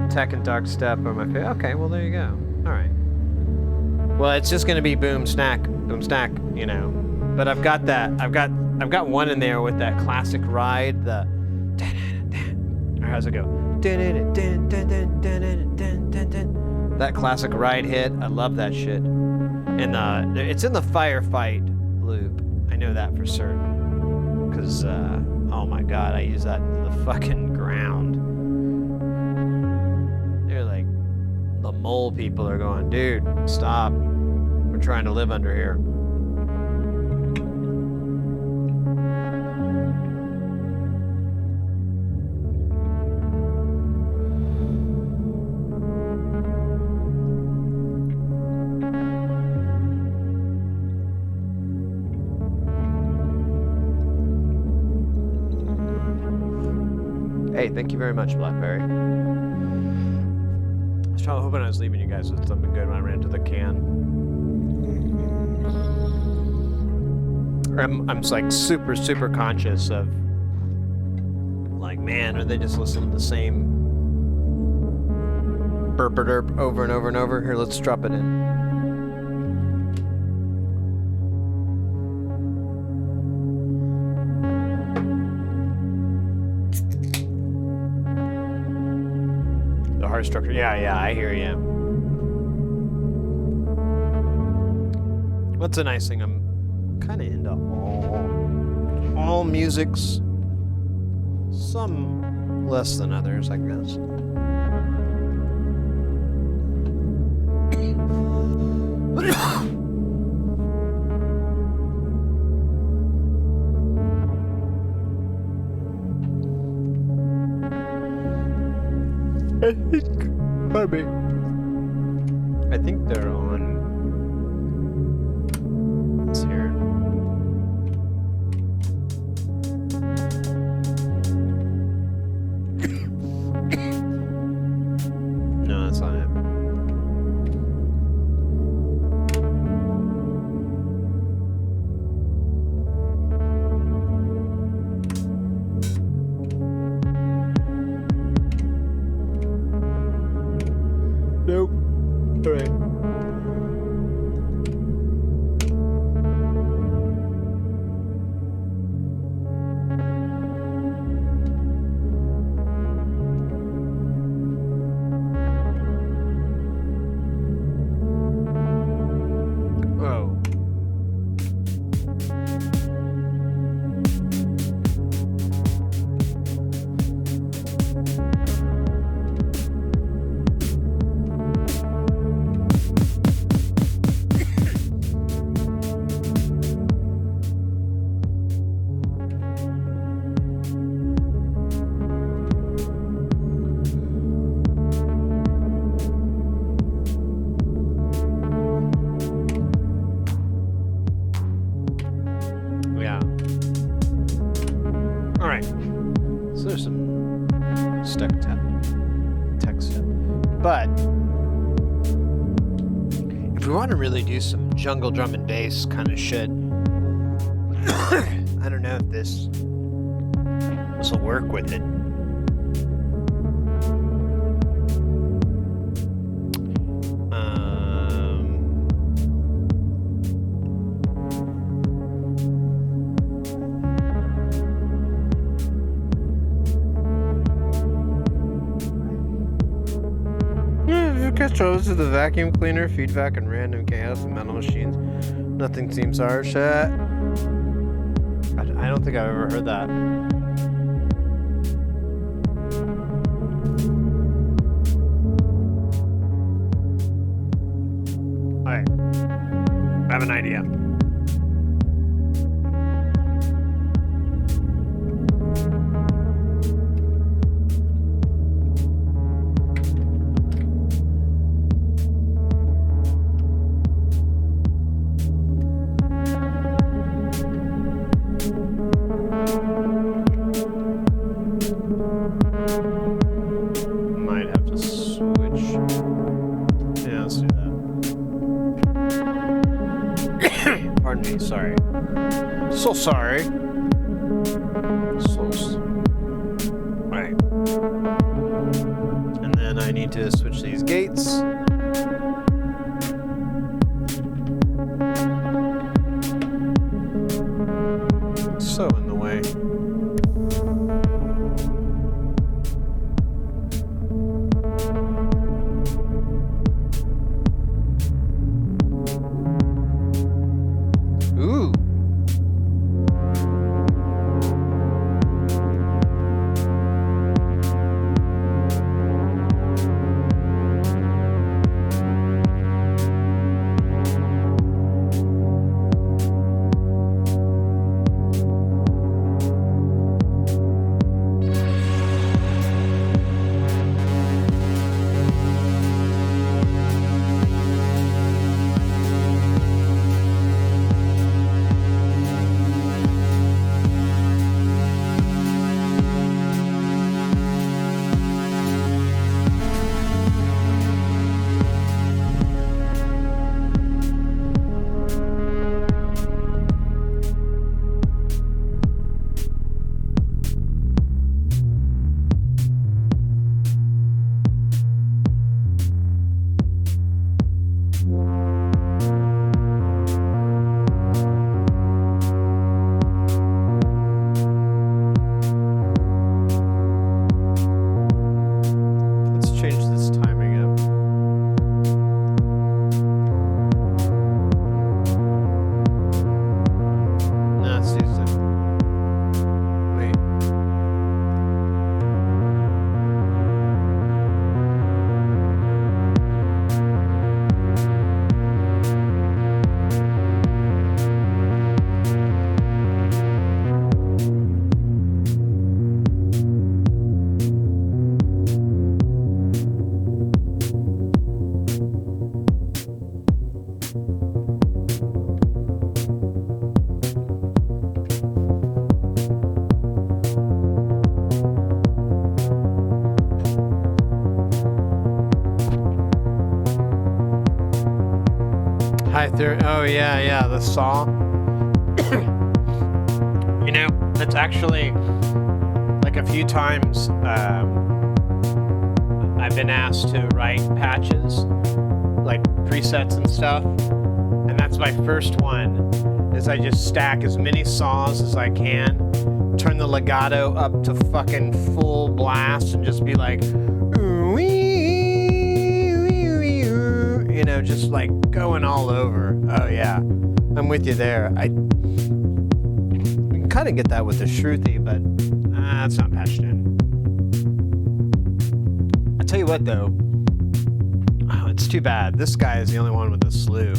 Tech and dark step are my favorite. Okay, well there you go. All right. Well, it's just gonna be boom stack, you know. But I've got that. I've got one in there with that classic ride. The or how's it go? That classic ride hit. I love that shit. And it's in the firefight loop. I know that for certain. Cause oh my god, I use that into the fucking ground. They're like, the mole people are going, dude, stop. We're trying to live under here. Hey, thank you very much, Blackberry. I was hoping I was leaving you guys with something good when I ran to the can. I'm like super conscious of, like, man, are they just listening to the same burp-a-derp over and over and over? Here, let's drop it in. Structure. Yeah, I hear you. What's a nice thing? I'm kind of into all musics. Some less than others, I guess. I think they're on. Let's hear it. No, that's not it. Nope. All right. So there's some stuck tap. But if we want to really do some jungle drum and bass kind of shit, I don't know if this will work with it. Controls to the vacuum cleaner, feedback, and random chaos of metal machines. Nothing seems harsh. I don't think I've ever heard that. Alright. I have an idea. So sorry. Right. And then I need to switch these gates. So in the way. Ooh. Oh yeah, the saw. You know, it's actually like a few times I've been asked to write patches, like presets and stuff, and that's my first one. Is I just stack as many saws as I can, turn the legato up to fucking full blast, and just be like, you know, just like going all over. Oh yeah, I'm with you there. I can kind of get that with the Shruti, but it's not patched in. I tell you what though, it's too bad. This guy is the only one with a slew,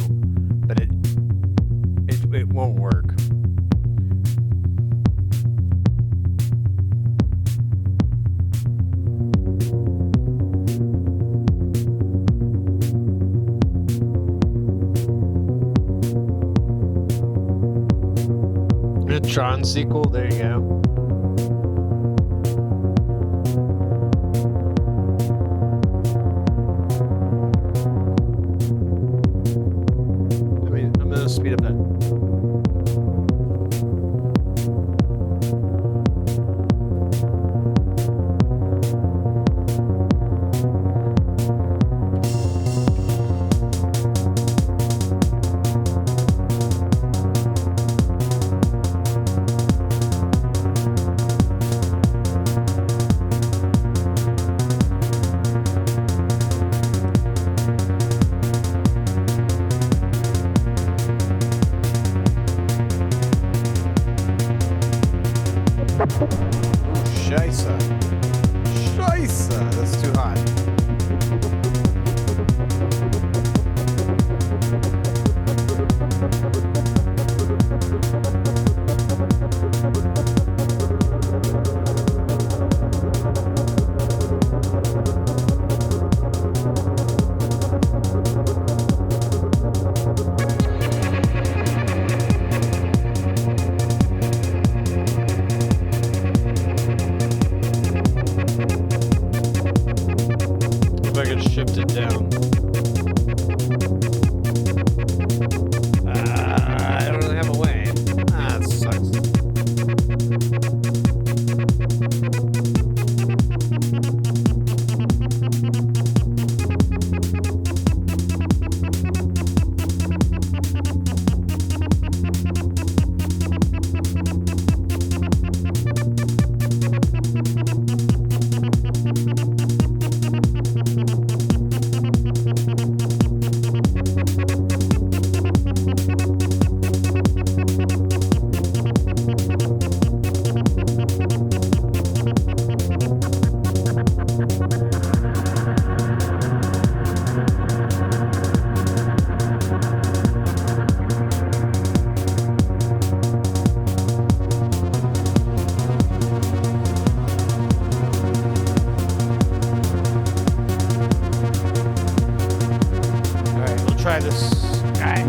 but it won't work. Tron sequel, there you go. Scheisse. Scheisse. That's too hot. If I could shift it down. I don't really have a way. That sucks. Try this guy.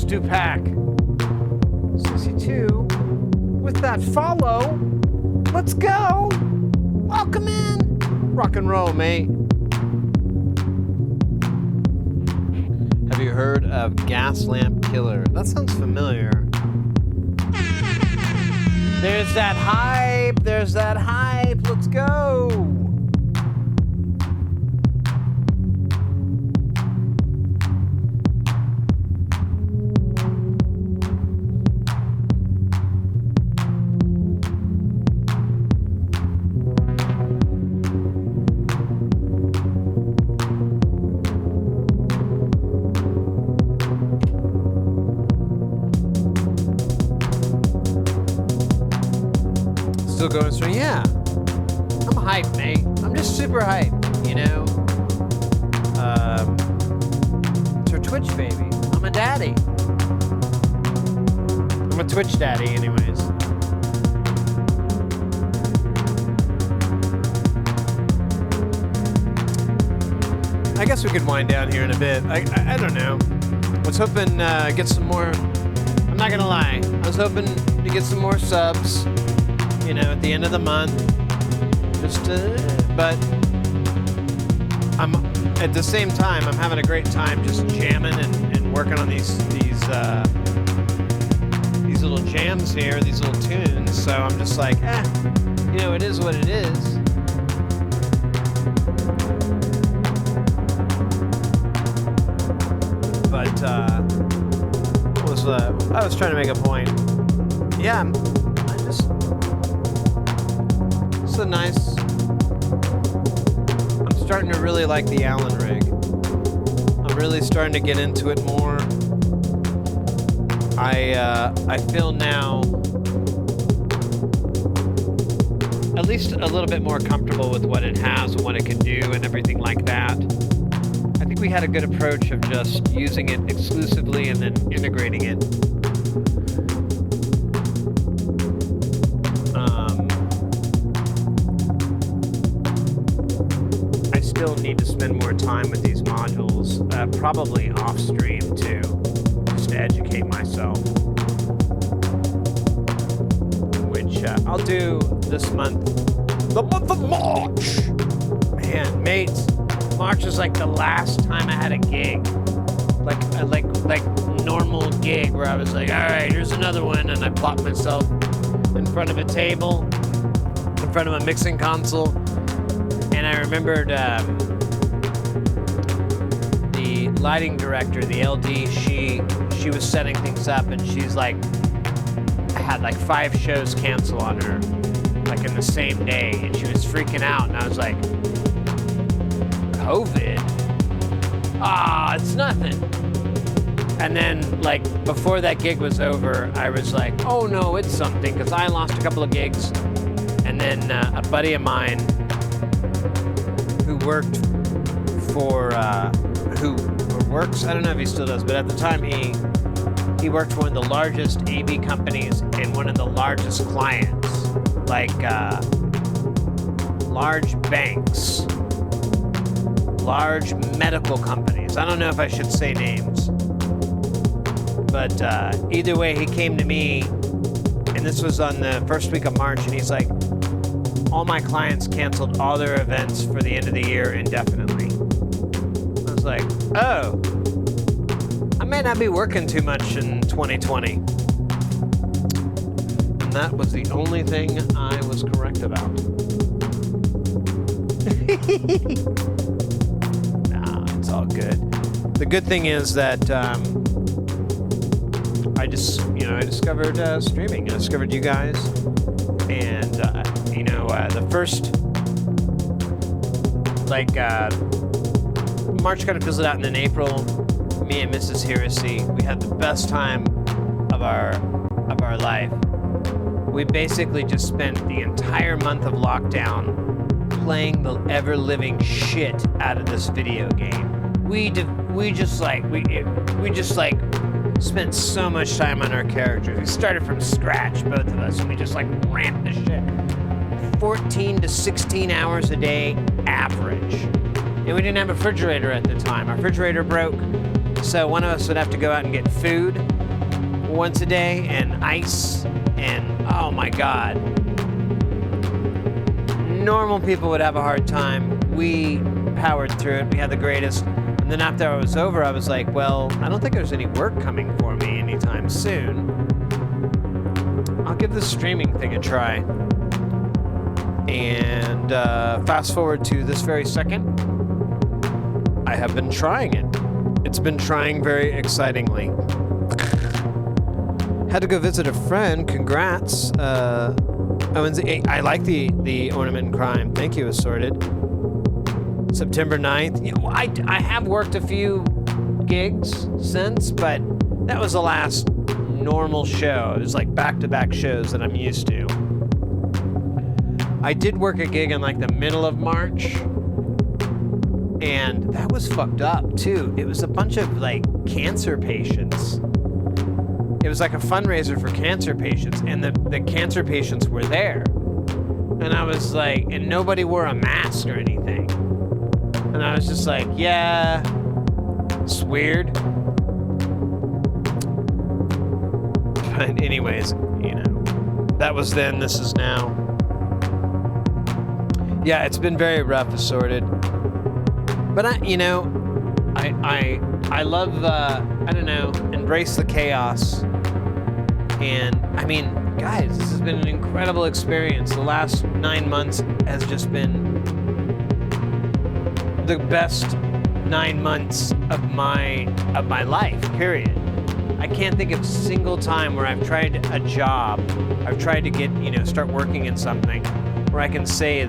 Stupak. 62. With that follow. Let's go. Welcome in. Rock and roll, mate. Have you heard of Gas Lamp Killer? That sounds familiar. There's that hype. There's that hype. Let's go. Still going strong? Yeah. I'm hyped, mate. I'm just super hyped, you know? It's her TwitchBaby. I'm a daddy. I'm a Twitch daddy, anyways. I guess we could wind down here in a bit. I don't know. I was hoping get some more. I'm not gonna lie. I was hoping to get some more subs. You know, at the end of the month, but I'm at the same time I'm having a great time just jamming and working on these little jams here, these little tunes. So I'm just like, you know, it is what it is. But I was trying to make a point. Yeah, nice. I'm starting to really like the Allen rig. I'm really starting to get into it more. I feel now at least a little bit more comfortable with what it has and what it can do and everything like that. I think we had a good approach of just using it exclusively and then integrating it. Still need to spend more time with these modules, probably off stream too, just to educate myself, which I'll do this month, the month of March. Man, mates, March is like the last time I had a gig, like normal gig where I was like, all right, here's another one, and I plopped myself in front of a table, in front of a mixing console. And I remembered the lighting director, the LD, she was setting things up, and she's like, I had like 5 shows cancel on her, like in the same day, and she was freaking out, and I was like, COVID? It's nothing. And then, like, before that gig was over, I was like, oh no, it's something, because I lost a couple of gigs, and then a buddy of mine who worked for, who works, I don't know if he still does, but at the time he worked for one of the largest AV companies and one of the largest clients, like large banks, large medical companies. I don't know if I should say names, but either way, he came to me, and this was on the first week of March, and he's like, all my clients canceled all their events for the end of the year indefinitely. I was like, oh, I may not be working too much in 2020. And that was the only thing I was correct about. Nah, it's all good. The good thing is that I discovered streaming. I discovered you guys, and the first, March kind of fizzled out, and then April, me and Mrs. Heresy, we had the best time of our life. We basically just spent the entire month of lockdown playing the ever-living shit out of this video game. We just spent so much time on our characters. We started from scratch, both of us, and we just ramped the shit. 14 to 16 hours a day average. And we didn't have a refrigerator at the time. Our refrigerator broke, so one of us would have to go out and get food. once a day and ice and oh my God. Normal people would have a hard time. We powered through it. We had the greatest. And then after I was over, I was like, well, I don't think there's any work coming for me anytime soon. I'll give this streaming thing a try. And fast forward to this very second, I have been trying it. It's been trying very excitingly. Had to go visit a friend. Congrats. I like the ornament and crime. Thank you, Assorted. September 9th. You know, I have worked a few gigs since, but that was the last normal show. It was like back-to-back shows that I'm used to. I did work a gig in like the middle of March, and that was fucked up too. It was a bunch of like cancer patients. It was like a fundraiser for cancer patients, and the cancer patients were there. And I was like, and nobody wore a mask or anything. And I was just like, yeah, it's weird. But anyways, you know, that was then, this is now. Yeah, it's been very rough, Assorted. But I love, I don't know, embrace the chaos. And I mean, guys, this has been an incredible experience. The last 9 months has just been the best 9 months of my life, period. I can't think of a single time where I've tried a job, I've tried to get, start working in something where I can say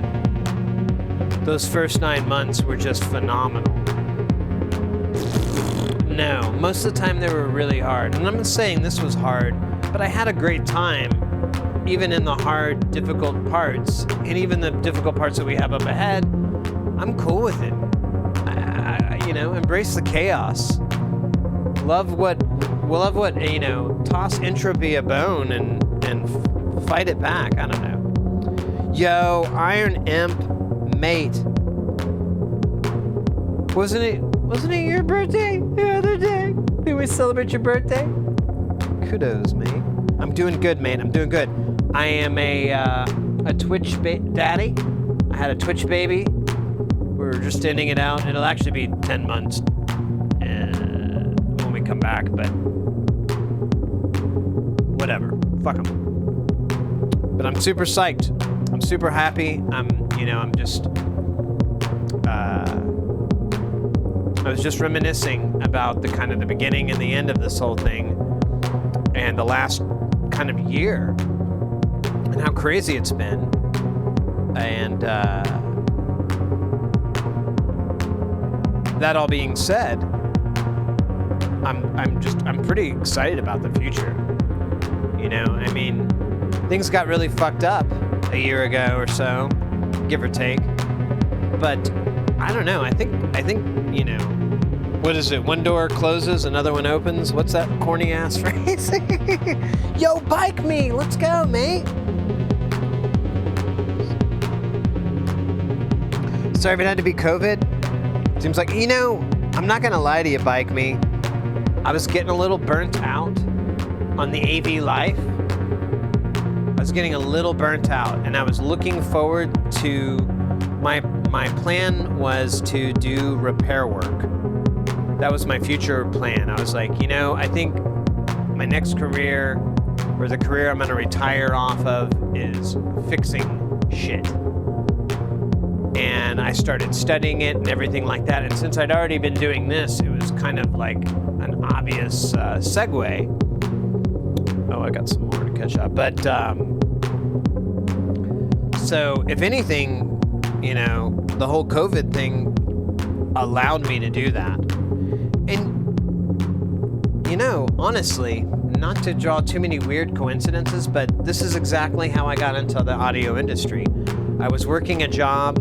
those first 9 months were just phenomenal. No, most of the time they were really hard. And I'm not saying this was hard, but I had a great time, even in the hard, difficult parts, and even the difficult parts that we have up ahead. I'm cool with it. Embrace the chaos. Love what, toss entropy a bone and fight it back. I don't know. Yo, Iron Imp, mate. Wasn't it your birthday the other day? Did we celebrate your birthday? Kudos, mate. I'm doing good, mate. I'm doing good. I am a Twitch daddy. I had a TwitchBaby. We're just ending it out. It'll actually be 10 months when we come back, but whatever. Fuck them. But I'm super psyched. I'm super happy. I was just reminiscing about the beginning and the end of this whole thing and the last kind of year and how crazy it's been. And that all being said, I'm pretty excited about the future. Things got really fucked up a year ago or so, give or take. But I don't know. I think what is it? One door closes, another one opens. What's that corny ass phrase? Yo, bike me. Let's go, mate. Sorry if it had to be COVID. Seems like, I'm not going to lie to you, bike me. I was getting a little burnt out on the AV life. I was getting a little burnt out, and I was looking forward to my plan was to do repair work. That was my future plan. I was like, I think my next career, or the career I'm going to retire off of, is fixing shit. And I started studying it and everything like that. And since I'd already been doing this, it was kind of like an obvious segue. Oh, I got some more to catch up. But so if anything, the whole COVID thing allowed me to do that. And, honestly, not to draw too many weird coincidences, but this is exactly how I got into the audio industry. I was working a job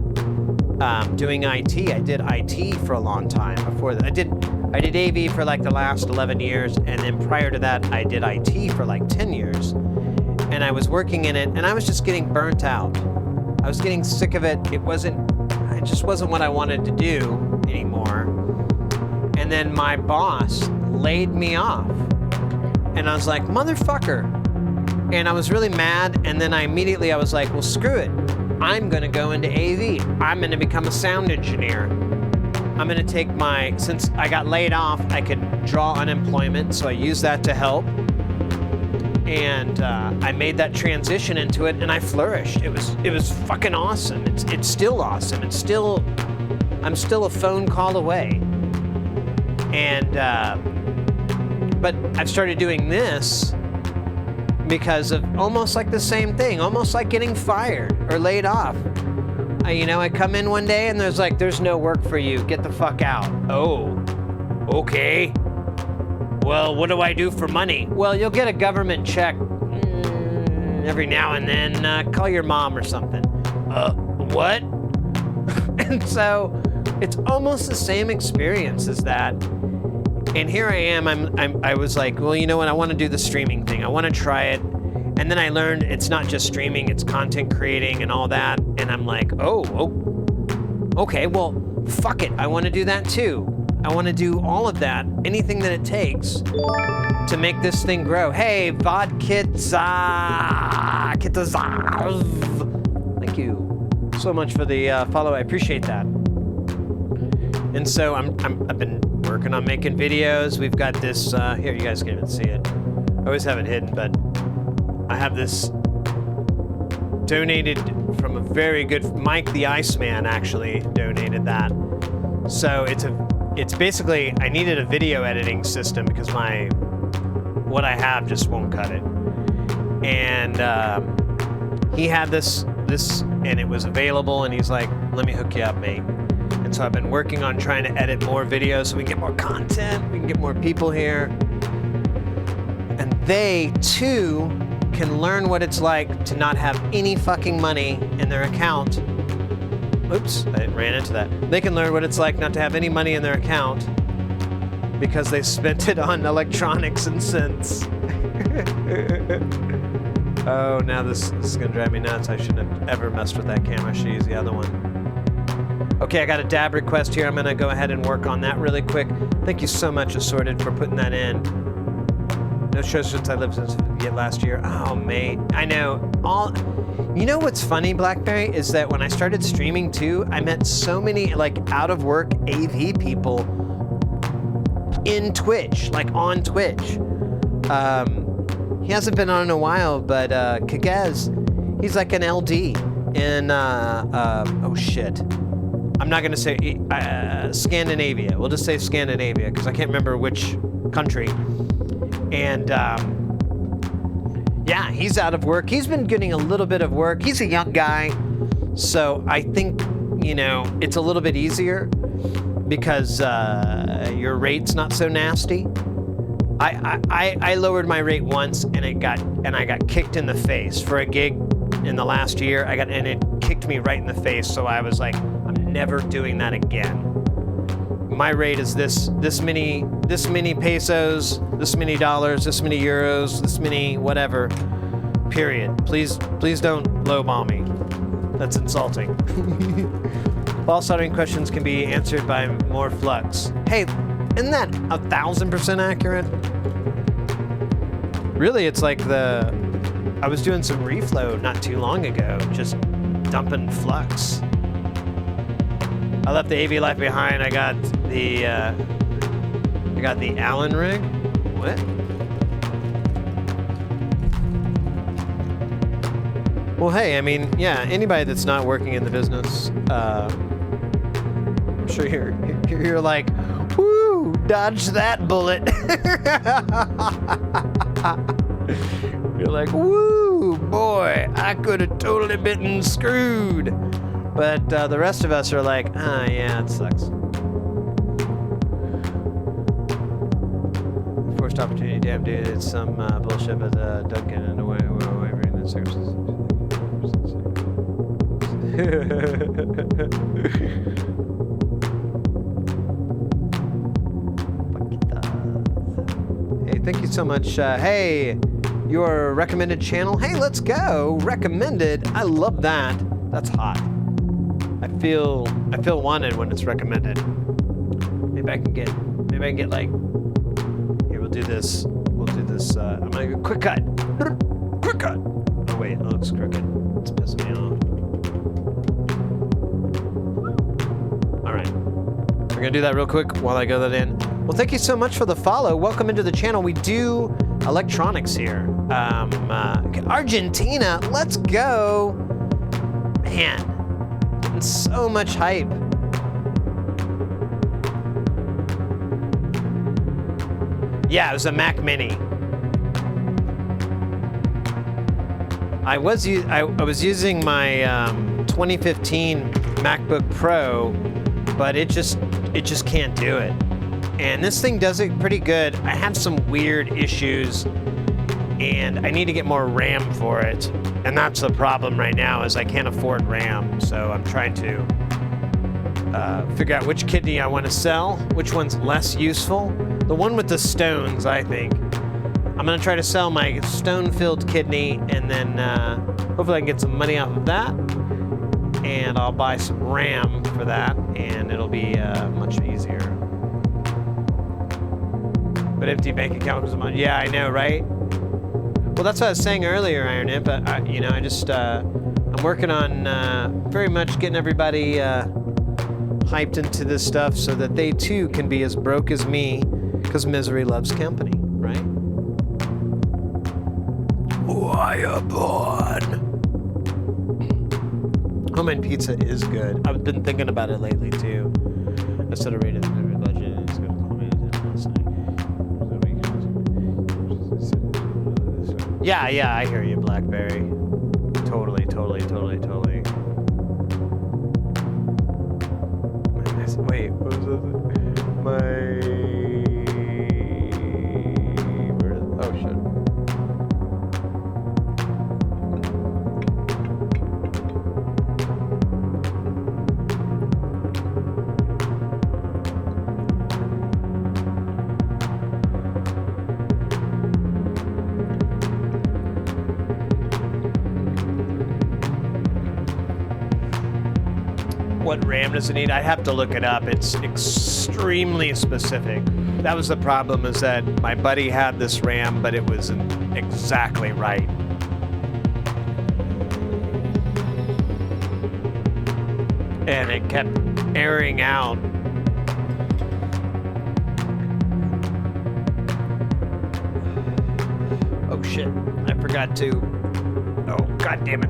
doing IT. I did IT for a long time before that. I did AV for like the last 11 years, and then prior to that, I did IT for like 10 years. And I was working in it, and I was just getting burnt out. I was getting sick of it. It just wasn't what I wanted to do anymore. And then my boss laid me off. And I was like, motherfucker. And I was really mad. And then I was like, well, screw it. I'm going to go into AV. I'm going to become a sound engineer. I'm going to take since I got laid off, I could draw unemployment. So I used that to help. And I made that transition into it, and I flourished. It was fucking awesome. It's still awesome. I'm still a phone call away. And but I've started doing this because of almost like the same thing, almost like getting fired or laid off. I come in one day and there's no work for you. Get the fuck out. Oh, okay. Well, what do I do for money? Well, you'll get a government check every now and then. Call your mom or something. What? And so it's almost the same experience as that. And here I am. I was like, well, you know what? I want to do the streaming thing. I want to try it. And then I learned it's not just streaming, it's content creating and all that. And I'm like, oh, okay, well, fuck it. I want to do that too. I want to do all of that, anything that it takes to make this thing grow. Hey, Vodkitza. Thank you so much for the follow. I appreciate that. And so I've been working on making videos. We've got this, here, you guys can't even see it. I always have it hidden, but I have this donated from a very good, Mike the Iceman actually donated that. So it's basically, I needed a video editing system because what I have just won't cut it. And he had this, and it was available, and he's like, let me hook you up, mate. And so I've been working on trying to edit more videos so we can get more content, we can get more people here. And they, too, can learn what it's like to not have any fucking money in their account. Oops, I ran into that. They can learn what it's like not to have any money in their account because they spent it on electronics and synths. Oh, now this is gonna drive me nuts. I shouldn't have ever messed with that camera. I should use the other one. Okay, I got a dab request here. I'm gonna go ahead and work on that really quick. Thank you so much, Assorted, for putting that in. No shows since I lived since last year. Oh, mate, I know. You know what's funny, Blackberry, is that when I started streaming too, I met so many like out of work AV people in Twitch, like on Twitch. He hasn't been on in a while, but Kagez, he's like an LD in oh shit. I'm not gonna say Scandinavia. We'll just say Scandinavia because I can't remember which country. And yeah, he's out of work. He's been getting a little bit of work. He's a young guy, so I think it's a little bit easier because your rate's not so nasty. I lowered my rate once and I got kicked in the face for a gig in the last year. And it kicked me right in the face. So I was like, I'm never doing that again. My rate is this many pesos, this many dollars, this many euros, this many whatever. Period. Please don't lowball me. That's insulting. All soldering questions can be answered by more flux. Hey, isn't that 1,000% accurate? Really, it's like I was doing some reflow not too long ago, just dumping flux. I left the AV life behind. I got the Allen rig. What? Well, hey, I mean, yeah, anybody that's not working in the business, I'm sure you're like, woo, dodge that bullet. You're like, woo, boy, I could have totally been screwed. But the rest of us are like, yeah, it sucks. Forced opportunity, damn dude, it's some bullshit, but Duncan and away bringing the services. Hey, thank you so much. Hey, your recommended channel. Hey, let's go. Recommended. I love that. That's hot. I feel wanted when it's recommended. Maybe I can get like, here, we'll do this. We'll do this. I'm gonna go quick cut. Quick cut. Oh wait, it looks crooked. It's pissing me off. All right, we're gonna do that real quick while I go that in. Well, thank you so much for the follow. Welcome into the channel. We do electronics here. Argentina, let's go. Man, getting so much hype. Yeah, it was a Mac Mini. I was using my 2015 MacBook Pro, but it just can't do it. And this thing does it pretty good. I have some weird issues, and I need to get more RAM for it. And that's the problem right now, is I can't afford RAM. So I'm trying to figure out which kidney I want to sell, which one's less useful. The one with the stones, I think. I'm gonna try to sell my stone-filled kidney, and then hopefully I can get some money off of that. And I'll buy some RAM for that, and it'll be much easier. But empty bank account was a month. Yeah, I know, right? Well, that's what I was saying earlier, Iron Imp. You know, I'm working on very much getting everybody hyped into this stuff so that they too can be as broke as me, because misery loves company, right? Wire born. Homemade pizza is good. I've been thinking about it lately too. Instead of rating the budget, it's going to call me last night. Yeah, I hear you, Blackberry. Totally. Wait, what was it? Oh shit. What RAM does it need? I have to look it up. It's extremely specific. That was the problem, is that my buddy had this RAM, but it wasn't exactly right. And it kept airing out. Oh shit, I forgot to. Oh, god damn it.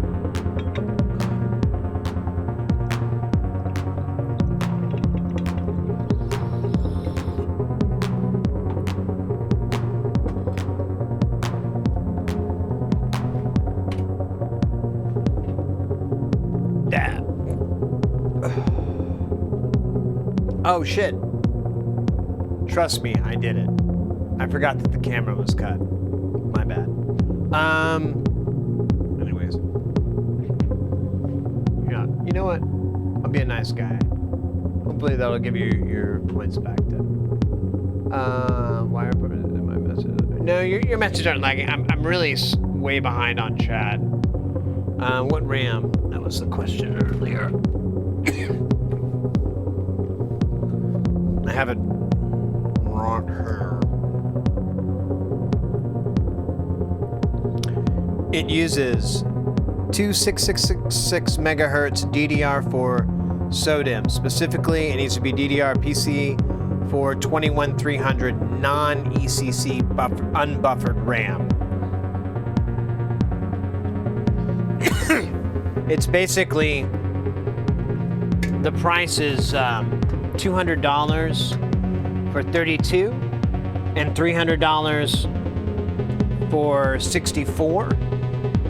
Oh shit. Trust me, I did it. I forgot that the camera was cut. My bad. Anyways. Yeah, you know what? I'll be a nice guy. Hopefully that'll give you your points back then. Why are my messages? No, your messages aren't lagging. I'm really way behind on chat. What RAM? That was the question earlier. I have it right here. It uses 26666 megahertz DDR4 SODIMM. Specifically, it needs to be DDR PC for 21300 non-ECC unbuffered RAM. It's basically, the price is $200 for 32 and $300 for 64,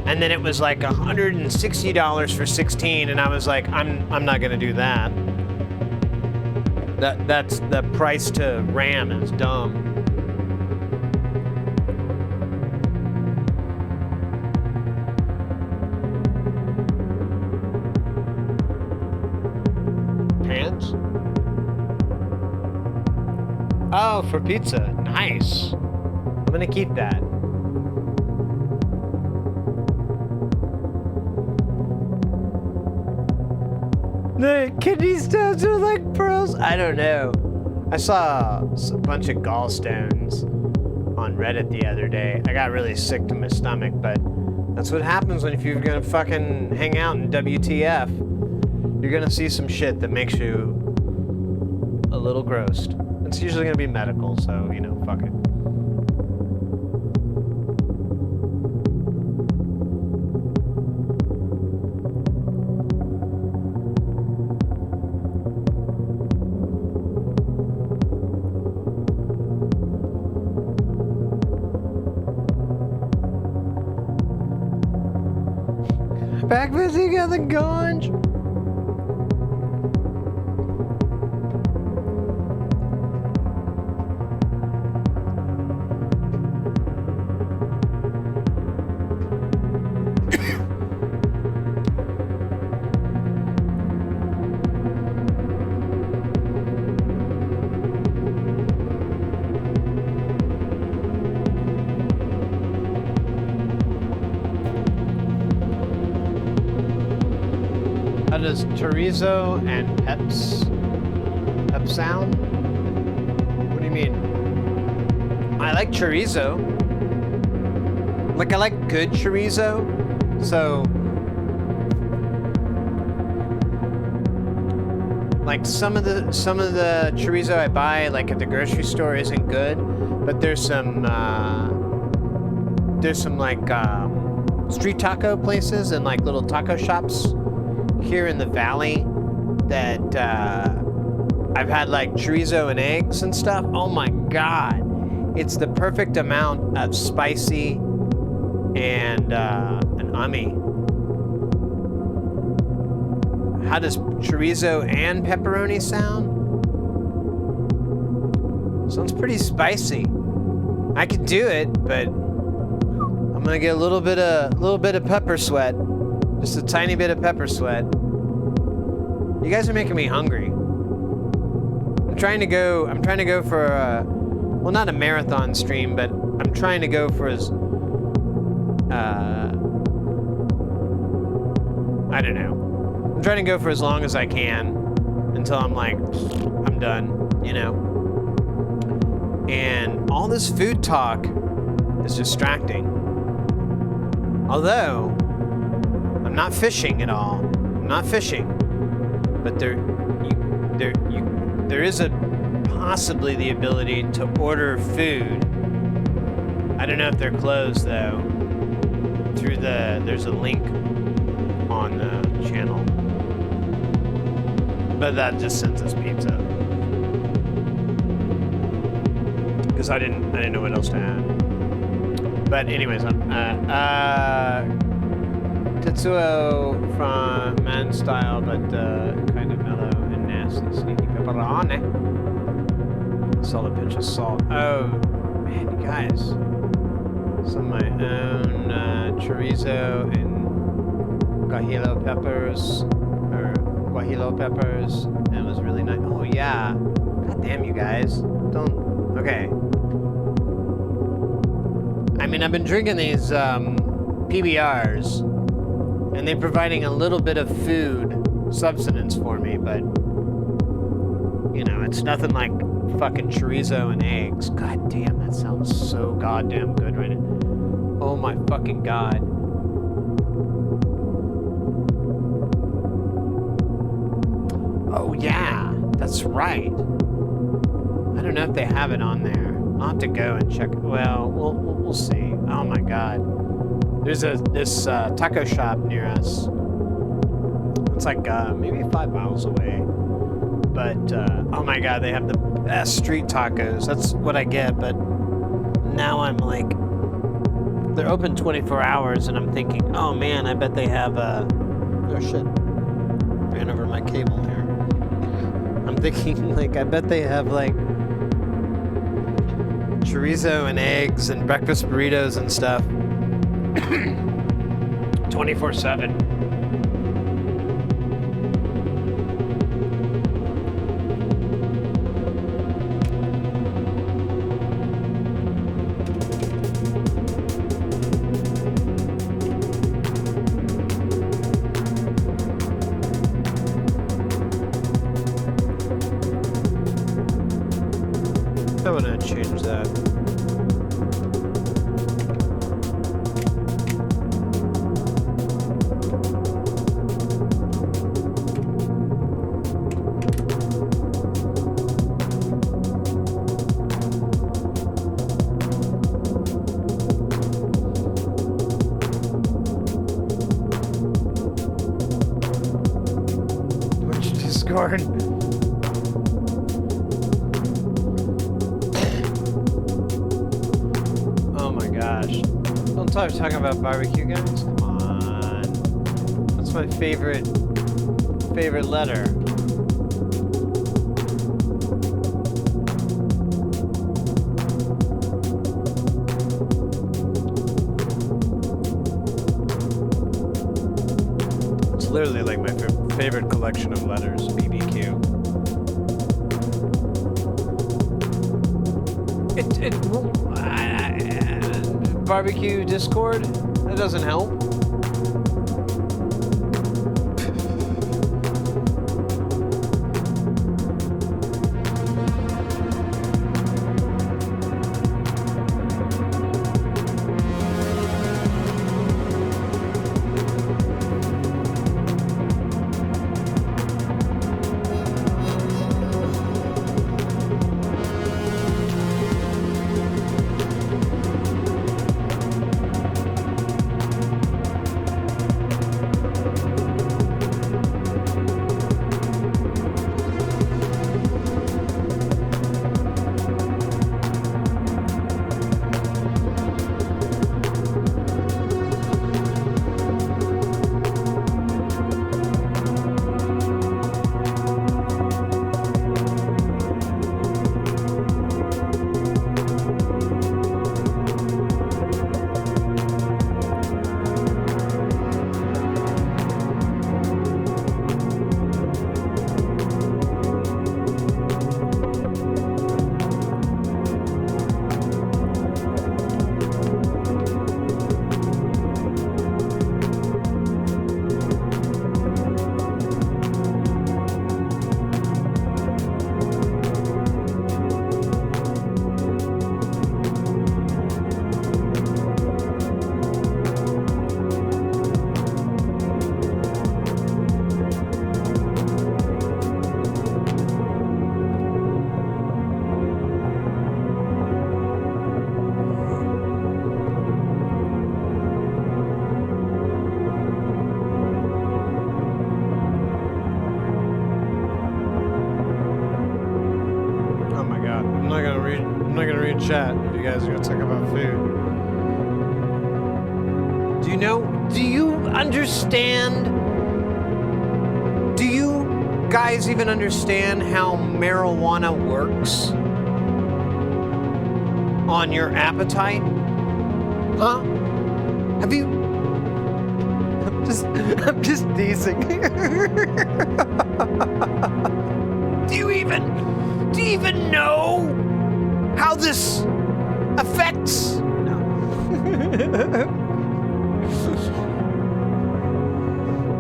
and then it was like $160 for 16, and I was like, I'm not gonna do that. That's the price to RAM is dumb. Pants? Oh, for pizza. Nice. I'm gonna keep that. The kidney stones are like pearls? I don't know. I saw a bunch of gallstones on Reddit the other day. I got really sick to my stomach, but that's what happens when if you're gonna fucking hang out in WTF. You're gonna see some shit that makes you a little grossed. It's usually gonna be medical, so, you know, fuck it. Back busy got the ganj. How does chorizo and pep sound? What do you mean? I like chorizo. Like, I like good chorizo. So, like some of the chorizo I buy like at the grocery store isn't good, but there's some like street taco places and like little taco shops here in the valley that I've had like chorizo and eggs and stuff. Oh my god, it's the perfect amount of spicy and umami. How does chorizo and pepperoni sound? Sounds pretty spicy. I could do it, but I'm gonna get a little bit of pepper sweat. Just a tiny bit of pepper sweat. You guys are making me hungry. I'm trying to go for a, well, not a marathon stream, but I'm trying to go for as, I don't know. I'm trying to go for as long as I can until I'm like, I'm done, you know? And all this food talk is distracting. Although, I'm not fishing at all. I'm not fishing, but there is possibly the ability to order food. I don't know if they're closed though. There's a link on the channel, but that just sends us pizza because I didn't know what else to add. But anyways, Tetsuo from Man Style, but kind of mellow and nasty, sneaky pepperoni. Solid pinch of salt. Oh, man, you guys. Some of my own chorizo and guajillo peppers. It was really nice. Oh, yeah. God damn, you guys. Okay. I mean, I've been drinking these PBRs. And they're providing a little bit of food substance for me, but, you know, it's nothing like fucking chorizo and eggs. God damn, that sounds so goddamn good right now. Oh my fucking god. Oh yeah, that's right. I don't know if they have it on there. I'll have to go and check. Well, we'll see. Oh my god. There's this taco shop near us. It's like maybe 5 miles away. But oh my god, they have the best street tacos. That's what I get. But now I'm like, they're open 24 hours, and I'm thinking, oh man, I bet they have oh shit, ran over my cable here. I'm thinking like, I bet they have like chorizo and eggs and breakfast burritos and stuff. 24/7. I want to change that. Discord. Oh my gosh. Don't start talking about barbecue, guys. Come on. That's my favorite letter. It's literally like my favorite collection of letters, BBQ. Barbecue Discord? That doesn't help. Chat if you guys are gonna talk about food. Do you understand? Do you guys even understand how marijuana works on your appetite? Huh? Have you? I'm just teasing. Do you even know how this affects? No.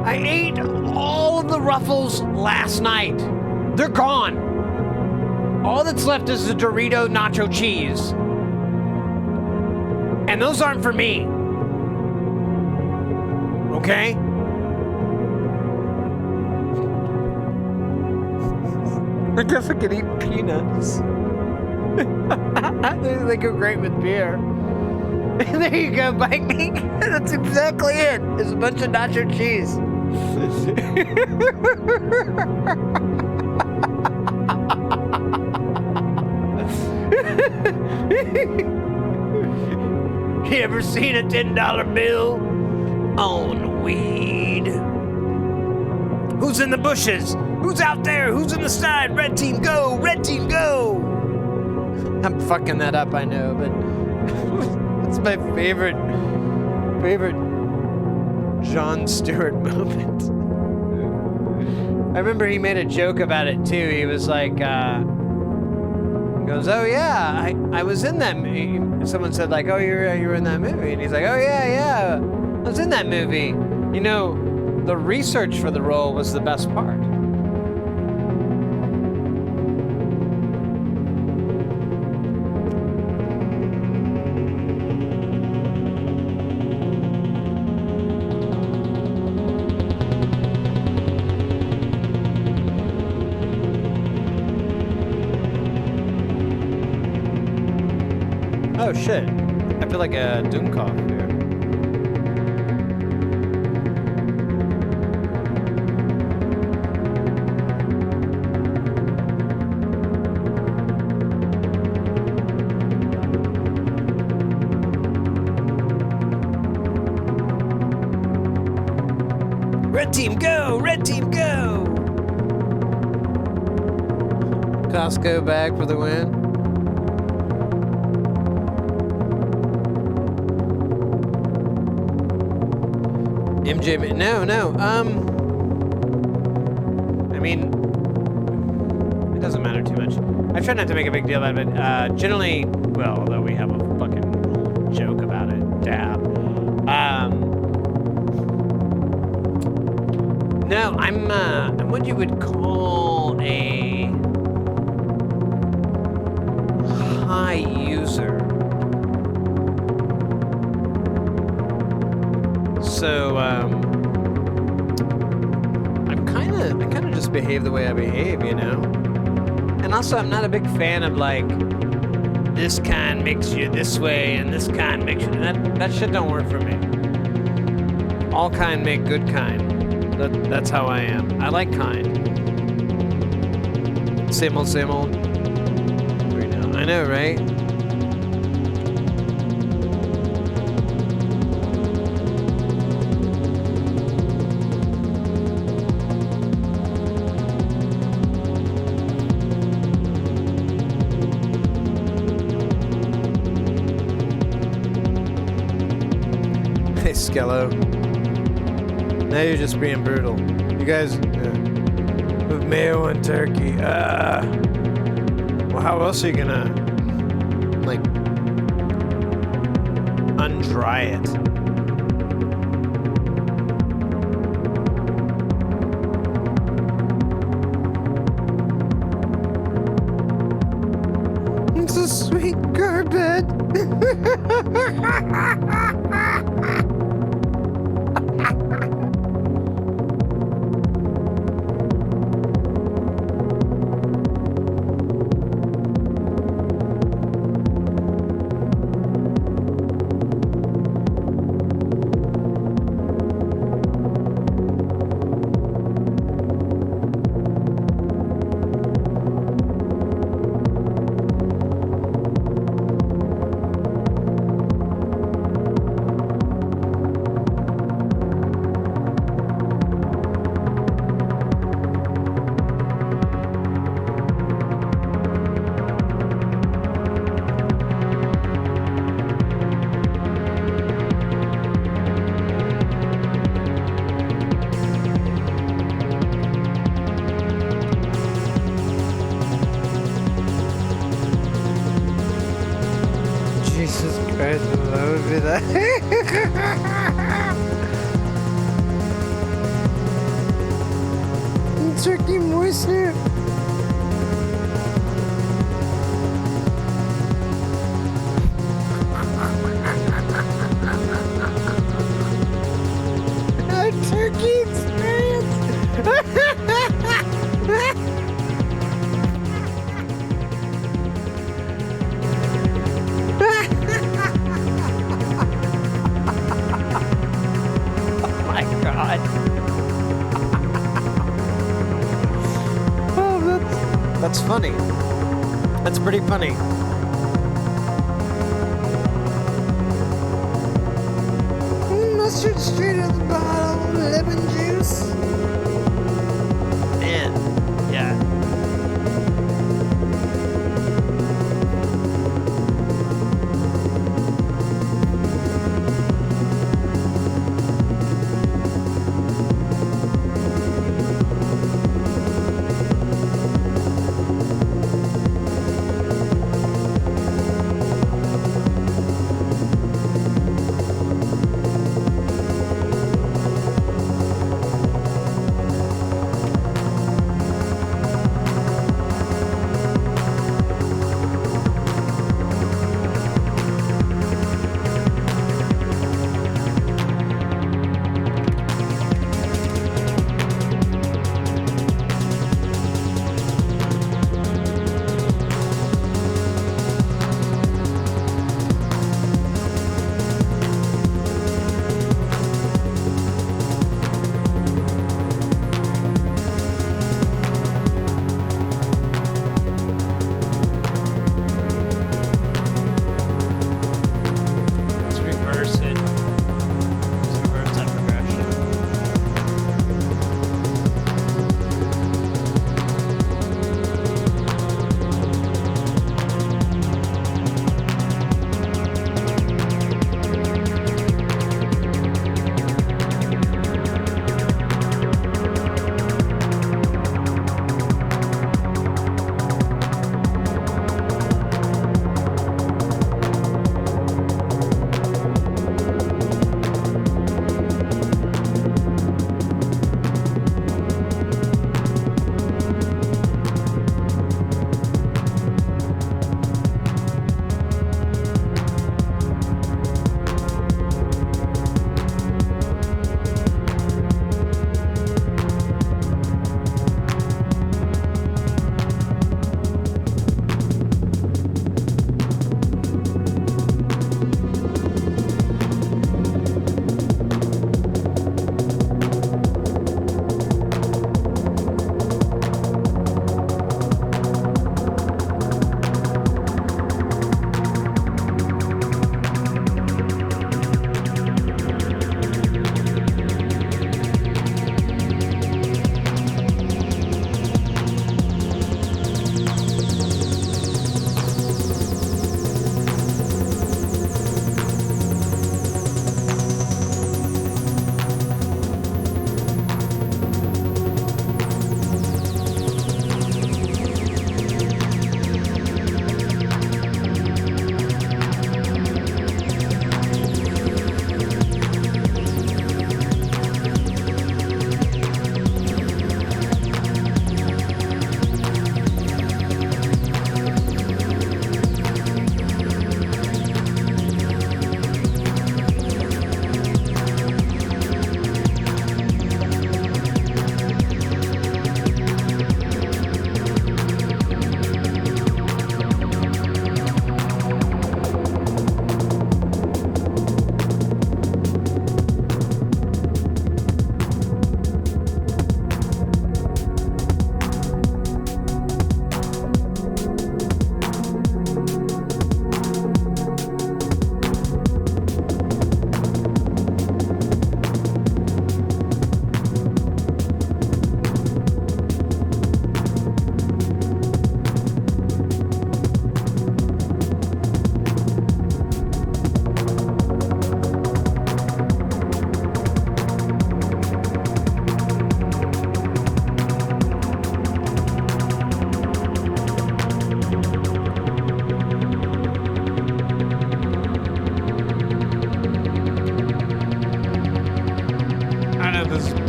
I ate all of the Ruffles last night. They're gone. All that's left is the Dorito nacho cheese. And those aren't for me. Okay? I guess I could eat peanuts. They go great with beer. There you go, bite me. That's exactly it. It's a bunch of nacho cheese. You ever seen a $10 bill on weed? Who's in the bushes? Who's out there? Who's in the side? Red team go! Red team go! I'm fucking that up, I know, but that's my favorite Jon Stewart moment. I remember he made a joke about it too. He was like, he goes, "Oh yeah, I was in that movie." Someone said like, "Oh, you were in that movie," and he's like, "Oh yeah, I was in that movie." You know, the research for the role was the best part. Oh shit, I feel like a doom cough here. Red team, go! Red team, go! Costco bag for the win. MJ, no. I mean, it doesn't matter too much. I try not to make a big deal out of it. Generally, well, although we have a fucking joke about it, dab. No, I'm what you would call a high user. So, I kind of just behave the way I behave, you know? And also, I'm not a big fan of, like, this kind makes you this way and this kind makes you... That shit don't work for me. All kind make good kind. That's how I am. I like kind. Same old, same old. I know, right? Hey, Skello. Now you're just being brutal. You guys with mayo and turkey. Well, how else are you gonna, like, undry it? It's a sweet carpet. Turkey moistener. Our turkey experience. That's funny. That's pretty funny. Mustard straight out of the bottle, lemon juice. Man, yeah.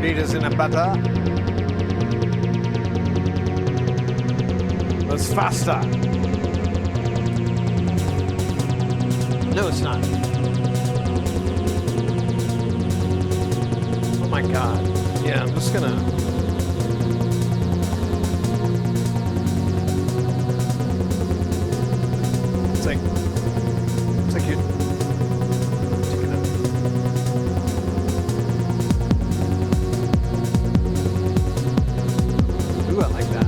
margaritas in a butter. It's faster. No, it's not. Oh my god. Yeah, I'm just gonna... It's like you're taking a... Ooh, I like that.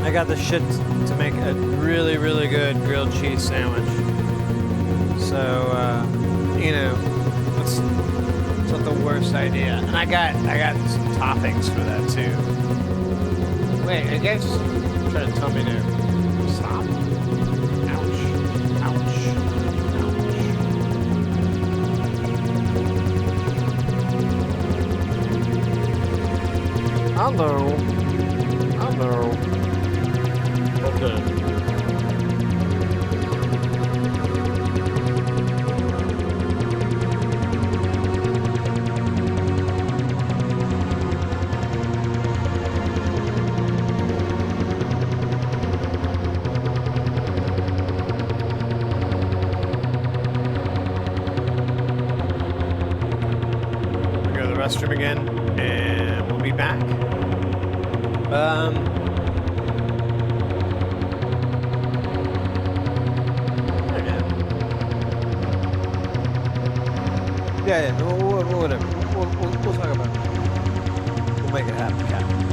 I got the shit to make a really, really good grilled cheese sandwich. So, you know, it's not the worst idea. And I got some toppings for that too. Wait, I guess trying to tell me to stop. Ouch. Ouch. I know. Okay. Go to the restroom again, and we'll be back. Yeah, whatever. We'll talk about it. We'll make it happen, Captain.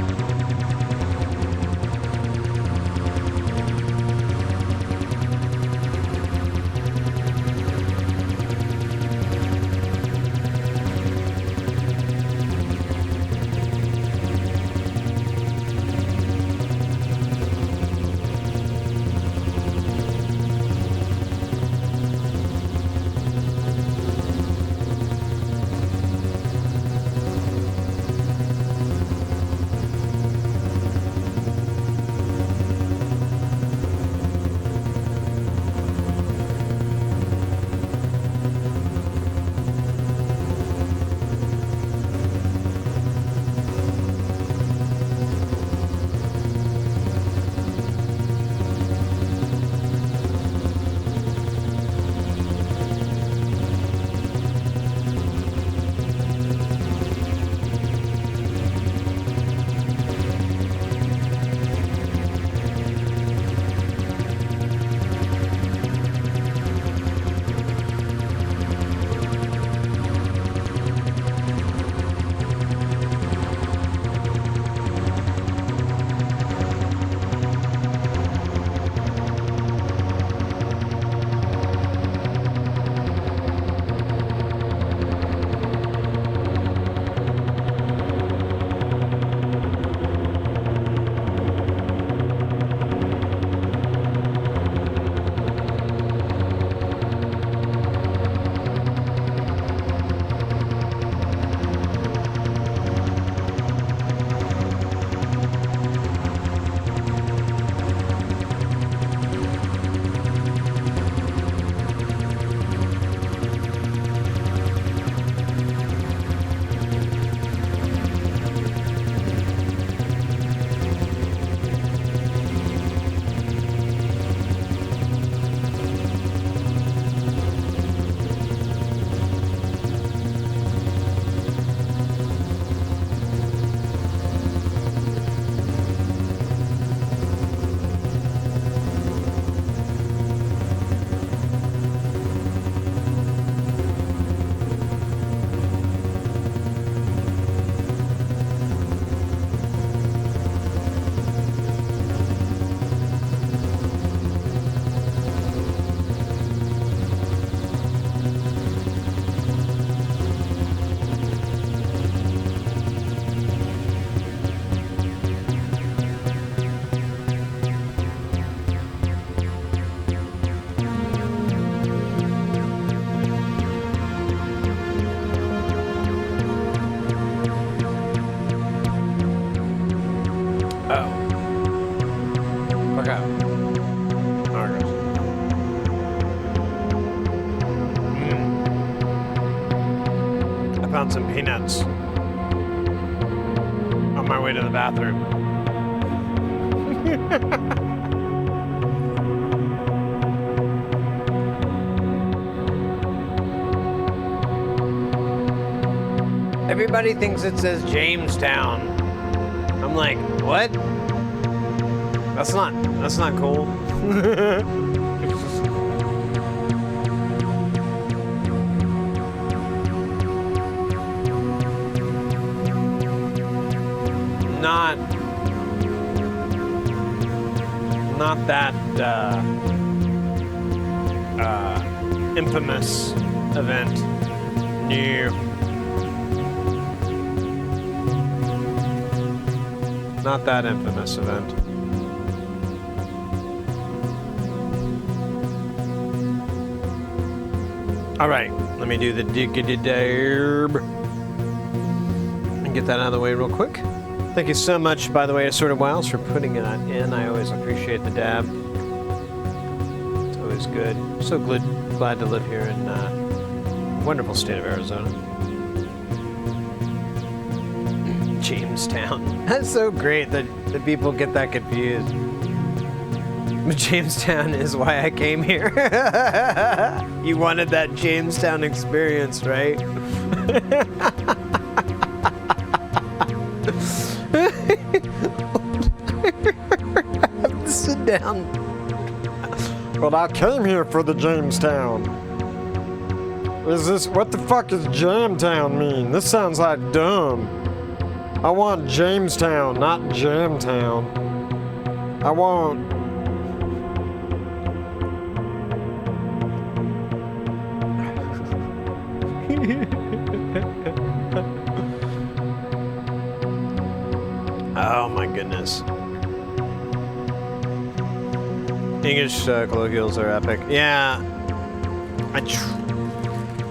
Found some peanuts on my way to the bathroom. Everybody thinks it says Jamestown. I'm like, what? That's not cool. Not that infamous event. No. Not that infamous event. All right, let me do the diggity-darb and get that out of the way real quick. Thank you so much, by the way, Assorted Wilds, for putting that in. I always appreciate the dab. It's always good. So glad to live here in wonderful state of Arizona. Jamestown. That's so great that the people get that confused. Jamestown is why I came here. You wanted that Jamestown experience, right? Sit down. But I came here for the Jamestown. is this? What the fuck does Jamtown mean? This sounds like dumb. I want Jamestown, not Jamtown. I want... Oh my goodness. English colloquials are epic. Yeah, I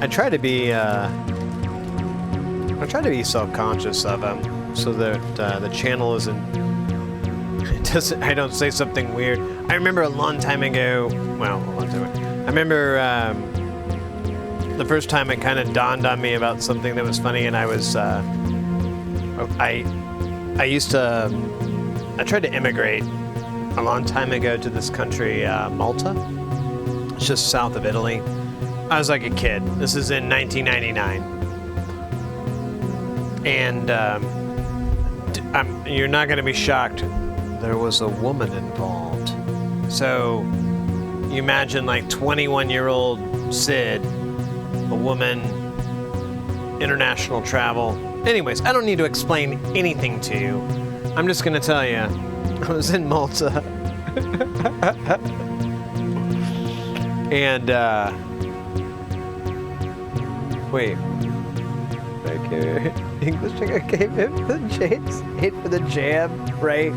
try to be self-conscious of them so that the channel I don't say something weird. I remember a long time ago. Well, a long time ago. I remember the first time it kind of dawned on me about something that was funny, and I was I tried to immigrate a long time ago to this country, Malta. It's just south of Italy. I was like a kid. This is in 1999. And you're not going to be shocked. There was a woman involved. So you imagine like 21-year-old Sid, a woman, international travel. Anyways, I don't need to explain anything to you. I'm just going to tell you. I was in Malta. And, wait. Okay. English chicken came in for the James. Ate for the jam, right?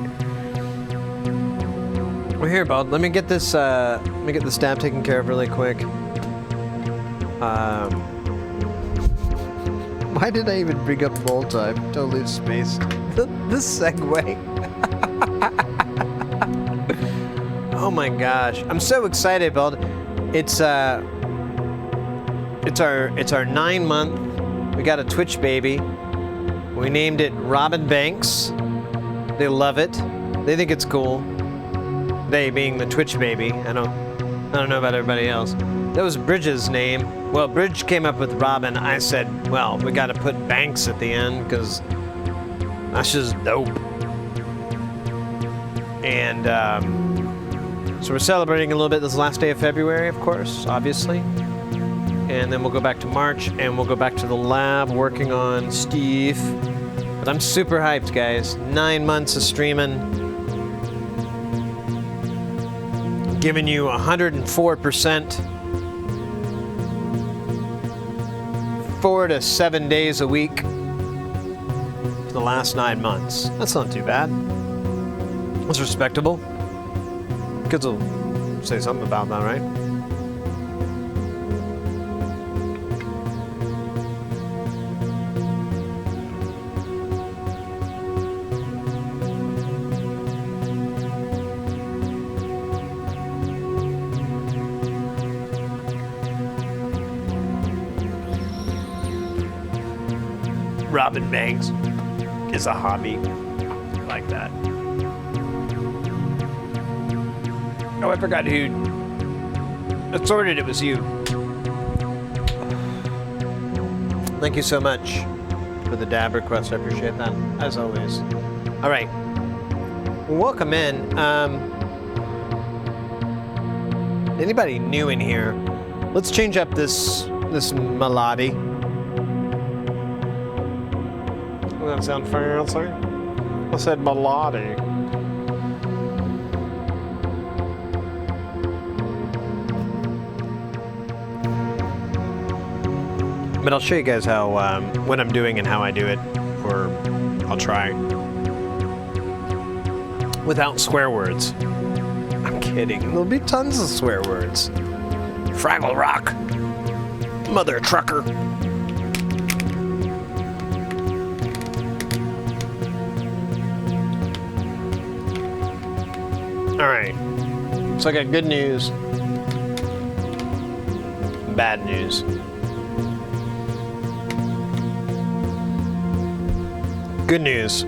Well, here, bud. Let me get this dab taken care of really quick. Why did I even bring up Malta? I'm totally spaced. This segue. Oh my gosh. I'm so excited, bud. It's our 9-month. We got a TwitchBaby. We named it Robin Banks. They love it. They think it's cool. They being the TwitchBaby. I don't know about everybody else. That was Bridges' name. Well, Bridge came up with Robin. I said, well, we got to put Banks at the end because that's just dope. And so we're celebrating a little bit this last day of February, of course, obviously. And then we'll go back to March, and we'll go back to the lab working on Steve. But I'm super hyped, guys. 9 months of streaming. Giving you 104%. 4 to 7 days a week for the last 9 months. That's not too bad. That's respectable. Kids will say something about that, right? Robin Banks is a hobby like that. Oh, I forgot who assorted it was you. Thank you so much for the dab request. I appreciate that, as always. All right. Welcome in. Anybody new in here? Let's change up this melody. Does that sound fancy? I said melody. But I'll show you guys how what I'm doing and how I do it, or I'll try. Without swear words. I'm kidding. There'll be tons of swear words. Fraggle Rock. Mother trucker. All right. So I got good news. Bad news. Good news.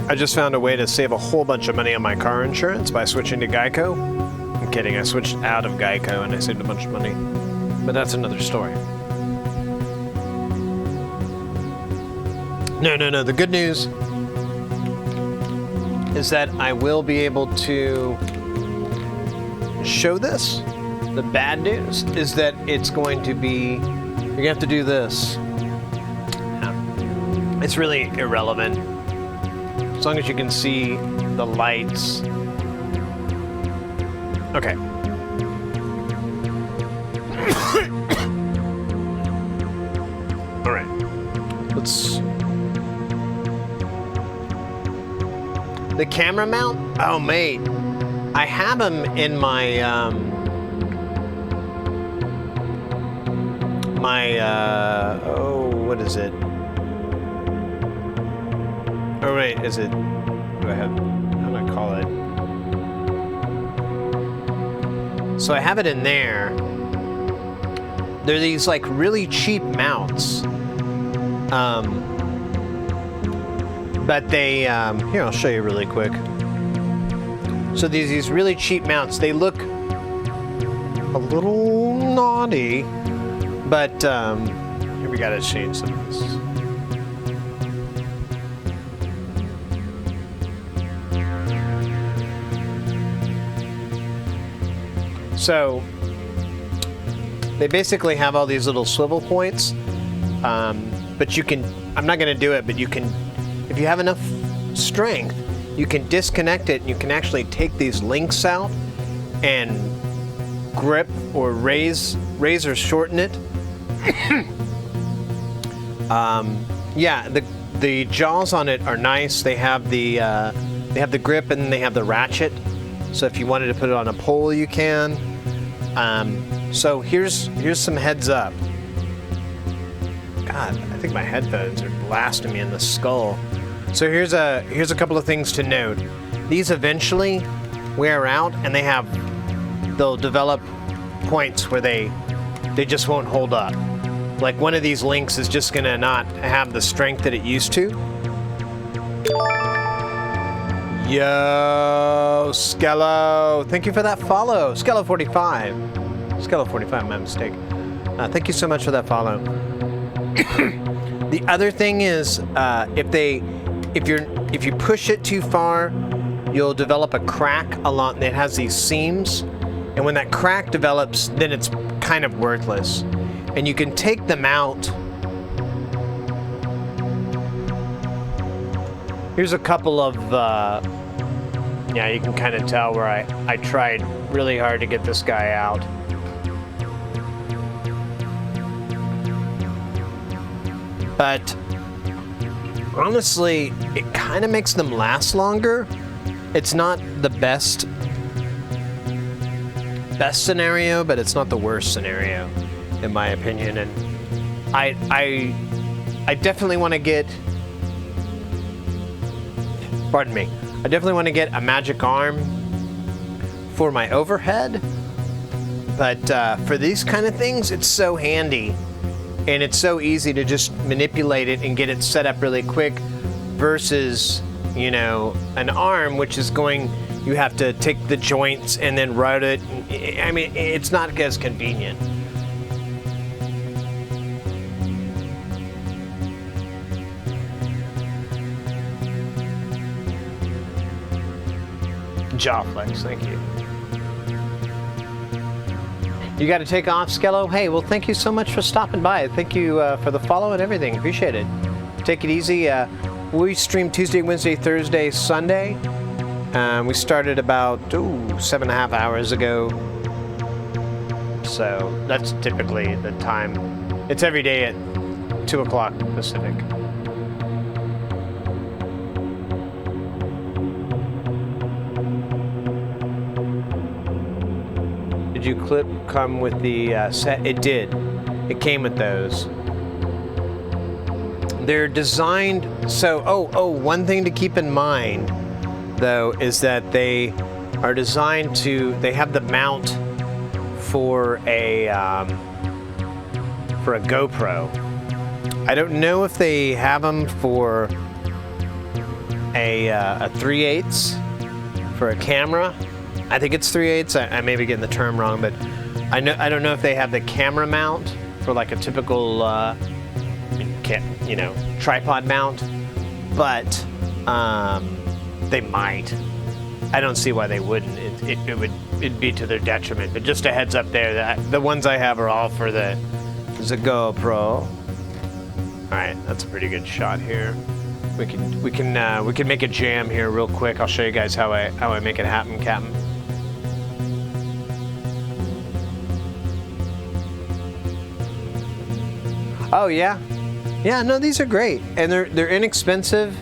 I just found a way to save a whole bunch of money on my car insurance by switching to Geico. I'm kidding, I switched out of Geico and I saved a bunch of money. But that's another story. No. The good news is that I will be able to show this The bad news is that it's going to be, you're gonna have to do this. It's really irrelevant. As long as you can see the lights. Okay. All right. Let's. The camera mount? Oh, mate. I have them in my, what is it? Oh, wait, is it, do I have, how do I call it? So I have it in there. They're these, like, really cheap mounts. But they, here, I'll show you really quick. So these really cheap mounts, they look a little naughty, but here we gotta change some of this. So they basically have all these little swivel points, but you can, I'm not gonna do it, but you can, if you have enough strength, you can disconnect it and you can actually take these links out and grip or razor shorten it. Yeah, the jaws on it are nice. They have the grip and they have the ratchet. So if you wanted to put it on a pole, you can. So here's some heads up. God, I think my headphones are blasting me in the skull. So here's a couple of things to note. These eventually wear out, and they'll develop points where they just won't hold up. Like one of these links is just gonna not have the strength that it used to. Yo, Skello, thank you for that follow. Skello45, Skello45, my mistake. Thank you so much for that follow. The other thing is, if you push it too far, you'll develop a crack along. It has these seams, and when that crack develops, then it's kind of worthless. And you can take them out. Here's a couple of, yeah, you can kind of tell where I tried really hard to get this guy out. But honestly, it kind of makes them last longer. It's not the best scenario, but it's not the worst scenario, in my opinion. And I definitely want to get, pardon me, I definitely want to get a magic arm for my overhead. But for these kind of things, it's so handy. And it's so easy to just manipulate it and get it set up really quick versus, you know, an arm, which is you have to take the joints and then route it. I mean, it's not as convenient. Jaw flex, thank you. You got to take off, Skello? Hey, well, thank you so much for stopping by. Thank you for the follow and everything. Appreciate it. Take it easy. We stream Tuesday, Wednesday, Thursday, Sunday. We started about 7.5 hours ago. So that's typically the time. It's every day at 2 o'clock Pacific. Did you clip come with the set? It did. It came with those. They're designed so. One thing to keep in mind, though, is that they are designed to. They have the mount for a GoPro. I don't know if they have them for a 3/8 for a camera. I think it's 3/8. I may be getting the term wrong, but I don't know if they have the camera mount for like a typical, tripod mount. But they might. I don't see why they wouldn't. It'd be to their detriment. But just a heads up there, that the ones I have are all for the GoPro. All right, that's a pretty good shot here. We can make a jam here real quick. I'll show you guys how I make it happen, Captain. Oh yeah, yeah. No, these are great, and they're inexpensive.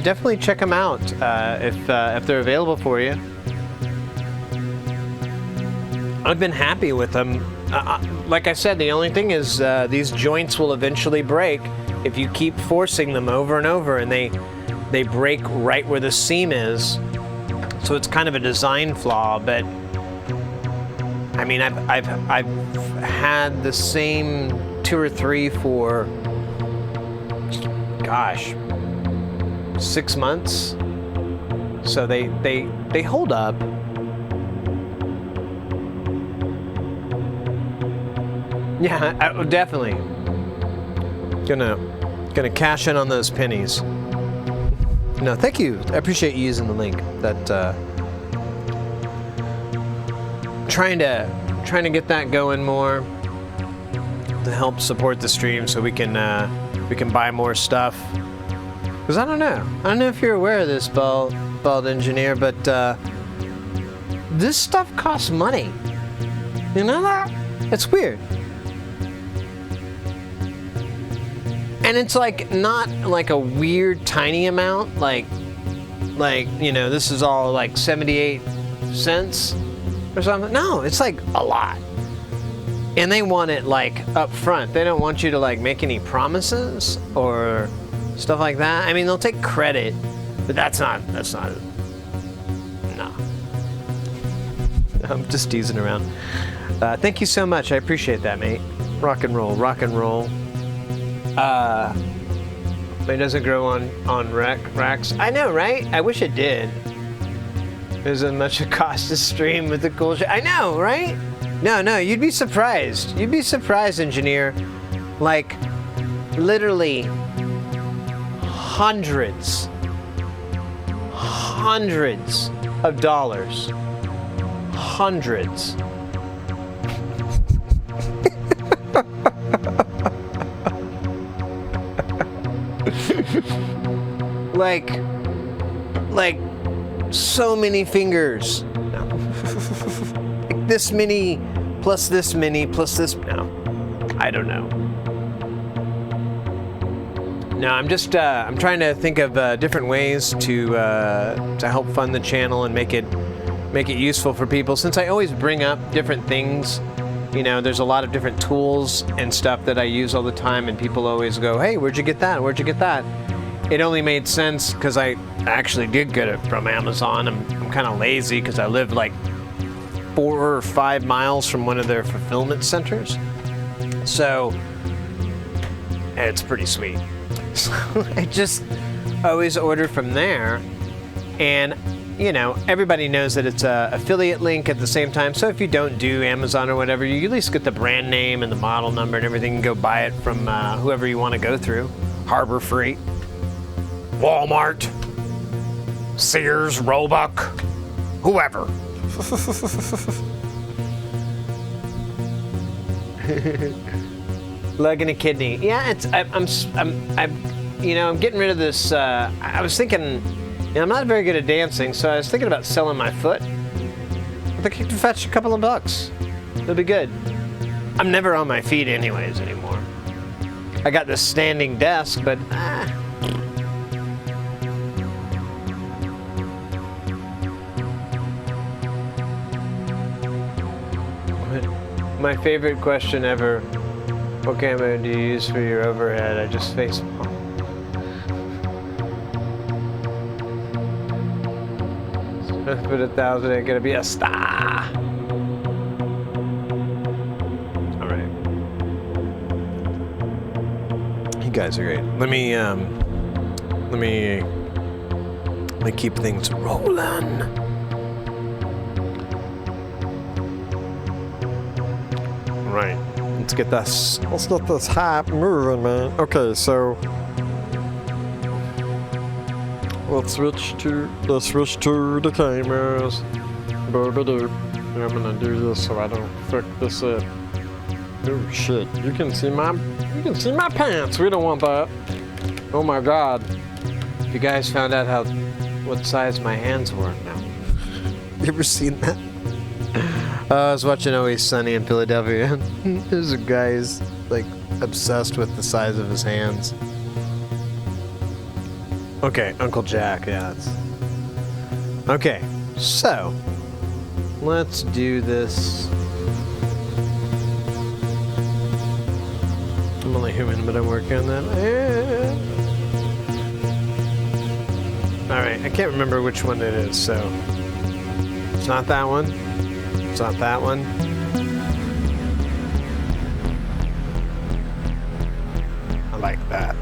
Definitely check them out if they're available for you. I've been happy with them. Like I said, the only thing is these joints will eventually break if you keep forcing them over and over, and they break right where the seam is. So it's kind of a design flaw, but I mean, I've had the same 2 or 3 for, gosh, 6 months. So they hold up. Yeah, definitely. Gonna cash in on those pennies. No, thank you. I appreciate you using the link. That trying to get that going more to help support the stream, so we can buy more stuff. Because I don't know if you're aware of this, bald engineer, but this stuff costs money. You know that? It's weird. And it's like not like a weird tiny amount, like you know, this is all like 78 cents or something. No, it's like a lot. And they want it like up front. They don't want you to like make any promises or stuff like that. I mean, they'll take credit, but that's not no. I'm just teasing around. Thank you so much. I appreciate that, mate. Rock and roll, rock and roll. But it doesn't grow on racks. I know, right? I wish it did. There's as much it costs to stream with the cool shit. I know, right? No, you'd be surprised. You'd be surprised, engineer. Like, literally hundreds of dollars. Hundreds. like so many fingers. No. Like this many plus this many plus this. No, I don't know. No, I'm just I'm trying to think of different ways to help fund the channel and make it useful for people. Since I always bring up different things, you know, there's a lot of different tools and stuff that I use all the time, and people always go, "Hey, where'd you get that? Where'd you get that?" It only made sense because I actually did get it from Amazon. I'm kind of lazy because I live like 4 or 5 miles from one of their fulfillment centers. So it's pretty sweet. So I just always order from there. And, you know, everybody knows that it's an affiliate link at the same time. So if you don't do Amazon or whatever, you at least get the brand name and the model number and everything and go buy it from whoever you want to go through. Harbor Freight, Walmart, Sears, Roebuck, whoever. Leg and a kidney. Yeah, it's I'm getting rid of this. I was thinking, you know, I'm not very good at dancing, so I was thinking about selling my foot. I think I could fetch a couple of bucks. It'll be good. I'm never on my feet anyways anymore. I got this standing desk, but My favorite question ever. What camera do you use for your overhead? I just face palm. Put 1,000, it's gonna be a star. All right. You guys are great. Let me keep things rolling. Right. Let's get this hype moving, man. Okay, so let's switch to the cameras. Boop-a-doop. I'm gonna do this so I don't fuck this up. Oh shit! You can see my pants. We don't want that. Oh my god! If you guys found out what size my hands were now. You ever seen that? I was watching Always Sunny in Philadelphia. There's a guy who's like obsessed with the size of his hands. Okay, Uncle Jack, yeah. Okay, so let's do this. I'm only human, but I'm working on that. Alright, I can't remember which one it is, so it's not that one. It's not that one. I like that.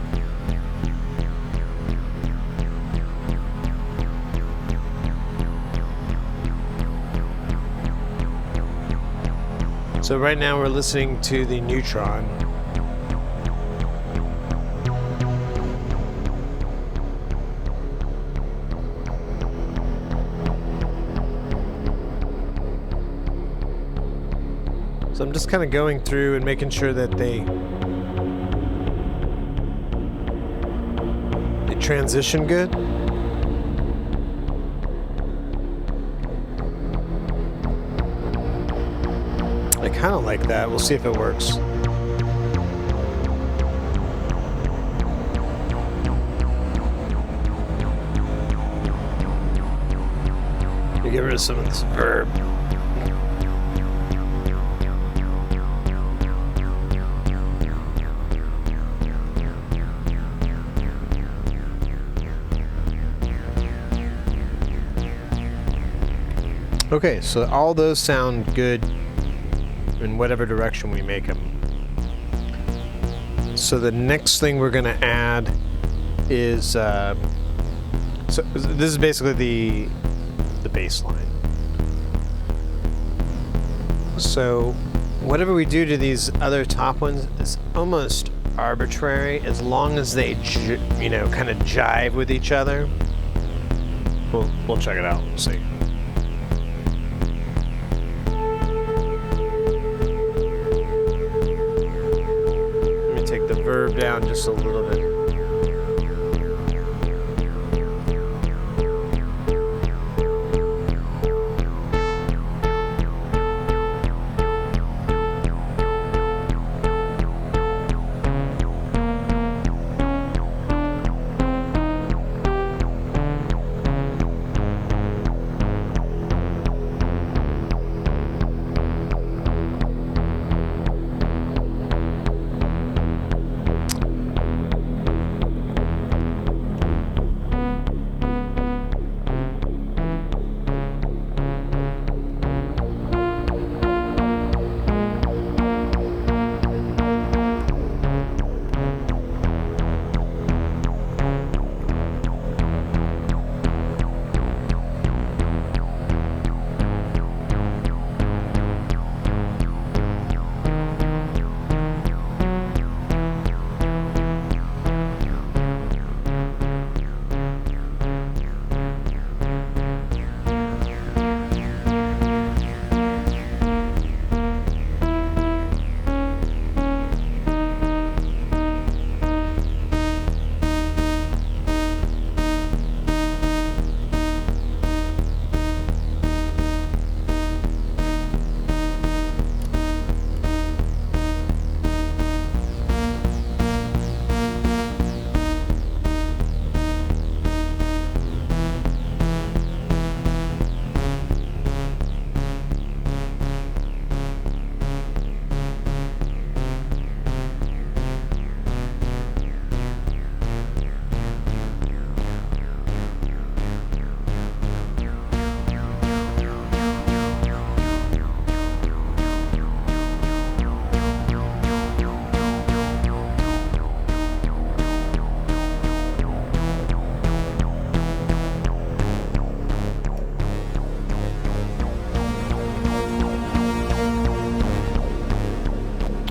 So right now we're listening to the Neutron. So I'm just kind of going through and making sure that they transition good. I kind of like that. We'll see if it works. You get rid of some of this verb. Okay, so all those sound good in whatever direction we make them. So the next thing we're going to add is so this is basically the bass line. So whatever we do to these other top ones is almost arbitrary as long as they kind of jive with each other. We'll check it out. We'll see. Verb down just a little bit.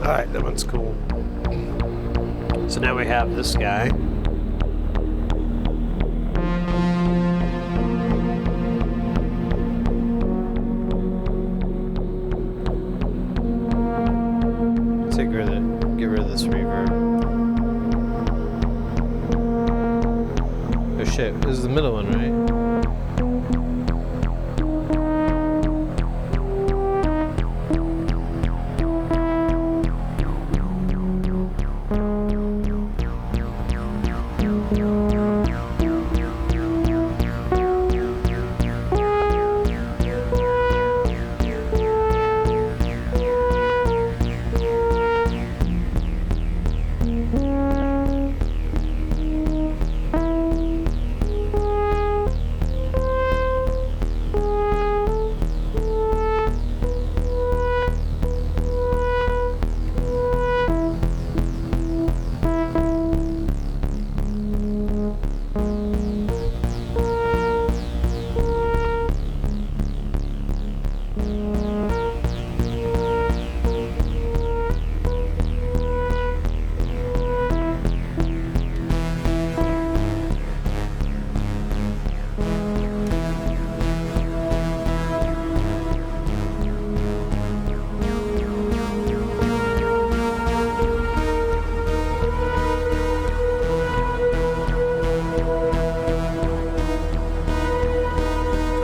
Alright, that one's cool. So now we have this guy. This is the middle one, right?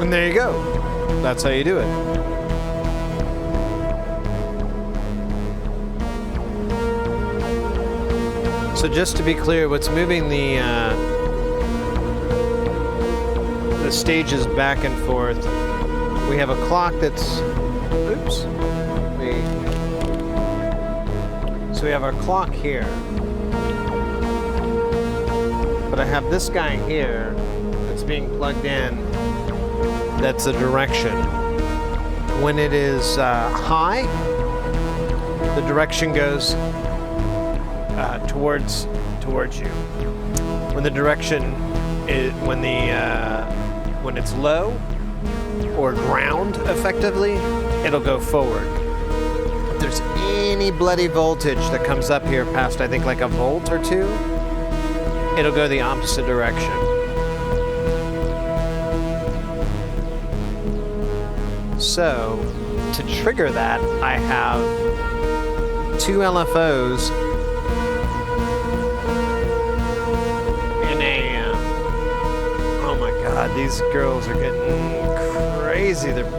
And there you go. That's how you do it. So just to be clear, what's moving the stages back and forth, we have a clock that's, oops. So we have our clock here. But I have this guy here that's being plugged in. That's a direction. When it is high, the direction goes towards you. When the direction is when it's low or ground, effectively, it'll go forward. If there's any bloody voltage that comes up here past, I think, like a volt or two, it'll go the opposite direction. So, to trigger that, I have two LFOs in a... oh my god, these girls are getting crazy. They're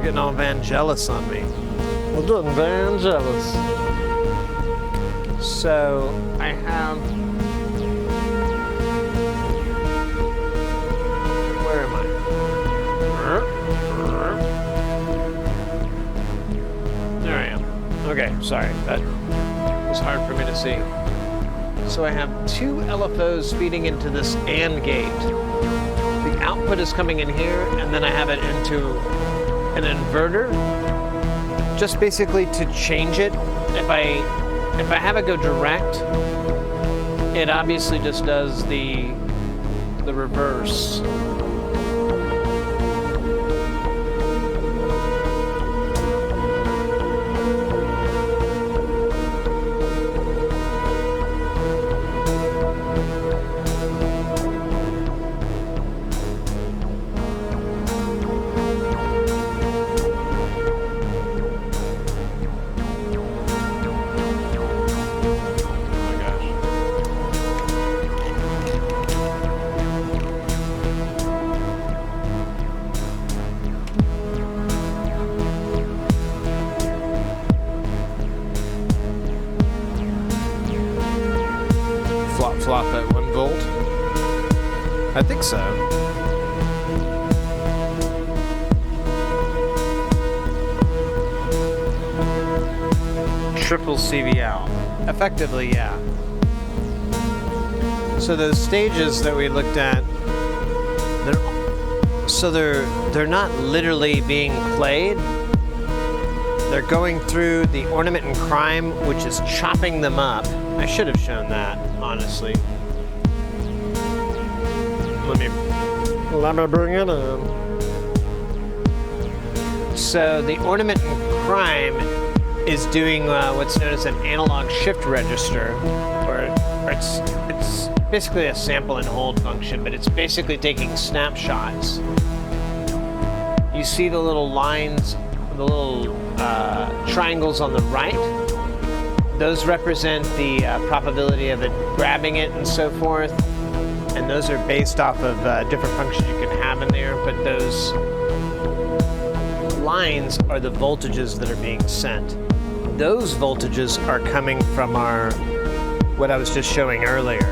getting all Vangelis on me. We're getting Vangelis. So, I have... where am I? There I am. Okay, sorry. That was hard for me to see. So I have two LFOs feeding into this AND gate. The output is coming in here, and then I have it into an inverter, just basically to change it. If I have it go direct, it obviously just does the reverse. Flop at 1 volt? I think so. Triple CVL. Effectively, yeah. So those stages that we looked at, they're not literally being played. They're going through the ornament and crime, which is chopping them up. I should have shown that, honestly. Let me bring it in. So the ornament and crime is doing what's known as an analog shift register, or it's basically a sample and hold function, but it's basically taking snapshots. You see the little lines, the little triangles on the right? Those represent the probability of it grabbing it and so forth. and those are based off of different functions you can have in there, but those lines are the voltages that are being sent. Those voltages are coming from what I was just showing earlier.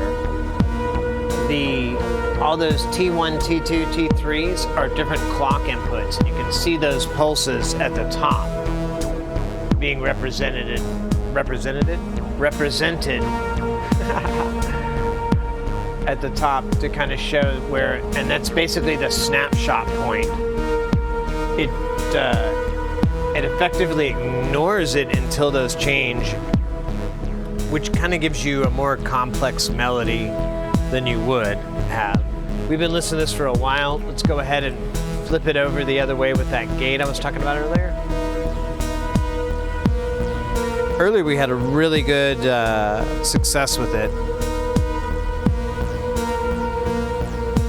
All those T1, T2, T3s are different clock inputs, and you can see those pulses at the top being represented at the top to kind of show where, and that's basically the snapshot point. It effectively ignores it until those change, which kind of gives you a more complex melody than you would have. We've been listening to this for a while. Let's go ahead and flip it over the other way with that gate I was talking about earlier. Earlier we had a really good success with it.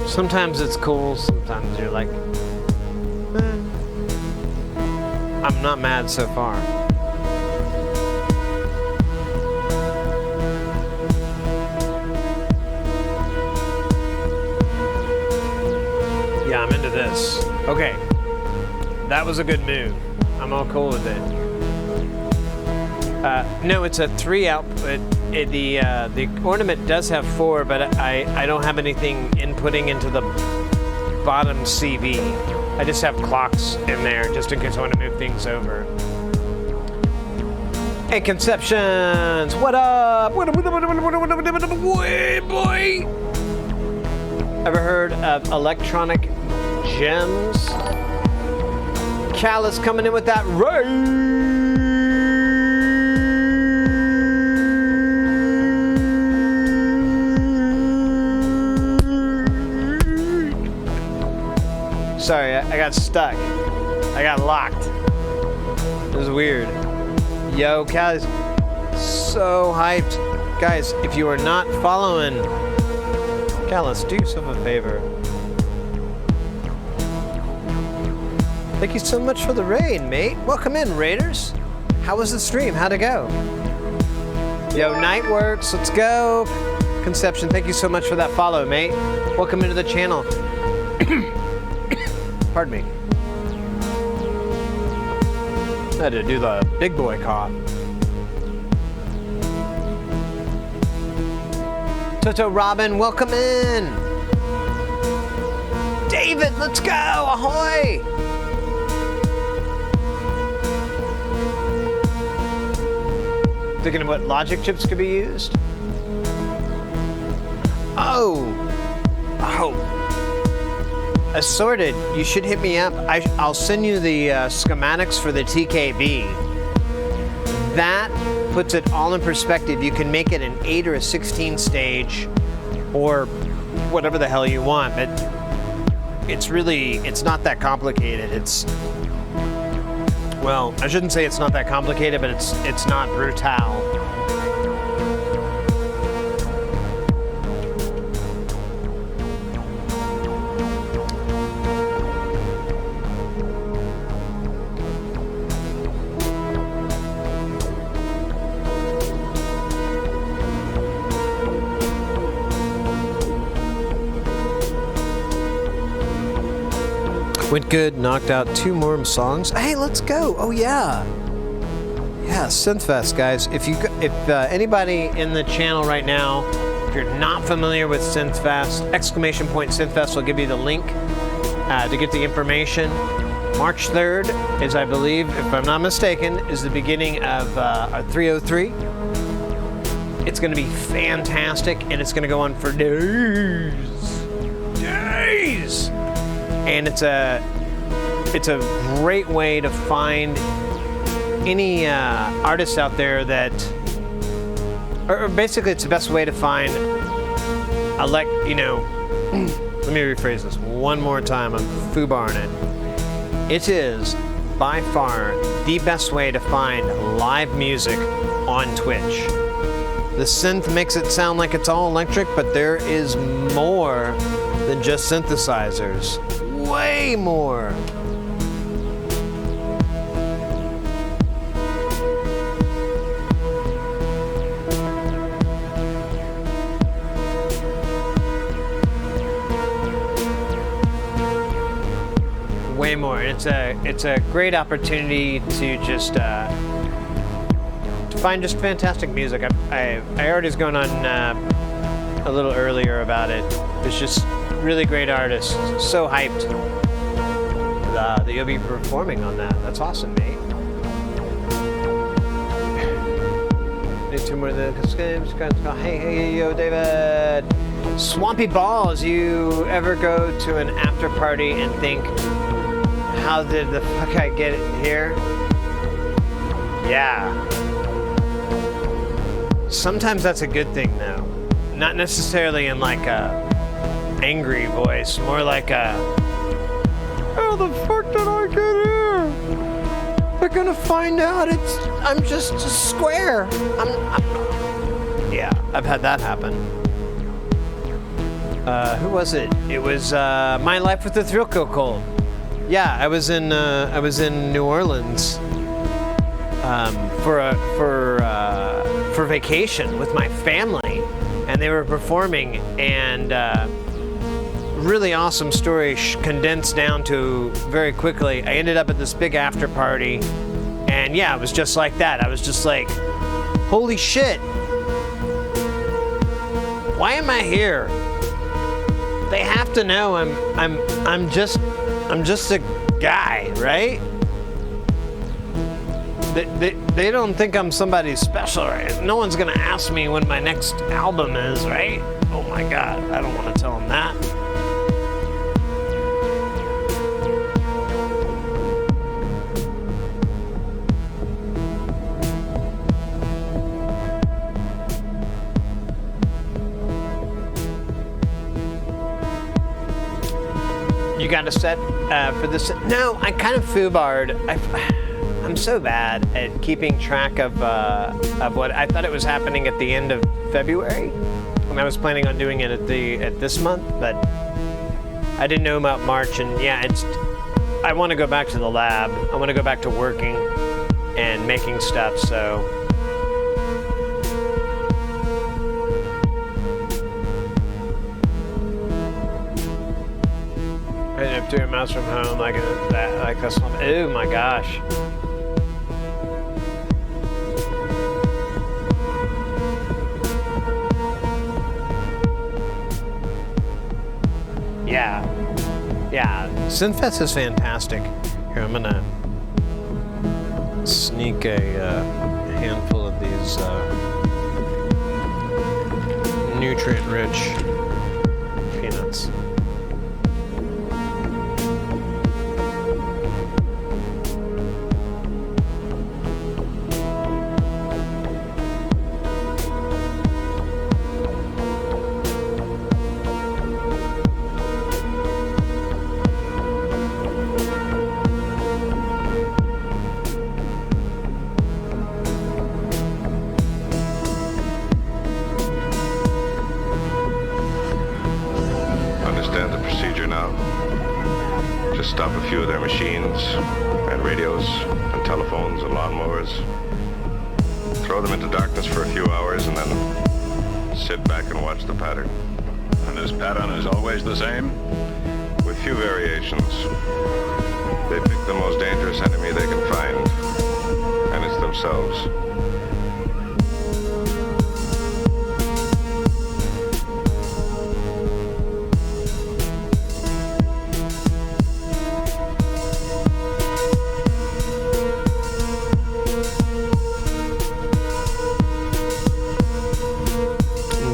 Sometimes it's cool, sometimes you're like, I'm not mad so far. Yeah, I'm into this. Okay, that was a good move. I'm all cool with it. No, it's a 3 output. The ornament does have 4, but I don't have anything inputting into the bottom CV. I just have clocks in there just in case I want to move things over. Hey, Conceptions! What up? What up? Boy! Ever heard of electronic gems? Cal is coming in with that right. Sorry, I got stuck. I got locked. It was weird. Yo, Cal is so hyped. Guys, if you are not following Callus, do yourself a favor. Thank you so much for the raid, mate. Welcome in, raiders. How was the stream? How'd it go? Yo, Nightworks, let's go. Conception, thank you so much for that follow, mate. Welcome into the channel. Pardon me. I had to do the big boy cough. Toto Robin, welcome in. David, let's go. Ahoy. Thinking of what logic chips could be used? Oh. Assorted, you should hit me up. I'll send you the schematics for the TKB. That puts it all in perspective. You can make it an 8 or a 16 stage or whatever the hell you want, but it's not that complicated. Well, I shouldn't say it's not that complicated, but it's not brutal. Went good, knocked out 2 more songs. Hey, let's go. Oh yeah. Yeah, Synthfest, guys. If anybody in the channel right now, if you're not familiar with Synthfest, !Synthfest will give you the link to get the information. March 3rd is, I believe, if I'm not mistaken, is the beginning of our 303. It's going to be fantastic, and it's going to go on for days. And it's a great way to find any artists out there that, or basically it's the best way to find let me rephrase this one more time. I'm foobarring it. It is by far the best way to find live music on Twitch. The synth makes it sound like it's all electric, but there is more than just synthesizers. Way more. way more. And it's a great opportunity to just to find just fantastic music. I already was going on a little earlier about it. It's just really great artists. So hyped that you'll be performing on that. That's awesome, mate. Need two more than games. Hey, yo, David. Swampy Balls, you ever go to an after party and think, how did the fuck I get here? Yeah. Sometimes that's a good thing, though. Not necessarily in like a angry voice, more like a, how the fuck did I get here? They're gonna find out I'm just a square. Yeah, I've had that happen. Who was it? It was My Life with the Thrill Kill Cold. Yeah, I was in New Orleans for vacation with my family, and they were performing, and really awesome story condensed down to very quickly. I ended up at this big after party, and yeah, it was just like that. I was just like, holy shit, why am I here? They have to know I'm just a guy, right? They don't think I'm somebody special, right? No one's gonna ask me when my next album is, right? Oh my God, I don't want to tell them that. You got a set for this? No, I kind of foobarred. I'm so bad at keeping track of what I thought it was happening at the end of February, when I was planning on doing it at this month, but I didn't know about March. And yeah, I want to go back to the lab. I want to go back to working and making stuff. So. I ended up doing mouse from home like that's oh my gosh. Yeah, Synthfest is fantastic. Here, I'm gonna sneak a handful of these nutrient-rich peanuts. Stop a few of their machines and radios and telephones and lawnmowers. Throw them into darkness for a few hours and then sit back and watch the pattern. And this pattern is always the same? With few variations. They pick the most dangerous enemy they can find, and it's themselves.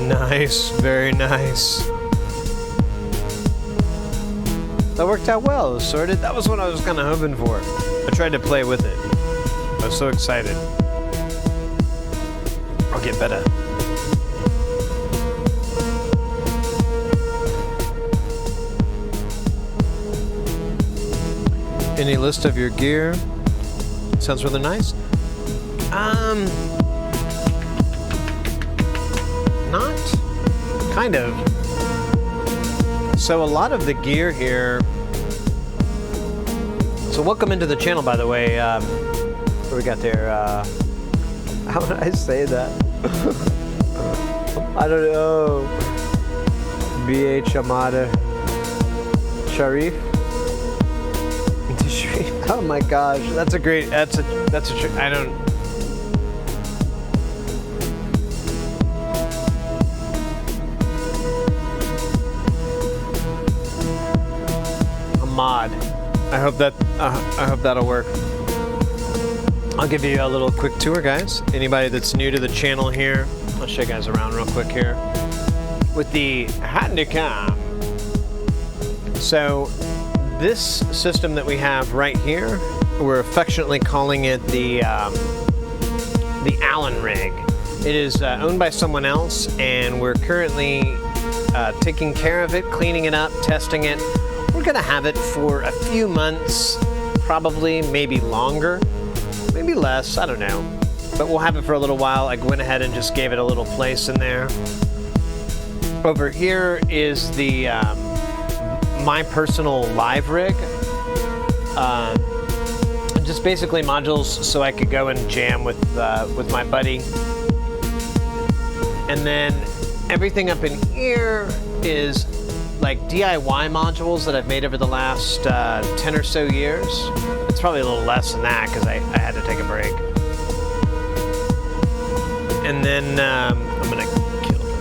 Nice, very nice. That worked out well. It was sorted. That was what I was kind of hoping for. I tried to play with it. I was so excited. I'll get better. Any list of your gear? Sounds rather nice. Not kind of. So a lot of the gear here. So welcome into the channel, by the way. What do we got there? How would I say that? I don't know. BH Amada Sharif. stream. Oh my gosh, that's a great. I don't. A mod. I hope that'll work. I'll give you a little quick tour, guys. Anybody that's new to the channel here, I'll show you guys around real quick here with the Handicam. So this system that we have right here, we're affectionately calling it the Allen rig. It is owned by someone else, and we're currently taking care of it, cleaning it up, testing it. We're gonna have it for a few months, probably, maybe longer. Maybe less, I don't know. But we'll have it for a little while. I went ahead and just gave it a little place in there. Over here is the my personal live rig. Just basically modules so I could go and jam with my buddy. And then everything up in here is like DIY modules that I've made over the last 10 or so years. It's probably a little less than that because I had to take a break. And then I'm gonna kill them.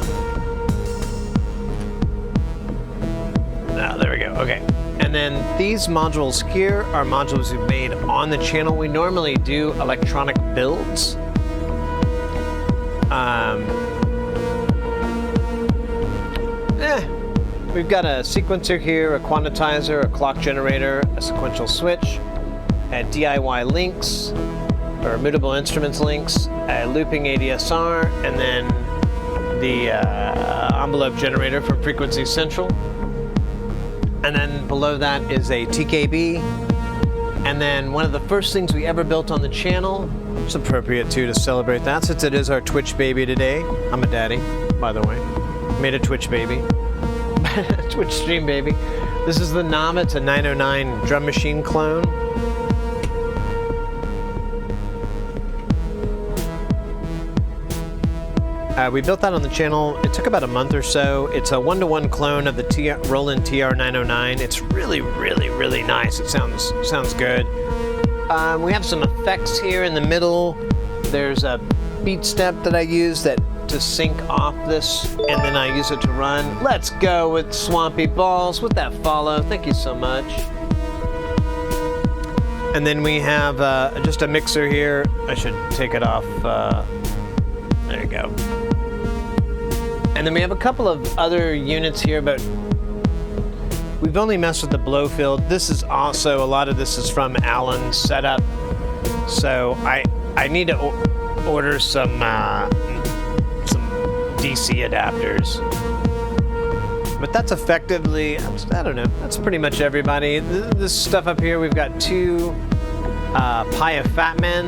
Oh, there we go. Okay. And then these modules here are modules we've made on the channel. We normally do electronic builds. We've got a sequencer here, a quantizer, a clock generator, a sequential switch, a DIY links, or mutable instruments links, a looping ADSR, and then the envelope generator for Frequency Central. And then below that is a TKB. And then one of the first things we ever built on the channel, it's appropriate too to celebrate that since it is our TwitchBaby today. I'm a daddy, by the way. Made a TwitchBaby. Twitch stream baby. This is the Nama. It's a 909 drum machine clone. We built that on the channel. It took about a month or so. It's a one-to-one clone of the Roland TR909. It's really, really, really nice. It sounds good. We have some effects here in the middle. There's a beat step that I use to sync off this, and then I use it to run. Let's go with Swampy Balls with that follow. Thank you so much. And then we have just a mixer here. I should take it off. There you go. And then we have a couple of other units here, but we've only messed with the blow field. This is also, a lot of this is from Alan's setup. So I need to order some DC adapters. But that's effectively, I don't know, that's pretty much everybody. This stuff up here, we've got two Pi of Fat Men.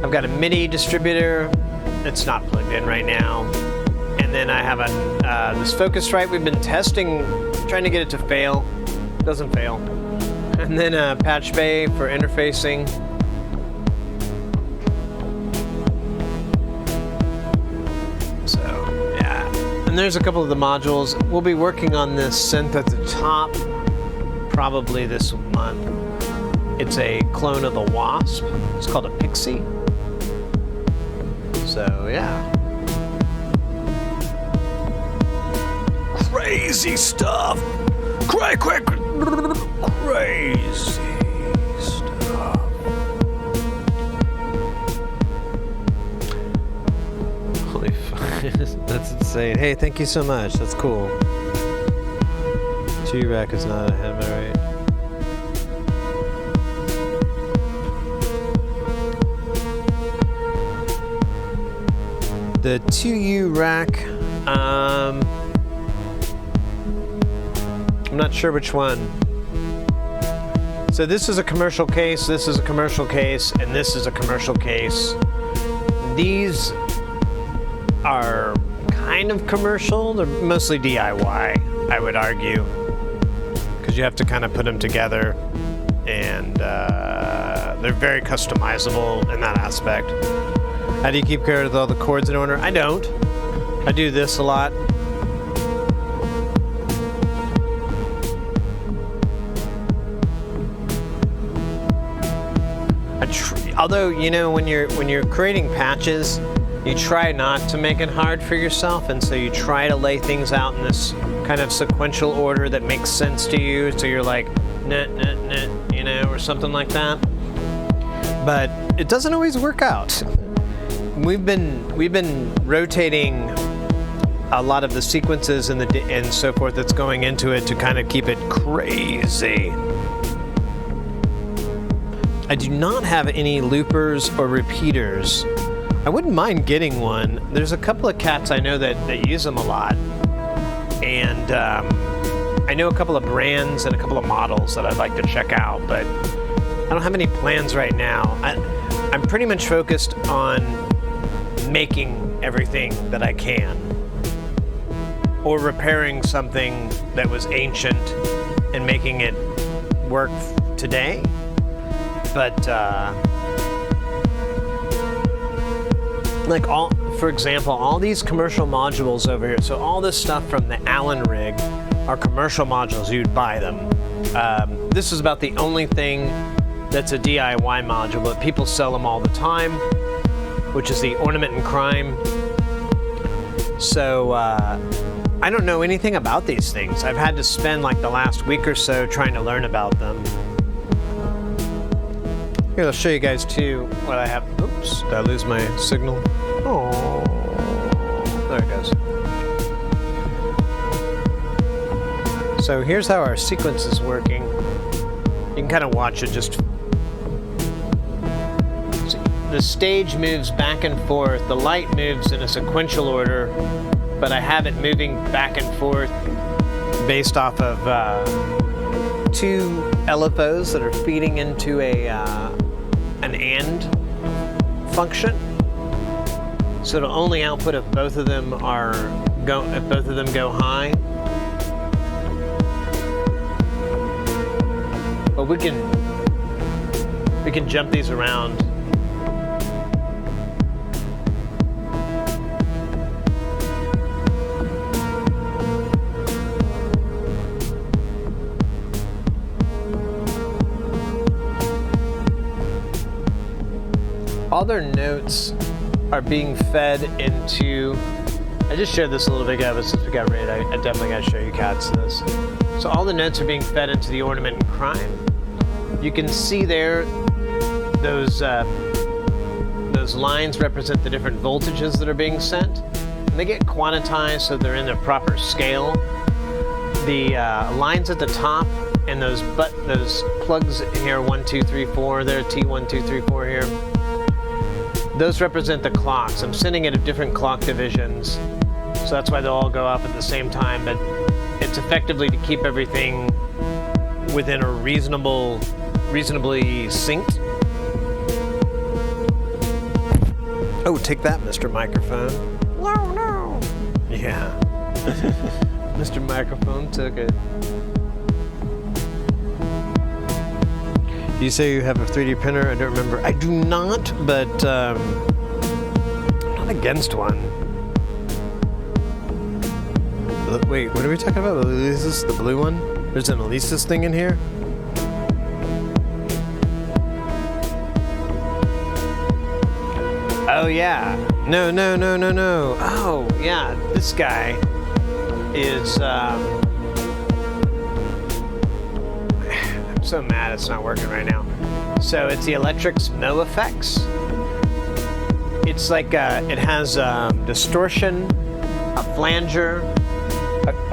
I've got a MIDI distributor. It's not plugged in right now. And then I have this Focusrite we've been testing, trying to get it to fail. Doesn't fail. And then a Patch Bay for interfacing. And there's a couple of the modules. We'll be working on this synth at the top probably this month. It's a clone of the Wasp. It's called a Pixie. So yeah. Crazy stuff. Crazy stuff. Holy fuck. That's insane. Hey, thank you so much. That's cool. T-Rack is not ahead of my right. The 2U rack, I'm not sure which one. So this is a commercial case, this is a commercial case, and this is a commercial case. These are kind of commercial. They're mostly DIY, I would argue, because you have to kind of put them together, and they're very customizable in that aspect. How do you keep care of all the chords in order? I don't. I do this a lot. Although, you know, when you're creating patches, you try not to make it hard for yourself, and so you try to lay things out in this kind of sequential order that makes sense to you. So you're like, nah, nah, nah, you know, or something like that. But it doesn't always work out. We've been rotating a lot of the sequences and so forth that's going into it to kind of keep it crazy. I do not have any loopers or repeaters. I wouldn't mind getting one. There's a couple of cats I know that use them a lot. And I know a couple of brands and a couple of models that I'd like to check out, but I don't have any plans right now. I'm pretty much focused on making everything that I can, or repairing something that was ancient and making it work today. But like for example, all these commercial modules over here, so all this stuff from the Allen rig are commercial modules. You'd buy them. This is about the only thing that's a DIY module, but people sell them all the time, which is the Ornament and Crime. So I don't know anything about these things. I've had to spend like the last week or so trying to learn about them. Here, I'll show you guys too what I have. Oops, did I lose my signal? Oh, there it goes. So here's how our sequence is working. You can kind of watch it just. So the stage moves back and forth. The light moves in a sequential order, but I have it moving back and forth based off of two LFOs that are feeding into an AND function. So it'll only output if both of them go high. But we can jump these around. All their notes are being fed into. I just showed this a little bit ago, but since we got ready, I definitely got to show you cats this. So all the notes are being fed into the Ornament and Crime. You can see there those lines represent the different voltages that are being sent, and they get quantized so they're in their proper scale. The lines at the top and those plugs here, 1, 2, 3, 4. There, T1, 2, 3, 4 here. Those represent the clocks. I'm sending it at different clock divisions, so that's why they'll all go up at the same time, but it's effectively to keep everything within a reasonably synced. Oh, take that, Mr. Microphone. No. Yeah. Mr. Microphone took it. You say you have a 3D printer? I don't remember. I do not, but I'm not against one. Wait, what are we talking about? The blue one? There's an Alesis thing in here? Oh, yeah. No. Oh, yeah. This guy is... I'm so mad it's not working right now. So it's the Electric's Mo effects. It's like it has distortion, a flanger,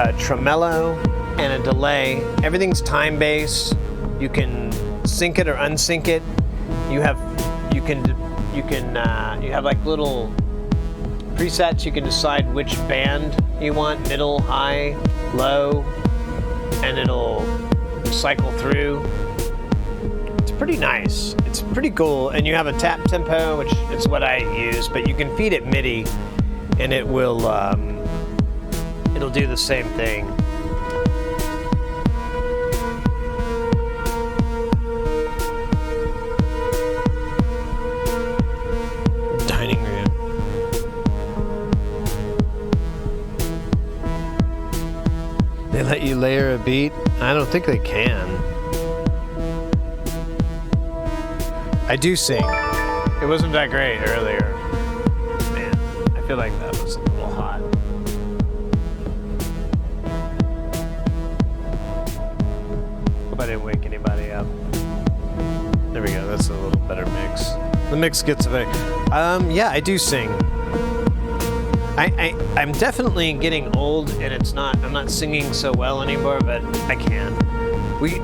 a tremolo, and a delay. Everything's time-based. You can sync it or unsync it. You have like little presets. You can decide which band you want, middle, high, low, and it'll cycle through. It's pretty nice. It's pretty cool. And you have a tap tempo, which is what I use, but you can feed it MIDI and it will it'll do the same thing. Dining room. They let you layer a beat? I don't think they can. I do sing. It wasn't that great earlier. Man, I feel like that was a little hot. Hope I didn't wake anybody up. There we go, that's a little better mix. The mix gets away. Yeah, I do sing. I'm definitely getting old, and I'm not singing so well anymore, but I can.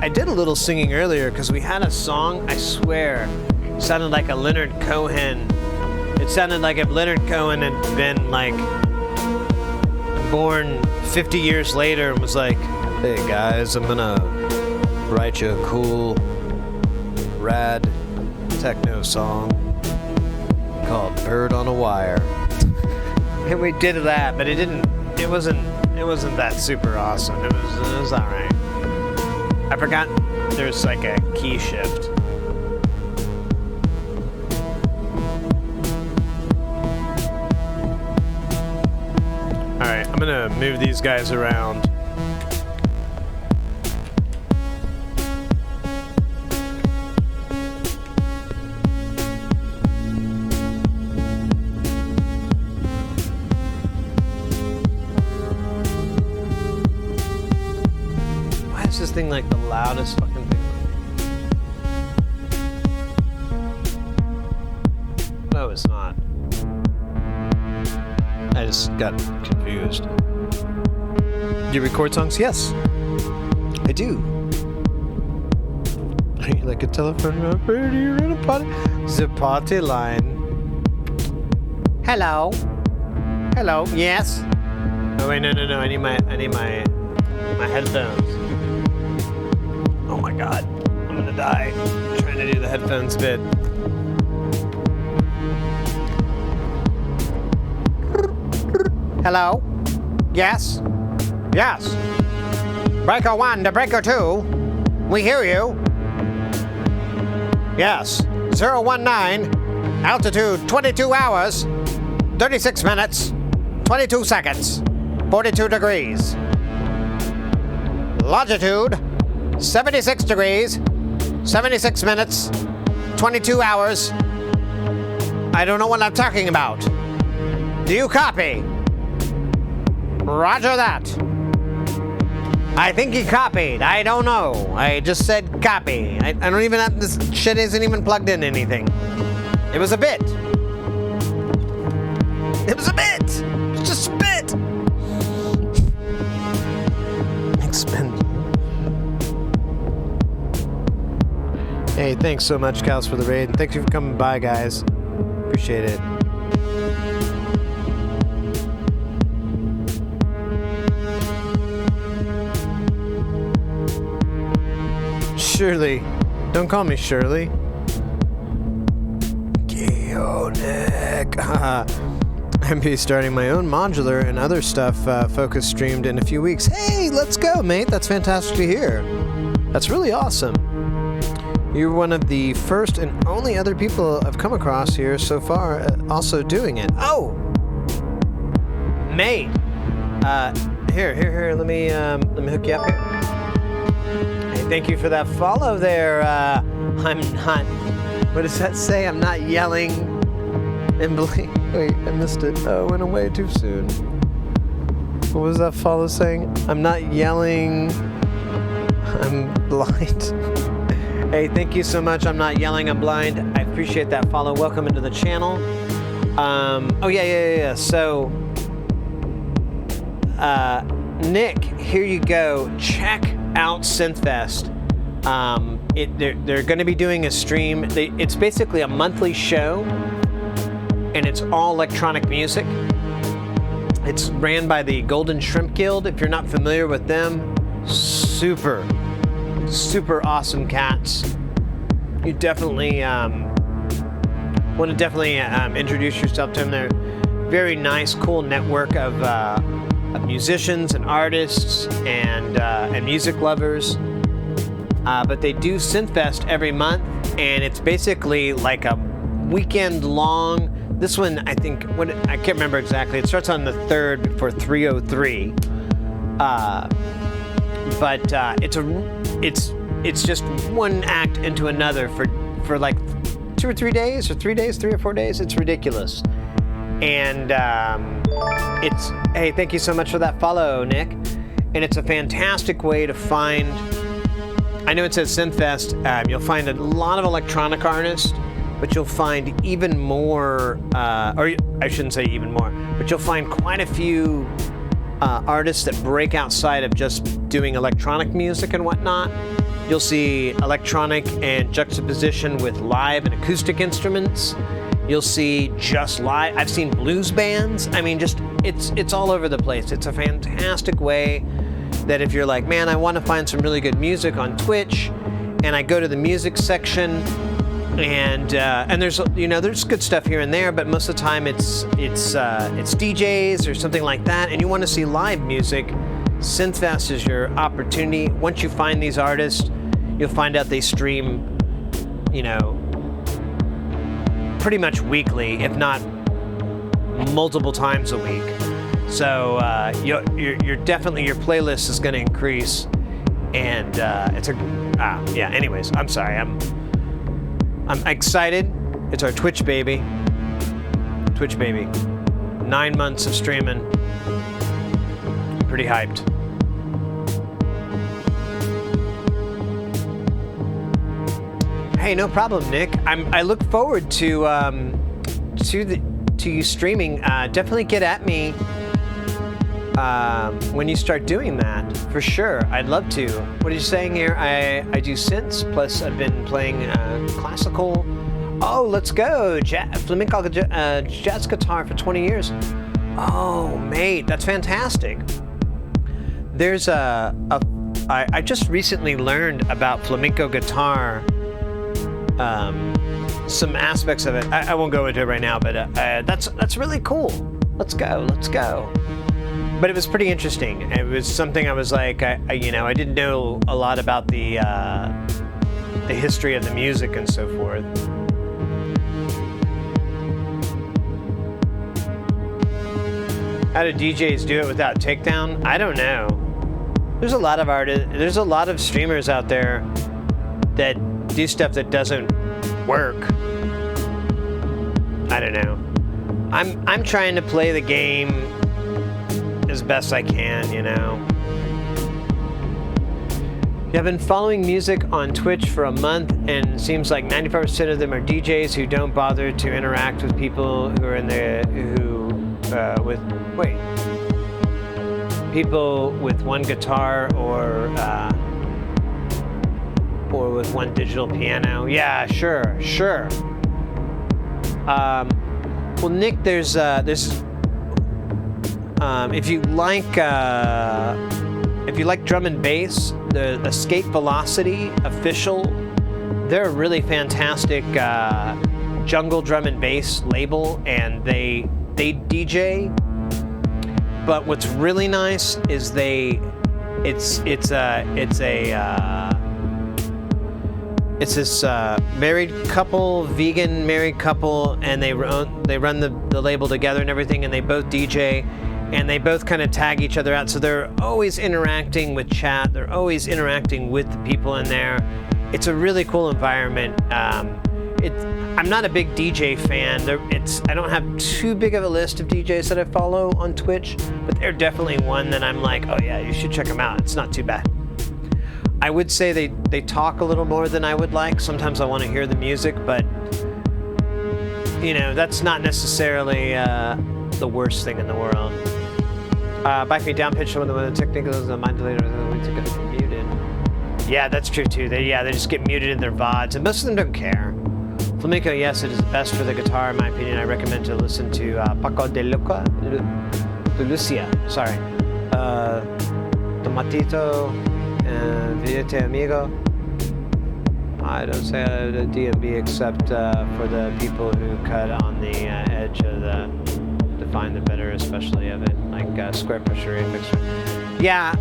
I did a little singing earlier because we had a song, I swear, it sounded like a Leonard Cohen. It sounded like if Leonard Cohen had been like born 50 years later and was like, hey guys, I'm gonna write you a cool, rad techno song called Bird on a Wire. And we did that, but it wasn't that super awesome. It was all right. I forgot there's like a key shift. All right, I'm gonna move these guys around. This thing like the loudest fucking thing. No, it's not. I just got confused. Do you record songs? Yes, I do. Are you like a telephone operator? Do you run a party? The party line. Hello. Hello. Yes. Oh wait, no. I need my headphones. Oh my god, I'm gonna die trying to do the headphones bit. Hello? Yes? Yes. Breaker 1 to breaker 2. We hear you. Yes. 019. Altitude 22 hours. 36 minutes. 22 seconds. 42 degrees. Longitude 76 degrees, 76 minutes, 22 hours. I don't know what I'm talking about. Do you copy? Roger that. I think he copied. I don't know. I just said copy. I don't even have, this shit isn't even plugged in anything. It was a bit. It was a bit. It's just a bit. Expendable. Hey, thanks so much, Kals, for the raid. Thank you for coming by, guys. Appreciate it. Shirley. Don't call me Shirley. Chaotic. I'm be starting my own modular and other stuff focus streamed in a few weeks. Hey, let's go, mate. That's fantastic to hear. That's really awesome. You're one of the first and only other people I've come across here so far also doing it. Oh! Mate! Here, let me hook you up here. Hey, thank you for that follow there. I'm not... What does that say? I'm not yelling and Wait, I missed it. Oh, it went away too soon. What was that follow saying? I'm not yelling... I'm blind. Hey, thank you so much. I'm not yelling, I'm blind. I appreciate that follow. Welcome into the channel. Oh, yeah. So, Nick, here you go. Check out Synthfest. They're going to be doing a stream. It's basically a monthly show, and it's all electronic music. It's ran by the Golden Shrimp Guild. If you're not familiar with them, super awesome cats. You definitely want to introduce yourself to them. They're very nice, cool network of musicians and artists and music lovers. But they do Synthfest every month, and it's basically like a weekend long. This one, I think, I can't remember exactly. It starts on the 3rd for 303. But it's just one act into another for like 2 or 3 days, or 3 days, 3 or 4 days. It's ridiculous. And hey, thank you so much for that follow, Nick. And it's a fantastic way to find, I know it says SynthFest, you'll find a lot of electronic artists, but you'll find even more, or I shouldn't say even more, but you'll find quite a few artists that break outside of just doing electronic music and whatnot. You'll see electronic and juxtaposition with live and acoustic instruments. You'll see just live. I've seen blues bands. I mean, just it's all over the place. It's a fantastic way that if you're like, man, I want to find some really good music on Twitch, and I go to the music section, and there's there's good stuff here and there, but most of the time it's DJs or something like that, and you want to see live music. SynthFest is your opportunity. Once you find these artists, you'll find out they stream, pretty much weekly, if not multiple times a week. So you're definitely, your playlist is going to increase, and yeah. Anyways, I'm sorry. I'm excited. It's our TwitchBaby. TwitchBaby. 9 months of streaming. Pretty hyped. Hey, no problem, Nick. I look forward to you streaming. Definitely get at me when you start doing that, for sure. I'd love to. What are you saying here? I do synths, plus I've been playing classical. Oh, let's go. Flamenco jazz guitar for 20 years. Oh, mate, that's fantastic. There's I just recently learned about flamenco guitar, some aspects of it. I won't go into it right now, but that's really cool. Let's go. But it was pretty interesting. It was something I was like, I didn't know a lot about the history of the music and so forth. How do DJs do it without takedown? I don't know. There's a lot of artists, there's a lot of streamers out there that do stuff that doesn't work. I don't know. I'm trying to play the game as best I can, I've been following music on Twitch for a month, and it seems like 95% of them are DJs who don't bother to interact with people who are in the people with one guitar or with one digital piano. Yeah, sure. Well, Nick, there's if you like drum and bass, the Escape Velocity official, they're a really fantastic jungle drum and bass label, and they DJ. But what's really nice is it's this married couple, vegan married couple, and they run the label together and everything, and they both DJ, and they both kind of tag each other out. So they're always interacting with chat. They're always interacting with the people in there. It's a really cool environment. I'm not a big DJ fan. I don't have too big of a list of DJs that I follow on Twitch, but they're definitely one that I'm like, oh yeah, you should check them out. It's not too bad. I would say they talk a little more than I would like. Sometimes I want to hear the music, but that's not necessarily the worst thing in the world. Bike me down pitch when the technical is the modulator to get muted. Yeah, that's true too. They just get muted in their VODs, and most of them don't care. Flamenco, yes, it is the best for the guitar, in my opinion. I recommend to listen to Paco de Lucia. Sorry. Tomatito and Videte Amigo. I don't say the DMB except for the people who cut on the edge of to find the better, especially of it, like square pressure mixer. Yeah,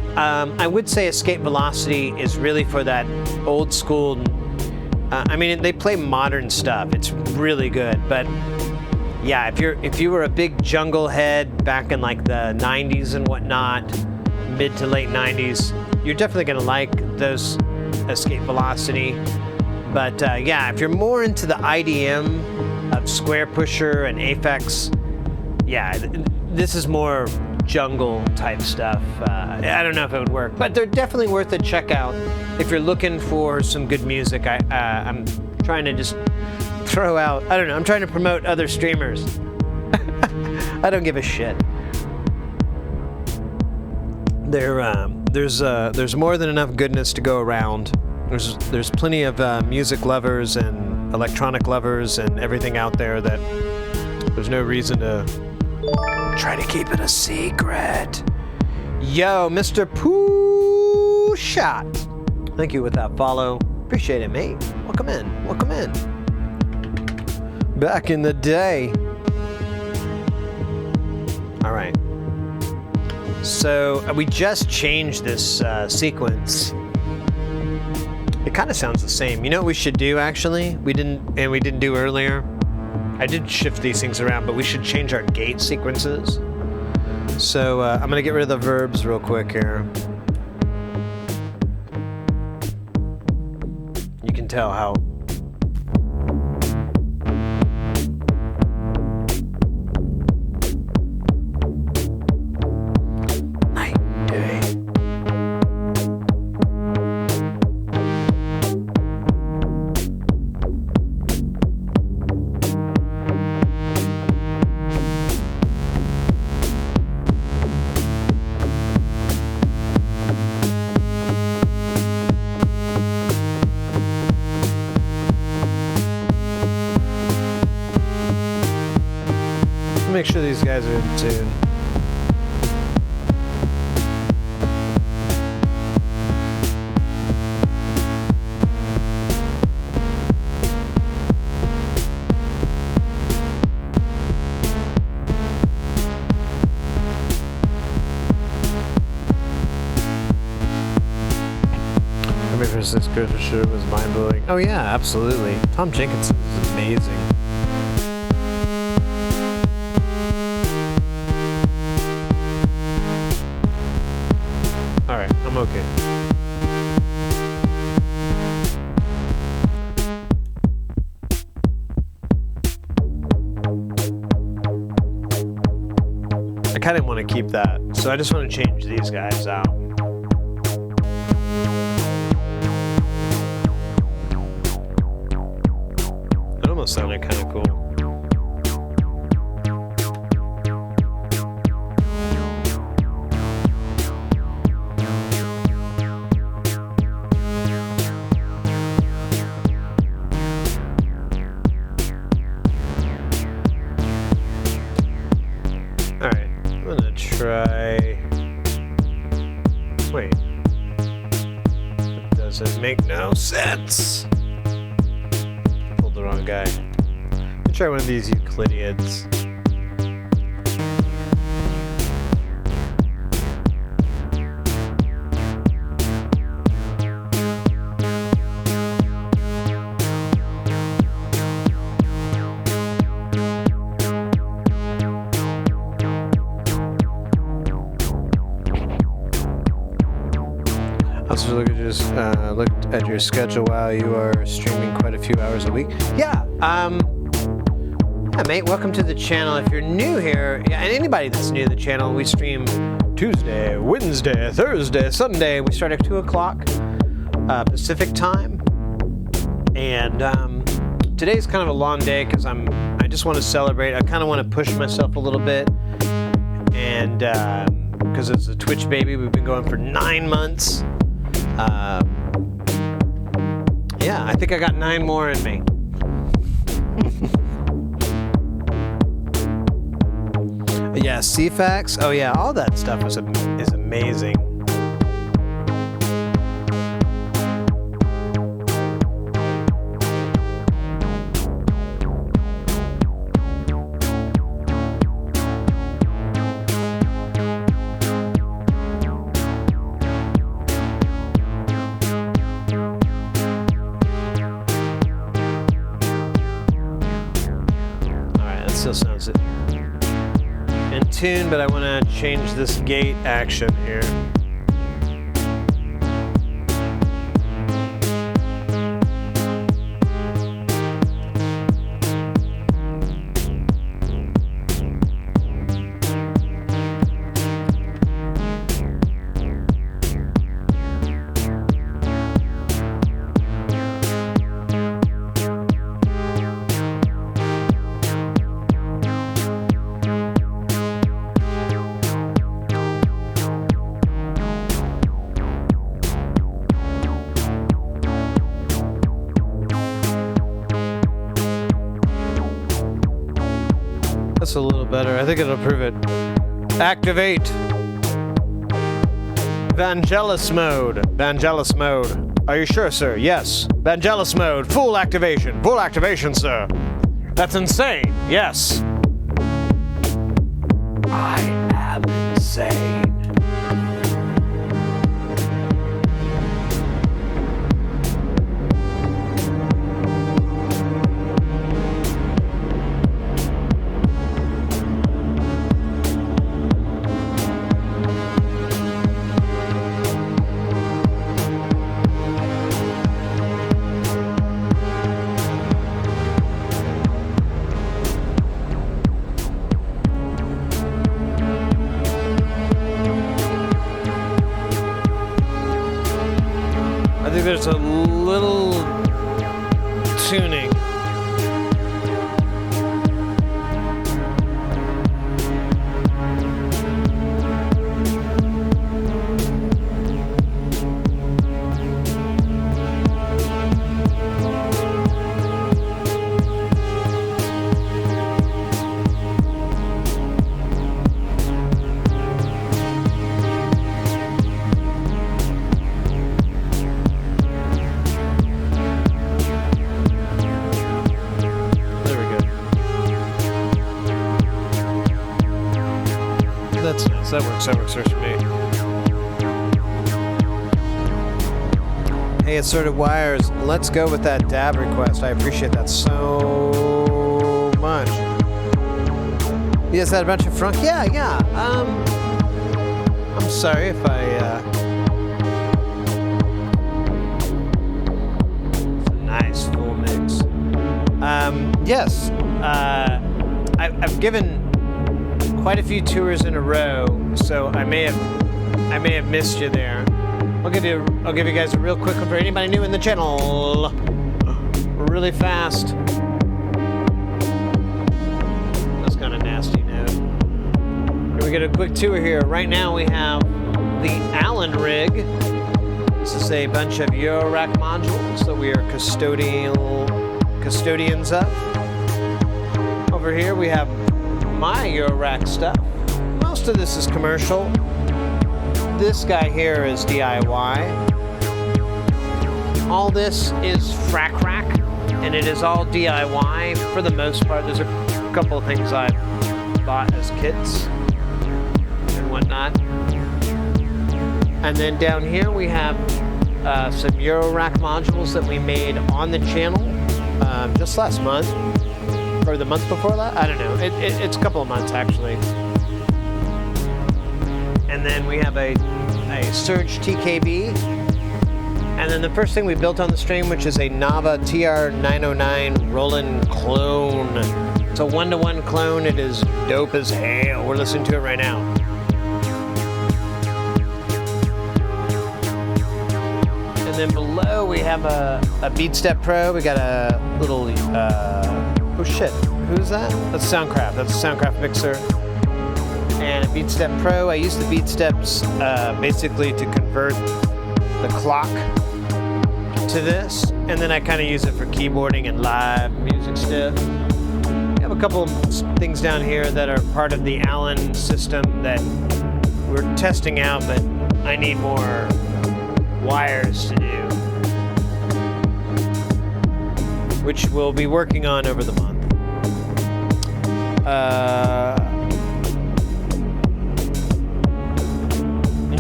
I would say Escape Velocity is really for that old school. They play modern stuff. It's really good, but yeah, if you were a big jungle head back in like the 90s and whatnot, mid to late 90s, you're definitely gonna like those Escape Velocity. But yeah, if you're more into the IDM of Square Pusher and Aphex, yeah, this is more jungle type stuff. I don't know if it would work, but they're definitely worth a check out if you're looking for some good music. I'm trying to just throw out, I don't know, I'm trying to promote other streamers. I don't give a shit. There's more than enough goodness to go around. There's plenty of music lovers and electronic lovers and everything out there that there's no reason to try to keep it a secret. Yo, Mr. Pooh Shot. Thank you with that follow. Appreciate it, mate. Welcome in. Welcome in. Back in the day. All right. So we just changed this sequence. It kind of sounds the same. You know what we should do, actually? We didn't do earlier. I did shift these things around, but we should change our gate sequences. So I'm gonna get rid of the verbs real quick here. You can tell how night, day. Make sure these guys are in tune. This good for sure was mind-blowing. Oh yeah, absolutely. Tom Jenkinson is amazing. Alright, I'm okay. I kind of want to keep that, so I just want to change these guys out. It almost sounded kind of cool. Wait. It doesn't make no sense. Pulled the wrong guy. Let me try one of these Euclideans. Looked at your schedule. Wow, you are streaming quite a few hours a week. Yeah, mate, welcome to the channel. If you're new here, yeah, and anybody that's new to the channel, we stream Tuesday, Wednesday, Thursday, Sunday. We start at 2 o'clock Pacific time. And today's kind of a long day because I just want to celebrate. I kind of want to push myself a little bit. And because it's a TwitchBaby, we've been going for 9 months. Yeah, I think I got 9 more in me. Yeah, CFAX. Oh yeah, all that stuff is amazing. Still sounds in tune, but I want to change this gate action here. better. I think it'll improve it. Activate. Vangelis mode. Vangelis mode. Are you sure, sir? Yes. Vangelis mode. Full activation. Full activation, sir. That's insane. Yes. I am insane. There's a little tuning. That works for me. Hey, it's Sorted Wires. Let's go with that dab request. I appreciate that so much. You guys had a bunch of frunk? Yeah. I'm sorry if I, It's a nice full mix. Yes. I've given quite a few tours in a row, so I may have missed you there. I'll give you guys a real quick one for anybody new in the channel. Really fast. That's kind of nasty note. Here we get a quick tour here. Right now we have the Allen rig. This is a bunch of Eurorack modules that we are custodians of. Over here we have my Eurorack stuff. Most of this is commercial. This guy here is DIY. All this is Frack Rack, and it is all DIY for the most part. There's a couple of things I've bought as kits and whatnot. And then down here we have some Eurorack modules that we made on the channel just last month. Or the month before that? I don't know. It's a couple of months, actually. And then we have a Surge TKB. And then the first thing we built on the stream, which is a Nava TR909 Roland clone. It's a 1-to-1 clone. It is dope as hell. We're listening to it right now. And then below we have a BeatStep Pro. We got a little... oh shit, who's that? That's Soundcraft. That's a Soundcraft mixer. And a BeatStep Pro. I use the BeatSteps basically to convert the clock to this. And then I kind of use it for keyboarding and live music stuff. I have a couple of things down here that are part of the Allen system that we're testing out, but I need more wires to do, which we'll be working on over the month.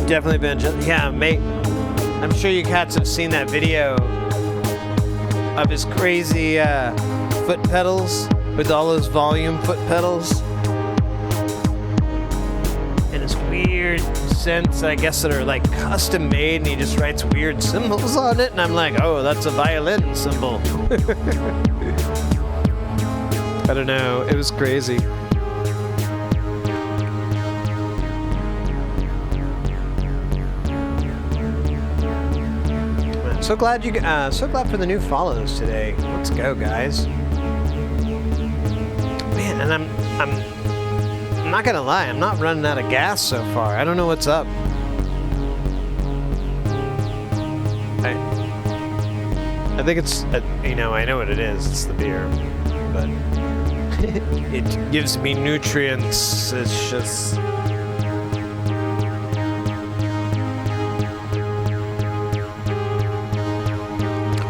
Definitely been, yeah, mate. I'm sure you cats have seen that video of his crazy foot pedals with all those volume foot pedals and his weird synths, I guess, that are like custom made, and he just writes weird symbols on it, and I'm like, oh, that's a violin symbol. I don't know, it was crazy. So glad for the new follows today. Let's go, guys. Man, and I'm not gonna lie, I'm not running out of gas so far. I don't know what's up. I think it's, I know what it is. It's the beer, but It gives me nutrients. It's just...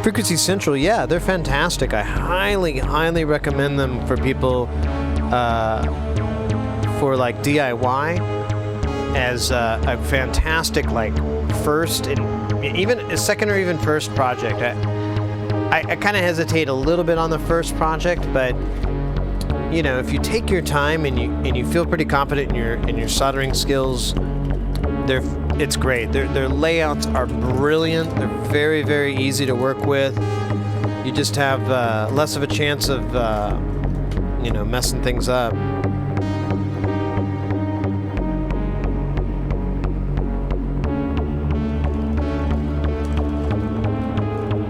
Frequency Central, yeah, they're fantastic. I highly, highly recommend them for people for like DIY as a fantastic like first and even a second or even first project. I kind of hesitate a little bit on the first project, but you know, if you take your time and you feel pretty confident in your soldering skills, it's great. Their layouts are brilliant. They're very, very easy to work with. You just have less of a chance of you know, messing things up.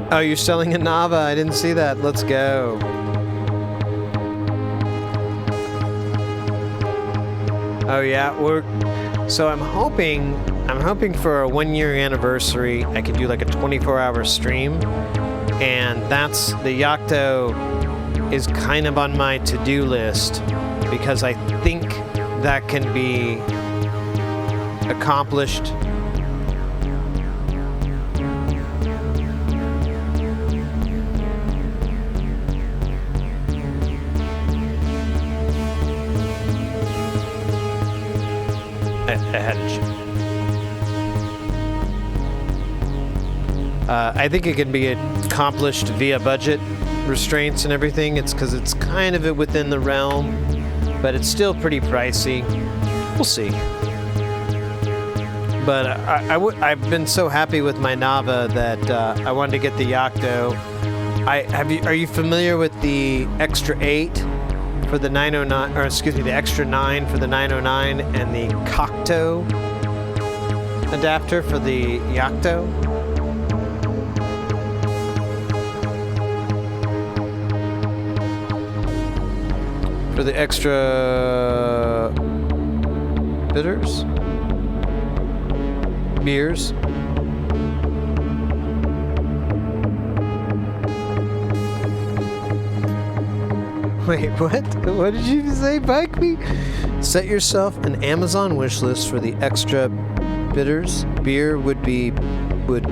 Oh, you're selling a Nava? I didn't see that. Let's go. Oh yeah, so I'm hoping for a 1-year anniversary I could do like a 24-hour stream, and that's the Yocto is kind of on my to-do list because I think that can be accomplished. I think it can be accomplished via budget restraints and everything. It's because it's kind of within the realm, but it's still pretty pricey. We'll see. But I've been so happy with my Nava that I wanted to get the Yocto. Are you familiar with the extra 8 for the 909, or excuse me, the extra 9 for the 909 and the Cocteau adapter for the Yocto? For the extra bitters? Beers? Wait, what? What did you say, Bike Me? Set yourself an Amazon wish list for the extra bitters. Beer would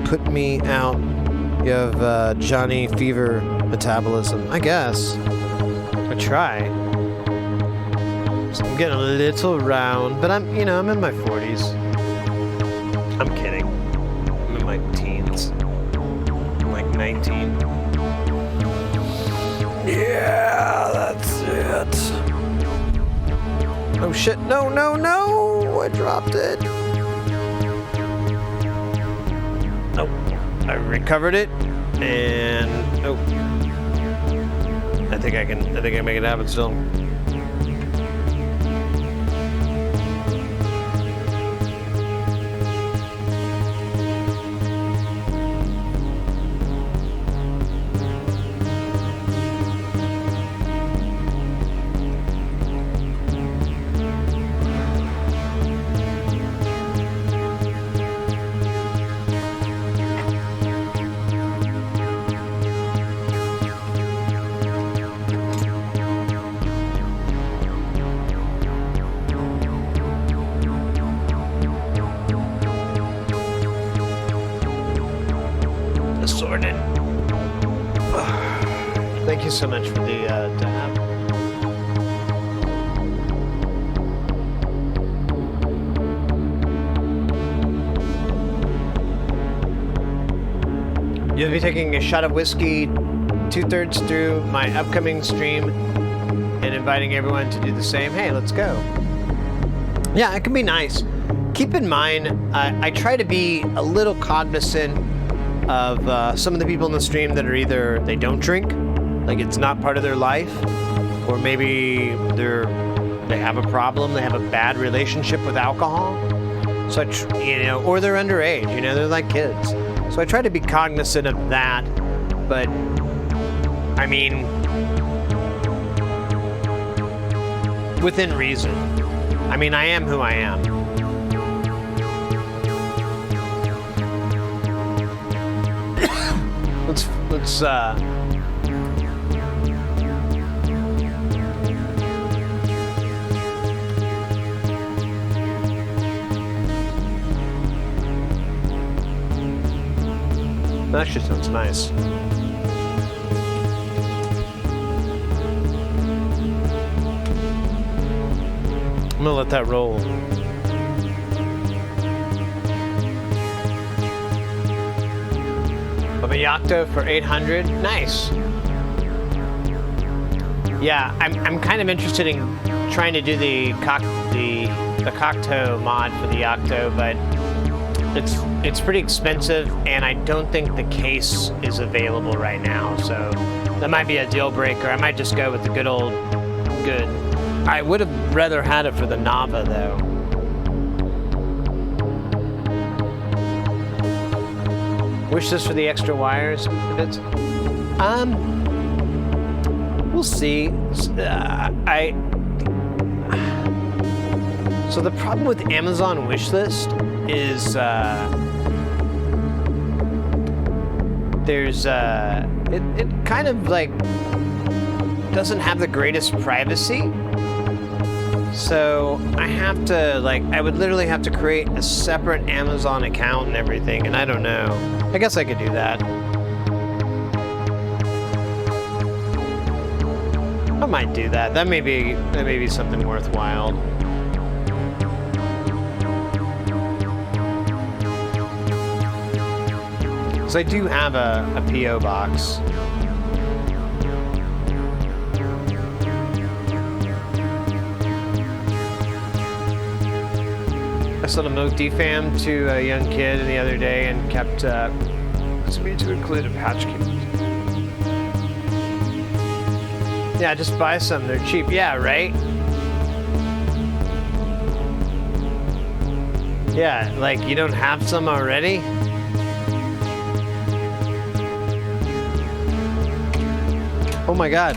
put me out. You have Johnny Fever metabolism. I guess. I try. I'm getting a little round, but I'm in my 40s. I'm kidding. I'm in my teens. I'm like 19. Yeah, that's it. Oh shit, no, I dropped it. Oh, I recovered it, and oh. I think I can make it happen still. Thank you so much for the dab. You'll be taking a shot of whiskey 2/3 through my upcoming stream and inviting everyone to do the same. Hey, let's go. Yeah, it can be nice. Keep in mind, I try to be a little cognizant of some of the people in the stream that are either they don't drink, like it's not part of their life, or maybe they have a problem, they have a bad relationship with alcohol. So or they're underage, they're like kids. So I try to be cognizant of that, but I mean, within reason. I mean, I am who I am. That actually sounds nice. I'm gonna let that roll. Of a Yocto for 800, nice. Yeah, I'm kind of interested in trying to do the Cocteau mod for the Yocto, but it's pretty expensive, and I don't think the case is available right now, so that might be a deal breaker. I might just go with the good. I would have rather had it for the Nava though. Wish this for the extra wires if it's we'll see. So the problem with Amazon wishlist is there's it kind of like doesn't have the greatest privacy. So I have to I would literally have to create a separate Amazon account and everything, and I don't know. I guess I could do that. I might do that. That may be something worthwhile. So I do have a PO box. I sold a Moog DFAM to a young kid the other day and kept me to include a patch kit. Yeah, just buy some. They're cheap. Yeah, right? Yeah, you don't have some already? Oh my God.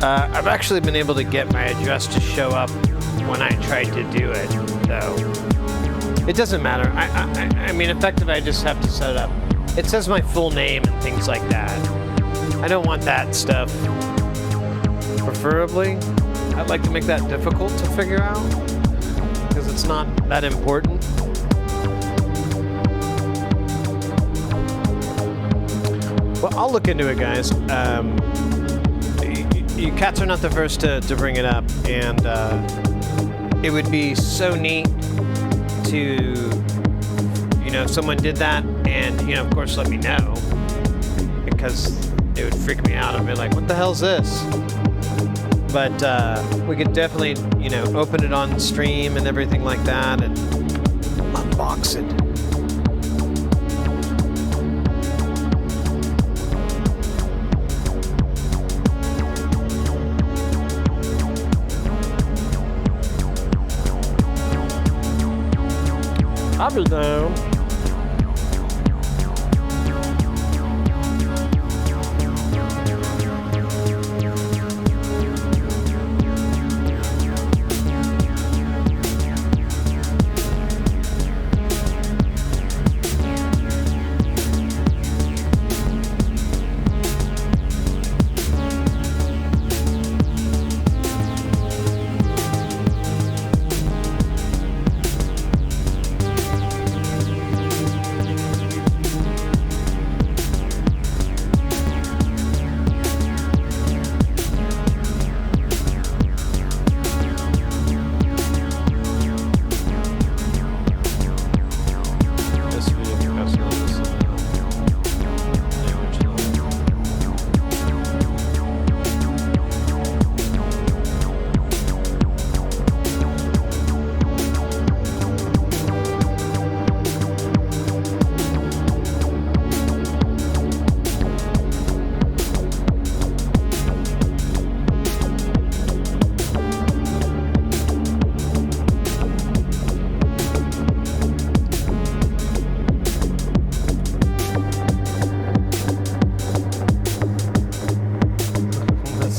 I've actually been able to get my address to show up when I tried to do it, though. It doesn't matter. I mean, effectively, I just have to set it up. It says my full name and things like that. I don't want that stuff. Preferably, I'd like to make that difficult to figure out, because it's not that important. Well, I'll look into it, guys. You cats are not the first to bring it up, and it would be so neat to, if someone did that, and, of course, let me know, because it would freak me out. I'd be like, what the hell's this? But we could definitely, open it on stream and everything like that, and unbox it. I'll be down.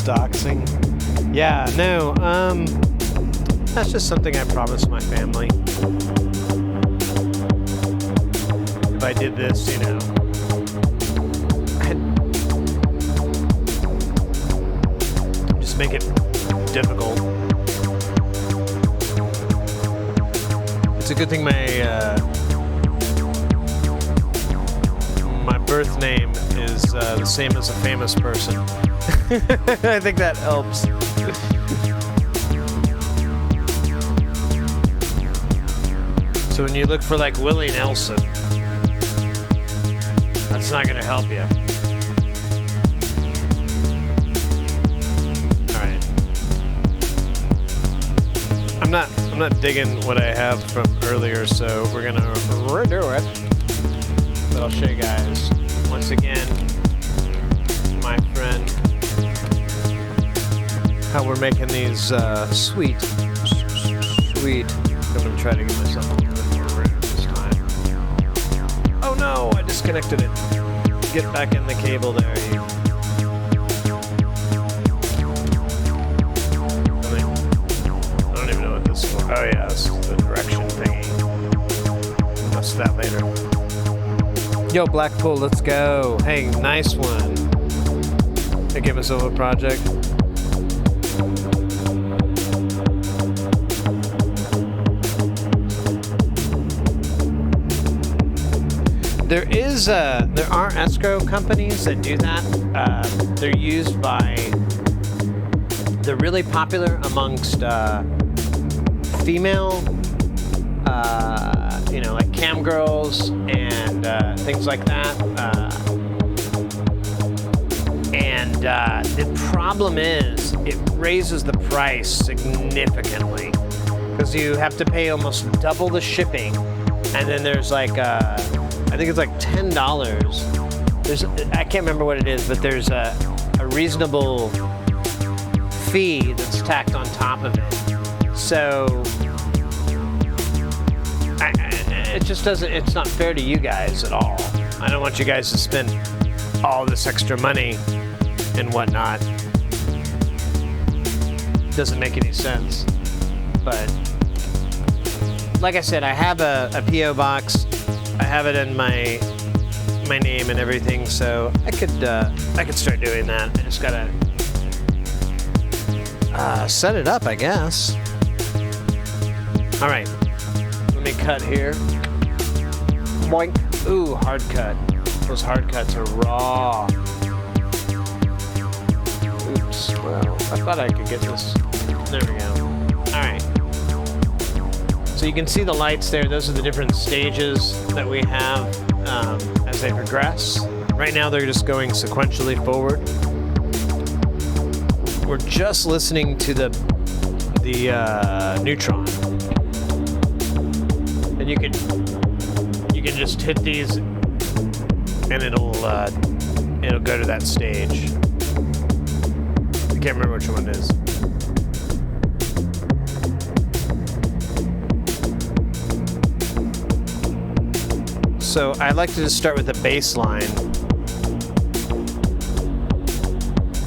Doxing. Yeah, no, that's just something I promised my family. If I did this, you know, I'd just make it difficult. It's a good thing my birth name is the same as a famous person. I think that helps. So when you look for like Willie Nelson, that's not gonna help you. Alright. I'm not digging what I have from earlier, so we're gonna redo it. But I'll show you guys once again, my friend, how we're making these sweet. I'm gonna try to get myself a little bit more room this time. Oh no, I disconnected it. Get back in the cable there. I don't even know what this is for. Oh yeah, this is the direction thingy. That's that later. Yo, Blackpool, let's go. Hey, nice one. I gave myself a project. There are escrow companies that do that. They're used they're really popular amongst female, you know, like cam girls and things like that. The problem is it raises the price significantly because you have to pay almost double the shipping, and then there's like I think it's like $10. I can't remember what it is, but there's a reasonable fee that's tacked on top of it. So it just doesn't. It's not fair to you guys at all. I don't want you guys to spend all this extra money and whatnot. It doesn't make any sense. But like I said, I have a PO box. I have it in my name and everything, so I could start doing that. I just gotta set it up, I guess. All right, let me cut here. Boink. Ooh, hard cut. Those hard cuts are raw. Oops. Well, I thought I could get this. There we go. All right. So you can see the lights there. Those are the different stages that we have as they progress. Right now they're just going sequentially forward. We're just listening to the neutron, and you can just hit these, and it'll go to that stage. I can't remember which one it is. So I like to just start with the bass line.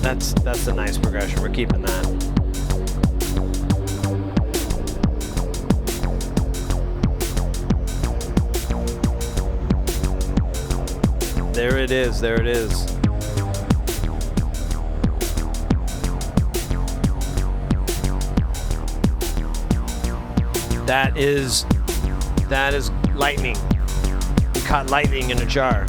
That's a nice progression. We're keeping that. There it is. There it is. That is lightning. You caught lightning in a jar.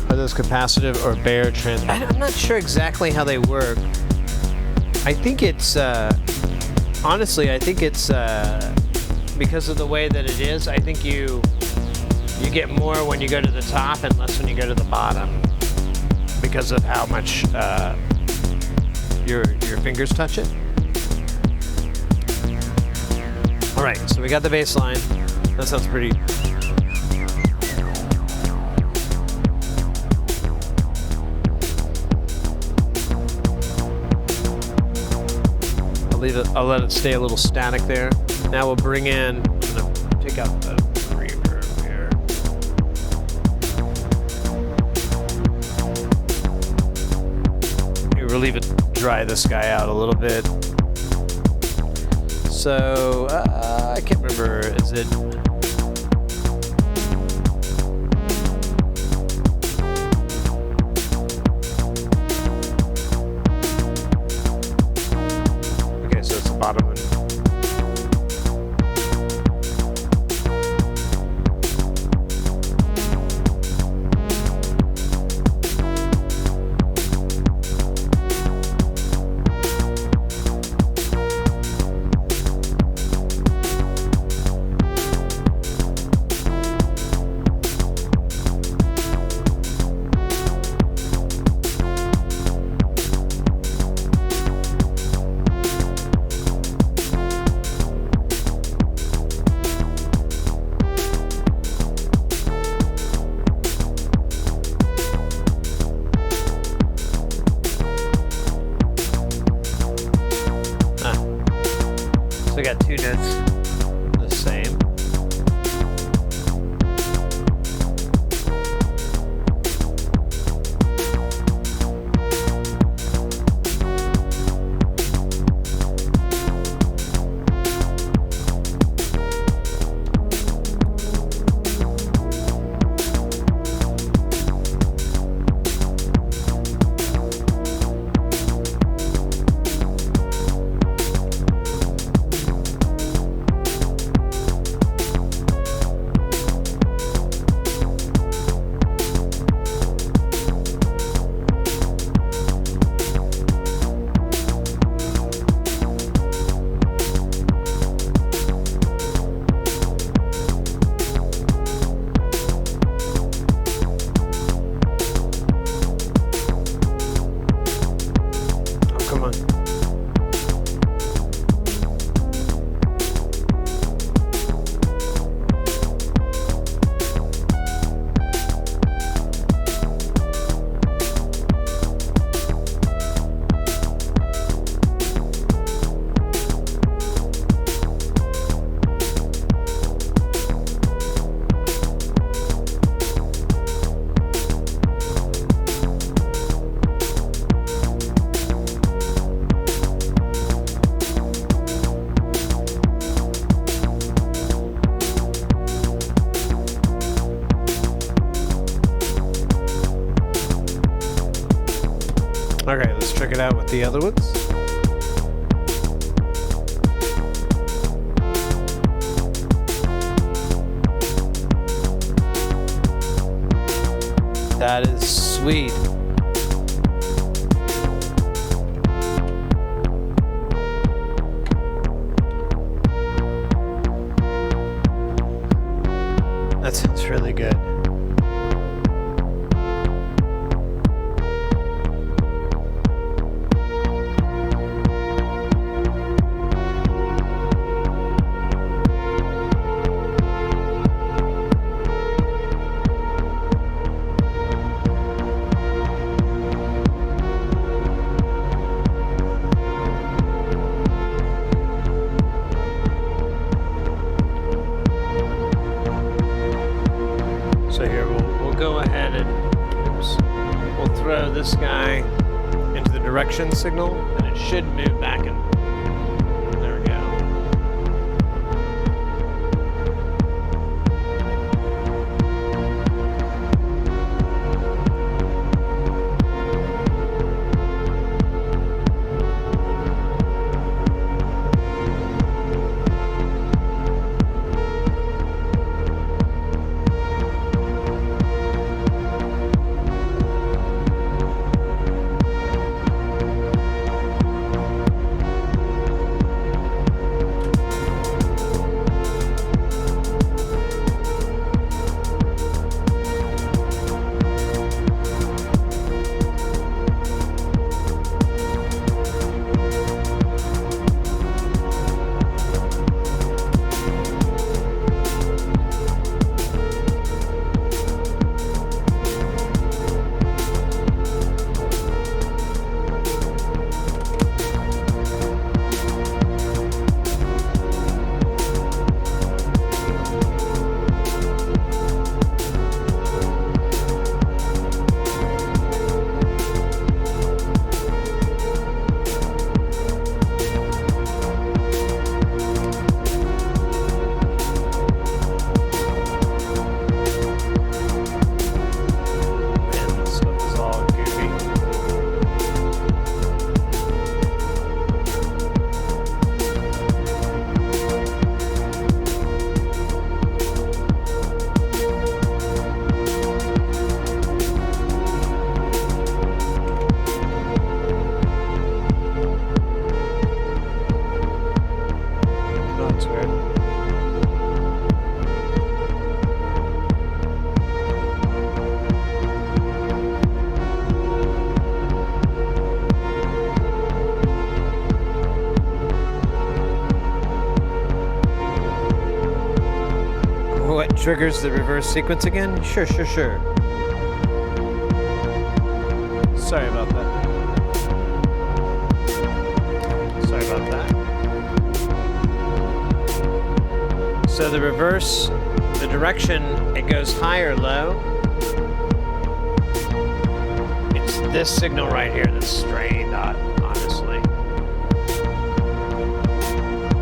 Are those capacitive or bare trans? I'm not sure exactly how they work. I think it's honestly, I think it's because of the way that it is. I think you get more when you go to the top and less when you go to the bottom because of how much your fingers touch it. All right, so we got the bass line. That sounds pretty. I'll let it stay a little static there. Now we'll bring in, I'm gonna take out the reverb here. We'll leave it dry this guy out a little bit. So, I can't remember, is it? Okay, so it's the bottom one. So I got two notes the same. Okay, let's check it out with the other ones. That is sweet. That sounds really good. throw this guy into the direction signal, and it should move back and there we go. What triggers the reverse sequence again? Sure. Sorry about that. So the reverse, the direction, it goes high or low. It's this signal right here that's strained, honestly.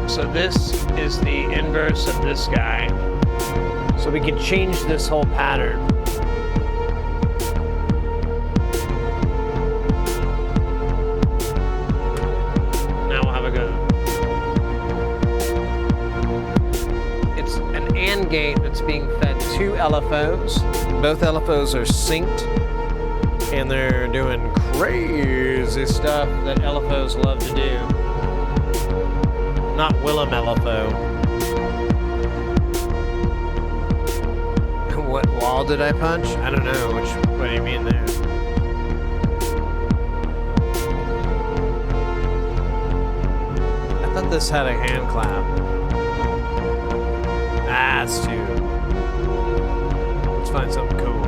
So this is the inverse of this guy. So we can change this whole pattern. Now we'll have a go. It's an AND gate that's being fed two LFOs. Both LFOs are synced, and they're doing crazy stuff that LFOs love to do. Not Willem LFO. What wall did I punch? I don't know. What do you mean there? I thought this had a hand clap. That's too. Let's find something cool.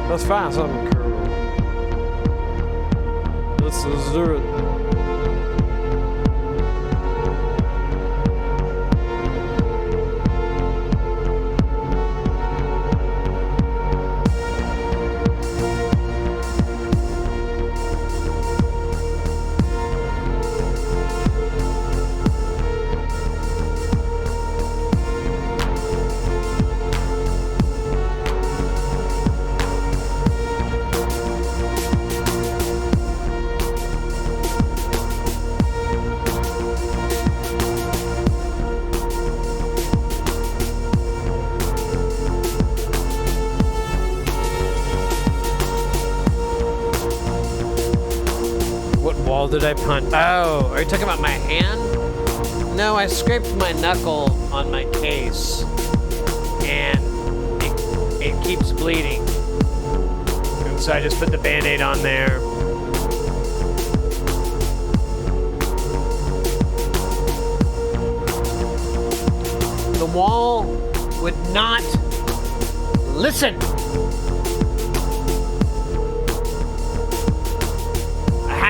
Let's do it. Did I punch? Oh, are you talking about my hand? No, I scraped my knuckle on my case, and it keeps bleeding. And so I just put the Band-Aid on there. The wall would not listen.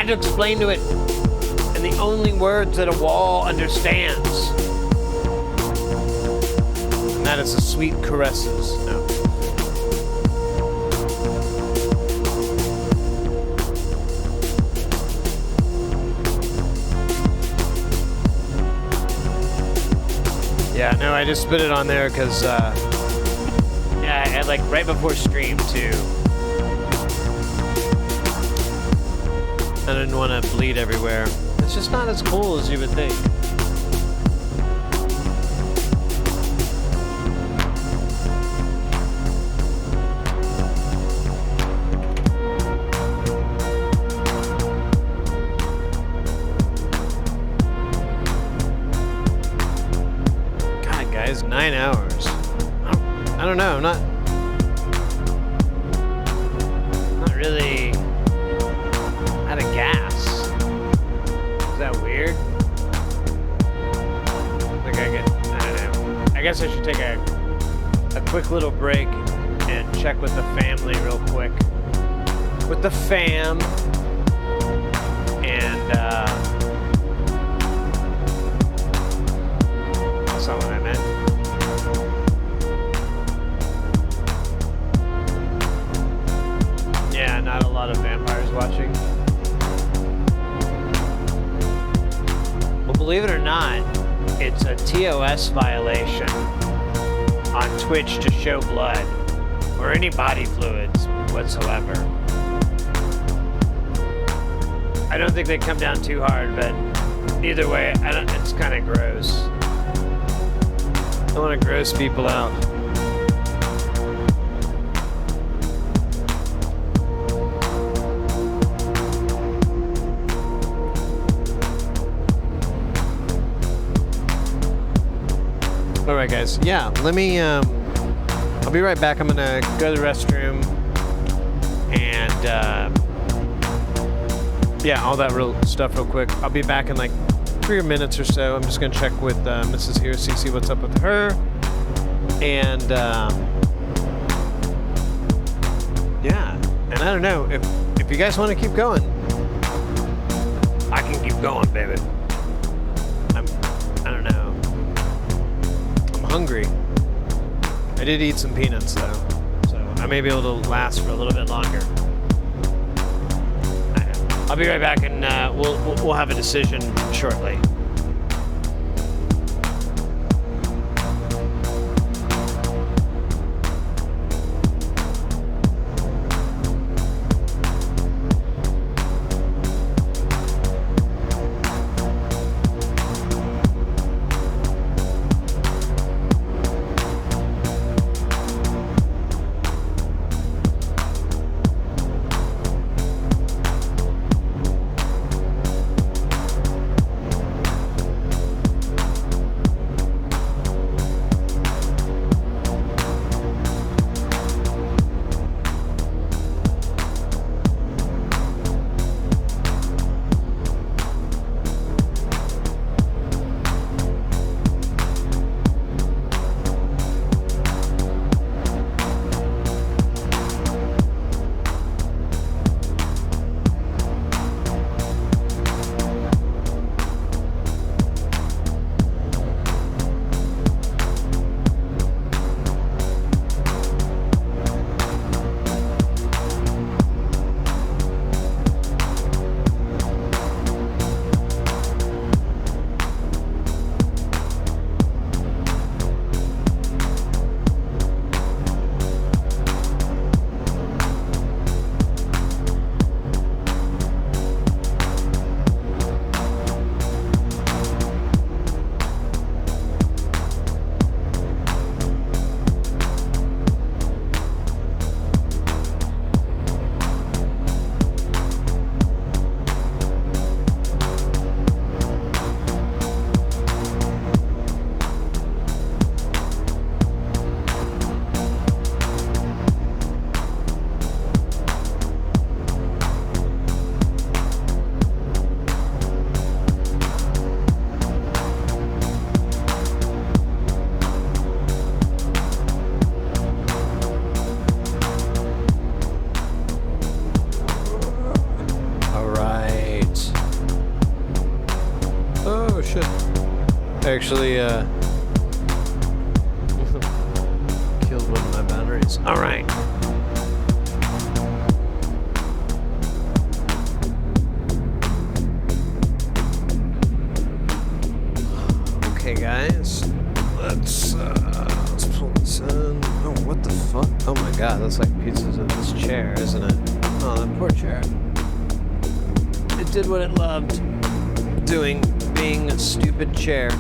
To explain to it in the only words that a wall understands, and that is the sweet caresses. No. Yeah, no, I just put it on there because, yeah, I like right before stream too. I didn't want to bleed everywhere. It's just not as cool as you would think. God, guys, 9 hours. I don't know, I'm not really out of gas. Is that weird? Like I don't know. I guess I should take a quick little break and check with the family real quick. With the fam. And that's not what I meant. Yeah, not a lot of vampires watching. Well, believe it or not, it's a TOS violation on Twitch to show blood or any body fluids whatsoever. I don't think they come down too hard, but either way, it's kind of gross. I don't want to gross people out. All right, guys. Yeah, let me. I'll be right back. I'm gonna go to the restroom and yeah, all that real stuff real quick. I'll be back in like 3 minutes or so. I'm just gonna check with Mrs. Hersey, see what's up with her, and yeah. And I don't know if you guys want to keep going, I can keep going, baby. I don't know. Hungry. I did eat some peanuts though, so I may be able to last for a little bit longer. I'll be right back, and we'll have a decision shortly. Actually, killed one of my batteries. All right. Okay, guys. let's pull this in. Oh, what the fuck? Oh my god, that's like pieces of this chair, isn't it? Oh, that poor chair. It did what it loved doing, being a stupid chair.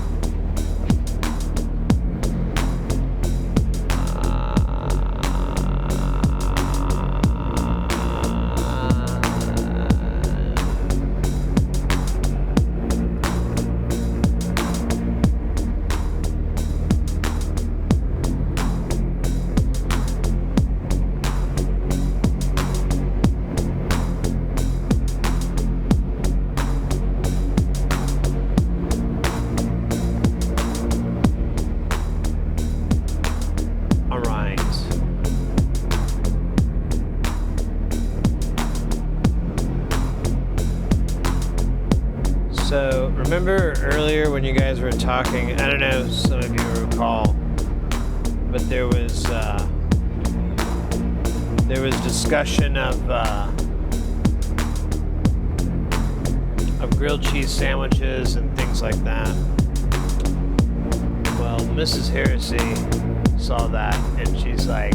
So, remember earlier when you guys were talking, I don't know if some of you recall, but there was discussion of grilled cheese sandwiches and things like that. Well, Mrs. Heresy saw that and she's like,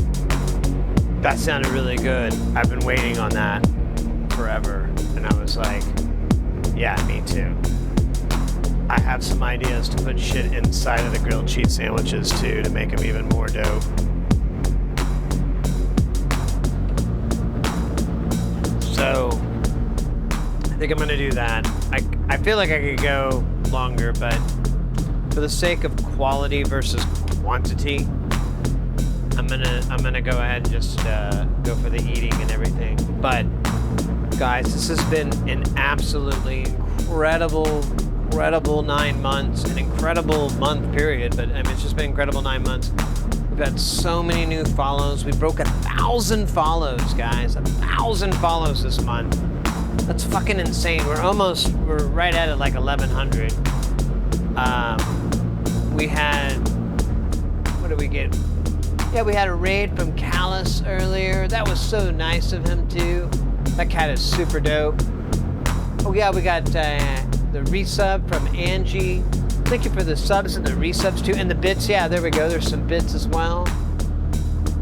that sounded really good. I've been waiting on that forever. And I was like, yeah, me too. I have some ideas to put shit inside of the grilled cheese sandwiches too to make them even more dope. So, I think I'm gonna do that. I feel like I could go longer, but for the sake of quality versus quantity, I'm gonna go ahead and just go for the eating and everything. But guys, this has been an absolutely incredible 9 months, an incredible month period, but I mean, it's just been incredible 9 months. We've had so many new follows. We broke 1,000 follows, guys. 1,000 follows this month. That's fucking insane. We're right at it, like 1,100. We had, what did we get? Yeah, we had a raid from Callus earlier. That was so nice of him too. That cat is super dope. Oh yeah, we got the resub from Angie. Thank you for the subs and the resubs too, and the bits. Yeah, there we go. There's some bits as well.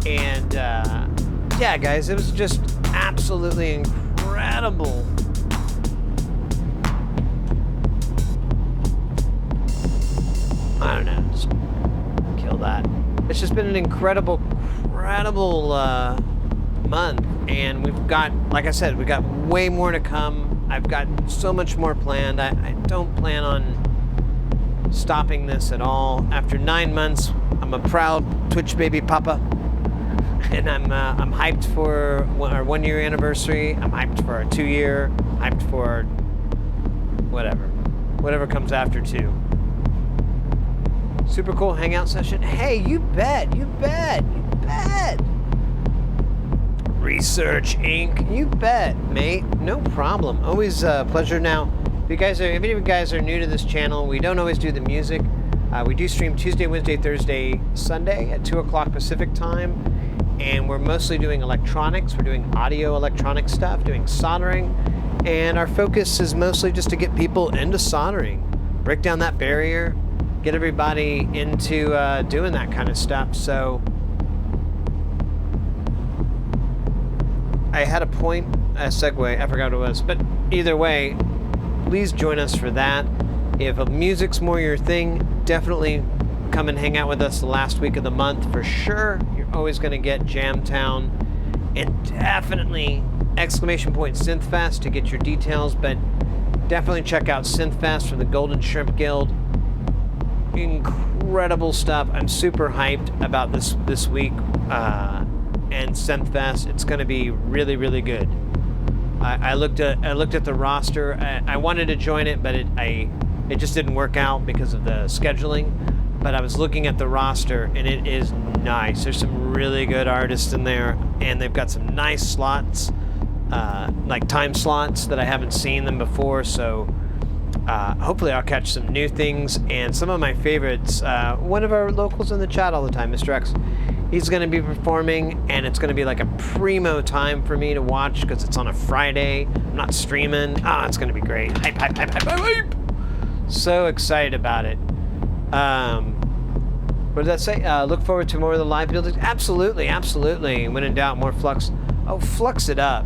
And yeah, guys, it was just absolutely incredible. I don't know. Just kill that. It's just been an incredible month, and we've got, like I said, we got way more to come. I've got so much more planned. I don't plan on stopping this at all. After 9 months, I'm a proud TwitchBaby papa, and I'm hyped for our 1 year anniversary. I'm hyped for our 2 year. Hyped for whatever comes after 2. Super cool hangout session. Hey, you bet. Research Inc. You bet, mate. No problem. Always a pleasure. Now, if any of you guys are new to this channel, we don't always do the music. We do stream Tuesday, Wednesday, Thursday, Sunday at 2 o'clock Pacific time, and we're mostly doing electronics. We're doing audio electronic stuff, doing soldering, and our focus is mostly just to get people into soldering, break down that barrier, get everybody into doing that kind of stuff. So I had a segue, I forgot what it was, but either way, please join us for that. If music's more your thing, definitely come and hang out with us the last week of the month for sure. You're always going to get Jamtown, and definitely ! Synthfest to get your details, but definitely check out Synthfest from the Golden Shrimp Guild. Incredible stuff. I'm super hyped about this week and Synthfest. It's going to be really, really good. I looked at the roster. I wanted to join it, but it just didn't work out because of the scheduling. But I was looking at the roster, and it is nice. There's some really good artists in there, and they've got some nice slots, like time slots that I haven't seen them before. So hopefully I'll catch some new things and some of my favorites. One of our locals in the chat all the time, Mr. X, he's going to be performing, and it's going to be like a primo time for me to watch because it's on a Friday. I'm not streaming. It's going to be great. Hype. So excited about it. What did that say? Look forward to more of the live buildings. Absolutely, absolutely. When in doubt, more flux. Oh, flux it up.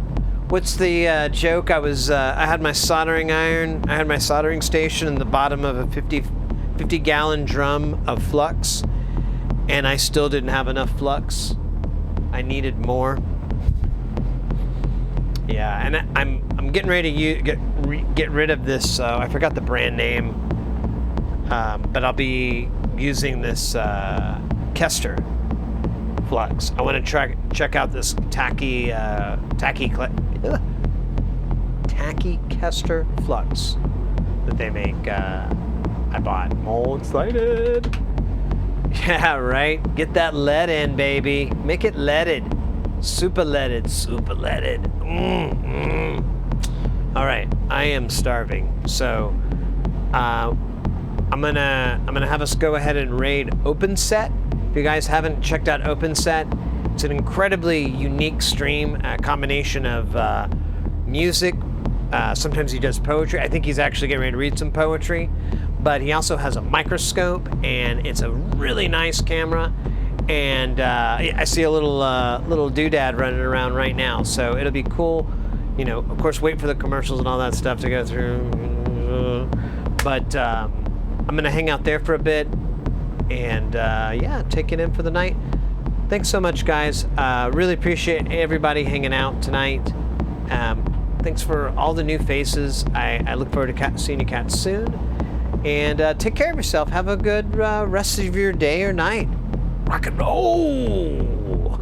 What's the joke? I had my soldering iron. I had my soldering station in the bottom of a 50-gallon drum of flux, and I still didn't have enough flux. I needed more. Yeah, and I'm getting ready to get rid of this. I forgot the brand name, but I'll be using this Kester flux. I want to check out this tacky Kester flux that they make. I bought. I'm all excited. Yeah, right. Get that lead in, baby. Make it leaded. Super leaded. Super leaded. All right. I am starving. So, I'm gonna have us go ahead and raid OpenSet. If you guys haven't checked out OpenSet, it's an incredibly unique stream, a combination of music. Sometimes he does poetry. I think he's actually getting ready to read some poetry. But he also has a microscope, and it's a really nice camera. And I see a little doodad running around right now, so it'll be cool. You know, of course, wait for the commercials and all that stuff to go through. But I'm gonna hang out there for a bit, and yeah, take it in for the night. Thanks so much, guys. Really appreciate everybody hanging out tonight. Thanks for all the new faces. I look forward to seeing you cats soon. And take care of yourself. Have a good rest of your day or night. Rock and roll!